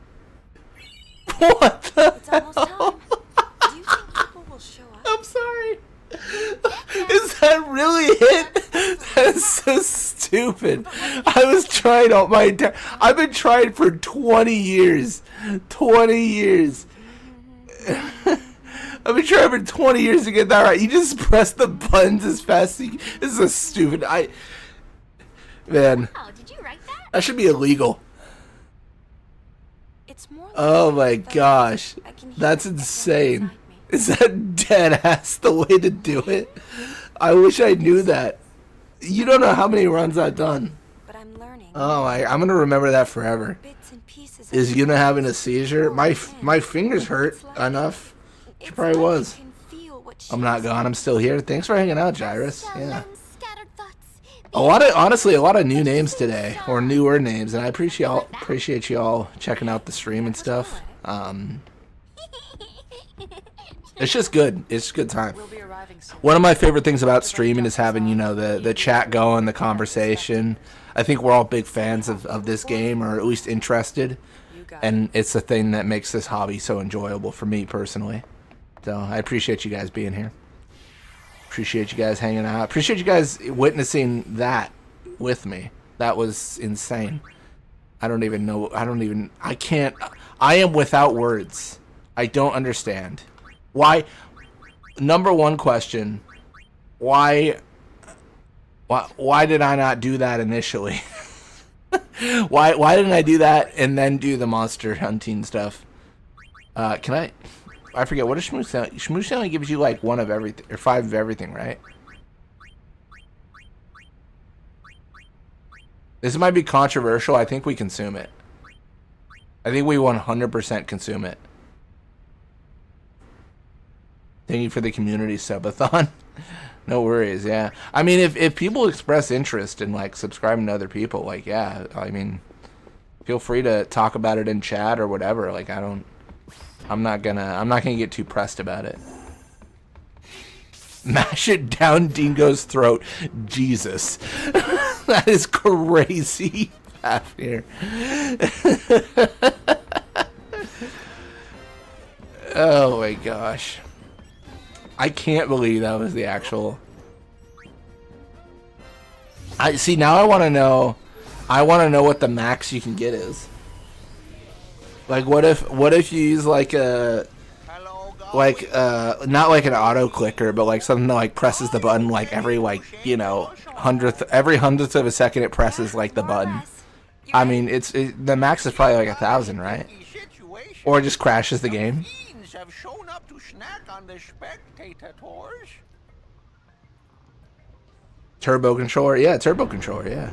What the hell? Do you think people will show up? I'm sorry. Is that really it? That's so stupid. I was trying all my entire... I've been trying for 20 years. 20 years. I've been trying for 20 years to get that right. You just press the buttons as fast as you... This is a stupid... Man. Oh, did you write that? That should be illegal. It's more like Oh my gosh. That's insane. Is that dead ass the way to do it? I wish I knew that. You don't know how many runs I've done. But I'm learning. Oh, I'm gonna remember that forever. Bits and pieces Is Yuna having a seizure? My fingers hurt enough. She probably was. I'm not gone. I'm still here. Thanks for hanging out, Gyrus. Yeah. Honestly, a lot of new names today, or newer names, and I appreciate y'all checking out the stream and stuff. It's just good. It's a good time. One of my favorite things about streaming is having, you know, the chat going, the conversation. I think we're all big fans of this game, or at least interested. And it's the thing that makes this hobby so enjoyable for me personally. So I appreciate you guys being here. Appreciate you guys hanging out. Appreciate you guys witnessing that with me. That was insane. I don't even know. I am without words. I don't understand. Why? Number one question. Why did I not do that initially? Why didn't I do that and then do the monster hunting stuff? I forget, what does Shmoosh sound? Shmoosh only gives you like 1 of everything, or 5 of everything, right? This might be controversial. I think we consume it. I think we 100% consume it. Thank you for the community subathon. No worries, yeah. I mean, if people express interest in like subscribing to other people, like, yeah, I mean, feel free to talk about it in chat or whatever. Like, I'm not gonna get too pressed about it. Mash it down Dingo's throat. Jesus. That is crazy. Here. Oh my gosh. I can't believe that was the actual... Now I want to know what the max you can get is. Like, what if you use like a... not like an auto clicker, but like something that like presses the button like every, like, you know, every hundredth of a second it presses like the button. I mean, the max is probably like 1,000, right? Or it just crashes the game. Have shown up to snack on the spectators. Turbo controller, yeah, turbo controller, yeah.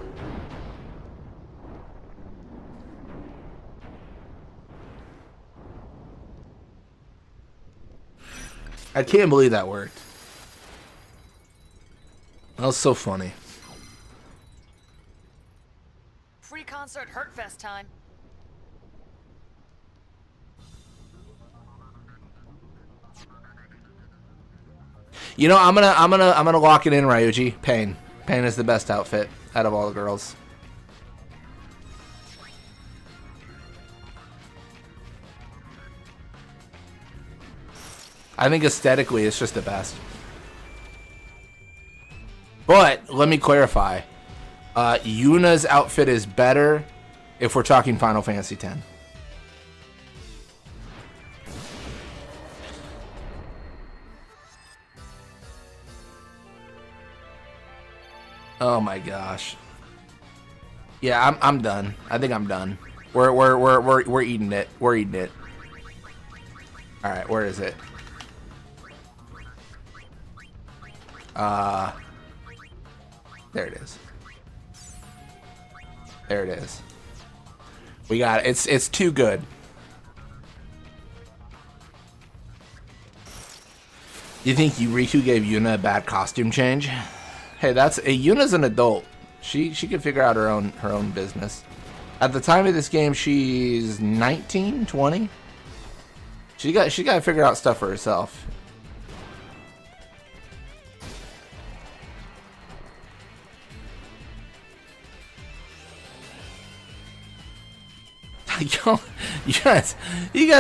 I can't believe that worked. That was so funny. Free concert Hurtfest time. You know, I'm gonna lock it in, Ryuji. Pain. Pain is the best outfit out of all the girls. I think aesthetically it's just the best. But let me clarify. Yuna's outfit is better if we're talking Final Fantasy X. Oh my gosh. Yeah, I'm done. I think I'm done. We're eating it. We're eating it. All right, where is it? There it is. There it is. We got it. It's too good. You think Riku gave Yuna a bad costume change? Hey, Yuna's an adult. She can figure out her own business. At the time of this game, she's 19, 20. She got to figure out stuff for herself. You guys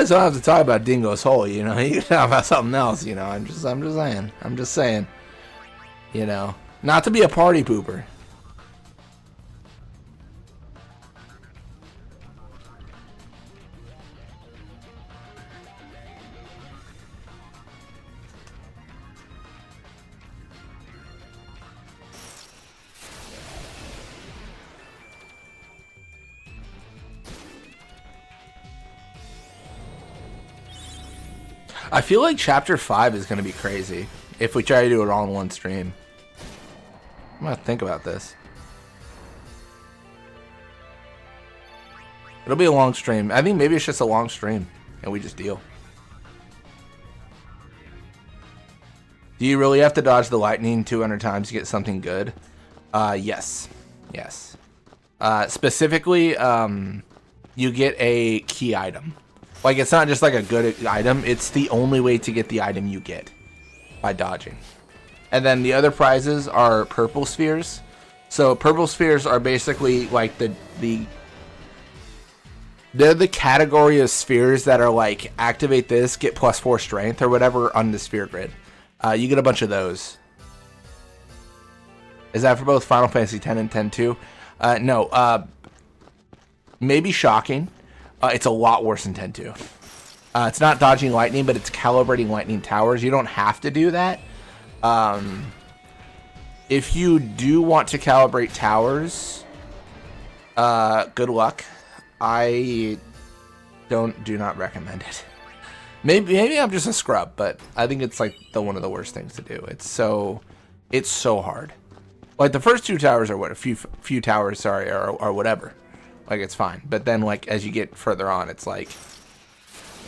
don't have to talk about Dingo's hole, you know. You can talk about something else, you know. I'm just saying. You know, not to be a party pooper. I feel like Chapter 5 is going to be crazy if we try to do it all in one stream. I'm going to think about this. It'll be a long stream. I think maybe it's just a long stream and we just deal. Do you really have to dodge the lightning 200 times to get something good? Yes. Yes. Specifically, you get a key item. Like, it's not just like a good item, it's the only way to get the item you get by dodging. And then the other prizes are purple spheres. So purple spheres are basically like they're the category of spheres that are like, activate this, get +4 strength or whatever on the sphere grid. You get a bunch of those. Is that for both Final Fantasy X and X-2? No. Maybe shocking. It's a lot worse than X-2. It's not dodging lightning, but it's calibrating lightning towers. You don't have to do that. If you do want to calibrate towers, good luck. I do not recommend it. Maybe I'm just a scrub, but I think it's like one of the worst things to do. It's so hard. Like the first 2 towers are what, a few towers, sorry, or whatever. Like, it's fine. But then, like, as you get further on, it's like...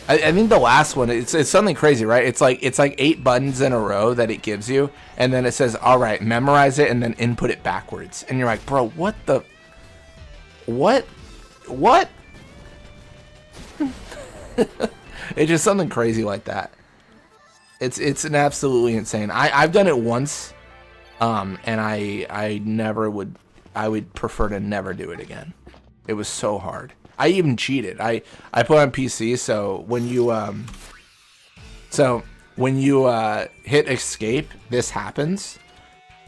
I think the last one, it's something crazy, right? It's like 8 buttons in a row that it gives you. And then it says, all right, memorize it and then input it backwards. And you're like, bro, what the... What? It's just something crazy like that. It's an absolutely insane. I've done it once. And I would prefer to never do it again. It was so hard. I even cheated. I put on PC, so when you hit escape, this happens.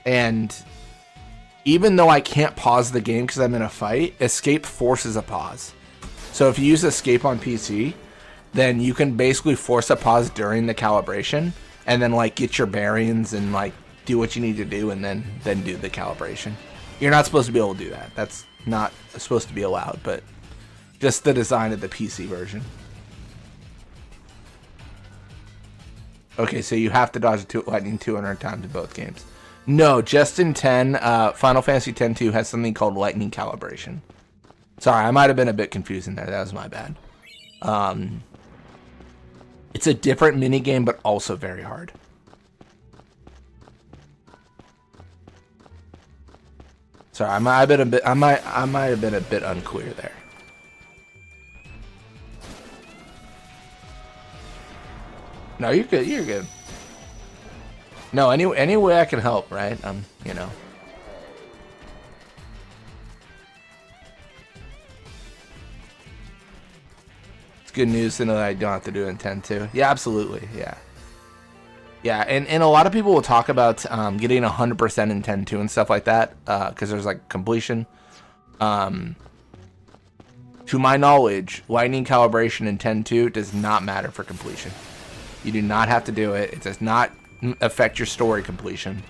And even though I can't pause the game because I'm in a fight, escape forces a pause. So if you use escape on PC, then you can basically force a pause during the calibration and then like get your bearings and like do what you need to do and then do the calibration. You're not supposed to be able to do that. That's not supposed to be allowed, but just the design of the PC version. Okay, so you have to dodge lightning 200 times in both games. No, just in 10, Final Fantasy X-2 has something called lightning calibration. Sorry, I might have been a bit confusing there. That was my bad. It's a different minigame, but also very hard. Sorry, I might have been a bit unclear there. No, you're good. You're good. No, any way I can help, right? You know. It's good news to know that I don't have to do it in 10-2. Yeah, absolutely. Yeah. Yeah, and a lot of people will talk about getting 100% in 10-2 and stuff like that because there's like completion. To my knowledge, lightning calibration in 10-2 does not matter for completion. You do not have to do it. It does not affect your story completion.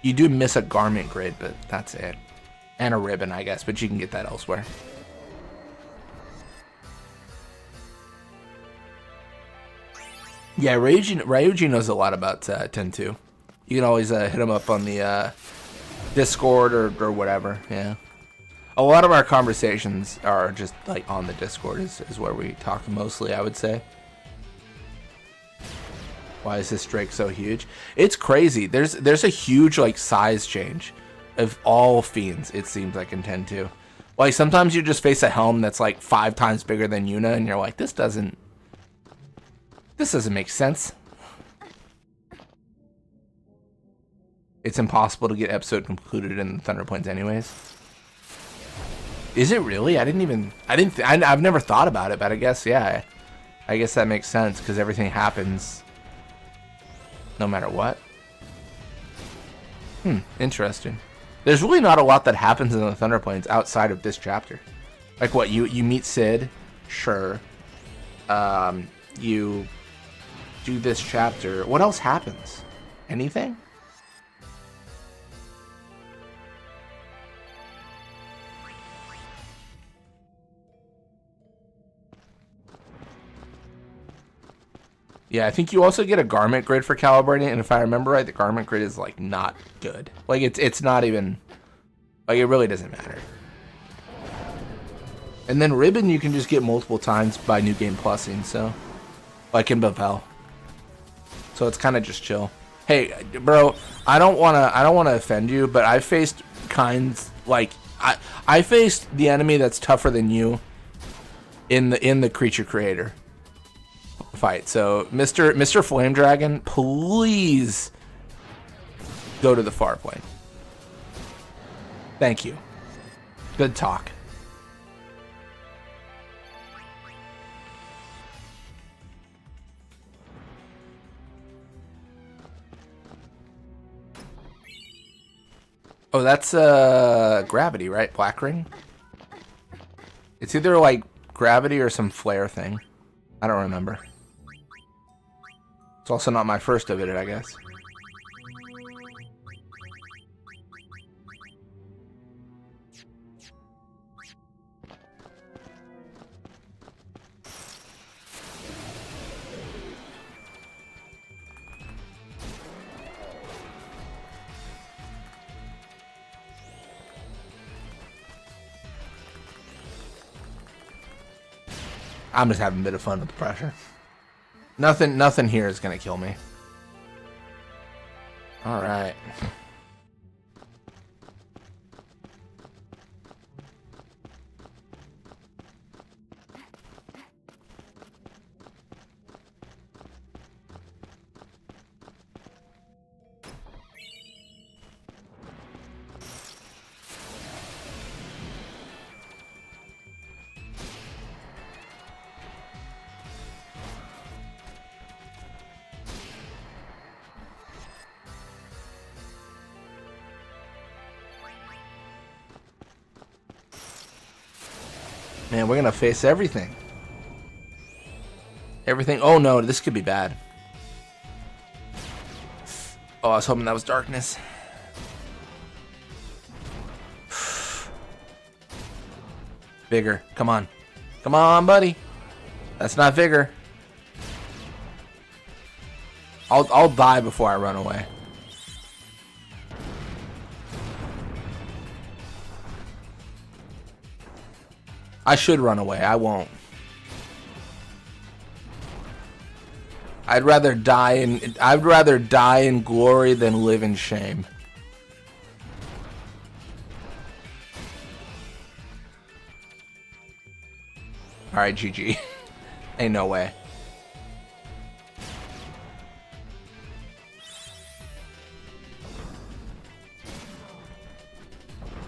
You do miss a garment grid, but that's it. And a ribbon, I guess, but you can get that elsewhere. Yeah, Ryuji knows a lot about 10-2. You can always hit him up on the Discord or whatever, yeah. A lot of our conversations are just like on the Discord is where we talk mostly, I would say. Why is this Drake so huge? It's crazy. There's a huge like size change of all fiends, it seems like in 10-2. Like sometimes you just face a helm that's like 5 times bigger than Yuna and you're like, this doesn't make sense. It's impossible to get episode concluded in Thunder Plains anyways. Is it really? I've never thought about it, but I guess, yeah. I guess that makes sense because everything happens no matter what. Interesting. There's really not a lot that happens in the Thunder Plains outside of this chapter. Like what, you meet Sid, sure. You do this chapter. What else happens? Anything? Yeah, I think you also get a garment grid for calibrating, and if I remember right, the garment grid is like not good. Like it's not even like it really doesn't matter. And then ribbon you can just get multiple times by new game plusing, so like in Bavel. So it's kind of just chill. Hey, bro, I don't wanna offend you, but I faced kinds like I faced the enemy that's tougher than you in the creature creator fight. So Mr. Flame Dragon, please go to the far plane. Thank you. Good talk. Oh, that's gravity, right? Black ring? It's either like gravity or some flare thing. I don't remember. It's also not my first of it, I guess. I'm just having a bit of fun with the pressure. Nothing here is gonna kill me. All right. Man, we're gonna face everything. Everything. Oh no, this could be bad. Oh, I was hoping that was darkness. Vigor. Come on. Come on, buddy. That's not vigor. I'll die before I run away. I should run away. I won't. I'd rather die in glory than live in shame. All right, GG. Ain't no way.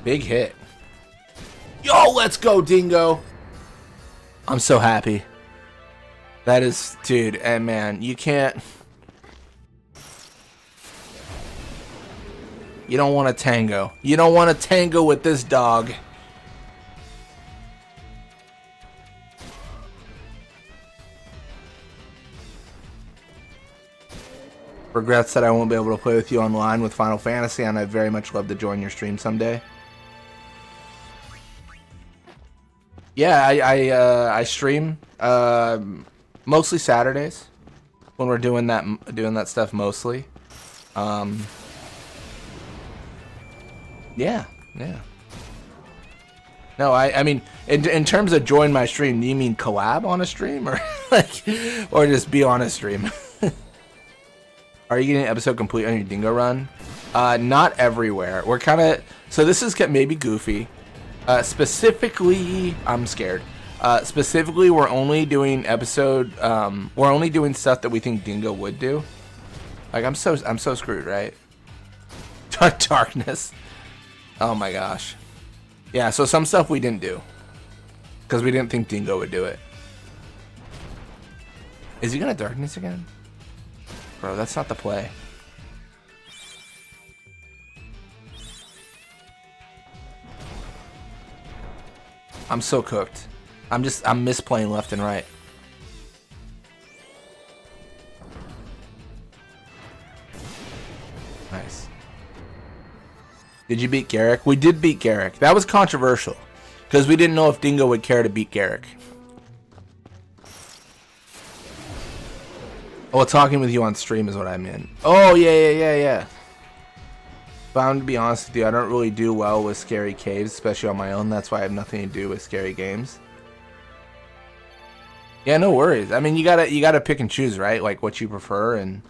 Big hit. Yo, let's go, Dingo. I'm so happy. That is, dude, and man, you can't. You don't want to tango. You don't want to tango with this dog. Regrets that I won't be able to play with you online with Final Fantasy, and I'd very much love to join your stream someday. Yeah, I stream mostly Saturdays when we're doing that stuff mostly. Yeah. No, I mean, in terms of join my stream, do you mean collab on a stream or or just be on a stream? Are you getting an episode complete on your Dingo run? Not everywhere. We're kind of, so this is maybe goofy. Specifically, I'm scared. Specifically, we're only doing we're only doing stuff that we think Dingo would do. Like, I'm so screwed, right? Darkness. Oh my gosh. Yeah, so some stuff we didn't do because we didn't think Dingo would do it. Is he gonna darkness again? Bro, that's not the play. I'm so cooked. I'm misplaying left and right. Nice. Did you beat Garrick? We did beat Garrick. That was controversial because we didn't know if Dingo would care to beat Garrick. Oh, talking with you on stream is what I meant. Oh, yeah. Bound to be honest with you, I don't really do well with scary caves, especially on my own. That's why I have nothing to do with scary games. Yeah, no worries. I mean, you gotta pick and choose, right? Like what you prefer and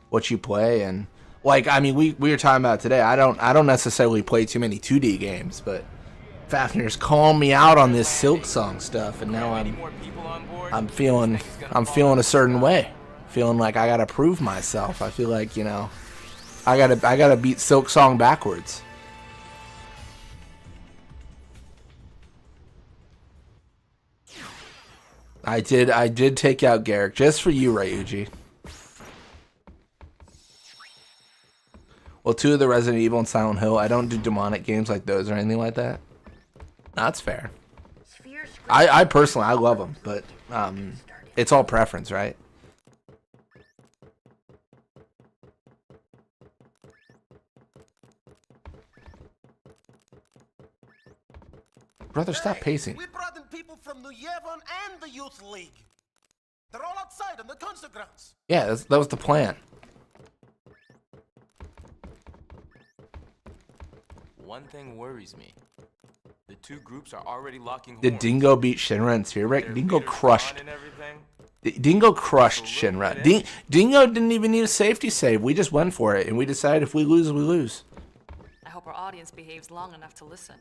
what you play, and like, I mean, we were talking about today. I don't necessarily play too many 2D games, but Fafner's calling me out on this Silk Song stuff, and now I'm feeling a certain way. Feeling like I gotta prove myself. I feel like, you know, I gotta beat Silk Song backwards. I did take out Garrick just for you, Ryuji. Well, 2 of the Resident Evil and Silent Hill. I don't do demonic games like those or anything like that. That's fair. I personally, I love them, but it's all preference, right? Brother, stop pacing. We brought in people from New Yevon and the Youth League. They're all outside on the concert grounds. Yeah, that was the plan. One thing worries me. The 2 groups are already locking horns. Did Dingo beat Shinra and Spearwreck? Dingo crushed. Dingo crushed Shinra. Dingo didn't even need a safety save. We just went for it, and we decided if we lose, we lose. I hope our audience behaves long enough to listen.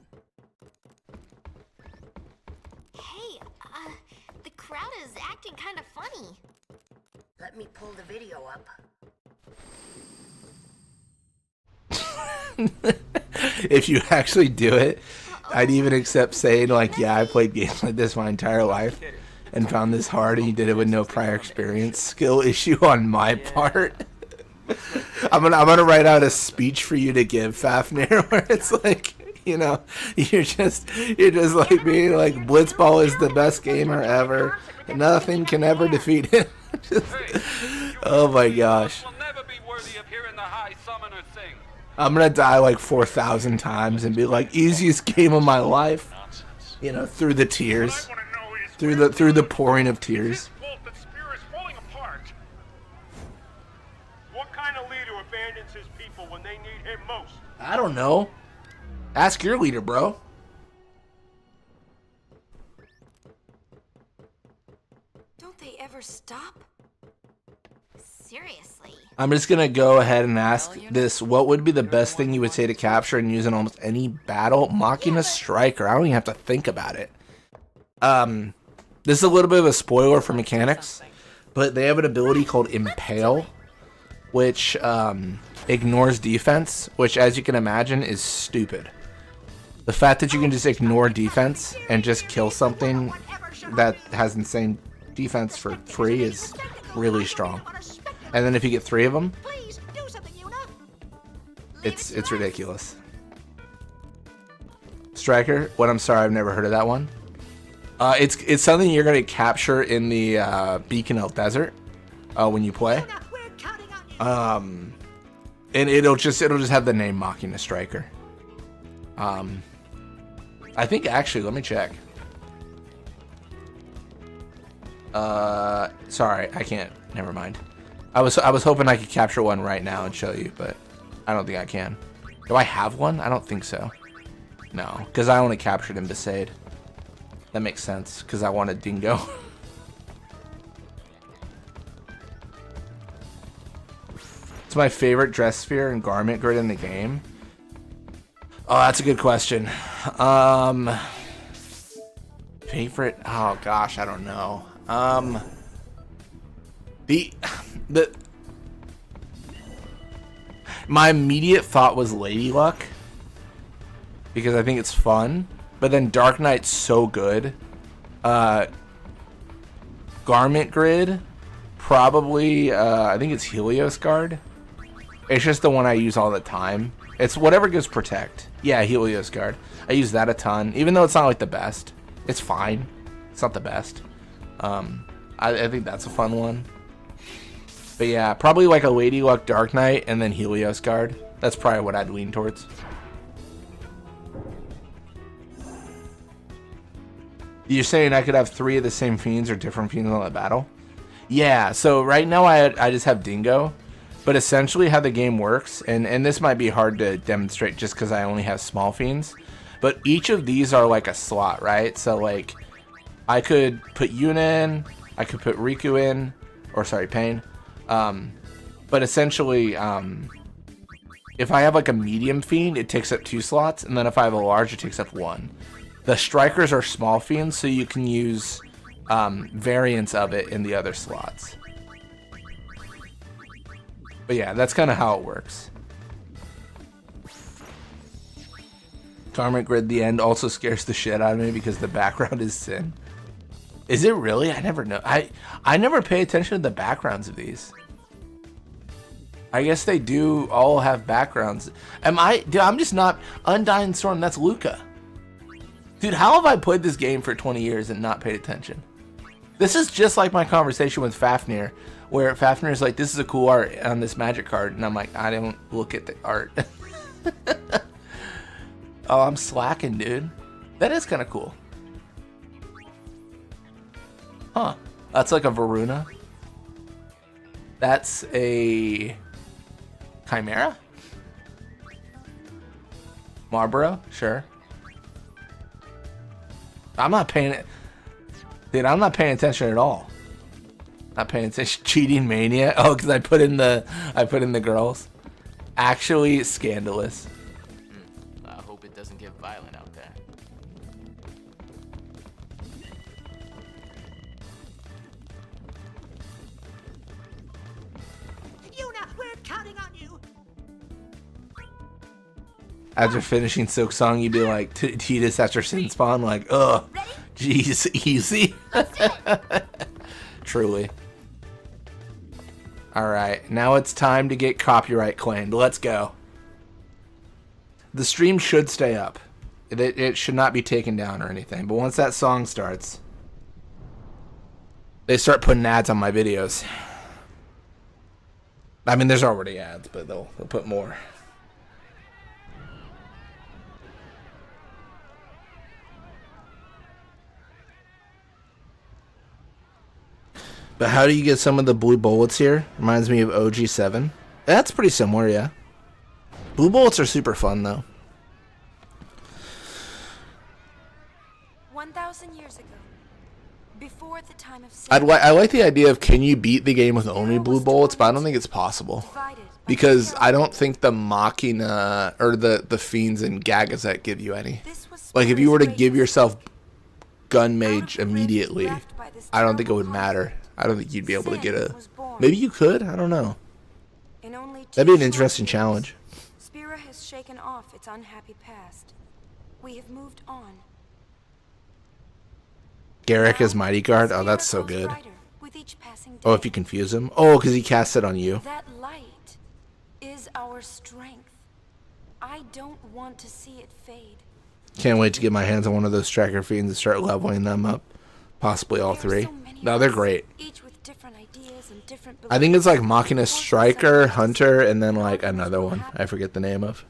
Hey, the crowd is acting kind of funny. Let me pull the video up. If you actually do it, I'd even accept saying, like, yeah, I played games like this my entire life and found this hard, and you did it with no prior experience. Skill issue on my part. I'm gonna write out a speech for you to give, Fafnir, where it's like, you know, you're just like being like, Blitzball is the best gamer ever. Nothing can ever defeat him. Oh my gosh. I'm gonna die like 4,000 times and be like, easiest game of my life. You know, through the tears, through the pouring of tears. What kind of leader abandons his people when they need him most? I don't know. Ask your leader, bro. Don't they ever stop? Seriously. I'm just gonna go ahead and ask this: what would be the best thing you would say to capture and use in almost any battle? Mocking a striker. I don't even have to think about it. This is a little bit of a spoiler for mechanics, but they have an ability called Impale, which ignores defense, which, as you can imagine, is stupid. The fact that you can just ignore defense and just kill something that has insane defense for free is really strong. And then if you get 3 of them, it's ridiculous. Striker, what? I'm sorry, I've never heard of that one. It's something you're gonna capture in the Beacon Hill Desert when you play. And it'll just have the name Machina Striker. I think actually, let me check. Sorry, I can't. Never mind. I was hoping I could capture one right now and show you, but I don't think I can. Do I have one? I don't think so. No, because I only captured in Besaid. That makes sense, because I wanted Dingo. It's my favorite dress sphere and garment grid in the game. Oh, that's a good question. Favorite? Oh gosh, I don't know. My immediate thought was Lady Luck because I think it's fun, but then Dark Knight's so good. Garment grid, probably. I think it's Helios Guard. It's just the one I use all the time. It's whatever gives protect. Yeah, Helios Guard. I use that a ton, even though it's not like the best. It's fine. It's not the best. I think that's a fun one. But yeah, probably like a Lady Luck Dark Knight and then Helios Guard. That's probably what I'd lean towards. You're saying I could have 3 of the same fiends or different fiends on the battle? Yeah, so right now I just have Dingo. But essentially how the game works, and this might be hard to demonstrate just because I only have small fiends, but each of these are like a slot, right? So like, I could put Yuna in, I could put Riku in, or sorry, Pain. But essentially, if I have like a medium fiend, it takes up 2 slots, and then if I have a large, it takes up 1. The strikers are small fiends, so you can use variants of it in the other slots. But yeah, that's kind of how it works. Garment grid, the end also scares the shit out of me because the background is Sin. Is it really? I never know. I never pay attention to the backgrounds of these. I guess they do all have backgrounds. Dude, I'm just not. Undying Storm, that's Luca. Dude, how have I played this game for 20 years and not paid attention? This is just like my conversation with Fafnir, where Fafnir is like, this is a cool art on this magic card. And I'm like, I don't look at the art. Oh, I'm slacking, dude. That is kind of cool. Huh. That's like a Varuna. That's a Chimera? Marlboro? Sure. I'm not paying it. Dude, I'm not paying attention at all. Not paying attention. Cheating mania. Oh, because I put in the girls. Actually scandalous. I hope it doesn't get violent out there. Yuna, we're counting on you. After finishing Silk Song, you'd be like, Tidus after Sin Spawn, like, ugh, jeez, easy. Truly. Alright, now it's time to get copyright claimed. Let's go. The stream should stay up. It should not be taken down or anything. But once that song starts, they start putting ads on my videos. I mean, there's already ads, but they'll put more. But how do you get some of the blue bullets here? Reminds me of OG7. That's pretty similar, yeah. Blue bullets are super fun, though. 1,000 years ago, before the time of I like the idea of can you beat the game with only blue bullets, but I don't think it's possible. Because I don't think the Machina or the Fiends and Gagazet give you any. Like, if you were to give yourself Gun Mage immediately, I don't think it would matter. I don't think you'd be able to get a... Maybe you could? I don't know. That'd be an interesting challenge. Spira has shaken off its unhappy past. We have moved on. Garrick as Mighty Guard. Oh, that's so good. Oh, if you confuse him. Oh, because he casts it on you. That light is our strength. I don't want to see it fade. Can't wait to get my hands on one of those Striker Fiends and start leveling them up. Possibly all three. No, they're great. Each with different ideas and different I think it's like Machina Striker, Hunter, and then like another one. I forget the name of.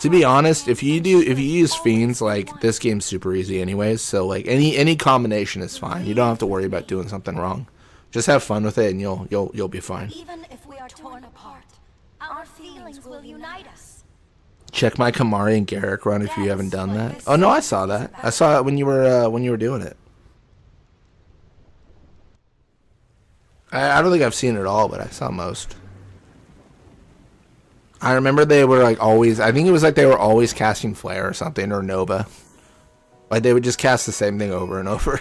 To be honest, if you use Fiends, like this game's super easy anyways, so like any combination is fine. You don't have to worry about doing something wrong. Just have fun with it and you'll be fine. Even if we are torn apart, our feelings will unite us. Check my Kamari and Garrick run if you haven't done that. Oh no, I saw that. I saw it when you were doing it. I don't think I've seen it all, but I saw most. I remember they were like always, I think it was like they were always casting Flare or something, or Nova. Like they would just cast the same thing over and over.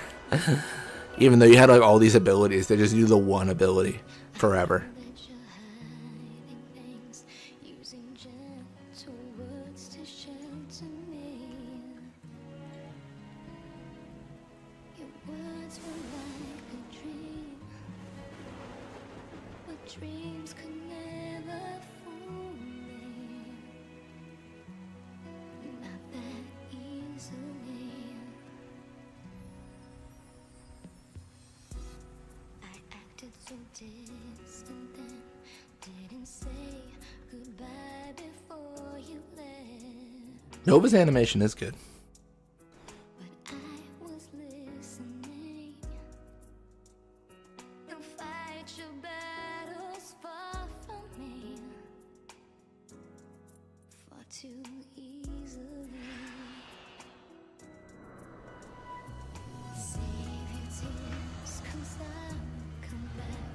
Even though you had like all these abilities, they just do the one ability forever. Dreams could never fool me, not that easily. I acted so distant then, didn't say goodbye before you left. Nova's animation is good. But I was listening. You'll fight your battles far from me, far too easily. Save your tears, 'cause I'll come back.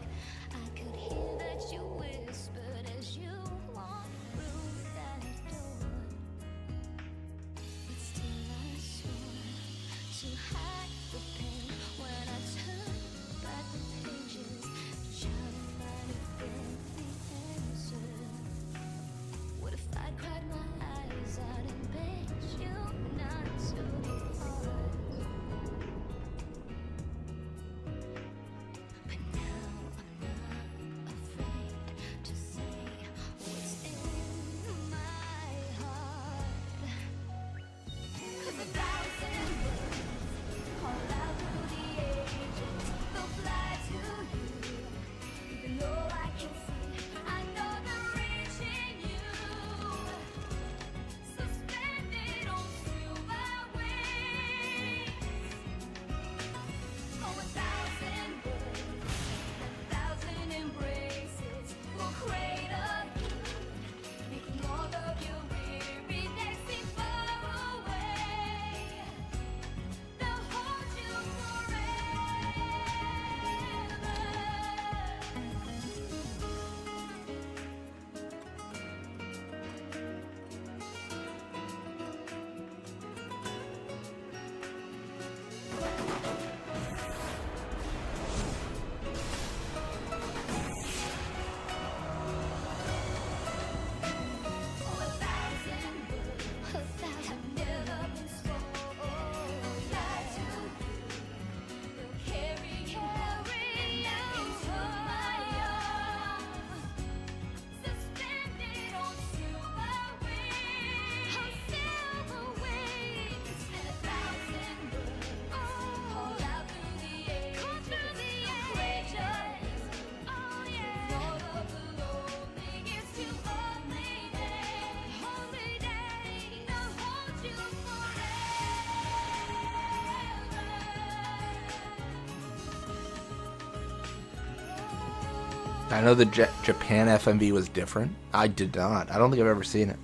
I could hear that you whispered as you walked through that door. But still I swore to hide the pain when I turned back the pages, trying to find if there'd be answer. What if I cried my eyes out and begged you not to depart? But now I'm not afraid to say what's in my heart. 'Cause 1,000 words call out through the ages, they'll fly to you. Even though I can see, I know they're reaching you. Suspended on silver wings. Oh, 1,000 words, 1,000 embraces will cradle you, making all of your weary days seem far away. They'll hold you forever. Oh, 1,000 words, 1,000 have never been spoken. Fly to you, they'll carry you into my arms. Suspended on silver wings, and 1,000 words call out through the ages, courageous. Oh yeah, all of the loneliness to only day, they'll hold you I know the Japan FMV was different. I did not. I don't think I've ever seen it.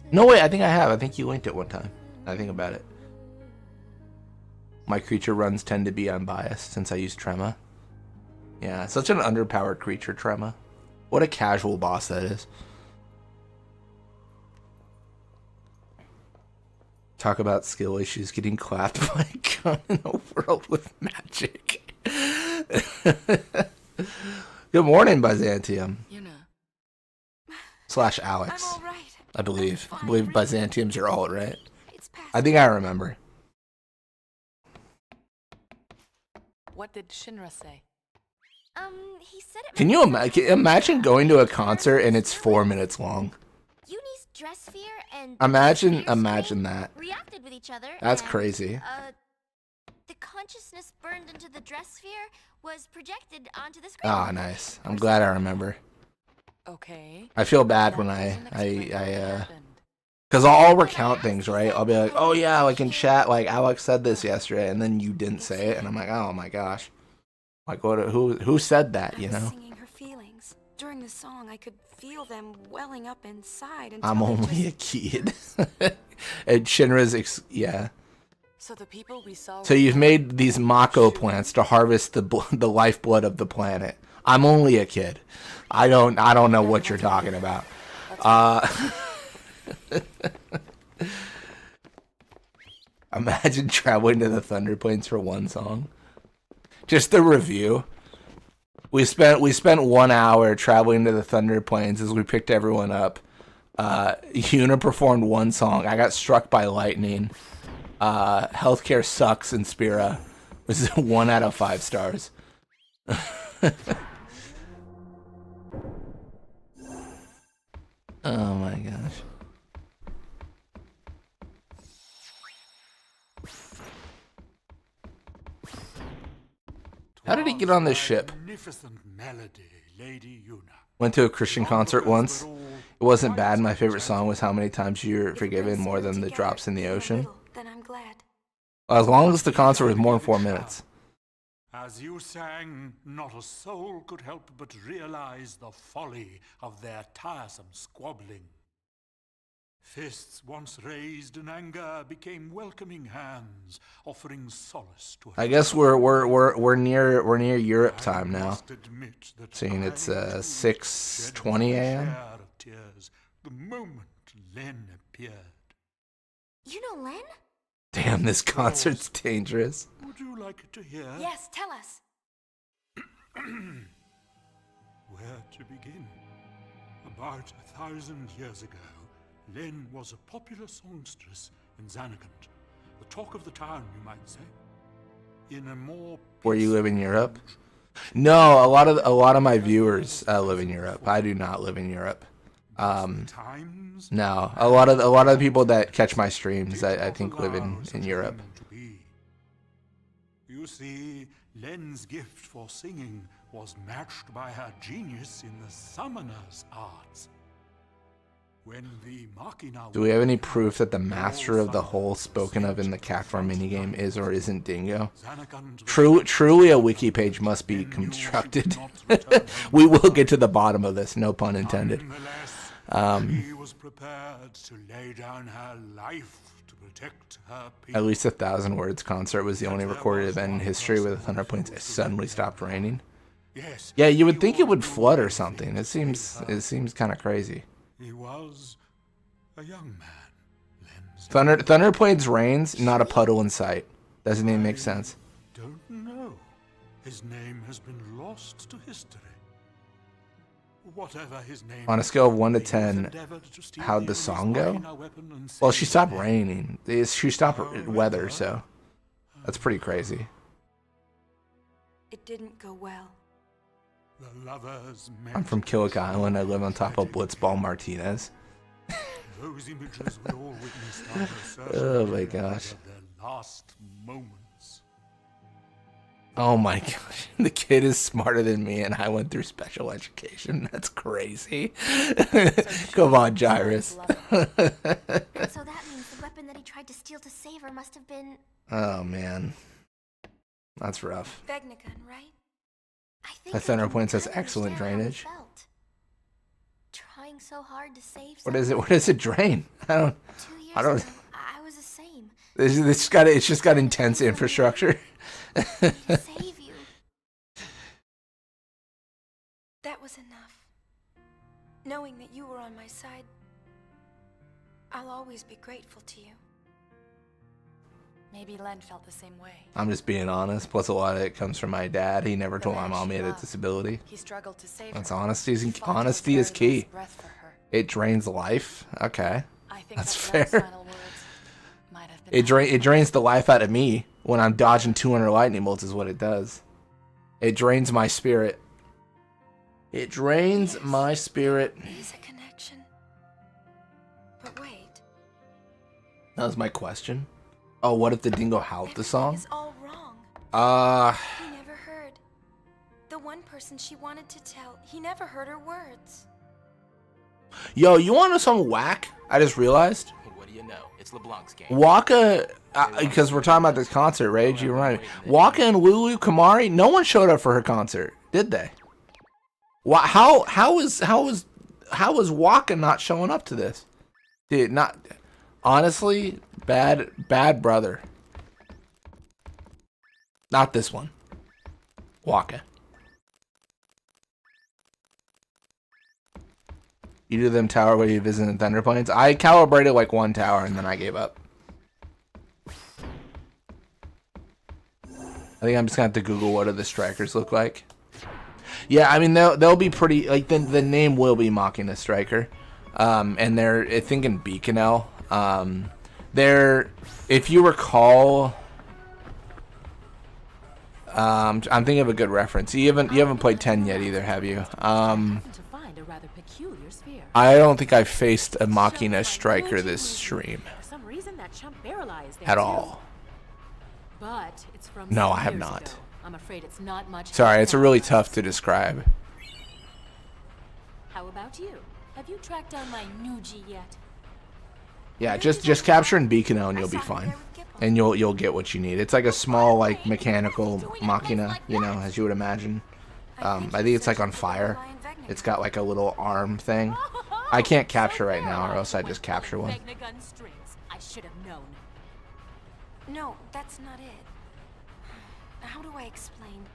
No, wait, I think I have. I think you linked it one time. I think about it. My creature runs tend to be unbiased since I use Trema. Yeah, such an underpowered creature, Trema. What a casual boss that is. Talk about skill issues getting clapped by a gun in a world with magic. Good morning, Byzantium. You know. / Alex. I'm all right. I believe Byzantium's your alt, right? I think I remember. What did Shinra say? He said it. Can you imagine going to a concert and it's 4 minutes long? Uni's dress sphere and Imagine that. reacted with each other. That's and, crazy. The consciousness burned into the dress sphere was projected onto the screen. Ah, nice. I'm glad I remember. Okay. I feel bad when because I'll recount things, right? I'll be like, oh yeah, like in chat, like Alex said this yesterday, and then you didn't say it, and I'm like, oh my gosh, like what? Who said that? You know? Singing her feelings during the song, I could feel them welling up inside. I'm only a kid. And Shinra's yeah. So the people we saw. So you've made these Mako plants to harvest the lifeblood of the planet. I'm only a kid. I don't know what you're talking about. Imagine traveling to the Thunder Plains for one song. Just the review. We spent 1 hour traveling to the Thunder Plains as we picked everyone up. Yuna performed one song. I got struck by lightning. Healthcare sucks in Spira. This is 1 out of 5 stars. Oh my gosh. How did he get on this ship? Melody, Lady Yuna. Went to a Christian concert once. It wasn't bad. My favorite song was How Many Times You're Forgiven More Than the Drops in the Ocean. Then I'm glad. As long as the concert was more than 4 minutes. As you sang, not a soul could help but realize the folly of their tiresome squabbling. Fists once raised in anger became welcoming hands, offering solace to. I guess we're near Europe time now. Seeing it's 6:20 a.m. The moment Len appeared. You know Len? Damn, this concert's dangerous. Would you like to hear? Yes, tell us. Where to begin? About 1,000 years ago, Len was a popular songstress in Xanakant. The talk of the town, you might say. In a more Where you live in Europe? No, a lot of my viewers live in Europe. I do not live in Europe. No, a lot of the people that catch my streams, I think live in Europe. You see, Len's gift for singing was matched by her genius in the summoner's arts. When the Machina Do we have any proof that the master of the whole spoken of in the Cactuar minigame is or isn't Dingo? Truly a wiki page must be constructed. We will get to the bottom of this, no pun intended. She was prepared to lay down her life to protect her people. At least 1,000 words concert was the only recorded event in history where the Thunder Plains suddenly stopped raining. Yeah, you would think it would flood or something. It seems kind of crazy. He was a young man. Thunder Plains rains, not a puddle in sight. Doesn't even make sense. Don't know. His name has been lost to history. Whatever his name. On a scale of 1 to 10, how'd the song go? Well, she stopped raining. She stopped weather, so that's pretty crazy. It didn't go well. The lovers met. I'm from Killick Island. I live on top of Blitzball Martinez. Those images we all witnessed on the Oh my gosh. of their last moments. Oh my gosh. The kid is smarter than me and I went through special education. That's crazy. Come on, Gyrus. So that means the weapon that he tried to steal to save her must have been Oh man. That's rough. Vegnagun, right? I think The Thunder Plains has I excellent understand how he drainage. felt. Trying so hard to save What is it? someone. What does it drain? 2 years I don't. ago, I was the same. It's just got intense infrastructure. Save you. That was enough. Knowing that you were on my side, I'll always be grateful to you. Maybe Len felt the same way. I'm just being honest. Plus, a lot of it comes from my dad. He never The told my man mom he she had a loved. disability. He struggled to save That's her. honesty. He fought to Honesty is spare Len's key. breath for her. It drains life. Okay. I think That's that fair. final words might have been It drains the life out of me when I'm dodging 200 lightning bolts is what it does. It drains my spirit. It drains my spirit. There's a connection. But wait. That was my question. Oh, what if the dingo howled the song? It's all wrong. He never heard. The one person she wanted to tell, he never heard her words. Yo, you want to know something whack? I just realized. What do you know? It's LeBlanc's game. Waka, because we're talking about this concert, Rage. You remind me. Waka and Lulu Kamari, no one showed up for her concert, did they? How is Waka not showing up to this? Dude, not honestly, bad brother. Not this one. Waka. You do them tower where you visit in Thunder Plains? I calibrated like one tower and then I gave up. I think I'm just gonna have to Google what do the strikers look like. Yeah, I mean they'll be pretty like the name will be mocking the striker, and they're I think in Beaconel. They're if you recall. I'm thinking of a good reference. You haven't played 10 yet either, have you? I don't think I've faced a Machina striker this stream. At all. No, I have not. I'm afraid it's not much. Sorry, it's really tough to describe. How about you? Have you tracked down my Nuji yet? Yeah, just capture in Beaconel and you'll be fine. And you'll get what you need. It's like a small like mechanical Machina, you know, as you would imagine. I think it's like on fire. It's got like a little arm thing. I can't capture right now, or else I'd just capture one. I should have known. No, that's not it. How do I explain?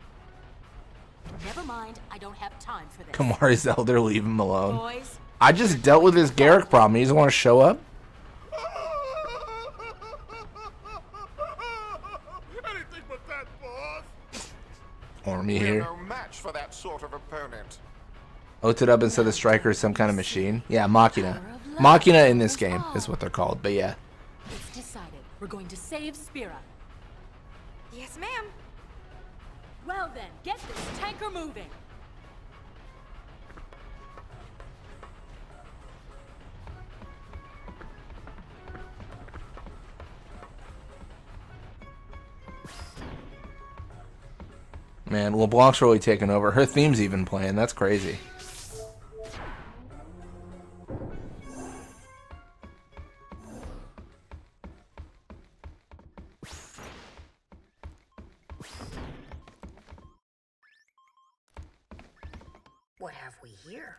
Never mind, I don't have time for this. Kamari's elder, leave him alone. Boys. I just dealt with his Garrick problem. He doesn't want to show up. Anything but that, boss. Ormy We're here. no match for that sort of opponent. Oated up and said the striker is some kind of machine. Yeah, Machina. Machina in this game is what they're called, but yeah. It's decided. We're going to save Spira. Yes, ma'am. Well then, get this tanker moving. Man, LeBlanc's really taking over. Her theme's even playing. That's crazy. What have we here?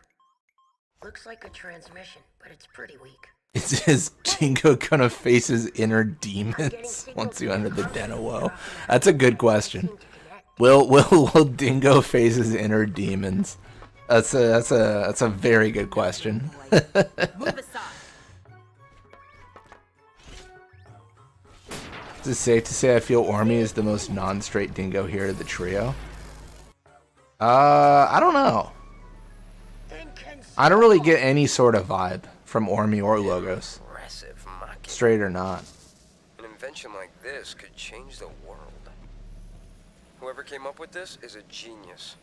Looks like a transmission, but it's pretty weak. Is Dingo gonna face his inner demons once you enter the Den of Woe? That's a good question. Will Dingo face his inner demons? That's a very good question. Is it safe to say I feel Ormy is the most non-straight Dingo here of the trio? I don't know. I don't really get any sort of vibe from Ormy or Logos. Straight or not. An invention like this could change the world. Whoever came up with this is a genius.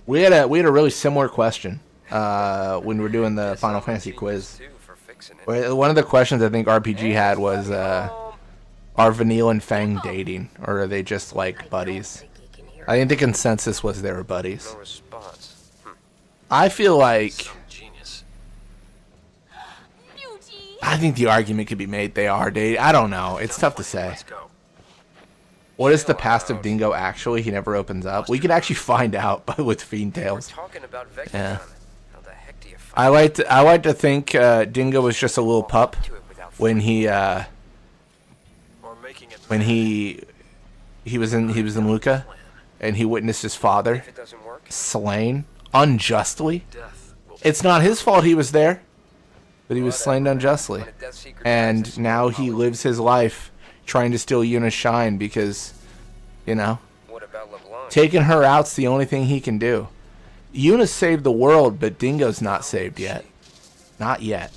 We had a really similar question when we were doing the Final Fantasy quiz. One of the questions I think RPG had was, are Vanille and Fang dating, or are they just like buddies? I think the consensus was they were buddies. I feel like I think the argument could be made they are dating. I don't know. It's tough to say. What is the past of Dingo actually? He never opens up. We could actually find out with Fiend Tales. Yeah. I like to think Dingo was just a little pup when he was in Luca and he witnessed his father slain unjustly. It's not his fault he was there, but he was slain unjustly. And now he lives his life trying to steal Yuna's shine because, you know, taking her out's the only thing he can do. Yuna saved the world, but Dingo's not saved yet. Not yet.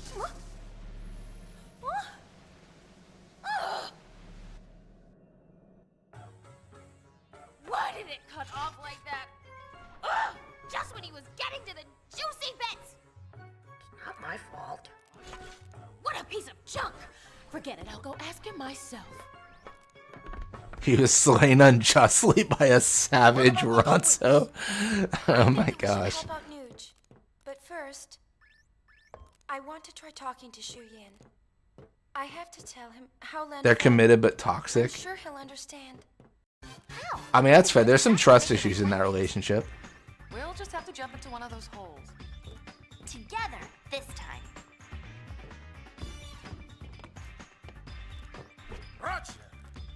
Why did it cut off like that? Ugh! Just when he was getting to the juicy bits! It's not my fault. What a piece of junk! Forget it, I'll go ask him myself. He was slain unjustly by a savage Ronso. Oh my gosh. Help out Nuge. But first, I want to try talking to Shu Yin. I have to tell him how Len They're felt. committed but I'm toxic. sure he'll understand. I mean, that's fair. There's some trust issues in that relationship. We'll just have to jump into one of those holes. Together, this time. Roger.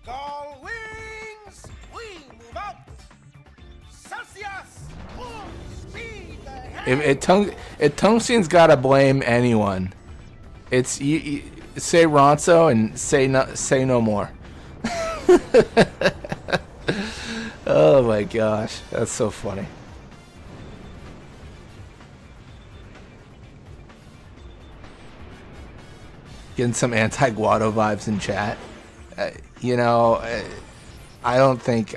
Gull wings. We move out. Celsius. Full speed ahead. If Tungsten's got to blame anyone, it's you say Ronso and say no more. Oh my gosh, that's so funny. Getting some anti-Guado vibes in chat. You know, I think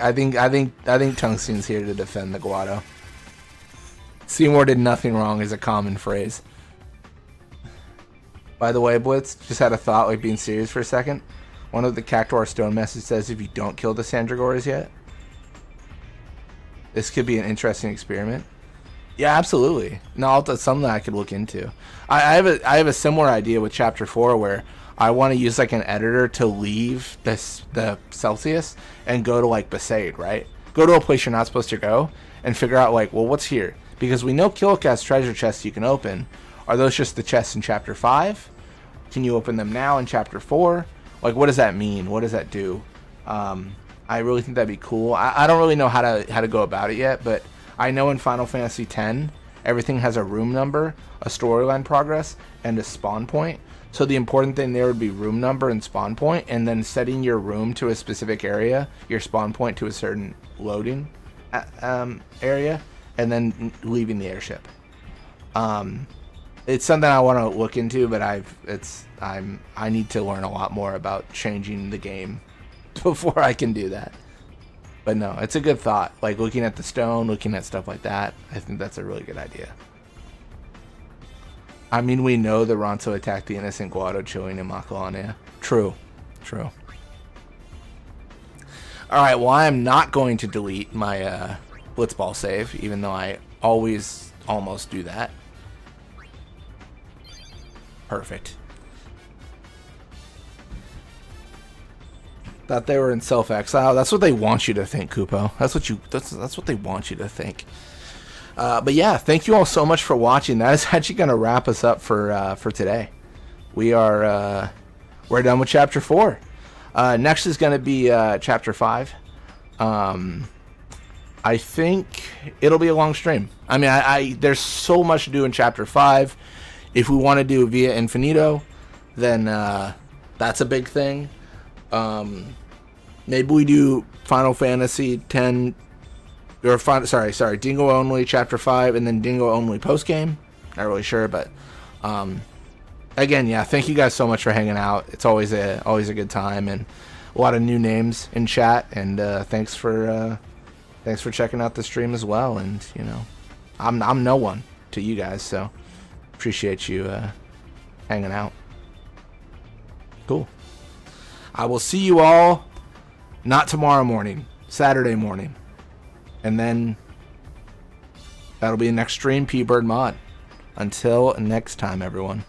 Tungsten's here to defend the Guado. Seymour did nothing wrong is a common phrase. By the way, Blitz, just had a thought, like being serious for a second. One of the Cactuar Stone message says if you don't kill the Sandragores yet, this could be an interesting experiment. Yeah, absolutely. No, that's something I could look into. I have a similar idea with Chapter 4 where I want to use like an editor to leave the Celsius and go to like Besaid, right? Go to a place you're not supposed to go and figure out like, well, what's here? Because we know Killick has treasure chests you can open. Are those just the chests in Chapter 5? Can you open them now in Chapter 4? Like, what does that mean? What does that do? I really think that'd be cool. I don't really know how to go about it yet, but I know in Final Fantasy X, everything has a room number, a storyline progress, and a spawn point. So the important thing there would be room number and spawn point, and then setting your room to a specific area, your spawn point to a certain loading area, and then leaving the airship. It's something I want to look into, but I need to learn a lot more about changing the game before I can do that. But no, it's a good thought. Like looking at the stone, looking at stuff like that. I think that's a really good idea. I mean, we know the Ronso attacked the innocent Guado chilling in Macalania. True. True. Alright, well, I am not going to delete my Blitzball save, even though I always almost do that. Perfect. Thought they were in self-exile. That's what they want you to think, Kupo. That's what they want you to think. But yeah, thank you all so much for watching. That is actually going to wrap us up for today. We're done with Chapter 4. Next is going to be Chapter 5. I think it'll be a long stream. I mean, there's so much to do in Chapter 5. If we want to do Via Infinito, then that's a big thing. Maybe we do Final Fantasy 10 or sorry, Dingo only Chapter 5 and then Dingo only post game. Not really sure, but again, yeah, thank you guys so much for hanging out. It's always a good time and a lot of new names in chat, and thanks for checking out the stream as well. And you know, I'm no one to you guys, so appreciate you hanging out. Cool. I will see you all not tomorrow morning, Saturday morning. And then that'll be the next stream, P-Bird Mod. Until next time, everyone.